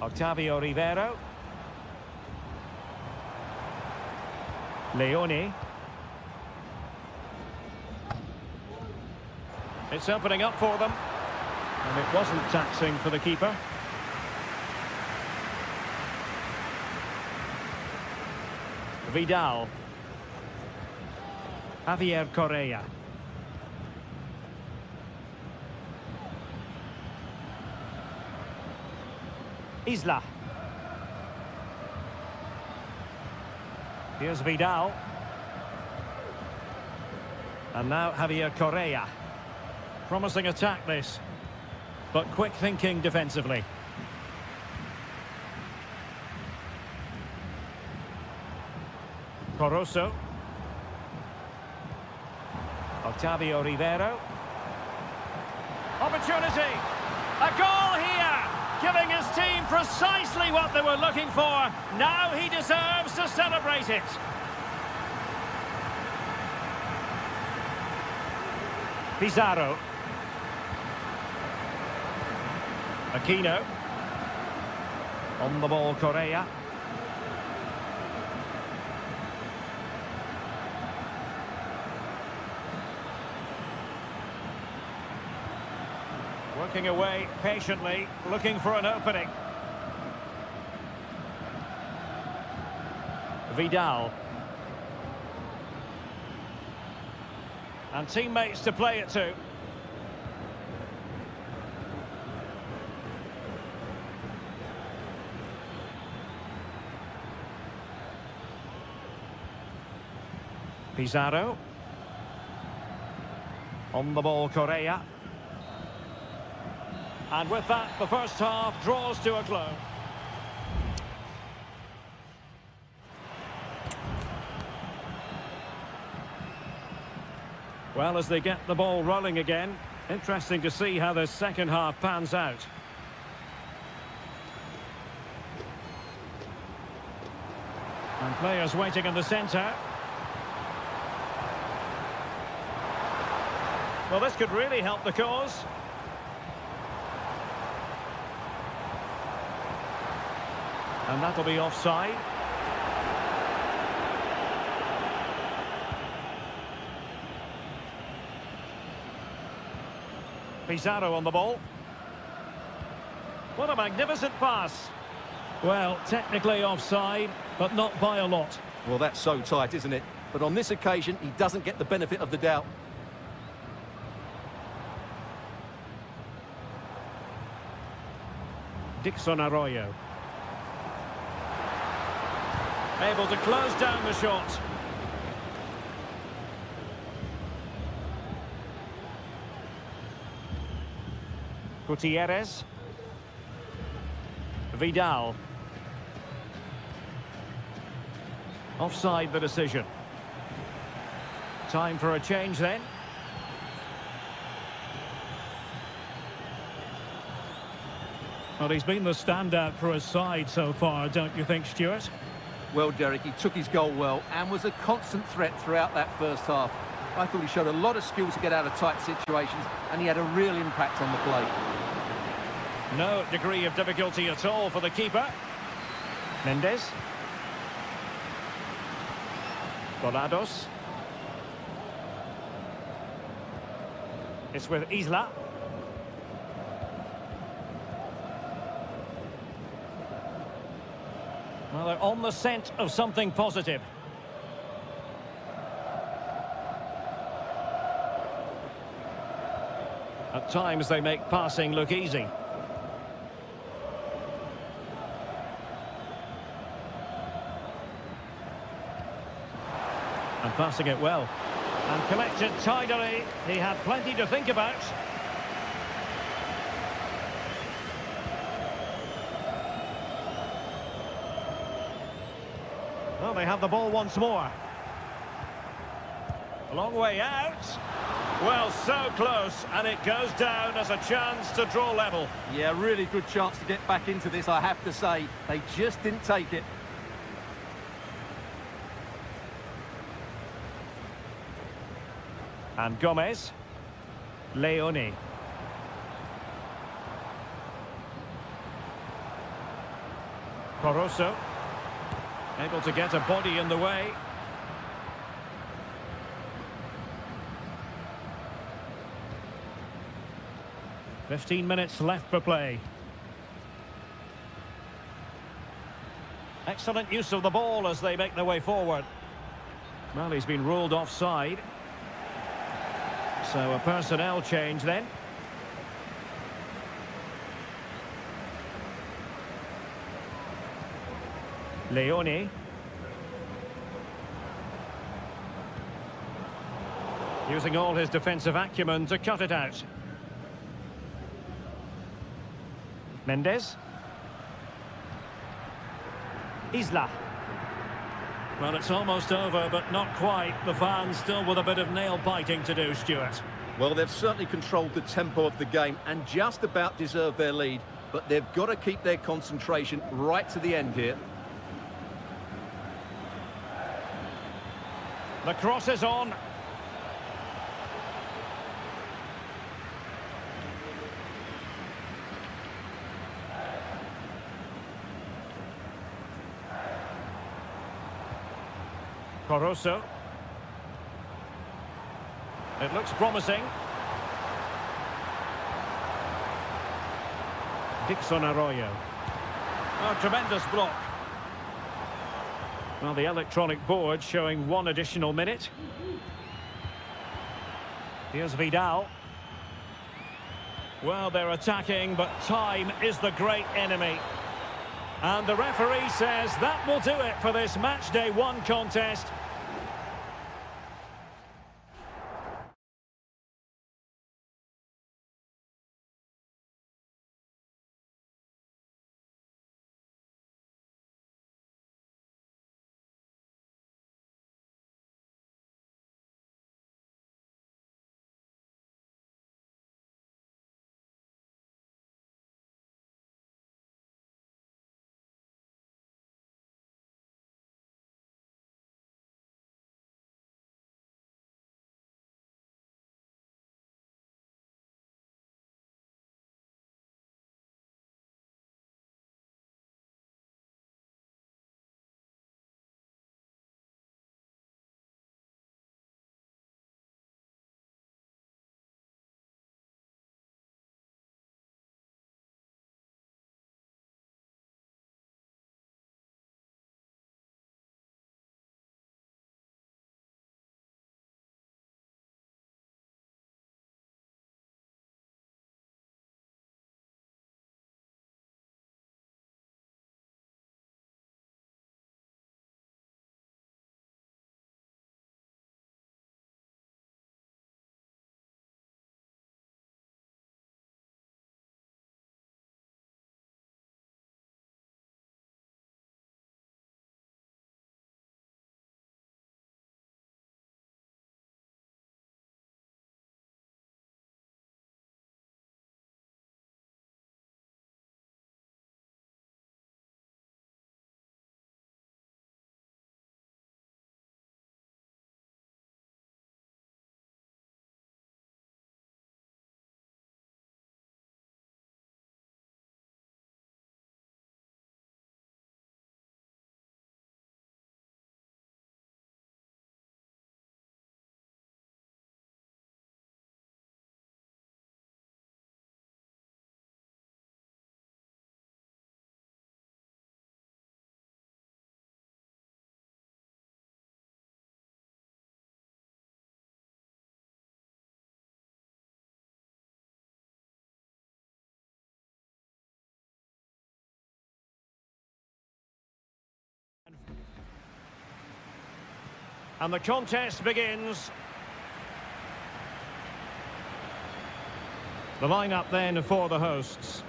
Octavio Rivero. Leone. It's opening up for them. And it wasn't taxing for the keeper. Vidal. Javier Correa. Isla. Here's Vidal. And now Javier Correa. Promising attack this, but quick thinking defensively. Corosso. Octavio Rivero. Opportunity! A goal here! Giving his team precisely what they were looking for. Now he deserves to celebrate it. Pizarro. Aquino. On the ball, Correa. Working away patiently, looking for an opening. Vidal. And teammates to play it to. Pizarro. On the ball, Correa. And with that, the first half draws to a close. Well, as they get the ball rolling again, interesting to see how this second half pans out. Players waiting in the centre. Well, this could really help the cause. And that'll be offside. Pizarro on the ball. What a magnificent pass. Well, technically offside, but not by a lot. Well, that's so tight, isn't it? But on this occasion, he doesn't get the benefit of the doubt. Dixon Arroyo. Able to close down the shot. Gutierrez. Vidal. Offside the decision. Time for a change then. Well, he's been the standout for his side so far, don't you think, Stuart? Well, Derek, he took his goal well and was a constant threat throughout that first half. I thought he showed a lot of skill to get out of tight situations, and he had a real impact on the play. No degree of difficulty at all for the keeper. Mendes. Volados. It's with Isla. Well, they're on the scent of something positive. At times they make passing look easy. And passing it well. And collected tidily. He had plenty to think about. Well, they have the ball once more. A long way out. Well, so close, and it goes down as a chance to draw level. Yeah, really good chance to get back into this, I have to say. They just didn't take it. And Gomez. Leone. Corosso. Able to get a body in the way. "15 minutes left for play. Excellent use of the ball as they make their way forward. Well, he's been ruled offside. So a personnel change then. Leone. Using all his defensive acumen to cut it out. Mendes. Isla. Well, it's almost over, but not quite. The fans still with a bit of nail-biting to do, Stuart. Well, they've certainly controlled the tempo of the game and just about deserved their lead, but they've got to keep their concentration right to the end here. The cross is on. Corosso. It looks promising. Dixon Arroyo. Oh, tremendous block. Well, the electronic board showing one additional minute. Here's Vidal. Well, they're attacking, but time is the great enemy. And the referee says that will do it for this match day 1 contest. And the contest begins. The lineup then for the hosts.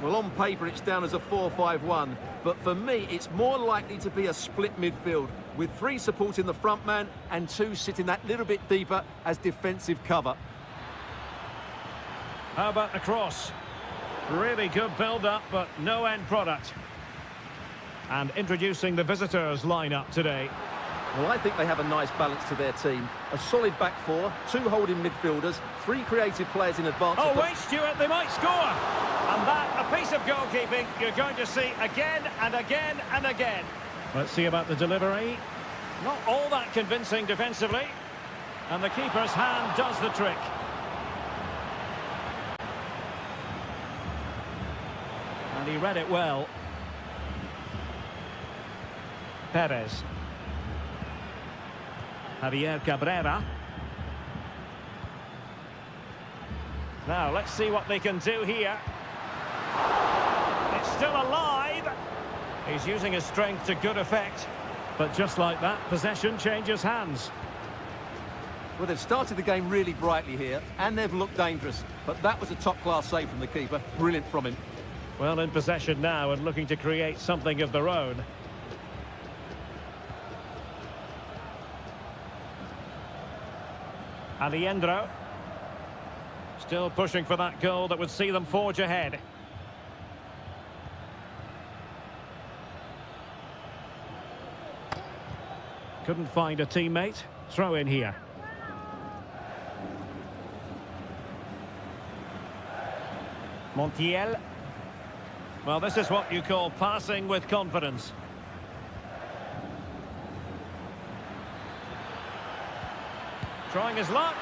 Well, on paper, it's down as a 4-5-1. But for me, it's more likely to be a split midfield, with 3 supporting the front man and 2 sitting that little bit deeper as defensive cover. How about the cross? Really good build-up, but no end product. And introducing the visitors' lineup today. Well, I think they have a nice balance to their team. A solid back 4, 2 holding midfielders, 3 creative players in advance. Oh, wait, Stuart, they might score! And that, a piece of goalkeeping you're going to see again and again and again. Let's see about the delivery. Not all that convincing defensively. And the keeper's hand does the trick. And he read it well. Perez. Javier Cabrera. Now, let's see what they can do here. It's still alive. He's using his strength to good effect. But just like that, possession changes hands. Well, they've started the game really brightly here, and they've looked dangerous. But that was a top-class save from the keeper. Brilliant from him. Well, in possession now and looking to create something of their own. Aliendro. Still pushing for that goal that would see them forge ahead. Couldn't find a teammate. Throw in here. Montiel. Well, this is what you call passing with confidence. Trying his luck.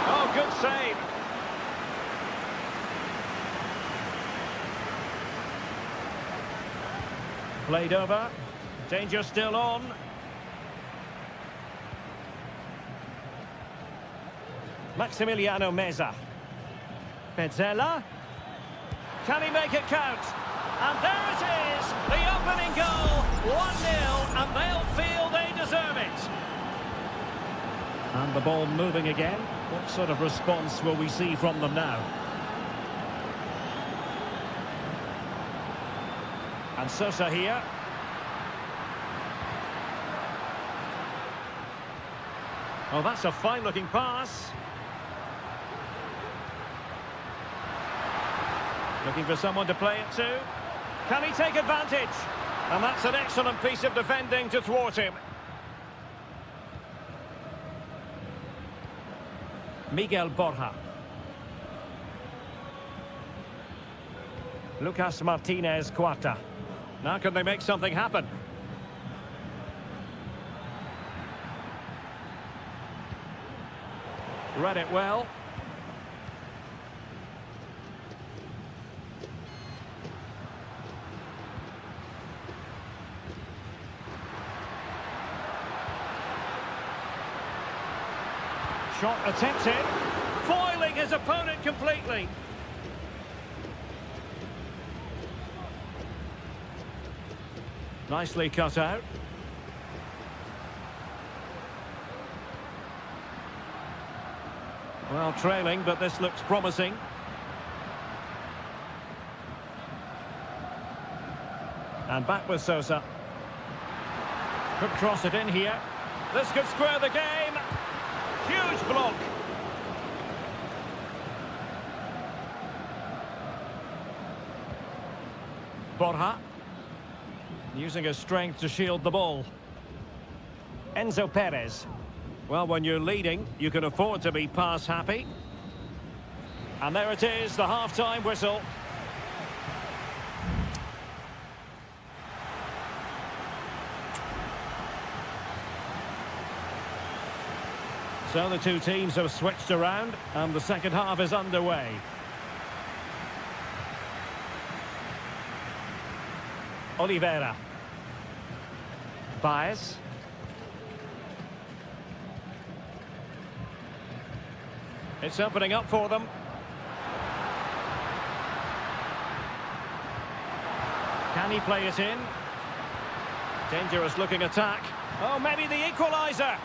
Oh, good save. Played over. Danger still on. Maximiliano Meza. Pezzella. Can he make it count? And there it is, the opening goal, 1-0, and they'll feel they deserve it. And the ball moving again. What sort of response will we see from them now? And Sosa here. Oh, that's a fine-looking pass. Looking for someone to play it to. Can he take advantage? And that's an excellent piece of defending to thwart him. Miguel Borja. Lucas Martinez Cuarta. Now can they make something happen? Read it well. Shot attempted, foiling his opponent completely. Nicely cut out. Well, trailing, but this looks promising. And back with Sosa. Could cross it in here. This could square the game. Huge block. Borja. Using his strength to shield the ball. Enzo Perez. Well, when you're leading, you can afford to be pass happy. And there it is, the half-time whistle. So the two teams have switched around, and the second half is underway. Oliveira. Baez. It's opening up for them. Can he play it in? Dangerous looking attack. Oh, maybe the equaliser.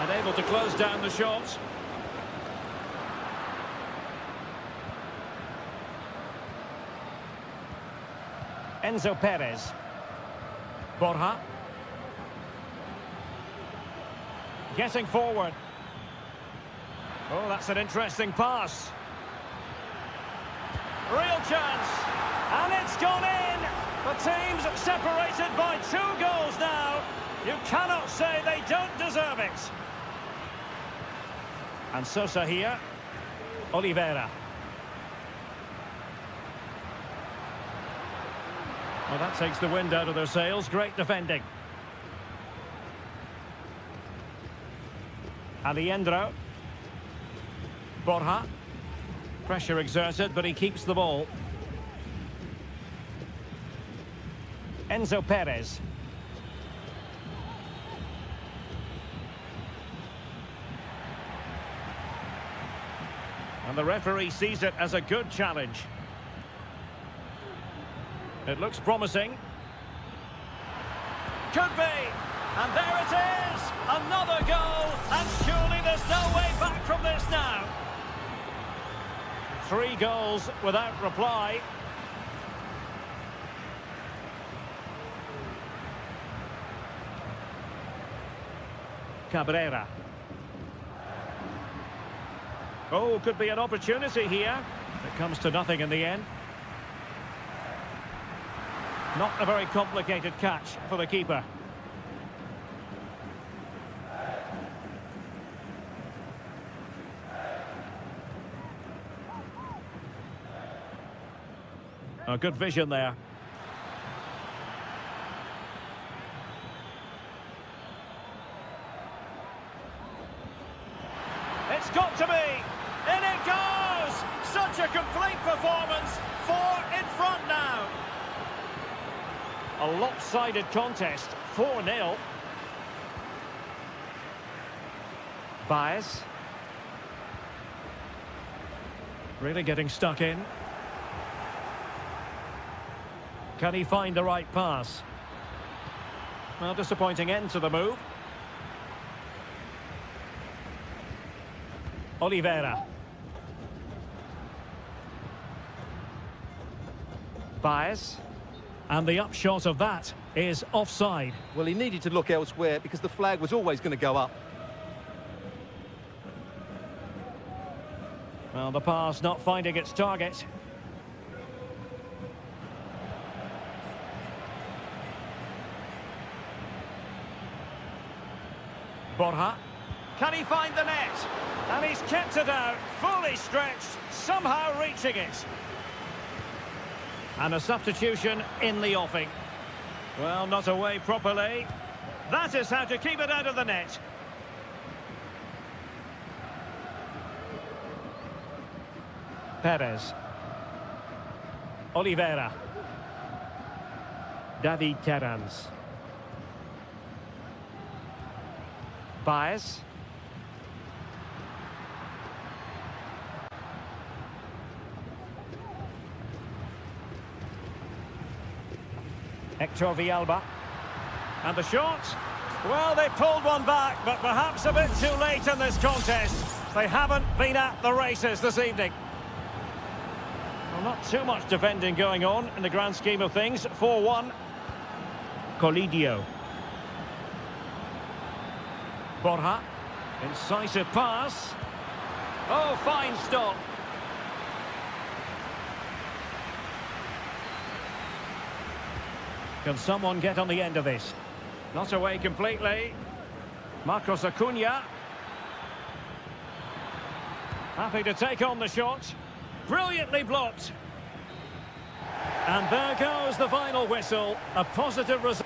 And able to close down the shot. Enzo Perez. Borja. Getting forward. Oh, that's an interesting pass. Real chance. And it's gone in. The team's separated by 2 goals now. You cannot say they don't deserve it. And Sosa here. Oliveira. Well, that takes the wind out of their sails. Great defending. Aliendro. Borja. Pressure exerted, but he keeps the ball. Enzo Perez. And the referee sees it as a good challenge. It looks promising. Could be. And there it is. Another goal. And surely there's no way back from this now. 3 goals without reply. Cabrera. Oh, could be an opportunity here. It comes to nothing in the end. Not a very complicated catch for the keeper. A good vision there. It's got to be. In it goes. Such a complete performance. 4 in front now. A lopsided contest. 4-0. Baez. Really getting stuck in. Can he find the right pass? Well, disappointing end to the move. Oliveira. Baez. And the upshot of that is offside. Well, he needed to look elsewhere because the flag was always going to go up. Well, the pass not finding its target. Borja. Can he find the net? And he's kept it out, fully stretched, somehow reaching it. And a substitution in the offing. Well, not away properly. That is how to keep it out of the net. Perez. Oliveira. David Terrans. Baez. Hector Villalba. And the shot. Well, they pulled one back, but perhaps a bit too late in this contest. They haven't been at the races this evening. Well, not too much defending going on in the grand scheme of things. 4-1. Colidio. Borja. Incisive pass. Oh, fine stop. Can someone get on the end of this? Not away completely. Marcos Acuna. Happy to take on the shot. Brilliantly blocked. And there goes the final whistle. A positive result.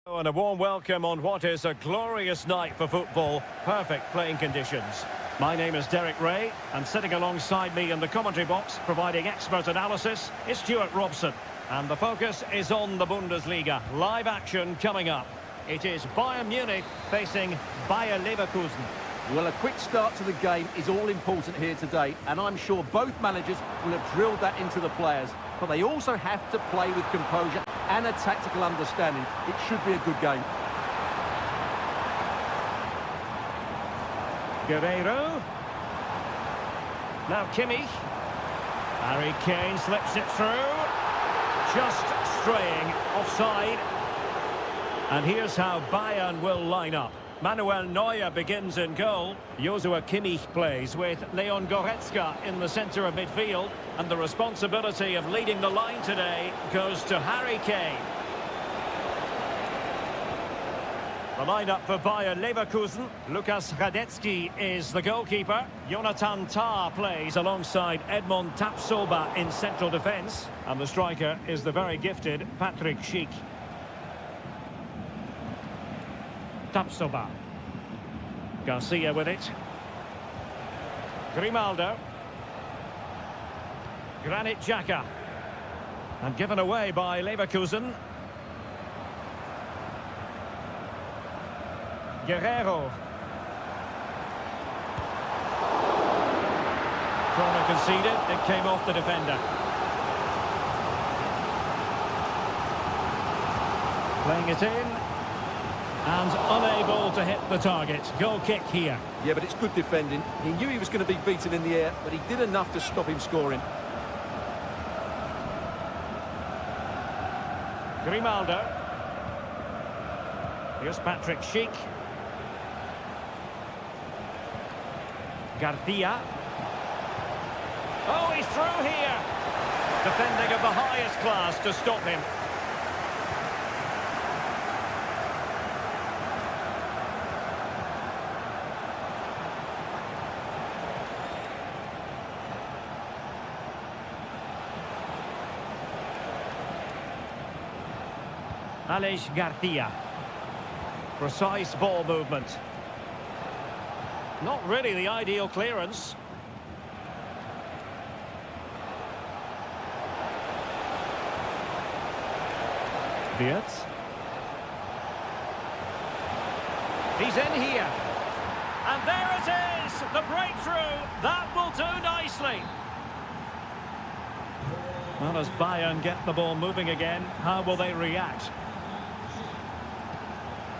And a warm welcome on what is a glorious night for football. Perfect playing conditions. My name is Derek Ray, and sitting alongside me in the commentary box, providing expert analysis, is Stuart Robson. And the focus is on the Bundesliga. Live action coming up. It is Bayern Munich facing Bayer Leverkusen. Well, a quick start to the game is all important here today, and I'm sure both managers will have drilled that into the players. But they also have to play with composure and a tactical understanding. It should be a good game. Guerreiro. Now Kimmich. Harry Kane slips it through. Just straying offside. And here's how Bayern will line up. Manuel Neuer begins in goal. Joshua Kimmich plays with Leon Goretzka in the centre of midfield. And the responsibility of leading the line today goes to Harry Kane. The lineup for Bayer Leverkusen. Lukas Radetzky is the goalkeeper. Jonathan Tah plays alongside Edmond Tapsoba in central defence. And the striker is the very gifted Patrick Schick. Tapsoba. Garcia with it. Grimaldo. Granit Xhaka. And given away by Leverkusen. Guerreiro. Corner conceded. It came off the defender. Playing it in. And unable to hit the target. Goal kick here. Yeah, but it's good defending. He knew he was going to be beaten in the air, but he did enough to stop him scoring. Grimaldo. Here's Patrick Schick. Garcia. Oh, he's through here. Defending of the highest class to stop him. Alex Garcia. Precise ball movement. Not really the ideal clearance. Wirtz. He's in here. And there it is! The breakthrough! That will do nicely. Well, as Bayern get the ball moving again, how will they react?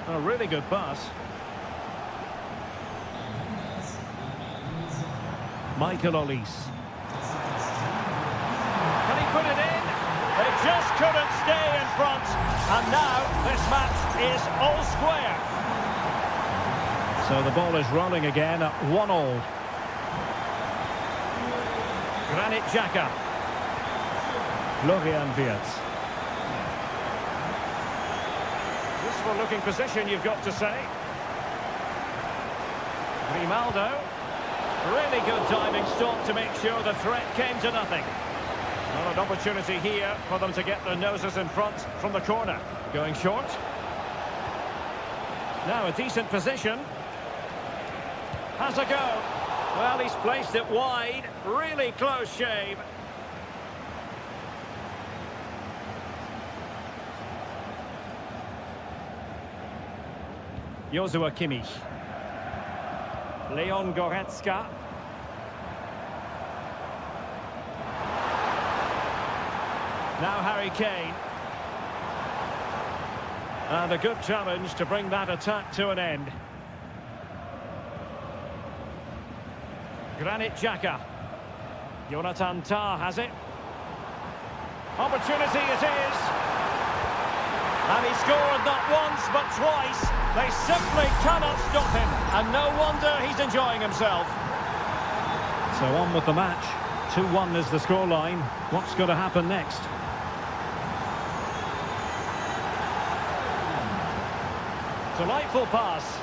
A really good pass. Michael Olise. Can he put it in? They just couldn't stay in front. And now this match is all square. So the ball is rolling again at 1-1. Granit Xhaka. Florian Wirtz. Useful looking position, you've got to say. Grimaldo. Really good diving stop to make sure the threat came to nothing. Well, an opportunity here for them to get their noses in front from the corner. Going short. Now a decent position. Has a go. Well, he's placed it wide. Really close shave. Joshua Kimmich. Leon Goretzka. Now Harry Kane. And a good challenge to bring that attack to an end. Granit Xhaka. Jonathan Tah has it. Opportunity it is. And he scored not once but twice. They simply cannot stop him. And no wonder he's enjoying himself. So on with the match. 2-1 is the scoreline. What's going to happen next? Delightful pass.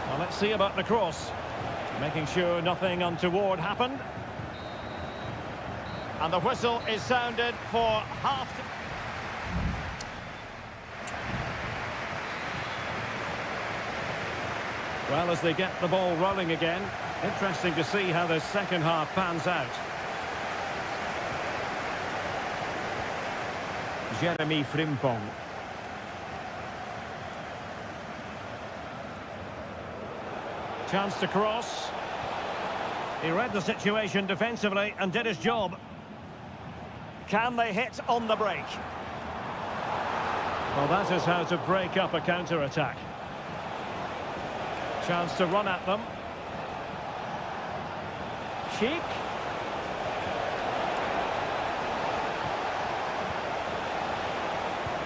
Well, let's see about the cross. Making sure nothing untoward happened. And the whistle is sounded for half. Well, as they get the ball rolling again, interesting to see how the second half pans out. Jeremy Frimpong. Chance to cross. He read the situation defensively and did his job. Can they hit on the break? Well, that is how to break up a counter-attack. Chance to run at them. Sheik.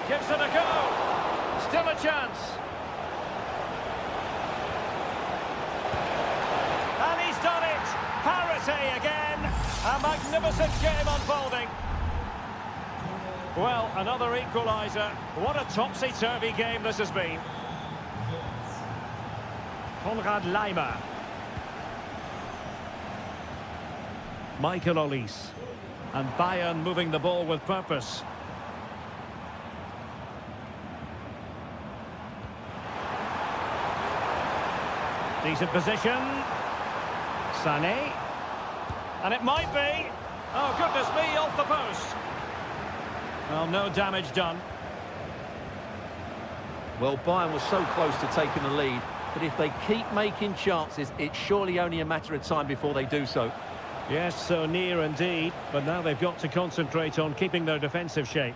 Gives it a go. Still a chance. And he's done it. Parity again. A magnificent game unfolding. Well, another equaliser. What a topsy-turvy game this has been. Konrad Laimer. Michael Olise. And Bayern moving the ball with purpose. Decent position. Sané. And it might be. Oh, goodness me, off the post. Well, no damage done. Well, Bayern was so close to taking the lead, but if they keep making chances, it's surely only a matter of time before they do so. Yes, so near indeed, but now they've got to concentrate on keeping their defensive shape.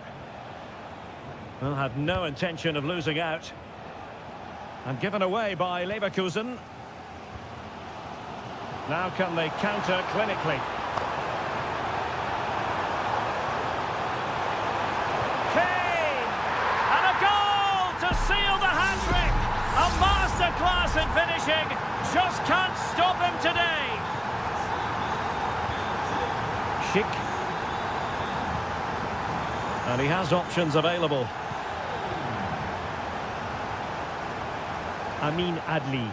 Well, had no intention of losing out. And given away by Leverkusen. Now can they counter clinically? Kane! And a goal to seal the hat-trick! A masterclass in finishing. Just can't stop him today. Schick. And he has options available. Amin Adli.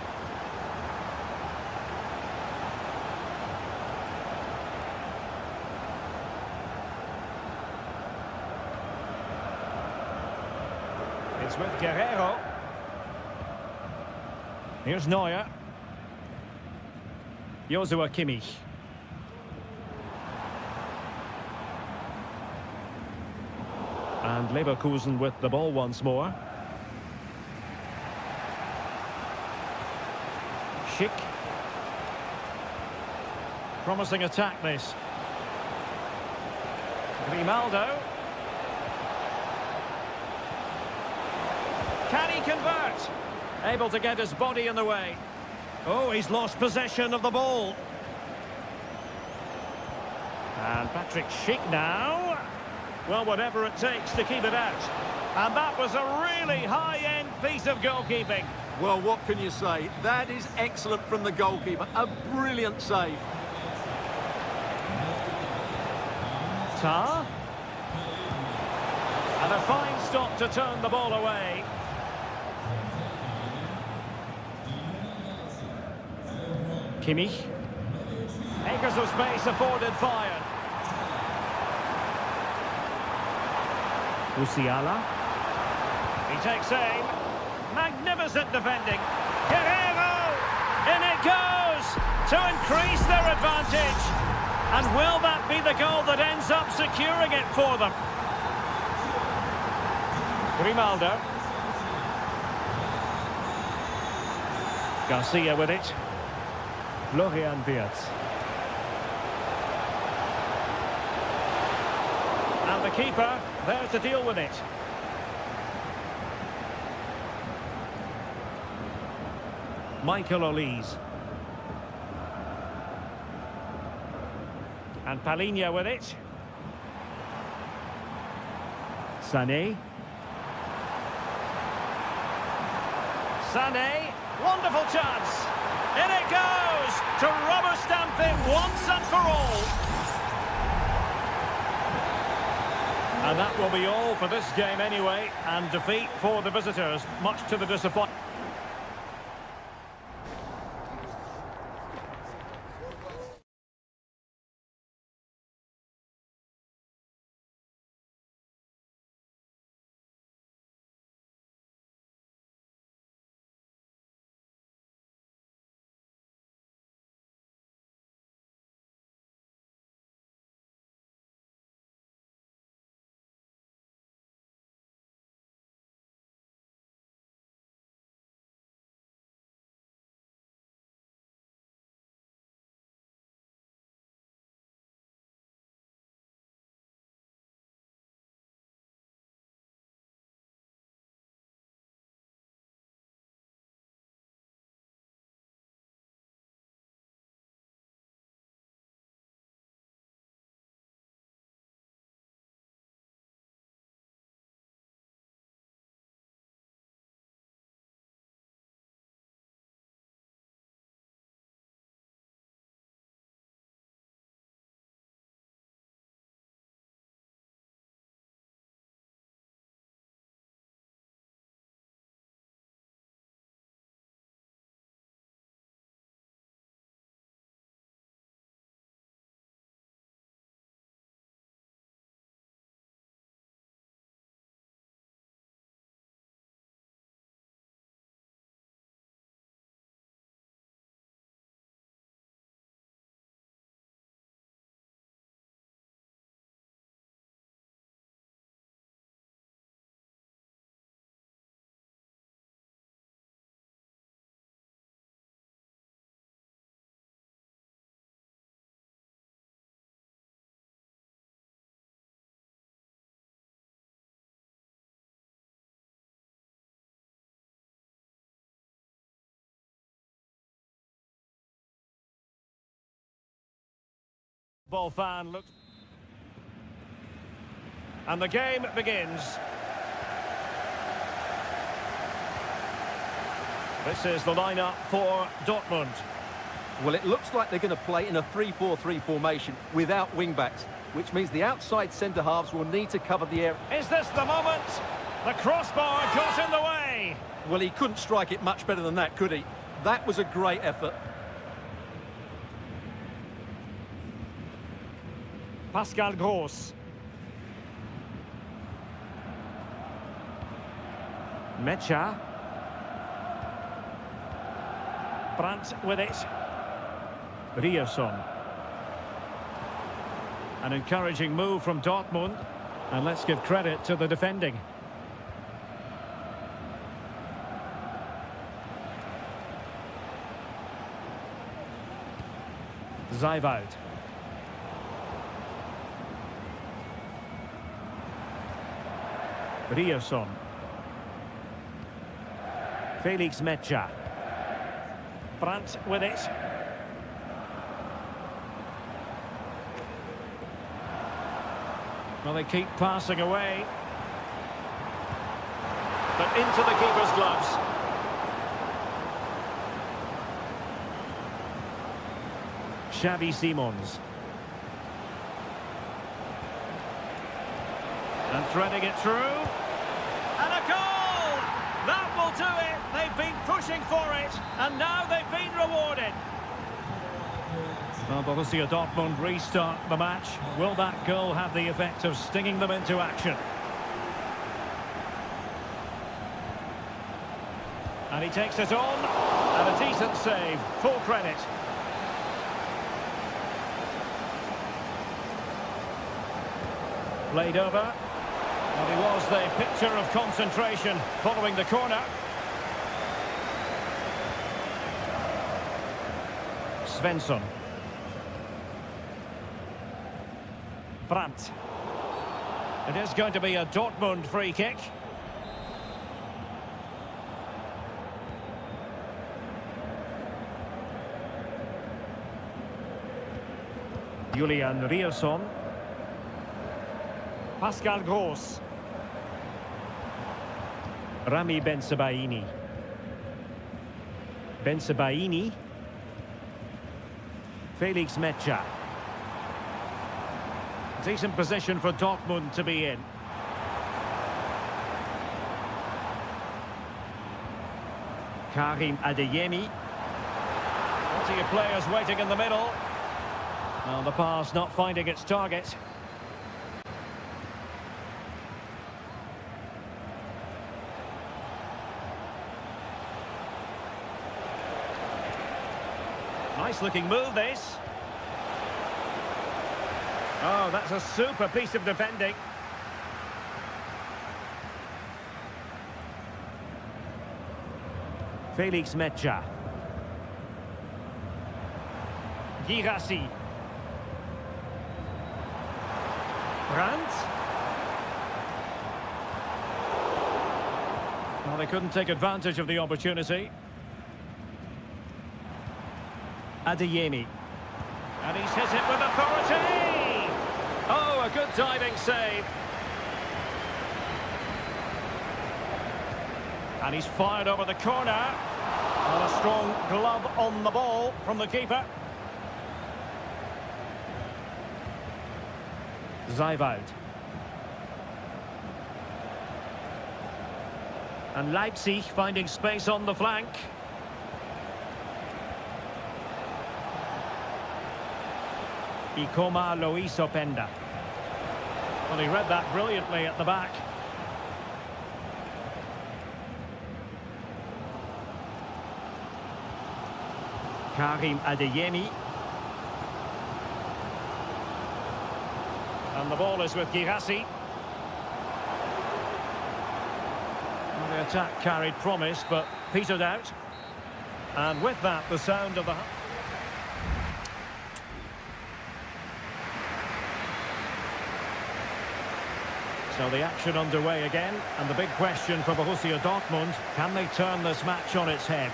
It's with Guerrero. Here's Neuer. Joshua Kimmich. And Leverkusen with the ball once more. Schick. Promising attack this. Grimaldo. Can he convert? Able to get his body in the way. Oh, he's lost possession of the ball. And Patrick Schick now. Well, whatever it takes to keep it out. And that was a really high-end piece of goalkeeping. Well, what can you say? That is excellent from the goalkeeper. A brilliant save. Tar. And a fine stop to turn the ball away. Kimmich. Acres of space afforded Bayern. Musiala. He takes aim. Magnificent defending. Guerrero! In it goes! To increase their advantage. And will that be the goal that ends up securing it for them? Grimaldo. Garcia with it. Florian Wirtz. And the keeper there to deal with it. Michael Olise. And Palinha with it. Sané. Sané, wonderful chance. In it goes to rubber stamp him once and for all. And that will be all for this game anyway, and defeat for the visitors, much to the disappointment. Ball fan look. And the game begins. This is the lineup for Dortmund. Well, it looks like they're going to play in a 3-4-3 formation without wing-backs, which means the outside centre-halves will need to cover the area. Is this the moment? The crossbar got in the way. Well, he couldn't strike it much better than that, could he? That was a great effort. Pascal Gross. Mecha. Brandt with it. Rierson. An encouraging move from Dortmund. And let's give credit to the defending. Zijvoud. Rierson. Felix Mecha. Brandt with it. Well, they keep passing away. But into the keeper's gloves. Xavi Simons. And threading it through. And a goal! That will do it. They've been pushing for it. And now they've been rewarded. Well, Borussia Dortmund restart the match. Will that goal have the effect of stinging them into action? And he takes it on. And a decent save. Full credit. Played over. And he was the picture of concentration following the corner. Svensson. Brandt. It is going to be a Dortmund free kick. Julian Rierson. Pascal Gross. Rami Bensebaini. Bensebaini. Felix Mecha. Decent position for Dortmund to be in. Karim Adeyemi. Plenty of players waiting in the middle. Well, the pass not finding its target. Nice looking move, this. Oh, that's a super piece of defending. Felix Mecha. Girassi. Brandt. Well, they couldn't take advantage of the opportunity. Adeyemi. And he's hit it with authority! Oh, a good diving save. And he's fired over the corner. And a strong glove on the ball from the keeper. Zijvoud. And Leipzig finding space on the flank. Ikoma Lois Openda. Well, he read that brilliantly at the back. Karim Adeyemi. And the ball is with Girassi. Well, the attack carried promise, but petered out. And with that, the sound of the... So the action underway again, and the big question for Borussia Dortmund, can they turn this match on its head?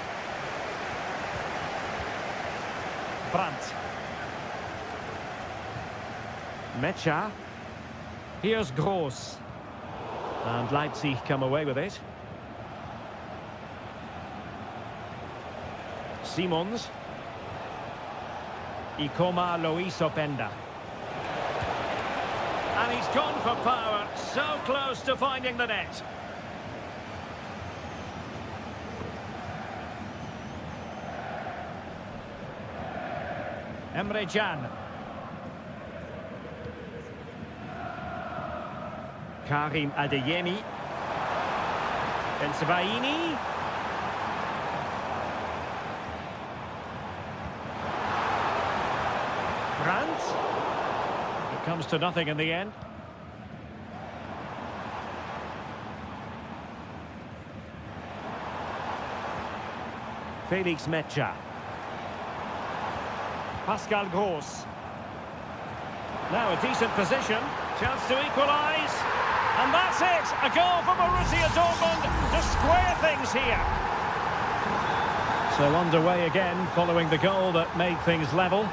Brandt. Mecha. Here's Gross. And Leipzig come away with it. Simons. Ikoma Lois Openda. And he's gone for power, so close to finding the net. Emre Can. Karim Adeyemi. Bensebaini. Brandt. It comes to nothing in the end. Felix Mecha. Pascal Gross. Now a decent position. Chance to equalise. And that's it! A goal for Borussia Dortmund to square things here. So underway again following the goal that made things level.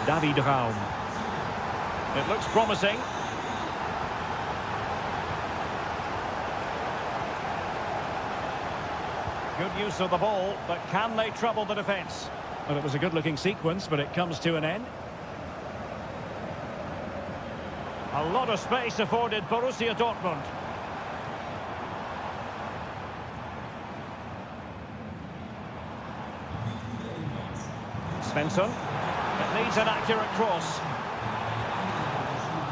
David Raum. It looks promising. Good use of the ball, but can they trouble the defence? Well, it was a good-looking sequence, but it comes to an end. A lot of space afforded Borussia Dortmund. Svensson. It needs an accurate cross.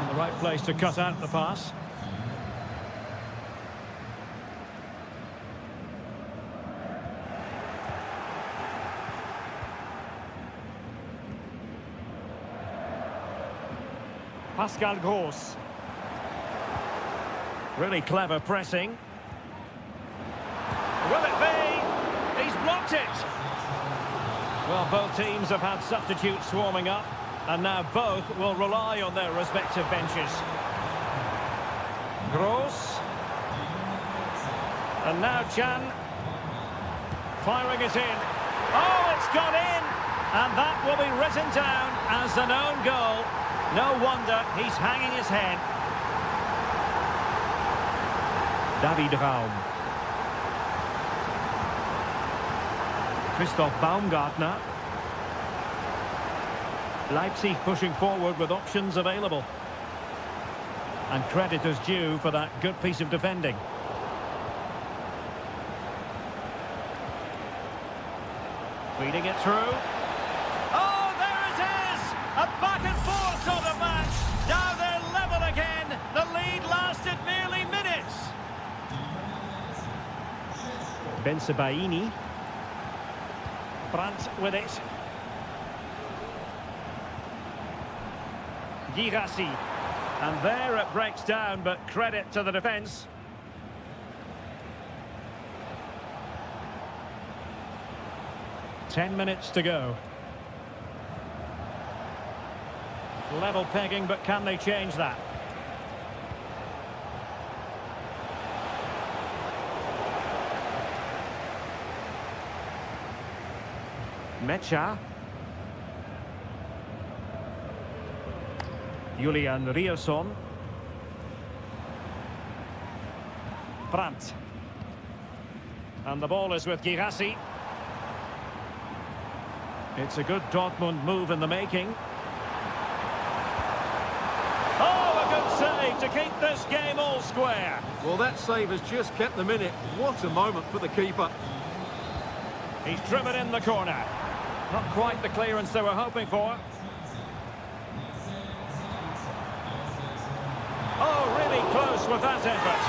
In the right place to cut out the pass. Pascal Gross. Really clever pressing. Will it be? He's blocked it. Well, both teams have had substitutes swarming up, and now both will rely on their respective benches. Gross. And now Can. Firing it in. Oh, it's gone in! And that will be written down as an own goal. No wonder he's hanging his head. David Raum. Christoph Baumgartner. Leipzig pushing forward with options available. And credit is due for that good piece of defending. Feeding it through. Oh, there it is! A back and forth sort of match. Now they're level again. The lead lasted merely minutes. Bensebaini. Brandt with it. Girassi. And there it breaks down, but credit to the defence. Ten minutes to go. Level pegging, but can they change that? Mecha. Julian Rierson. Brandt. And the ball is with Girassi. It's a good Dortmund move in the making. Oh, a good save to keep this game all square. Well, that save has just kept them in it. What a moment for the keeper. He's driven in the corner. Not quite the clearance they were hoping for. Oh, really close with that effort.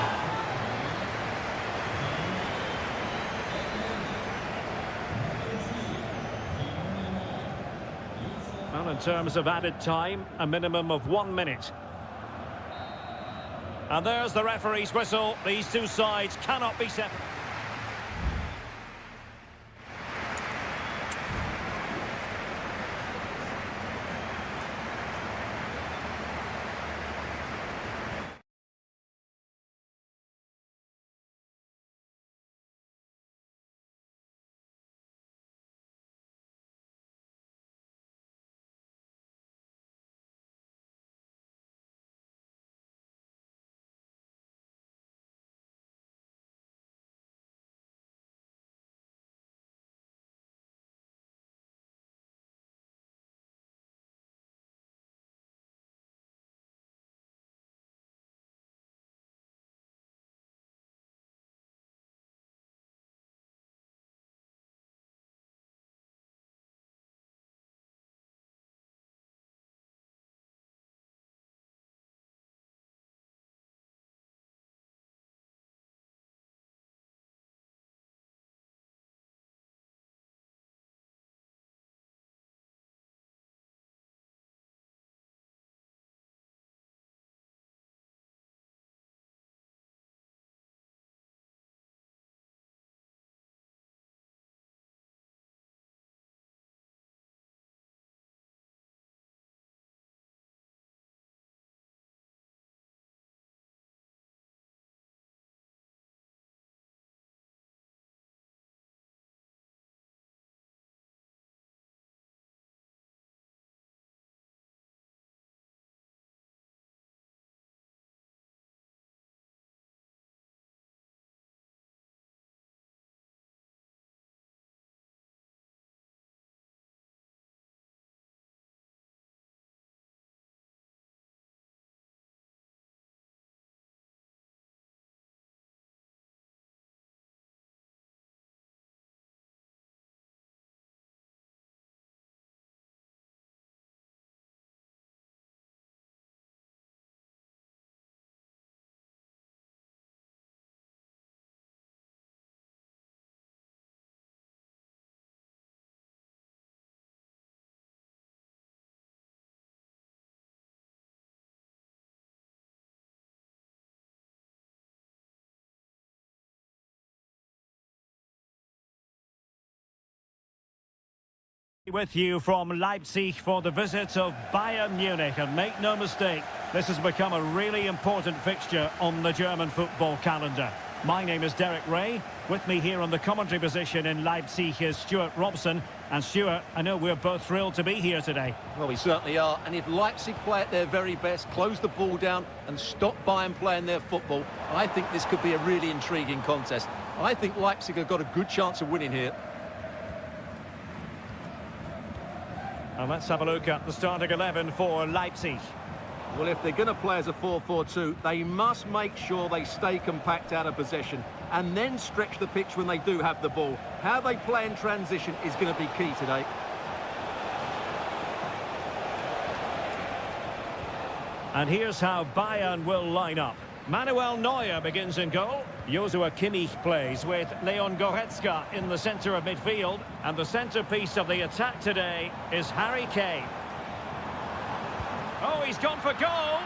Well, in terms of added time, a minimum of 1 minute. And there's the referee's whistle. These two sides cannot be separated. With you from Leipzig for the visit of Bayern Munich, and make no mistake, this has become a really important fixture on the German football calendar. My name is Derek Ray. With me here on the commentary position in Leipzig is Stuart Robson. And Stuart, I know we're both thrilled to be here today. Well, we certainly are. And if Leipzig play at their very best, close the ball down and stop Bayern playing their football, I think this could be a really intriguing contest. I think Leipzig have got a good chance of winning here. And let's have a look at the starting 11 for Leipzig. Well, if they're going to play as a 4-4-2, they must make sure they stay compact out of possession and then stretch the pitch when they do have the ball. How they play in transition is going to be key today. And here's how Bayern will line up. Manuel Neuer begins in goal. Joshua Kimmich plays with Leon Goretzka in the centre of midfield. And the centrepiece of the attack today is Harry Kane. Oh, he's gone for goal!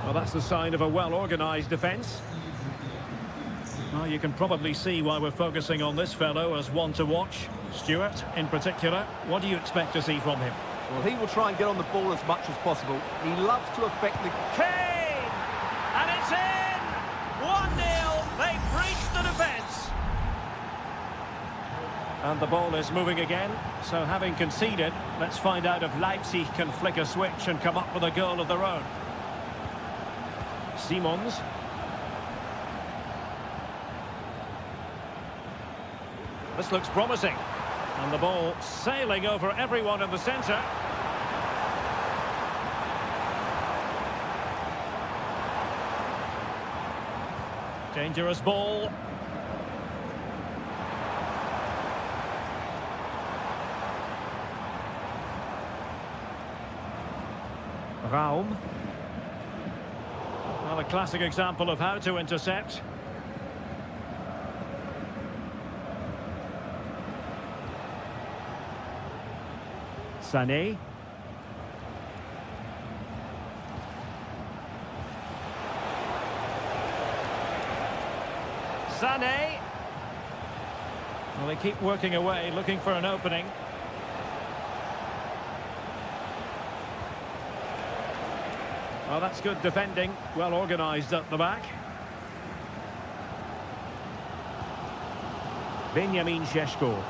Well, that's the sign of a well-organised defence. Well, you can probably see why we're focusing on this fellow as one to watch. Stuart, in particular, what do you expect to see from him? Well, he will try and get on the ball as much as possible. He loves to affect the... Kane! And it's in! 1-0. They've breached the defence. And the ball is moving again. So having conceded, let's find out if Leipzig can flick a switch and come up with a goal of their own. Simons. This looks promising. And the ball sailing over everyone in the centre. Dangerous ball. Raum. Well, a classic example of how to intercept. Sané. Sané. Well, they keep working away, looking for an opening. Well, that's good defending, well organised at the back. Benjamin Šeško.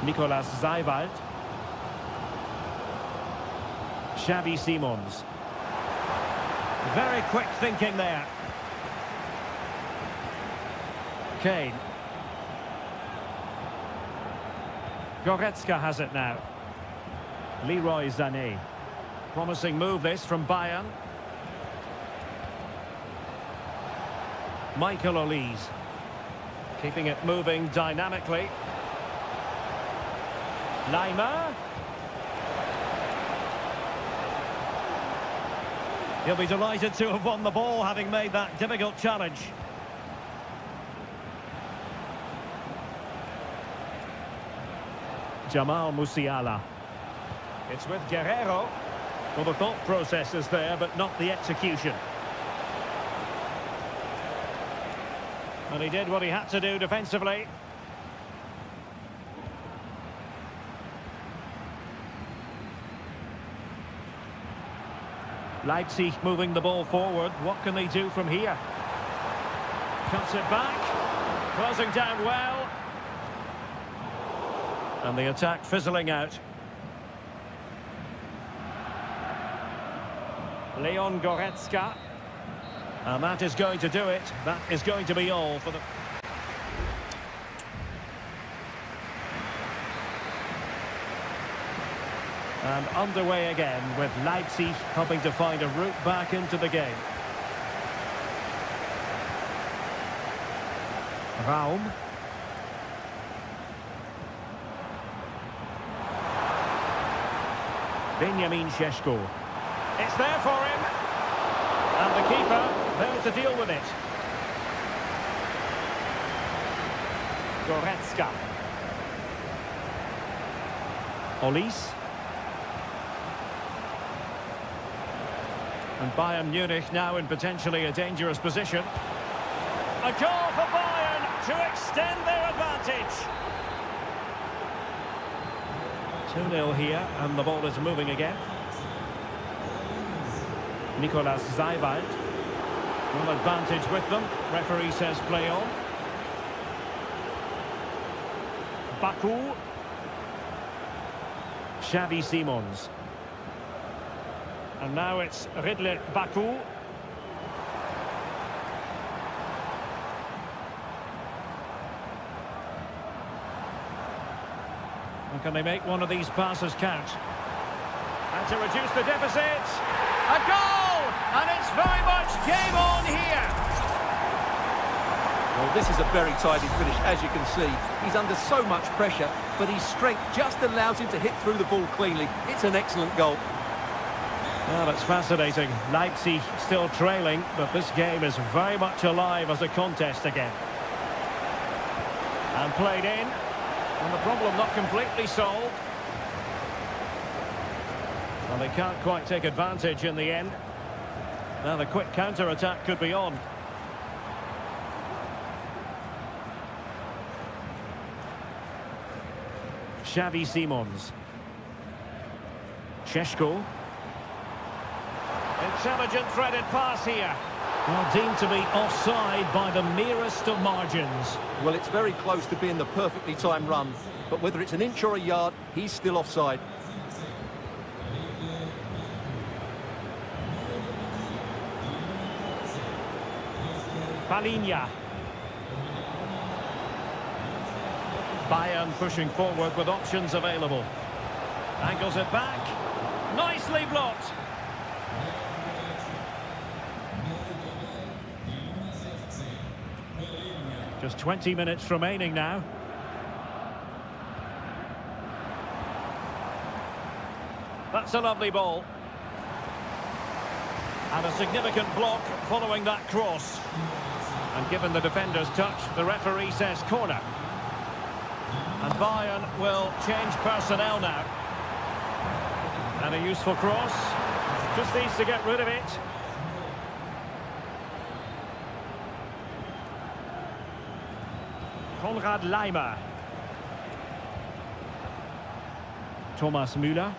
Nicolas Zaiwald. Xavi Simons. Very quick thinking there. Kane. Goretzka has it now. Leroy Sané. Promising move this from Bayern. Michael Olise. Keeping it moving dynamically. Laimer. He'll be delighted to have won the ball, having made that difficult challenge. Jamal Musiala. It's with Guerrero. Well, the thought process is there, but not the execution. And he did what he had to do defensively. Leipzig moving the ball forward. What can they do from here? Cuts it back. Closing down well. And the attack fizzling out. Leon Goretzka. And that is going to do it. That is going to be all for the... And underway again with Leipzig hoping to find a route back into the game. Raum. Benjamin Šeško. It's there for him. And the keeper there to deal with it. Goretzka. Olise. And Bayern Munich now in potentially a dangerous position. A goal for Bayern! to extend their advantage. 2-0 here, and the ball is moving again. Nicolas Zaiwald. No advantage with them. Referee says play on. Baku. Xavi Simons. And now it's Ridley Baku. And can they make one of these passes count? And to reduce the deficit. A goal! And it's very much game on here. Well, this is a very tidy finish, as you can see. He's under so much pressure, but his strength just allows him to hit through the ball cleanly. It's an excellent goal. Well, it's fascinating. Leipzig still trailing, but this game is very much alive as a contest again. And played in. And the problem not completely solved. Well, they can't quite take advantage in the end. Now the quick counter-attack could be on. Xavi Simons. Šeško. Intelligent threaded pass here. Well, deemed to be offside by the merest of margins. Well, it's very close to being the perfectly timed run, but whether it's an inch or a yard, he's still offside. Palinha. Bayern pushing forward with options available. Angles it back. Nicely blocked. Just 20 minutes remaining now. That's a lovely ball. And a significant block following that cross. And given the defender's touch, the referee says corner. And Bayern will change personnel now. And a useful cross. Just needs to get rid of it. Konrad Laimer. Thomas Müller.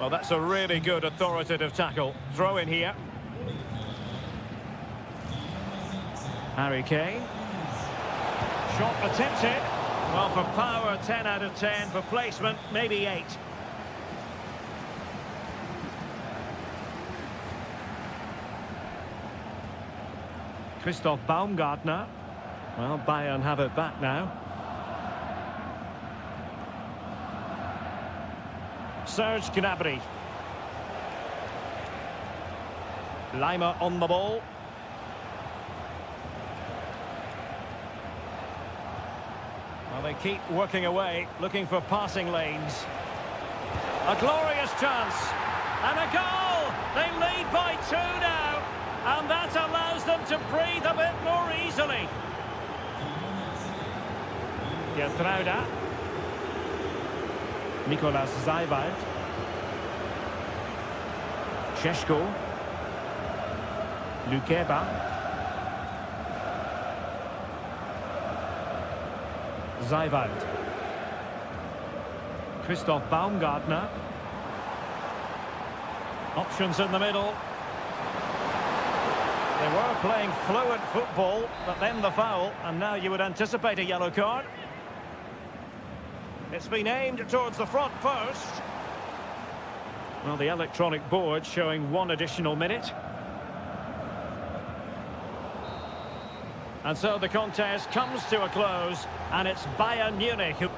Well, that's a really good authoritative tackle. Throw in here. Harry Kane. Shot attempted. Well, for power, 10 out of 10. For placement, maybe 8. Christoph Baumgartner. Well, Bayern have it back now. Serge Gnabry. Laimer on the ball. Well, they keep working away, looking for passing lanes. A glorious chance. And a goal! They lead by 2 now. And that allows them to breathe a bit more easily. Gertruida. Nicolas Zaiwald. Šeško. Lukeba. Zaiwald. Christoph Baumgartner. Options in the middle. They were playing fluent football, but then the foul, and now you would anticipate a yellow card. It's been aimed towards the front post. Well, the electronic board showing 1 additional minute. And so the contest comes to a close, and it's Bayern Munich who...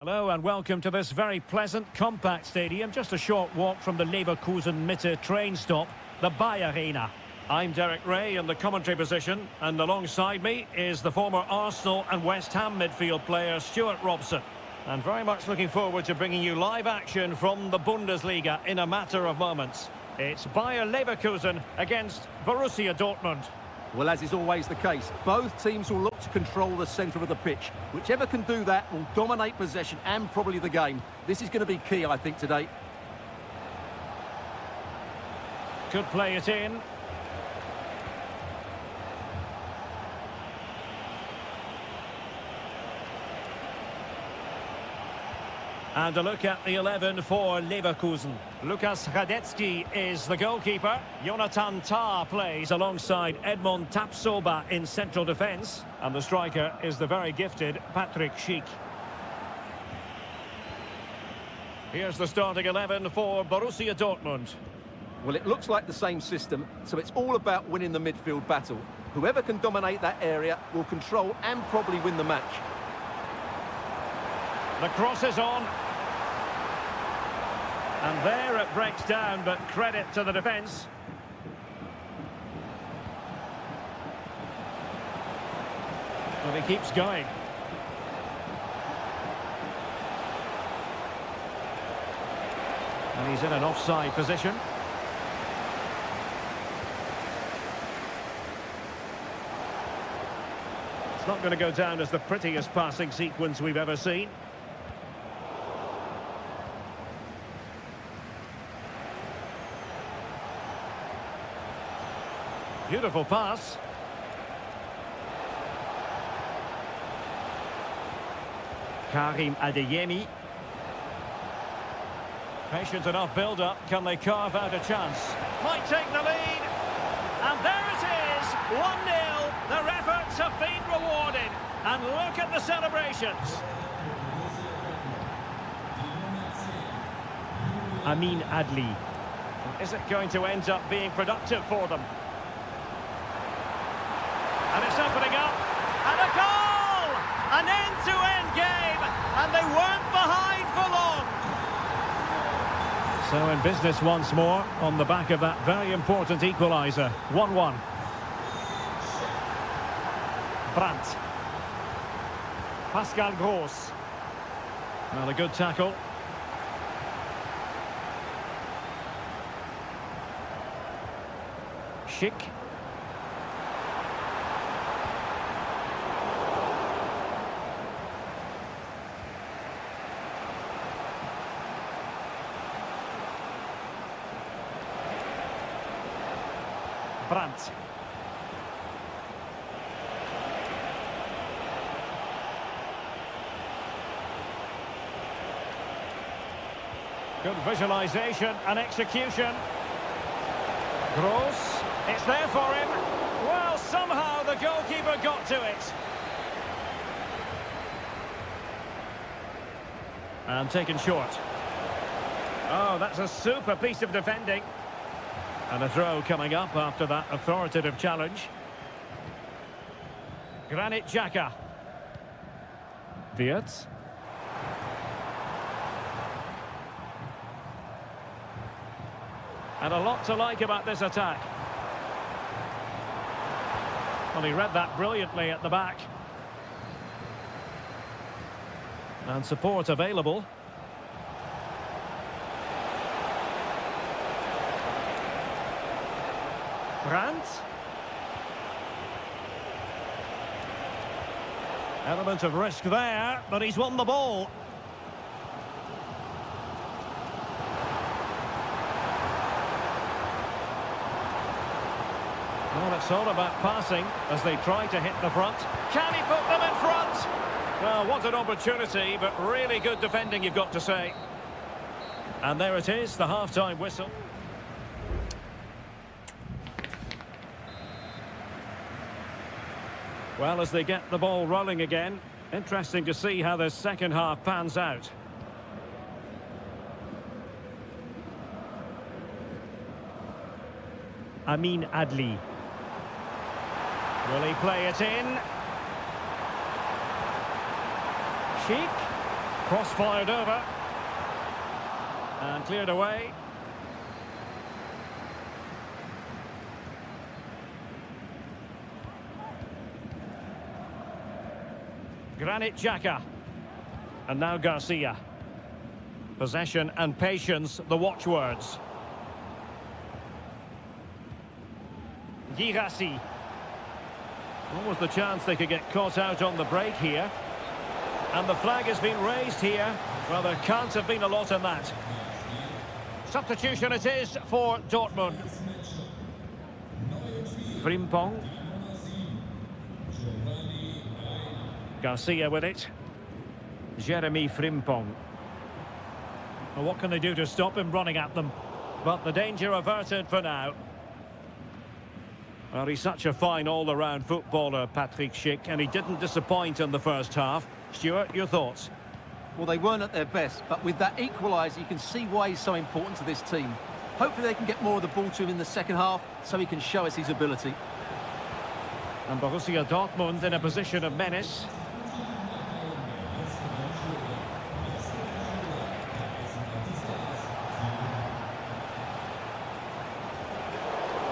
Hello and welcome to this very pleasant, compact stadium. Just a short walk from the Leverkusen Mitte train stop, the Bayer Arena. I'm Derek Ray in the commentary position, and alongside me is the former Arsenal and West Ham midfield player Stuart Robson. And very much looking forward to bringing you live action from the Bundesliga in a matter of moments. It's Bayer Leverkusen against Borussia Dortmund. Well, as is always the case, both teams will look to control the centre of the pitch. Whichever can do that will dominate possession and probably the game. This is going to be key, I think, today. Could play it in. And a look at the 11 for Leverkusen. Lukas Radetzky is the goalkeeper. Jonathan Tah plays alongside Edmond Tapsoba in central defence. And the striker is the very gifted Patrick Schick. Here's the starting 11 for Borussia Dortmund. Well, it looks like the same system, so it's all about winning the midfield battle. Whoever can dominate that area will control and probably win the match. The cross is on. And there it breaks down, but credit to the defence. Well, he keeps going. And he's in an offside position. It's not going to go down as the prettiest passing sequence we've ever seen. Beautiful pass. Karim Adeyemi. Patient enough build-up. Can they carve out a chance? Might take the lead. And there it is. 1-0. Their efforts have been rewarded. And look at the celebrations. Amin Adli. Is it going to end up being productive for them? And it's opening up, and a goal! An end-to-end game, and they weren't behind for long. So in business once more, on the back of that very important equaliser. 1-1. Brandt. Pascal Gross. Well, a good tackle. Schick. Brandt. Good visualisation and execution. Gross. It's there for him. Well, somehow the goalkeeper got to it. And taken short. Oh, that's a super piece of defending. And a throw coming up after that authoritative challenge. Granit Xhaka. Wirtz. And a lot to like about this attack. Well, he read that brilliantly at the back. And support available. Brandt. Element of risk there, but he's won the ball. Well, it's all about passing as they try to hit the front. Can he put them in front? Well, what an opportunity, but really good defending, you've got to say. And there it is, the half-time whistle. Well, as they get the ball rolling again, interesting to see how the second half pans out. Amin Adli. Will he play it in? Schick. Cross fired over. And cleared away. Granit Xhaka. And now Garcia. Possession and patience, the watchwords. Girassi. What was the chance they could get caught out on the break here? And the flag has been raised here. Well, there can't have been a lot in that. Substitution it is for Dortmund. Frimpong. Garcia with it. Jeremy Frimpong. Well, what can they do to stop him running at them? But the danger averted for now. Well, he's such a fine all-around footballer, Patrick Schick, and he didn't disappoint in the first half. Stuart, your thoughts? Well, they weren't at their best, but with that equaliser, you can see why he's so important to this team. Hopefully they can get more of the ball to him in the second half so he can show us his ability. And Borussia Dortmund in a position of menace.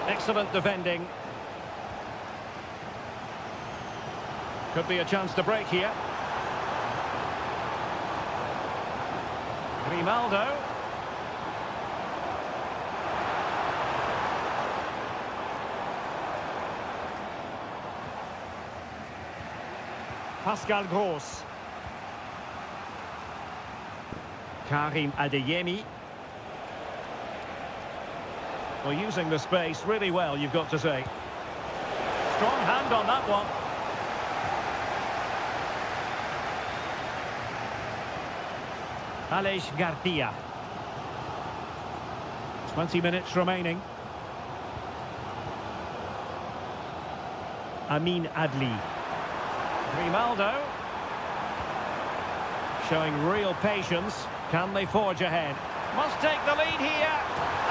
Excellent defending. Could be a chance to break here. Grimaldo. Pascal Gross. Karim Adeyemi. Well, using the space really well, you've got to say. Strong hand on that one. Aleix Garcia. 20 minutes remaining. Amin Adli. Grimaldo. Showing real patience. Can they forge ahead? Must take the lead here.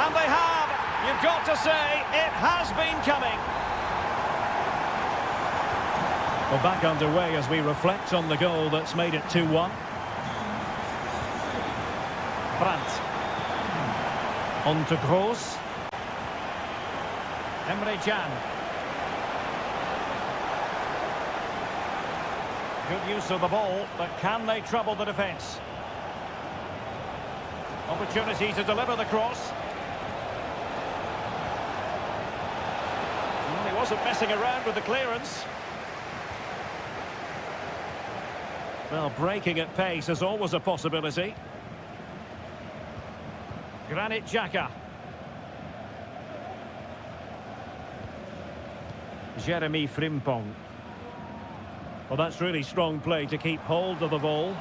And they have. You've got to say, it has been coming. Well, back underway as we reflect on the goal that's made it 2-1. Brandt. On to Gross. Emre Can. Good use of the ball, but can they trouble the defence? Opportunity to deliver the cross. He wasn't messing around with the clearance. Well, breaking at pace is always a possibility. Granit Xhaka. Jeremy Frimpong. Well, that's really strong play to keep hold of the ball.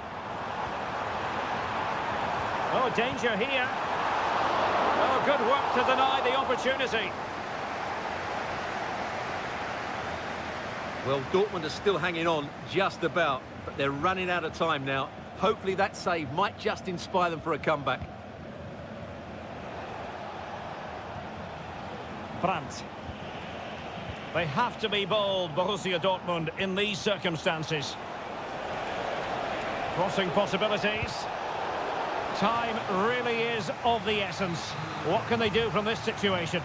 Oh, danger here. Oh, good work to deny the opportunity. Well, Dortmund are still hanging on, just about, but they're running out of time now. Hopefully that save might just inspire them for a comeback. Brandt. They have to be bold, Borussia Dortmund, in these circumstances. Crossing possibilities. Time really is of the essence. What can they do from this situation?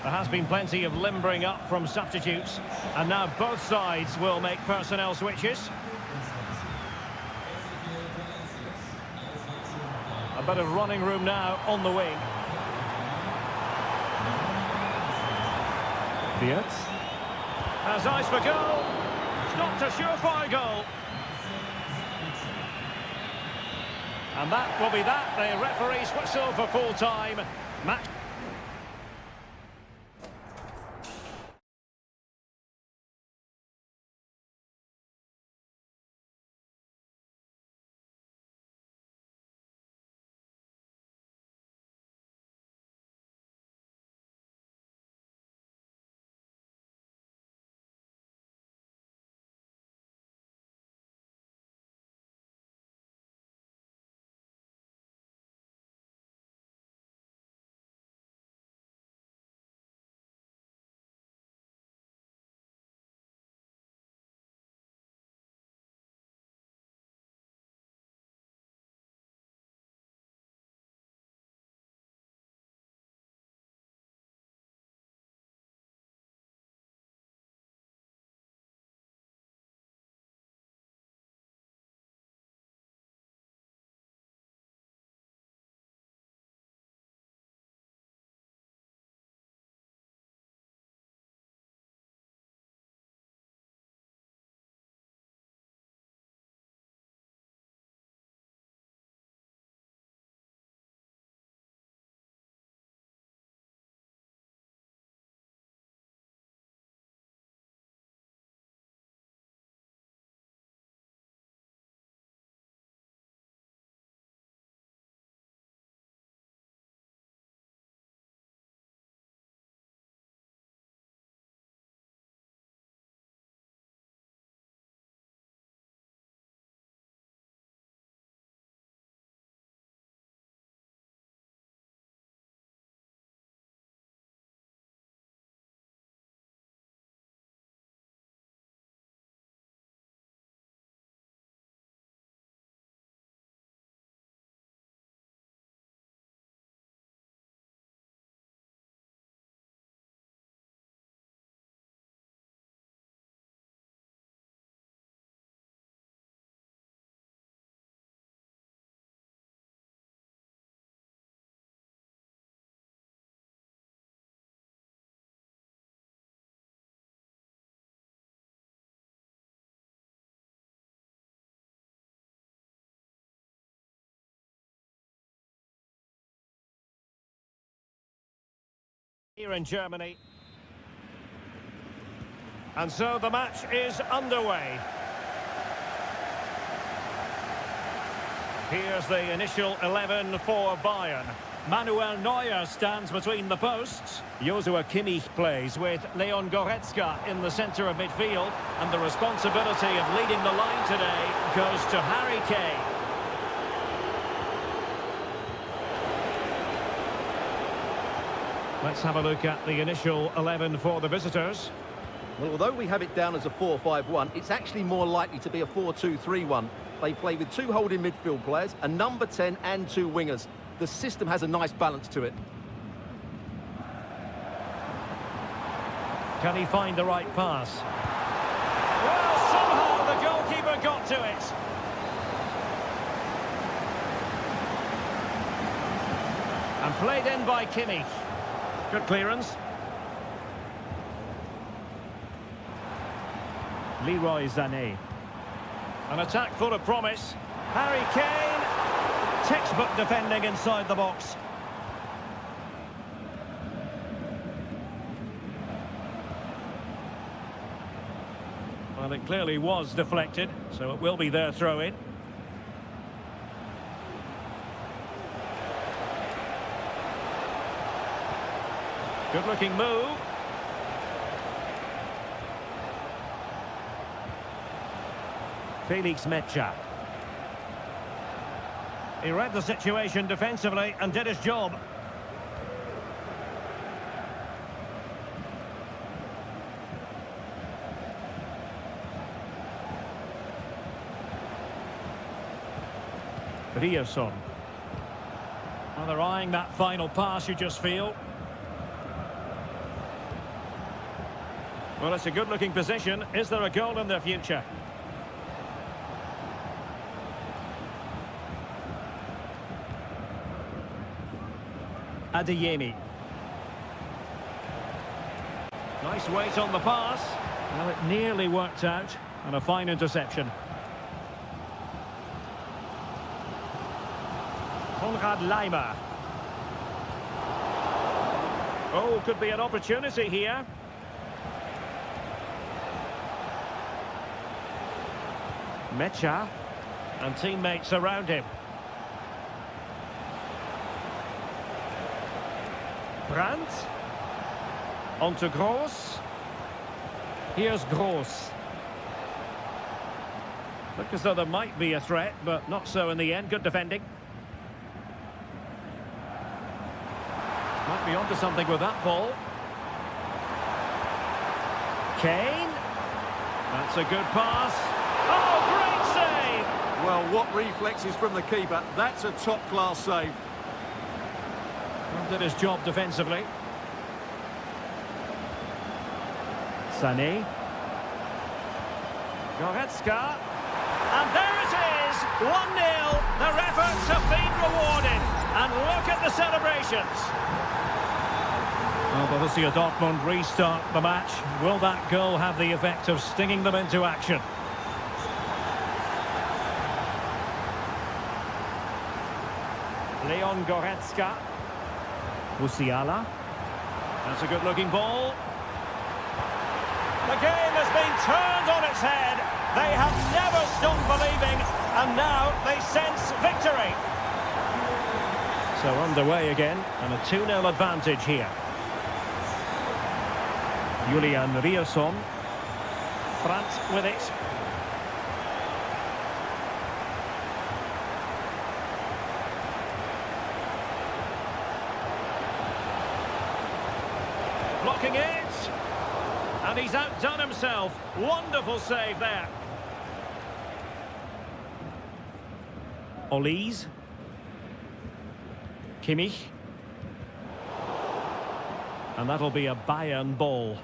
There has been plenty of limbering up from substitutes, and now both sides will make personnel switches. A bit of running room now on the wing. Diaz. Has eyes for goal. It's not a surefire goal. And that will be that. The referee's whistle for full time. Match. Here in Germany. And so the match is underway. Here's the initial 11 for Bayern. Manuel Neuer stands between the posts. Joshua Kimmich plays with Leon Goretzka in the centre of midfield. And the responsibility of leading the line today goes to Harry Kane. Let's have a look at the initial 11 for the visitors. Well, although we have it down as a 4-5-1, it's actually more likely to be a 4-2-3-1. They play with two holding midfield players, a number 10 and two wingers. The system has a nice balance to it. Can he find the right pass? Well, somehow the goalkeeper got to it. And played in by Kimmich. Good clearance. Leroy Sané. An attack full of promise. Harry Kane. Textbook defending inside the box. Well, it clearly was deflected, so it will be their throw-in. Good-looking move. Felix Mecha. He read the situation defensively and did his job. Rierson. Well, they're eyeing that final pass, you just feel. Well, it's a good-looking position. Is there a goal in their future? Adeyemi. Nice weight on the pass. Well, it nearly worked out. And a fine interception. Konrad Laimer. Oh, could be an opportunity here. Mecha. And teammates around him. Brandt. On to Gross. Here's Gross. Look as though there might be a threat, but not so in the end. Good defending. Might be onto something with that ball. Kane. That's a good pass. Oh, great save! Well, what reflexes from the keeper. That's a top-class save. Well, did his job defensively. Sané. Goretzka. And there it is! 1-0. Their efforts have been rewarded. And look at the celebrations. Well, Borussia Dortmund restart the match. Will that goal have the effect of stinging them into action? Leon Goretzka. Musiala. That's a good-looking ball. The game has been turned on its head. They have never stopped believing, and now they sense victory. So underway again, and a 2-0 advantage here. Julian Rierson. Brandt with it. Blocking it. And he's outdone himself. Wonderful save there. Olise. Kimmich. And that'll be a Bayern ball.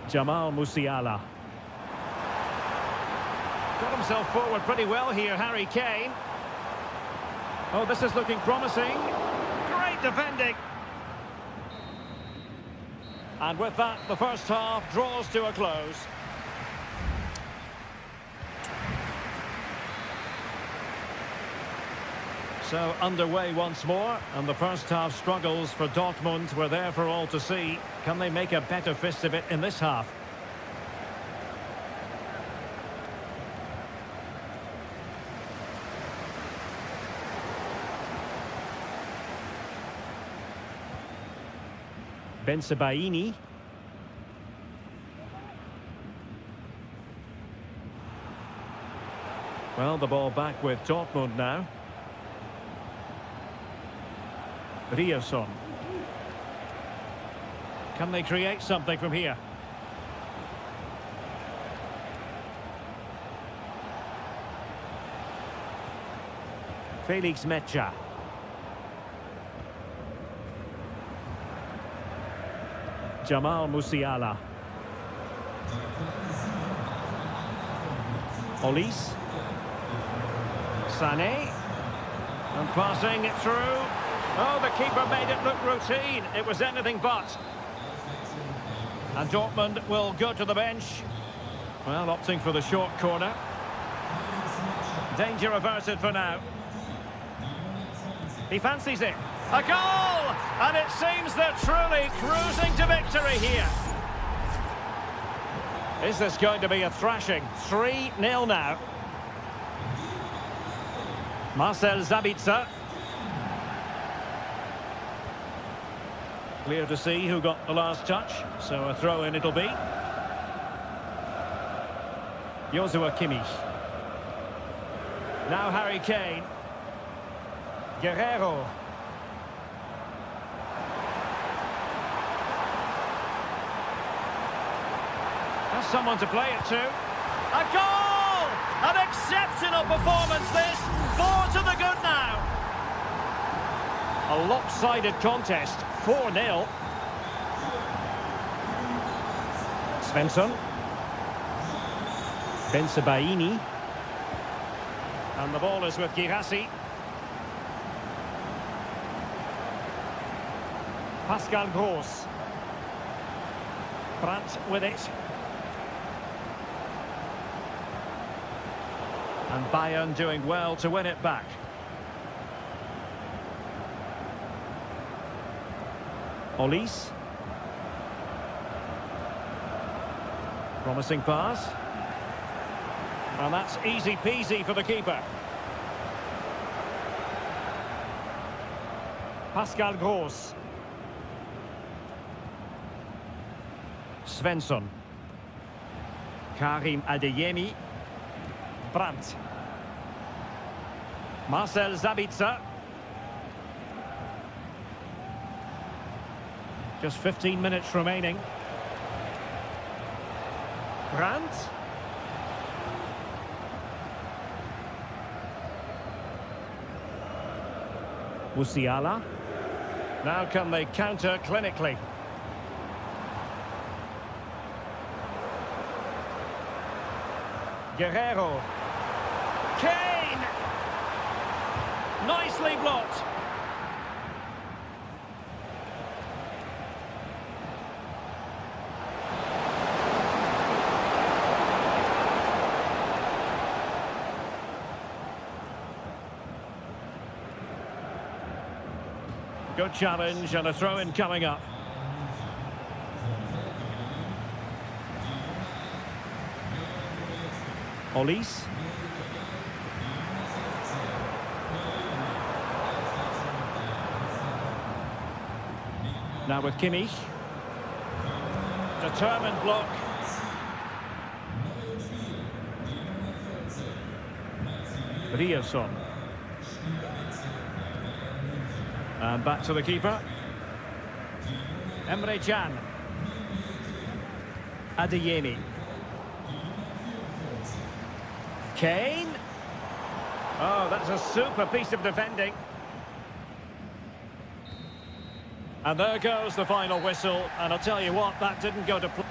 Jamal Musiala. Got himself forward pretty well here, Harry Kane. Oh, this is looking promising. Great defending. And with that, the first half draws to a close. So underway once more, and the first half struggles for Dortmund were there for all to see. Can they make a better fist of it in this half? Bensebaini. Well, the ball back with Dortmund now. Ryerson. Can they create something from here? Felix Mecha. Jamal Musiala. Olise. Sané. And passing it through. Oh, the keeper made it look routine. It was anything but. And Dortmund will go to the bench. Well, opting for the short corner. Danger averted for now. He fancies it. A goal! And it seems they're truly cruising to victory here. Is this going to be a thrashing? 3-0 now. Marcel Sabitzer. Clear to see who got the last touch, so a throw-in it'll be. Joshua Kimmich. Now Harry Kane. Guerrero. Has someone to play it to. A goal! An exceptional performance this. 4 to the good now. A lopsided contest. 4-0. Svensson. Bensebaini. And the ball is with Girassi. Pascal Gross. Brandt with it. And Bayern doing well to win it back. Olise. Promising pass. And that's easy peasy for the keeper. Pascal Gross. Svensson. Karim Adeyemi. Brandt. Marcel Sabitzer. Just 15 minutes remaining. Brandt. Musiala. Now can they counter clinically? Guerrero. Kane! Nicely blocked. Good challenge and a throw-in coming up. Olise. Now with Kimmich. Determined block. Ryerson. And back to the keeper. Emre Can. Adeyemi. Kane. Oh, that's a super piece of defending. And there goes the final whistle. And I'll tell you what, that didn't go to plan.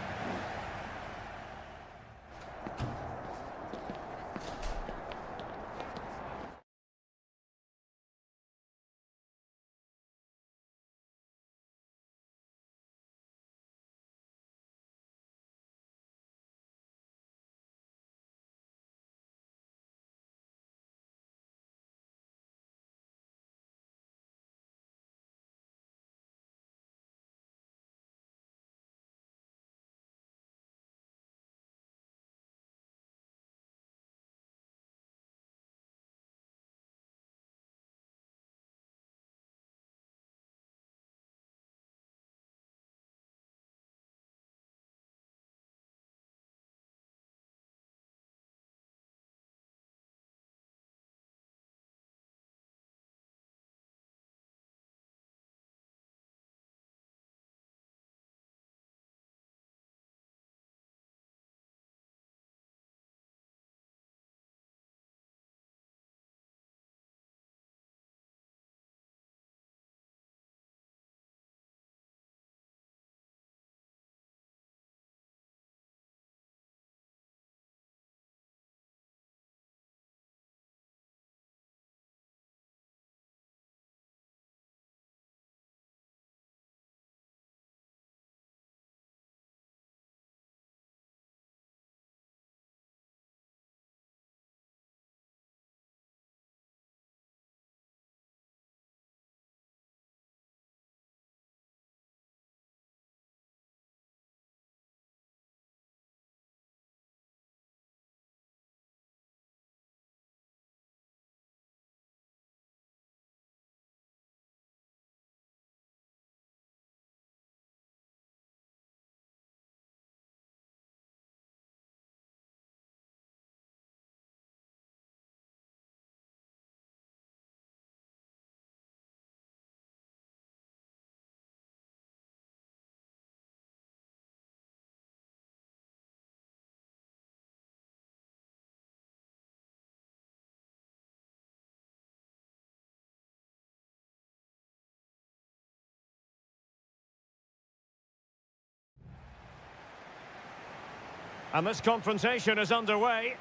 And this confrontation is underway.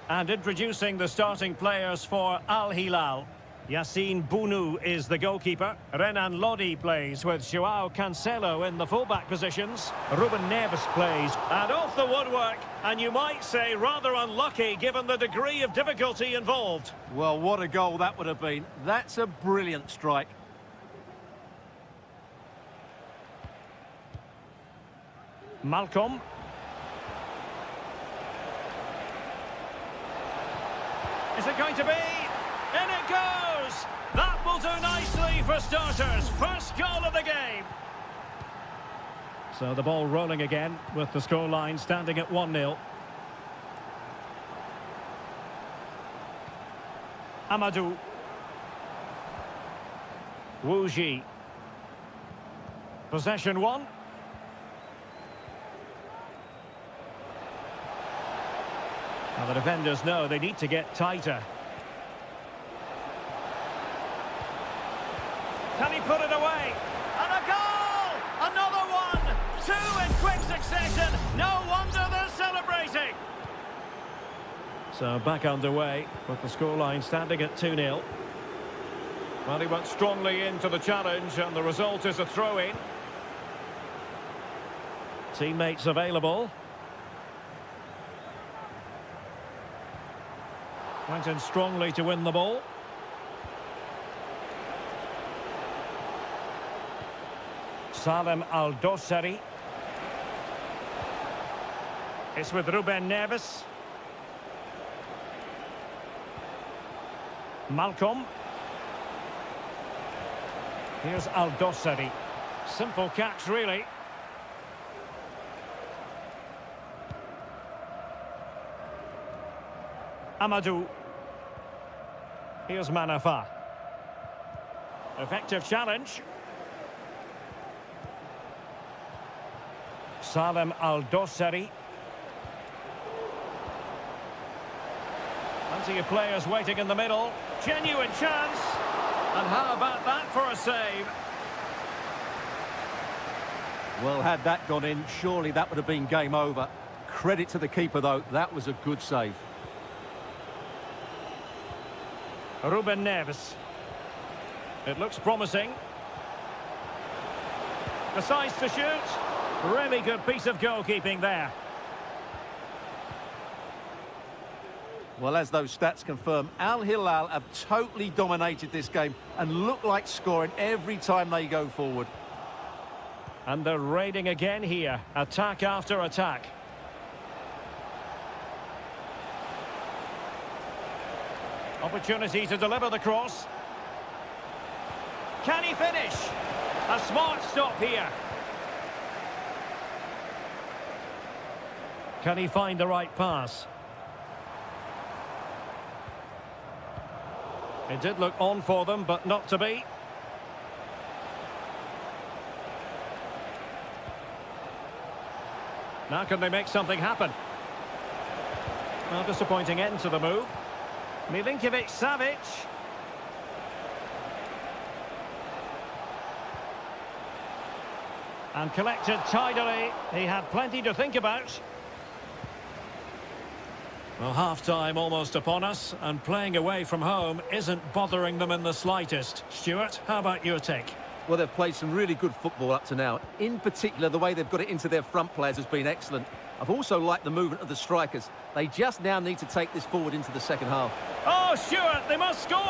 And introducing the starting players for Al Hilal. Yassine Bounou is the goalkeeper. Renan Lodi plays with Joao Cancelo in the fullback positions. Ruben Neves plays. And off the woodwork, and you might say rather unlucky given the degree of difficulty involved. Well, what a goal that would have been. That's a brilliant strike. Malcolm. Is it going to be? In it goes! That will do nicely for starters. First goal of the game. So the ball rolling again with the scoreline standing at 1-0. Amadou. Wu Ji. Possession one. Now the defenders know they need to get tighter. Can he put it away? And a goal! Another one! Two in quick succession. No wonder they're celebrating. So back underway with the scoreline standing at 2-0. Well, he went strongly into the challenge and the result is a throw-in. Teammates available. Went in strongly to win the ball. Salem Al-Dossari. It's with Ruben Neves. Malcolm. Here's Al-Dossari. Simple catch, really. Amadou. Here's Manafa. Effective challenge. Salem Al-Dossari. Plenty of players waiting in the middle. Genuine chance. And how about that for a save? Well, had that gone in, surely that would have been game over. Credit to the keeper, though. That was a good save. Ruben Neves. It looks promising. Decides to shoot. Really good piece of goalkeeping there. Well, as those stats confirm, Al Hilal have totally dominated this game and look like scoring every time they go forward. And they're raiding again here. Attack after attack. Opportunity to deliver the cross. Can he finish? A smart stop here. Can he find the right pass? It did look on for them, but not to be. Now can they make something happen? Well, disappointing end to the move. Milinkovic-Savic. And collected tidily. He had plenty to think about. Well, half-time almost upon us, and playing away from home isn't bothering them in the slightest. Stuart, how about your take? Well, they've played some really good football up to now. In particular, the way they've got it into their front players has been excellent. I've also liked the movement of the strikers. They just now need to take this forward into the second half. Oh, Stuart, they must score!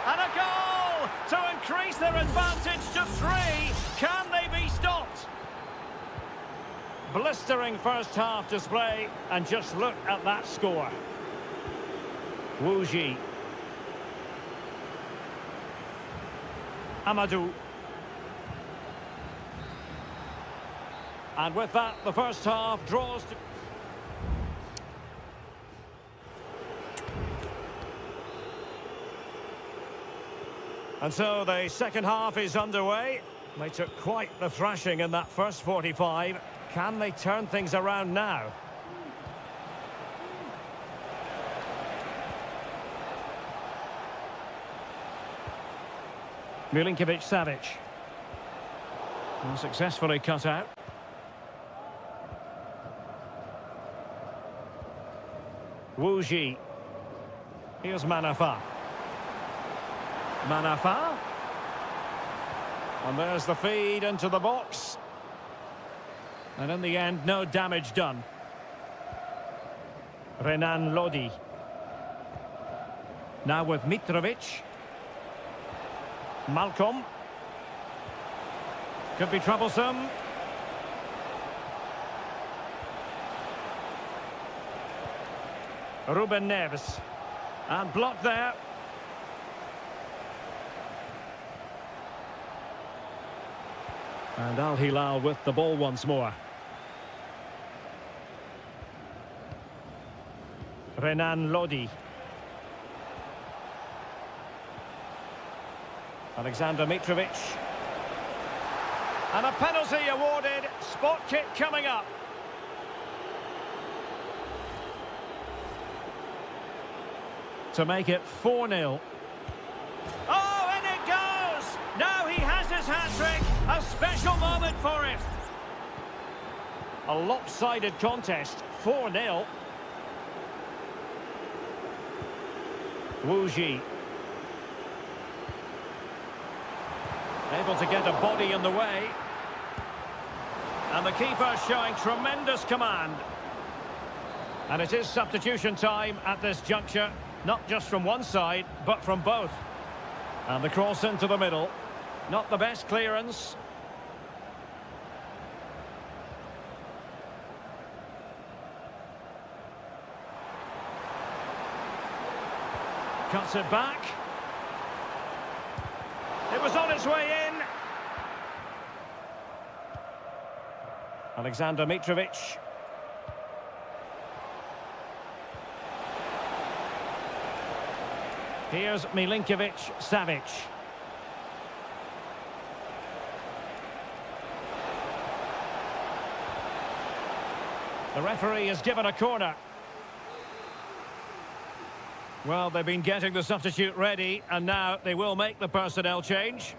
And a goal to increase their advantage to 3. Can they be stopped? Blistering first half display, and just look at that score. Wu Ji. Amadou. And with that, the first half draws to... And so the second half is underway. They took quite the thrashing in that first 45. Can they turn things around now? Milinkovic-Savic. Well, successfully cut out. Wu Ji. Here's Manafa. Manafa. And there's the feed into the box. And in the end, no damage done. Renan Lodi. Now with Mitrovic. Malcolm. Could be troublesome. Ruben Neves. And blocked there. And Al Hilal with the ball once more. Renan Lodi. Alexander Mitrovic. And a penalty awarded. Spot kick coming up. To make it 4-0. Oh, and it goes! Now he has his hat-trick. A special moment for him. A lopsided contest. 4-0. Wu Ji. Able to get a body in the way. And the keeper showing tremendous command. And it is substitution time at this juncture. Not just from one side, but from both. And the cross into the middle. Not the best clearance. Cuts it back. It was on its way in. Alexander Mitrovic. Here's Milinkovic-Savic. The referee has given a corner. Well, they've been getting the substitute ready, and now they will make the personnel change.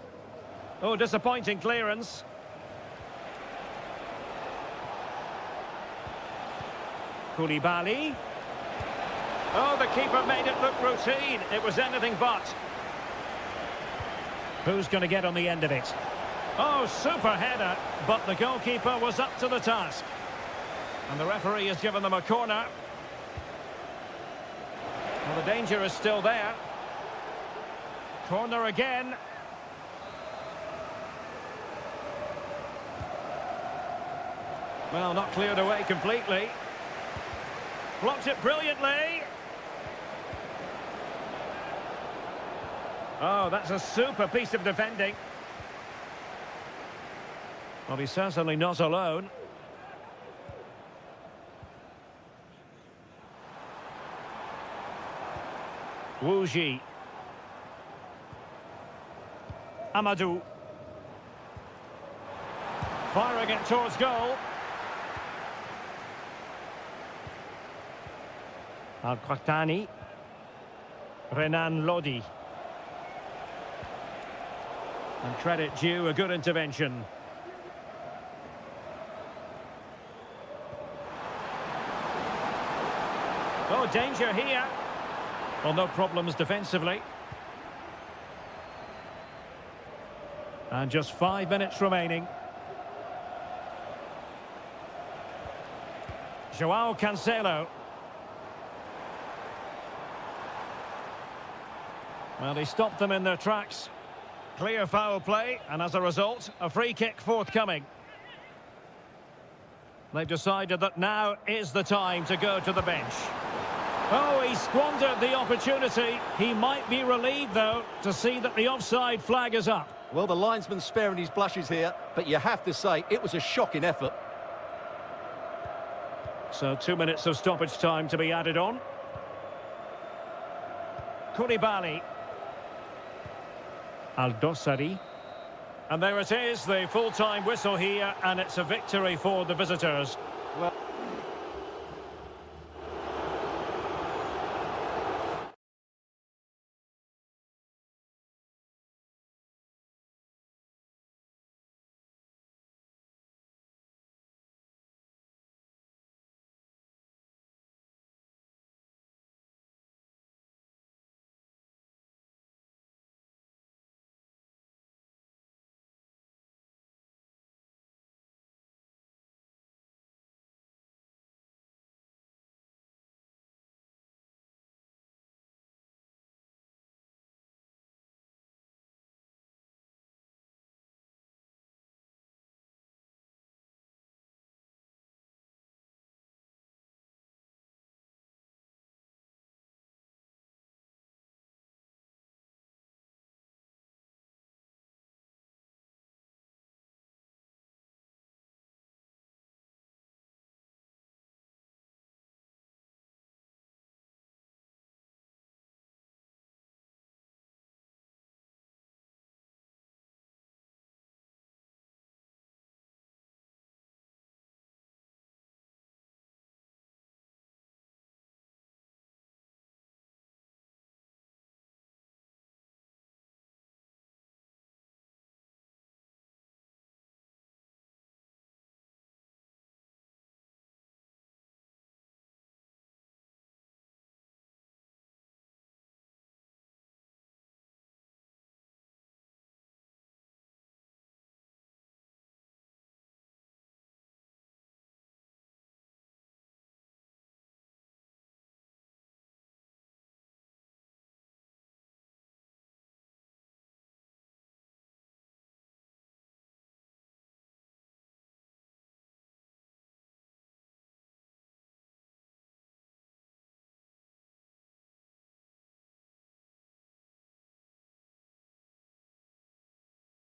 Oh, disappointing clearance. Koulibaly. Oh, the keeper made it look routine. It was anything but. Who's going to get on the end of it? Oh, super header, but the goalkeeper was up to the task. And the referee has given them a corner. Well, the danger is still there. Corner again. Well, not cleared away completely. Blocked it brilliantly. Oh, that's a super piece of defending. Well, he's certainly not alone. Wu Ji. Amadou. Firing it towards goal. Al-Qahtani. Renan Lodi. And credit due, a good intervention. Oh, danger here. Well, no problems defensively. And just 5 minutes remaining. Joao Cancelo. Well, he stopped them in their tracks. Clear foul play, and as a result, a free kick forthcoming. They've decided that now is the time to go to the bench. Oh, he squandered the opportunity. He might be relieved, though, to see that the offside flag is up. Well, the linesman's sparing his blushes here, but you have to say it was a shocking effort. So 2 minutes of stoppage time to be added on. Koulibaly. Al-Dossari. And there it is, the full-time whistle here, and it's a victory for the visitors. Well,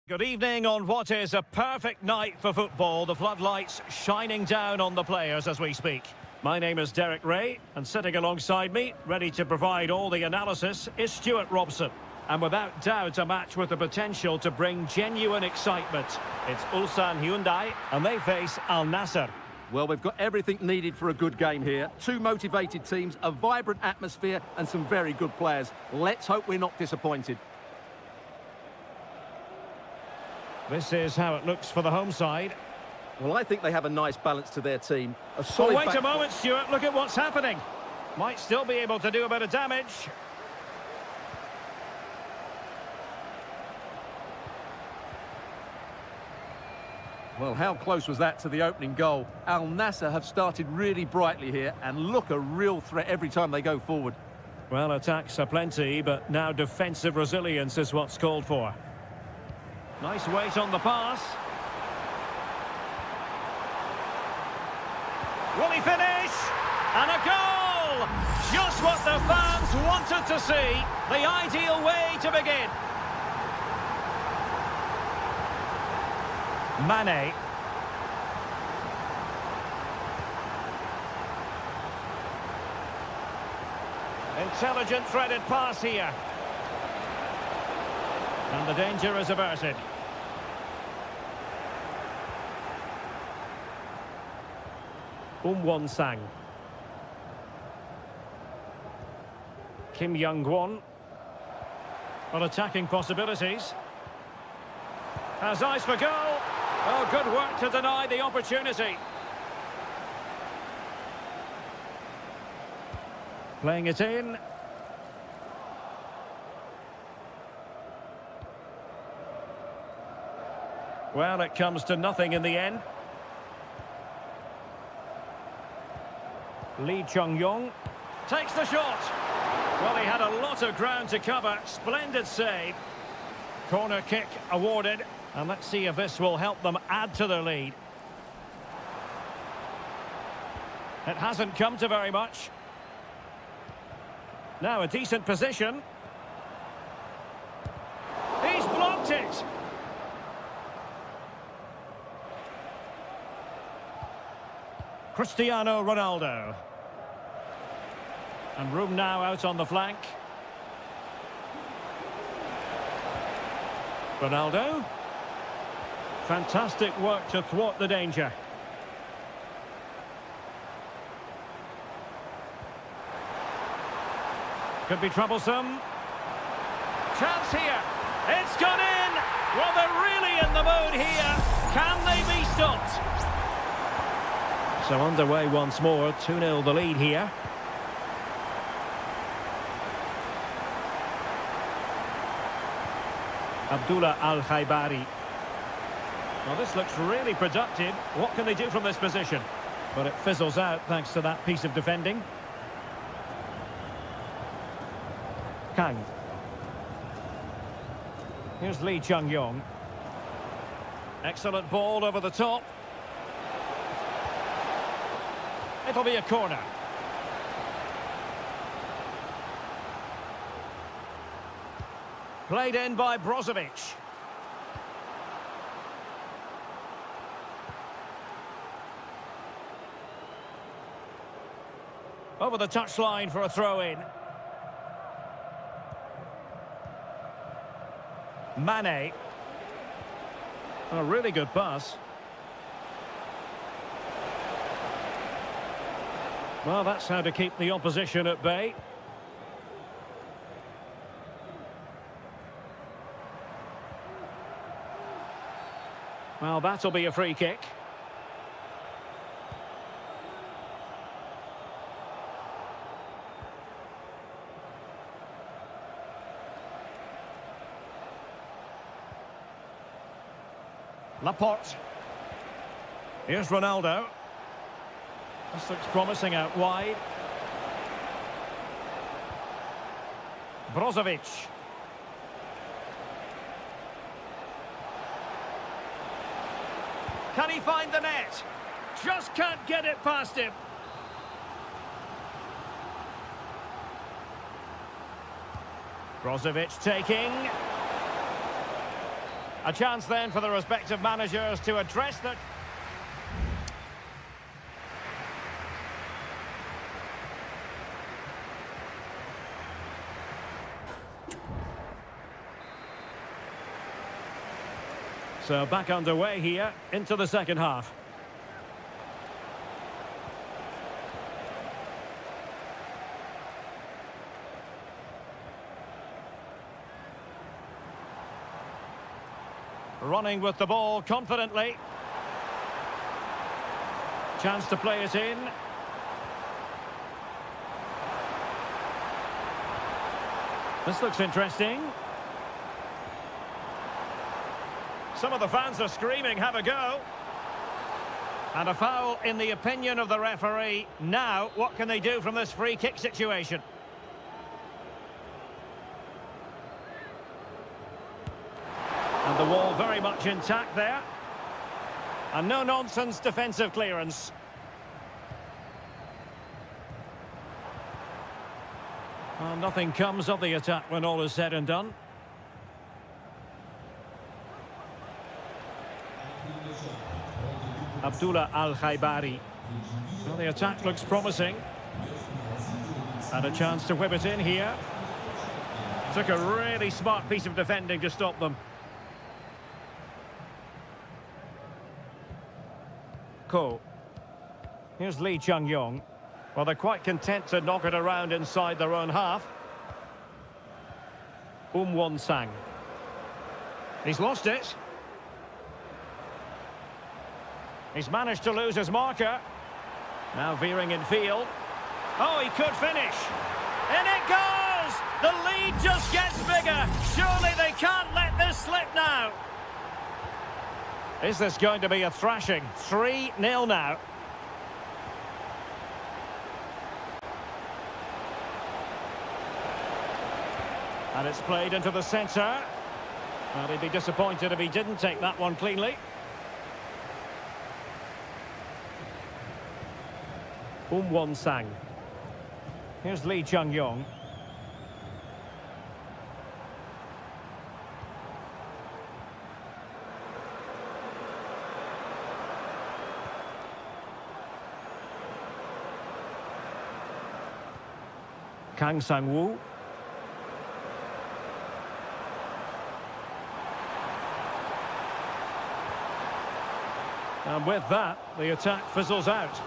Good evening on what is a perfect night for football. The floodlights shining down on the players as we speak. My name is Derek Ray, and sitting alongside me, ready to provide all the analysis, is Stuart Robson. And without doubt, a match with the potential to bring genuine excitement. It's Ulsan Hyundai, and they face Al Nassr. Well, we've got everything needed for a good game here. Two motivated teams, a vibrant atmosphere, and some very good players. Let's hope we're not disappointed. This is how it looks for the home side. Well, I think they have a nice balance to their team. A Oh, solid wait back a moment, Stuart. Look at what's happening. Might still be able to do a bit of damage. Well, how close was that to the opening goal? Al Nassr have started really brightly here and look a real threat every time they go forward. Well, attacks are plenty, but now defensive resilience is what's called for. Nice weight on the pass. Will he finish? And a goal! Just what the fans wanted to see. The ideal way to begin. Mane. Intelligent threaded pass here. And the danger is averted. Won Sang. Kim Young-won. On attacking possibilities. Has eyes for goal. Oh, good work to deny the opportunity. Playing it in. Well, it comes to nothing in the end. Lee Chung-yong takes the shot. Well, he had a lot of ground to cover. Splendid save. Corner kick awarded. And let's see if this will help them add to their lead. It hasn't come to very much. Now a decent position. He's blocked it. Cristiano Ronaldo. And room now out on the flank. Ronaldo. Fantastic work to thwart the danger. Could be troublesome. Chance here. It's gone in. Well, they're really in the mood here. Can they be stopped? So underway once more. 2-0 the lead here. Abdullah Al-Khaibari. Well, this looks really productive. What can they do from this position? But it fizzles out thanks to that piece of defending. Kang. Here's Lee Chung-yong. Excellent ball over the top. It'll be a corner. Played in by Brozovic. Over the touchline for a throw-in. Mane. A really good pass. Well, that's how to keep the opposition at bay. Well, that'll be a free kick. Laporte. Here's Ronaldo. This looks promising out wide. Brozovic. Can he find the net? Just can't get it past him. Brozovic taking. A chance then for the respective managers to address the... So back underway here into the second half. Running with the ball confidently. Chance to play it in. This looks interesting. Some of the fans are screaming, have a go. And a foul in the opinion of the referee. Now, what can they do from this free kick situation? And the wall very much intact there. And no-nonsense defensive clearance. Well, nothing comes of the attack when all is said and done. Abdullah Al-Khaibari. Well, the attack looks promising. And a chance to whip it in here. Took a really smart piece of defending to stop them. Ko. Here's Lee Chung-yong. Well, they're quite content to knock it around inside their own half. Won-sang. He's lost it. He's managed to lose his marker. Now veering in field. Oh, he could finish. In it goes! The lead just gets bigger. Surely they can't let this slip now. Is this going to be a thrashing? 3-0 now. And it's played into the centre. Well, he'd be disappointed if he didn't take that one cleanly. Won-sang. Here's Lee Chung-yong. Kang Sang-woo. And with that, the attack fizzles out.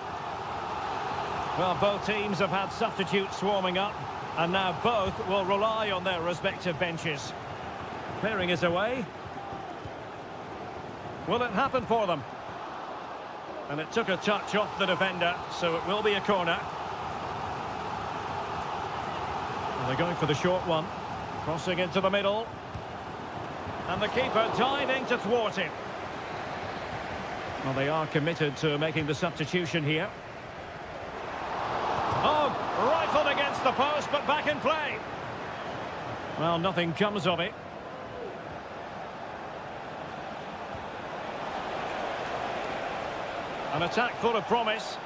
Well, both teams have had substitutes swarming up, and now both will rely on their respective benches. Clearing is away. Will it happen for them? And it took a touch off the defender, so it will be a corner. And they're going for the short one. Crossing into the middle. And the keeper diving to thwart him. Well, they are committed to making the substitution here. Oh, rifled against the post, but back in play. Well, nothing comes of it. An attack full of promise.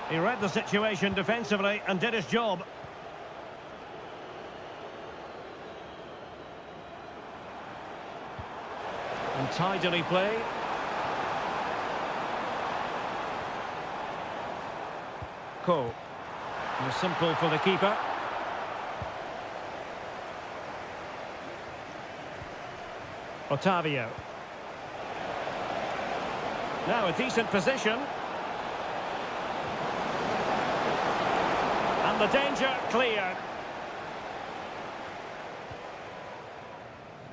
He read the situation defensively and did his job. And tidily played. Ko. And simple for the keeper. Otavio. Now a decent position. And the danger cleared.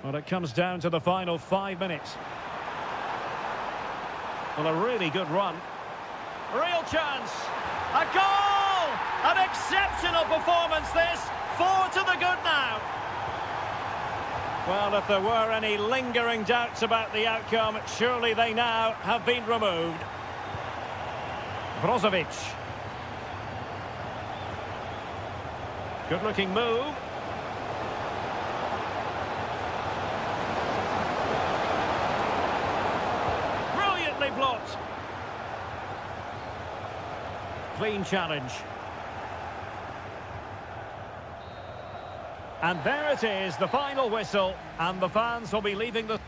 Well, it comes down to the final 5 minutes. Well, a really good run. Real chance. A goal! An exceptional performance this. 4 to the good now. Well, if there were any lingering doubts about the outcome, surely they now have been removed. Brozovic. Good-looking move. Brilliantly blocked. Clean challenge. And there it is, the final whistle, and the fans will be leaving the...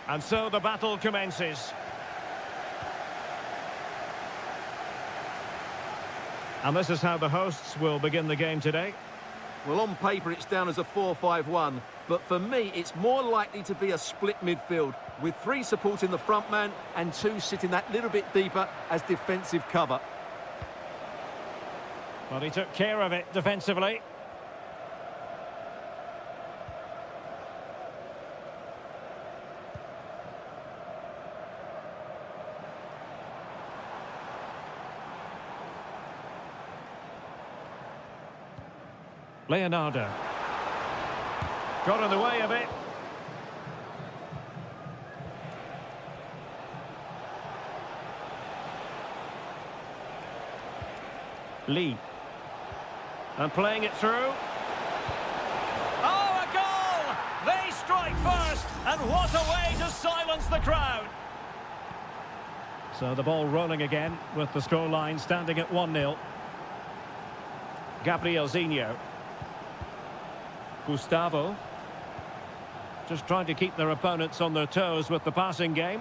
And so the battle commences. And this is how the hosts will begin the game today. Well, on paper it's down as a 4-5-1, but for me it's more likely to be a split midfield, with 3 supporting the front man and 2 sitting that little bit deeper as defensive cover. Well, he took care of it defensively. Leonardo. Got in the way of it. Lee. And playing it through. Oh, a goal! They strike first, and what a way to silence the crowd. So the ball rolling again, with the scoreline standing at 1-0. Gabrielzinho. Gustavo. Just trying to keep their opponents on their toes with the passing game.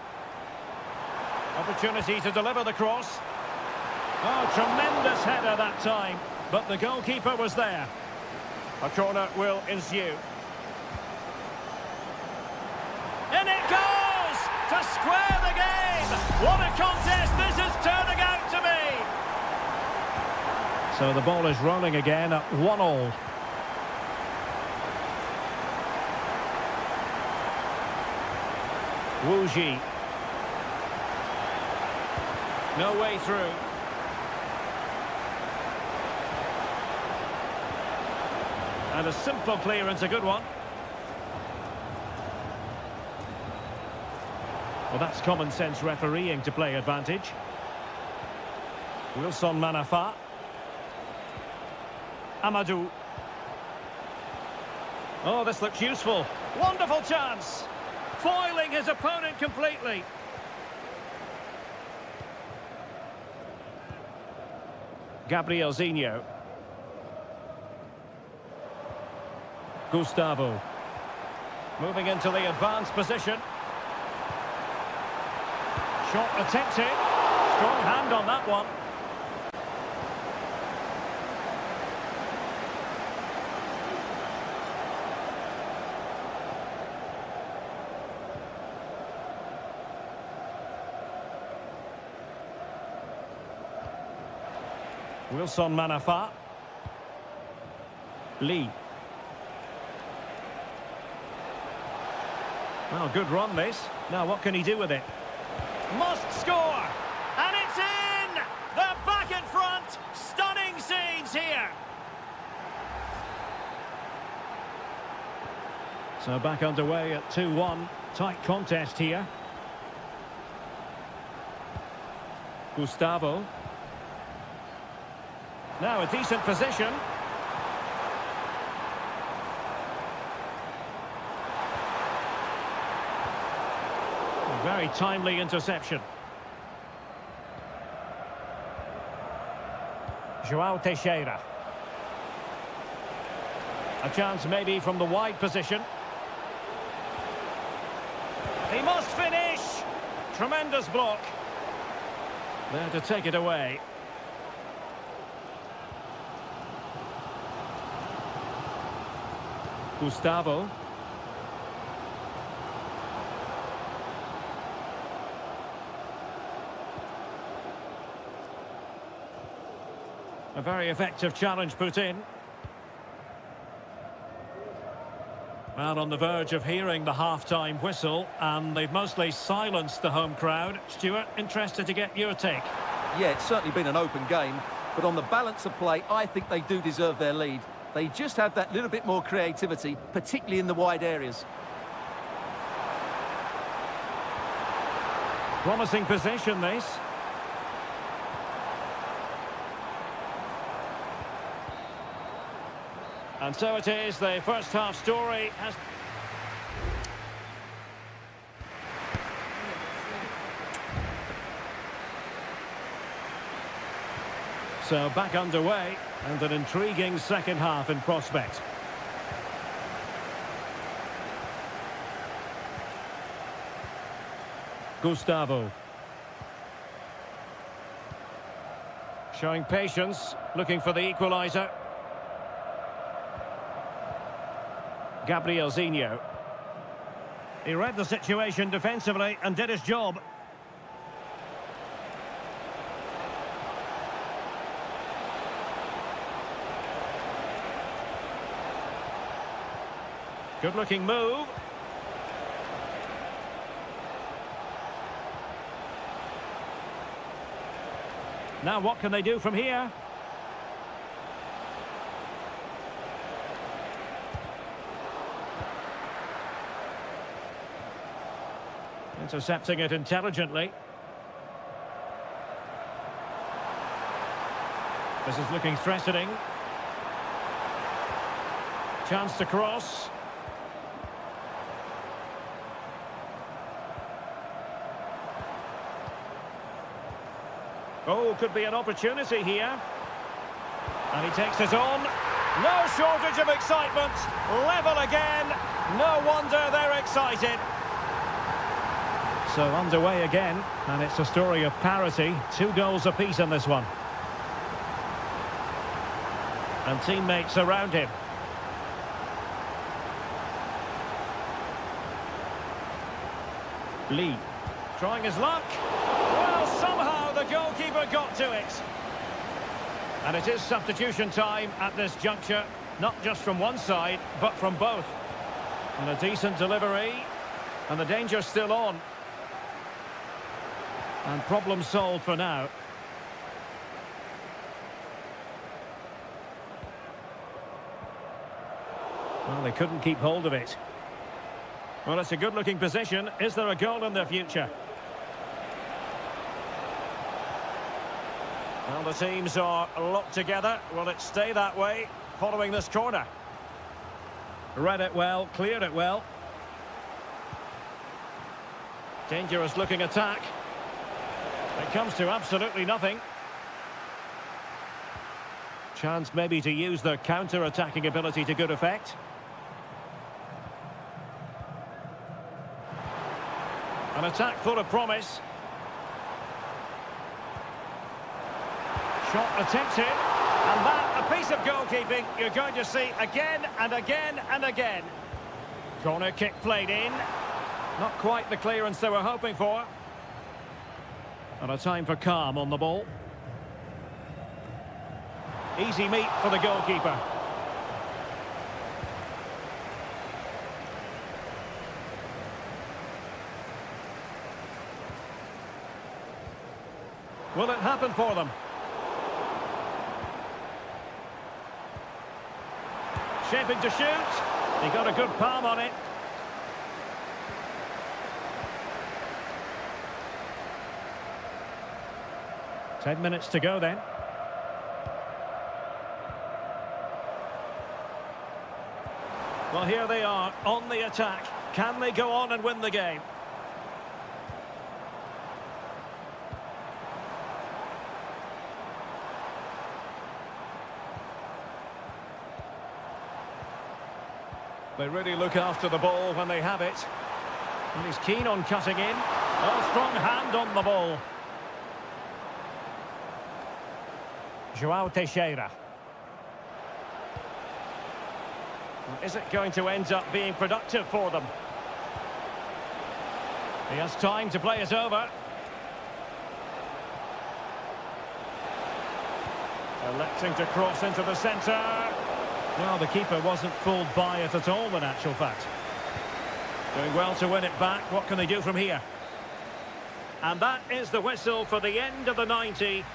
Opportunity to deliver the cross. Oh, tremendous header that time, but the goalkeeper was there. A corner will ensue. In it goes! To square the game! What a contest this is turning out to be! So the ball is rolling again at 1-1. Wu Ji. No way through. And a simple clearance, a good one. Well, that's common sense refereeing to play advantage. Wilson Manafa. Amadou. Oh, this looks useful. Wonderful chance. Foiling his opponent completely. Gabrielzinho. Gustavo. Moving into the advanced position. Shot attempted. Strong hand on that one. Wilson Manafa. Lee. Well, good run this. Now what can he do with it? Must score. And it's in! They're back in front. Stunning scenes here. So back underway at 2-1. Tight contest here. Gustavo. Now a decent position. A very timely interception. João Teixeira. A chance maybe from the wide position. He must finish! Tremendous block. There to take it away. Gustavo. A very effective challenge put in. Well, on the verge of hearing the half-time whistle, and they've mostly silenced the home crowd. Stuart, interested to get your take. Yeah, it's certainly been an open game, but on the balance of play, I think they do deserve their lead. They just have that little bit more creativity, particularly in the wide areas. Promising position, this. And so it is, the first half story has... So back underway, and an intriguing second half in prospect. Gustavo. Showing patience, looking for the equaliser. Gabrielzinho. He read the situation defensively and did his job. Good-looking move. Now what can they do from here? Intercepting it intelligently. This is looking threatening. Chance to cross. Oh, could be an opportunity here. And he takes it on. No shortage of excitement. Level again. No wonder they're excited. So underway again, and it's a story of parity. 2 goals apiece in this one. And teammates around him. Lee, trying his luck. Well, somehow the goalkeeper got to it. And it is substitution time at this juncture, not just from one side, but from both. And a decent delivery, and the danger's still on. And problem solved for now. Well, they couldn't keep hold of it. Well, it's a good-looking position. Is there a goal in their future? Well, the teams are locked together. Will it stay that way following this corner? Read it well, cleared it well. Dangerous-looking attack. It comes to absolutely nothing. Chance maybe to use their counter-attacking ability to good effect. An attack full of promise. Shot attempted. And that, a piece of goalkeeping you're going to see again and again and again. Corner kick played in. Not quite the clearance they were hoping for. And a time for calm on the ball. Easy meet for the goalkeeper. Will it happen for them? Shaping to shoot. He got a good palm on it. Ten minutes to go then. Well, here they are on the attack. Can they go on and win the game? They really look after the ball when they have it. And he's keen on cutting in. Oh, strong hand on the ball. João Teixeira. Is it going to end up being productive for them? He has time to play it over. Electing to cross into the centre. Well, the keeper wasn't fooled by it at all, in actual fact. Doing well to win it back. What can they do from here? And that is the whistle for the end of the 90.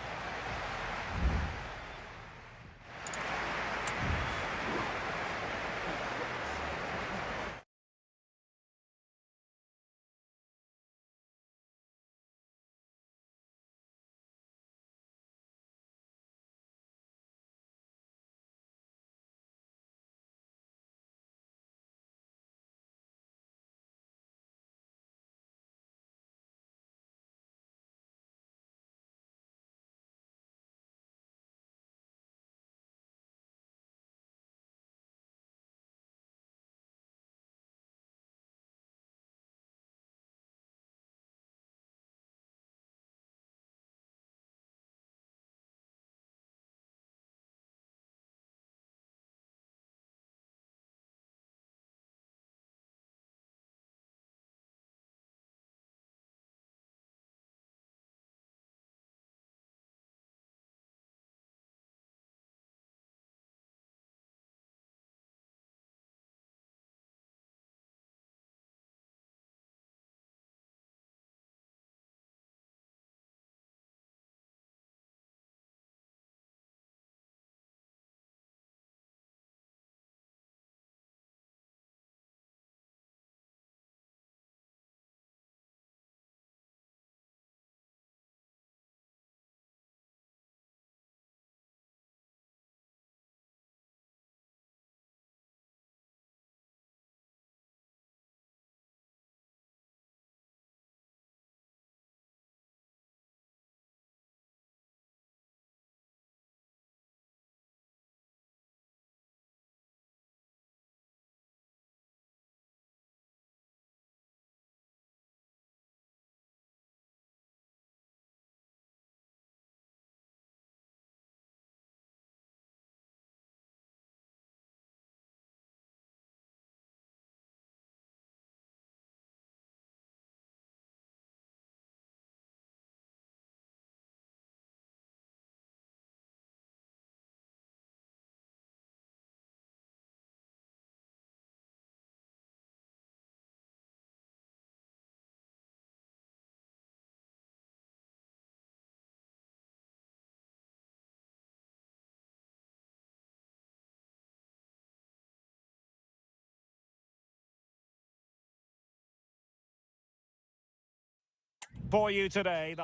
For you today.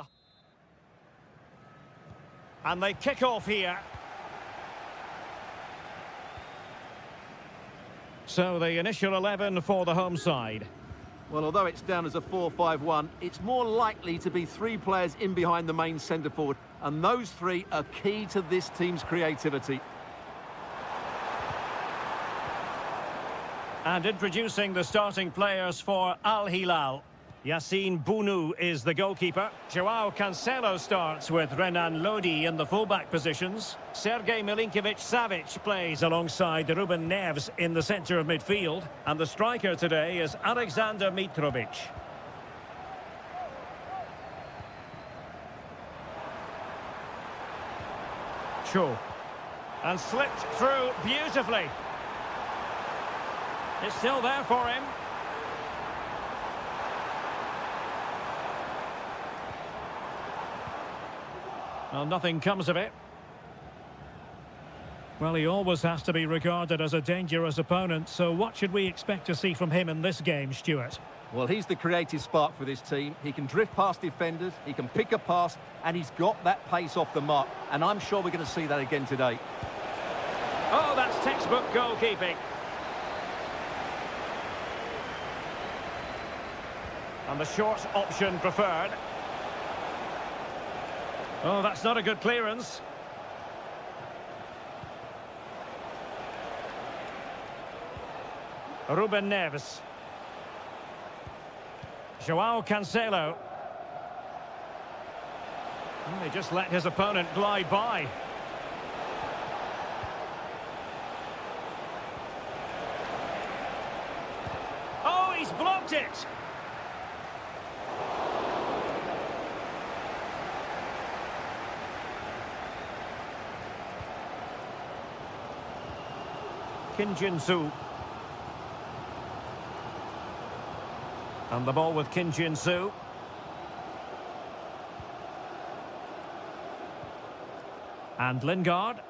And they kick off here. So the initial 11 for the home side. Well, although it's down as a 4-5-1, it's more likely to be three players in behind the main centre forward, and those three are key to this team's creativity. And introducing the starting players for Al Hilal. Yassine Bounou is the goalkeeper. Joao Cancelo starts with Renan Lodi in the fullback positions. Sergej Milinkovic-Savic plays alongside Ruben Neves in the centre of midfield. And the striker today is Alexander Mitrovic. Cho. And slipped through beautifully. It's still there for him. Well, nothing comes of it. Well, he always has to be regarded as a dangerous opponent, so what should we expect to see from him in this game, Stuart? Well, he's the creative spark for this team. He can drift past defenders, he can pick a pass, and he's got that pace off the mark. And I'm sure we're going to see that again today. Oh, that's textbook goalkeeping. And the short option preferred. Oh, that's not a good clearance. Ruben Neves. Joao Cancelo. And they just let his opponent glide by. Oh, he's blocked it! Kim Jin-soo. And the ball with Kim Jin-soo. And Lingard.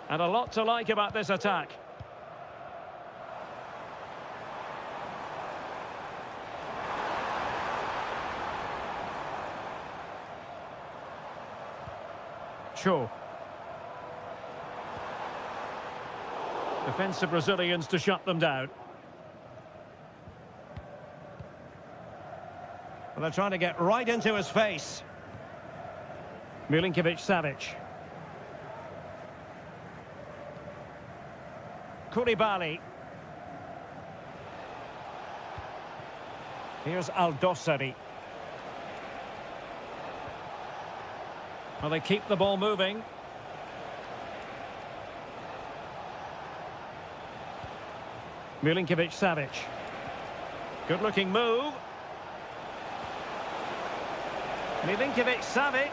And a lot to like about this attack. Cho. Defensive Brazilians to shut them down. Well, they're trying to get right into his face. Milinkovic-Savic. Koulibaly. Here's Aldosari. Well, they keep the ball moving. Milinkovic-Savic. Good-looking move. Milinkovic-Savic.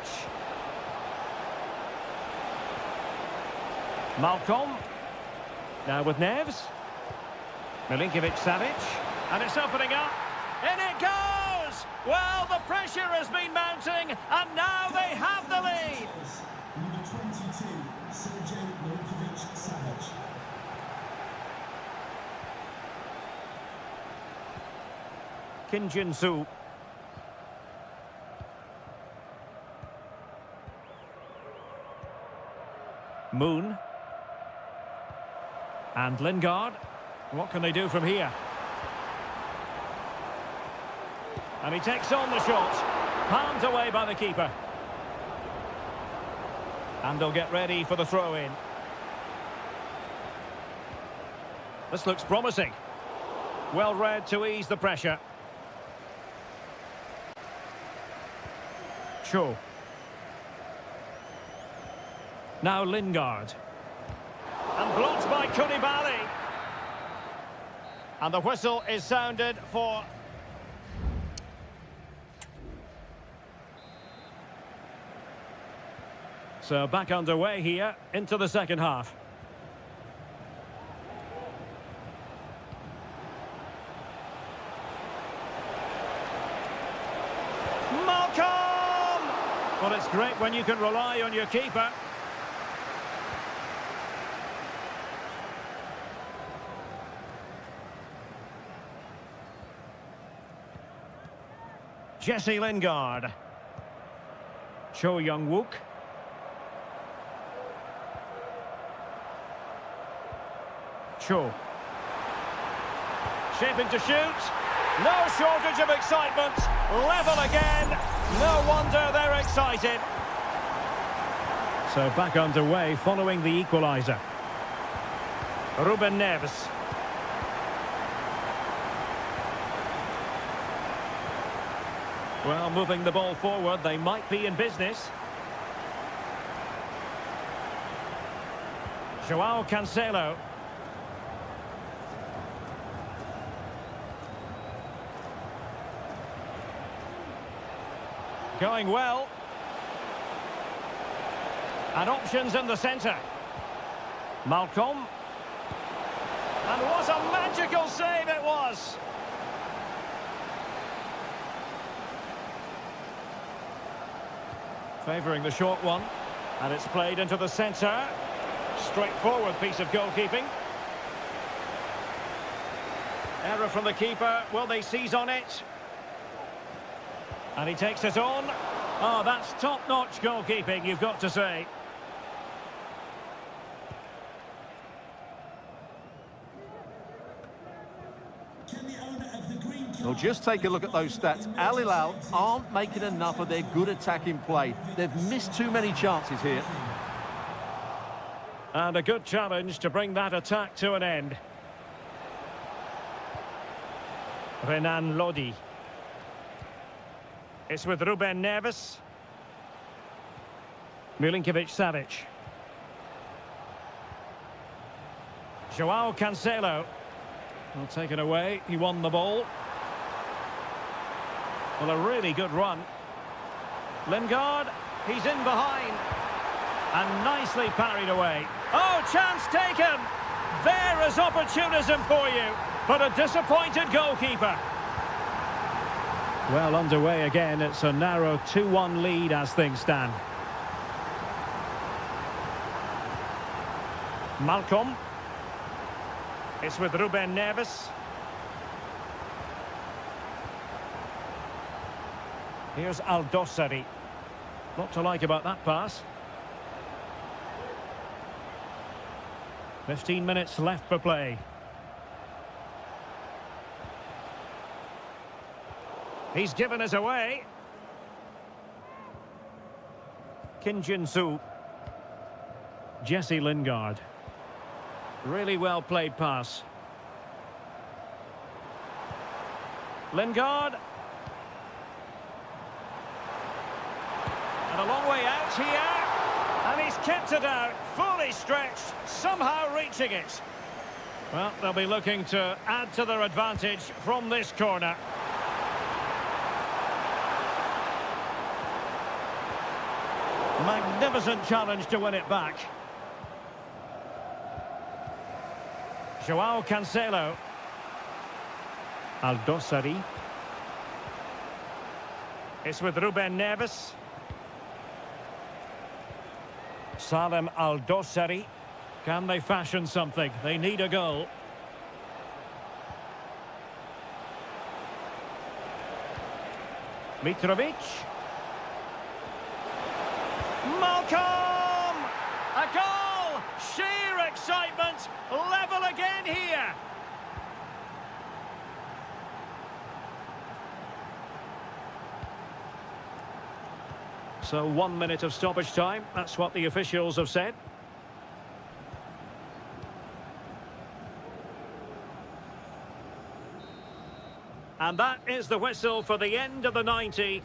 Malcolm. Now with Neves. Milinkovic-Savic. And it's opening up. In it goes! Well, the pressure has been mounting, and now they have the lead. Number 22, Sergej Milinkovic-Savic. Kim Jin-soo. Moon. And Lingard. What can they do from here? And he takes on the shot. Palmed away by the keeper. And they'll get ready for the throw-in. This looks promising. Well read to ease the pressure. Cho. Now Lingard. And blocked by Koulibaly. And the whistle is sounded for... So back underway here into the second half. Malcolm! Well, it's great when you can rely on your keeper. Jesse Lingard. Cho Young-wook. Cho. Shaping to shoot. No shortage of excitement. Level again. No wonder they're excited. So back underway following the equaliser. Ruben Neves. Well, moving the ball forward, they might be in business. Joao Cancelo. Going well. And options in the centre. Malcolm. And what a magical save it was! Favouring the short one. And it's played into the centre. Straightforward piece of goalkeeping. Error from the keeper. Will they seize on it? And he takes it on. Oh, that's top-notch goalkeeping, you've got to say. Can the owner of the green card... Well, just take a look at those stats. Al Hilal aren't making enough of their good attacking play. They've missed too many chances here. And a good challenge to bring that attack to an end. Renan Lodi. It's with Ruben Neves. Milinkovic-Savic. Joao Cancelo. Well, taken away. He won the ball. Well, a really good run. Lingard. He's in behind. And nicely parried away. Oh, chance taken! There is opportunism for you, but a disappointed goalkeeper. Well, underway again. It's a narrow 2-1 lead as things stand. Malcolm. It's with Ruben Neves. Here's Aldosari. Not to like about that pass. 15 minutes left for play. He's given us away. Kim Jin-soo. Jesse Lingard. Really well played pass. Lingard. And a long way out here. And he's kept it out, fully stretched, somehow reaching it. Well, they'll be looking to add to their advantage from this corner. Magnificent challenge to win it back. Joao Cancelo. Aldosari. It's with Ruben Neves. Salem Aldosari. Can they fashion something? They need a goal. Mitrovic. Malcolm! A goal! Sheer excitement! Level again here! So 1 minute of stoppage time. That's what the officials have said. And that is the whistle for the end of the 90.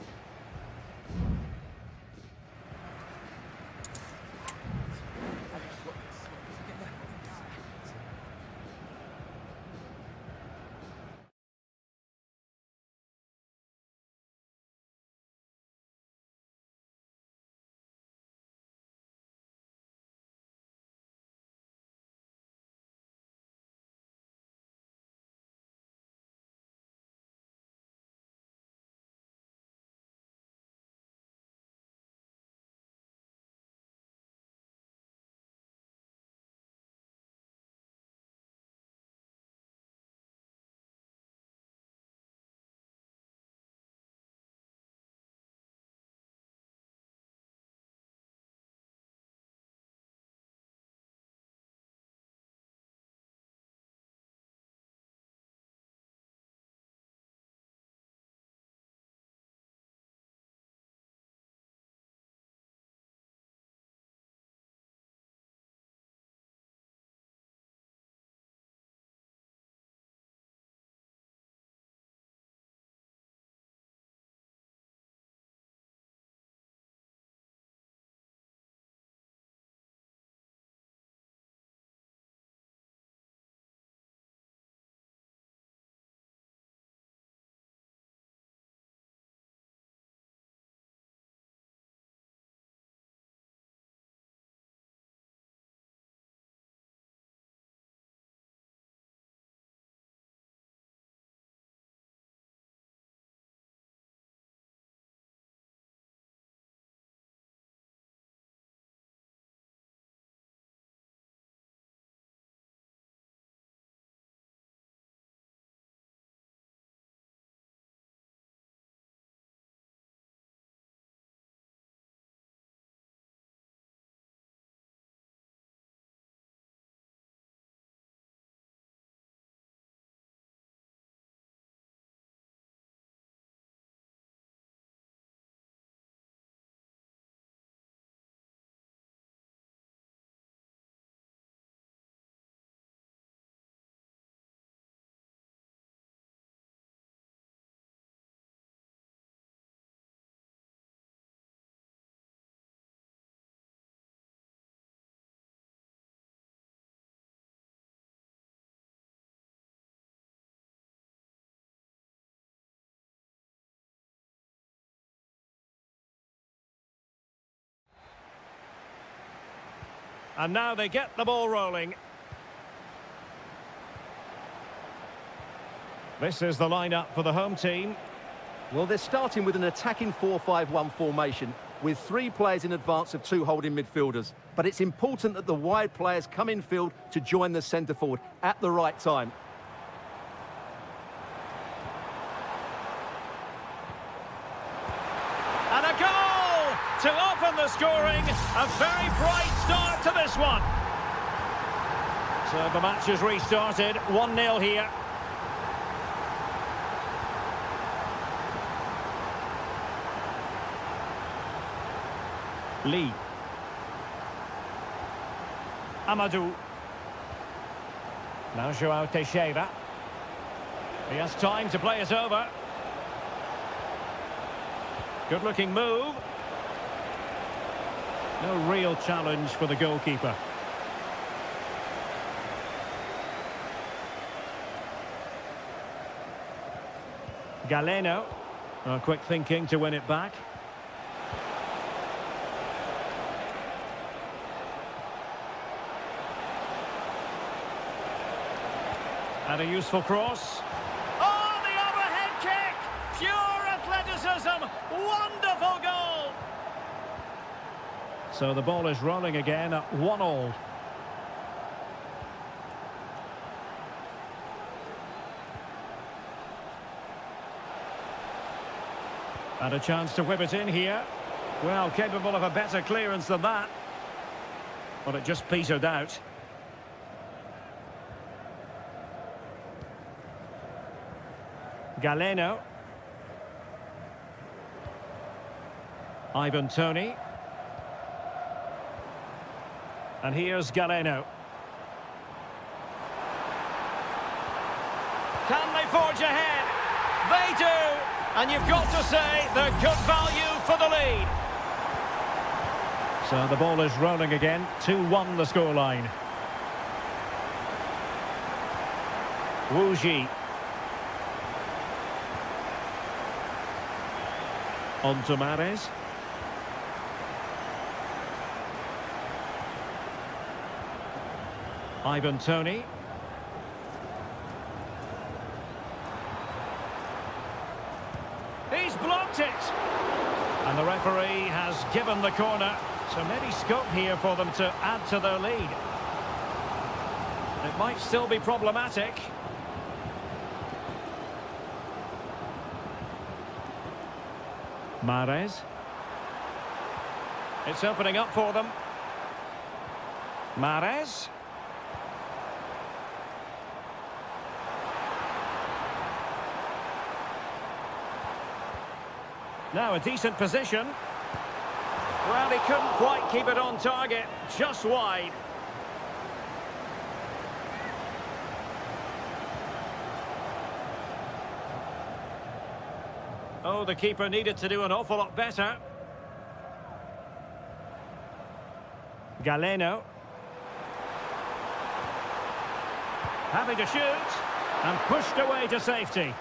And now they get the ball rolling. This is the lineup for the home team. Well, they're starting with an attacking 4-5-1 formation with 3 players in advance of 2 holding midfielders. But it's important that the wide players come in field to join the centre forward at the right time. And a goal to open the scoring. A very bright start to this one. So the match has restarted. 1-0 here. Lee. Amadou. Now Joao Teixeira. He has time to play it over. Good looking move. No real challenge for the goalkeeper. Galeno. Oh, quick thinking to win it back. And a useful cross. Oh, the overhead kick! Pure athleticism! Wonderful goal! So the ball is rolling again at 1-1. And a chance to whip it in here. Well, capable of a better clearance than that. But it just petered out. Galeno. Ivan Toney. And here's Galeno. Can they forge ahead? They do! And you've got to say they're good value for the lead. So the ball is rolling again. 2-1 the scoreline. Wu Ji. On to Mahrez. Ivan Toney. He's blocked it! And the referee has given the corner. So maybe scope here for them to add to their lead. It might still be problematic. Mahrez. It's opening up for them. Mahrez. Now a decent position. Well, he couldn't quite keep it on target, just wide. Oh, the keeper needed to do an awful lot better. Galeno. Having to shoot. And pushed away to safety.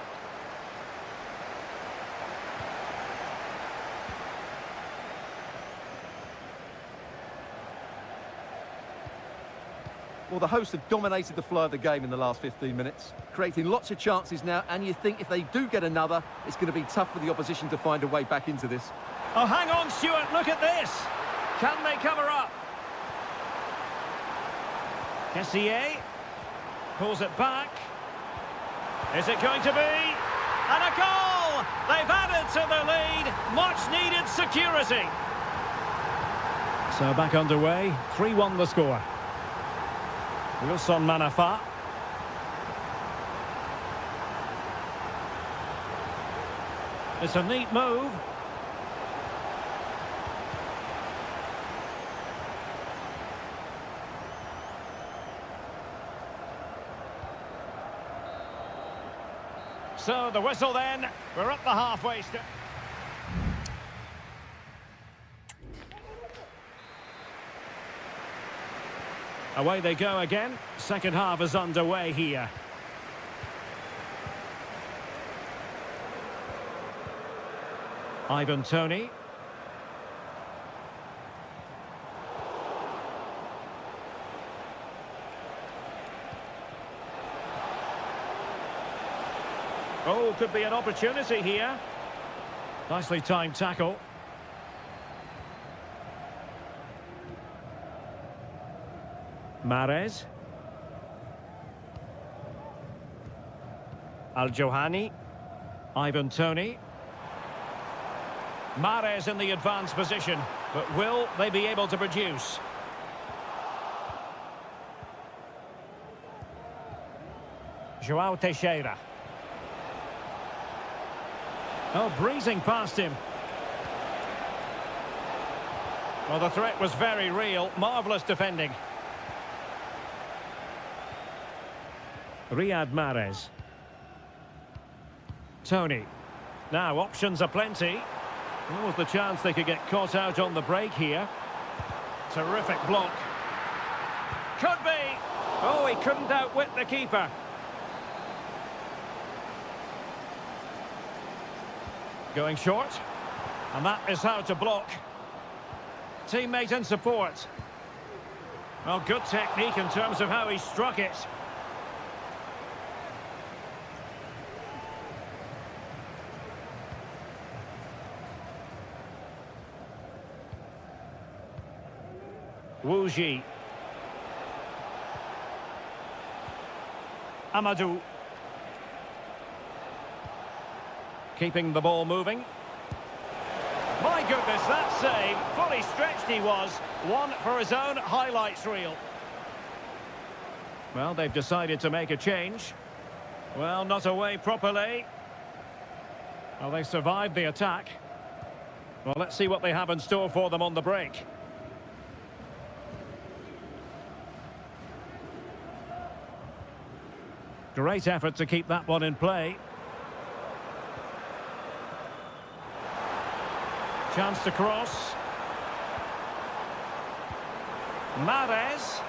Well, the hosts have dominated the flow of the game in the last 15 minutes, creating lots of chances now, and you think if they do get another, it's going to be tough for the opposition to find a way back into this. Oh, hang on, Stuart, look at this. Can they cover up? Kessier pulls it back. Is it going to be? And a goal! They've added to the lead. Much needed security. So back underway, 3-1 the score. Wilson Manafa. It's a neat move. So the whistle then. We're up the halfway step. Away they go again. Second half is underway here. Ivan Toney. Oh, could be an opportunity here. Nicely timed tackle. Mahrez. Al-Johani. Ivan Toney. Mahrez in the advanced position, but will they be able to produce? João Teixeira. Oh, breezing past him. Well, the threat was very real. Marvellous defending. Riyad Mahrez. Toney. Now, options are plenty. What was the chance they could get caught out on the break here? Terrific block. Could be! Oh, he couldn't outwit the keeper. Going short. And that is how to block. Teammate in support. Well, good technique in terms of how he struck it. Wu Ji. Amadou. Keeping the ball moving. My goodness, that save. Fully stretched he was. One for his own highlights reel. Well, they've decided to make a change. Well, not away properly. Well, they survived the attack. Well, let's see what they have in store for them on the break. Great effort to keep that one in play. Chance to cross. Mahrez.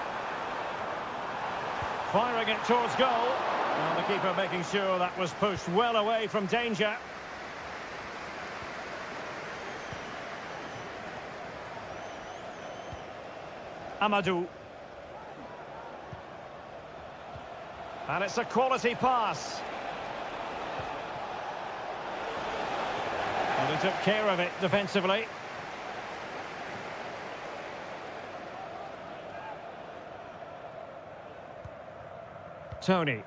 Firing it towards goal. And the keeper making sure that was pushed well away from danger. Amadou. And it's a quality pass. And he took care of it defensively. Toney.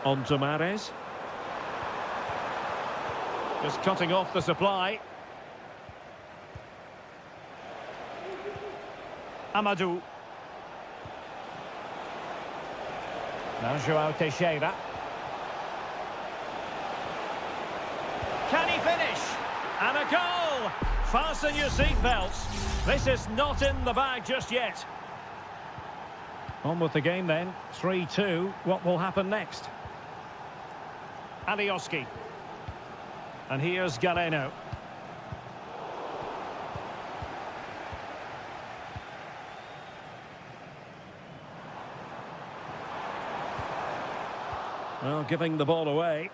On to Mahrez. Just cutting off the supply. Amadou. Now João Teixeira. Can he finish? And a goal! Fasten your seatbelts. This is not in the bag just yet. On with the game then. 3-2. What will happen next? Alioski. And here's Galeno. Well, giving the ball away.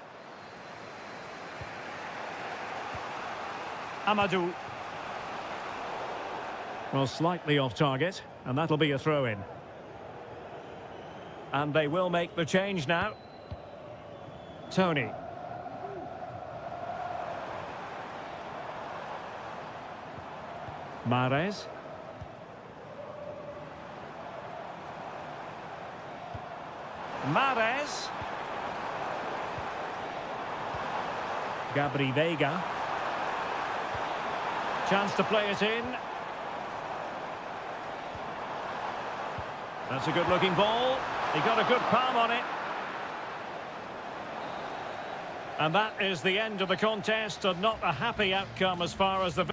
Amadou. Well, slightly off target, and that'll be a throw-in. And they will make the change now. Toney. Mahrez. Mahrez. Gabri Veiga. Chance to play it in. That's a good-looking ball. He got a good palm on it. And that is the end of the contest, and not a happy outcome as far as the...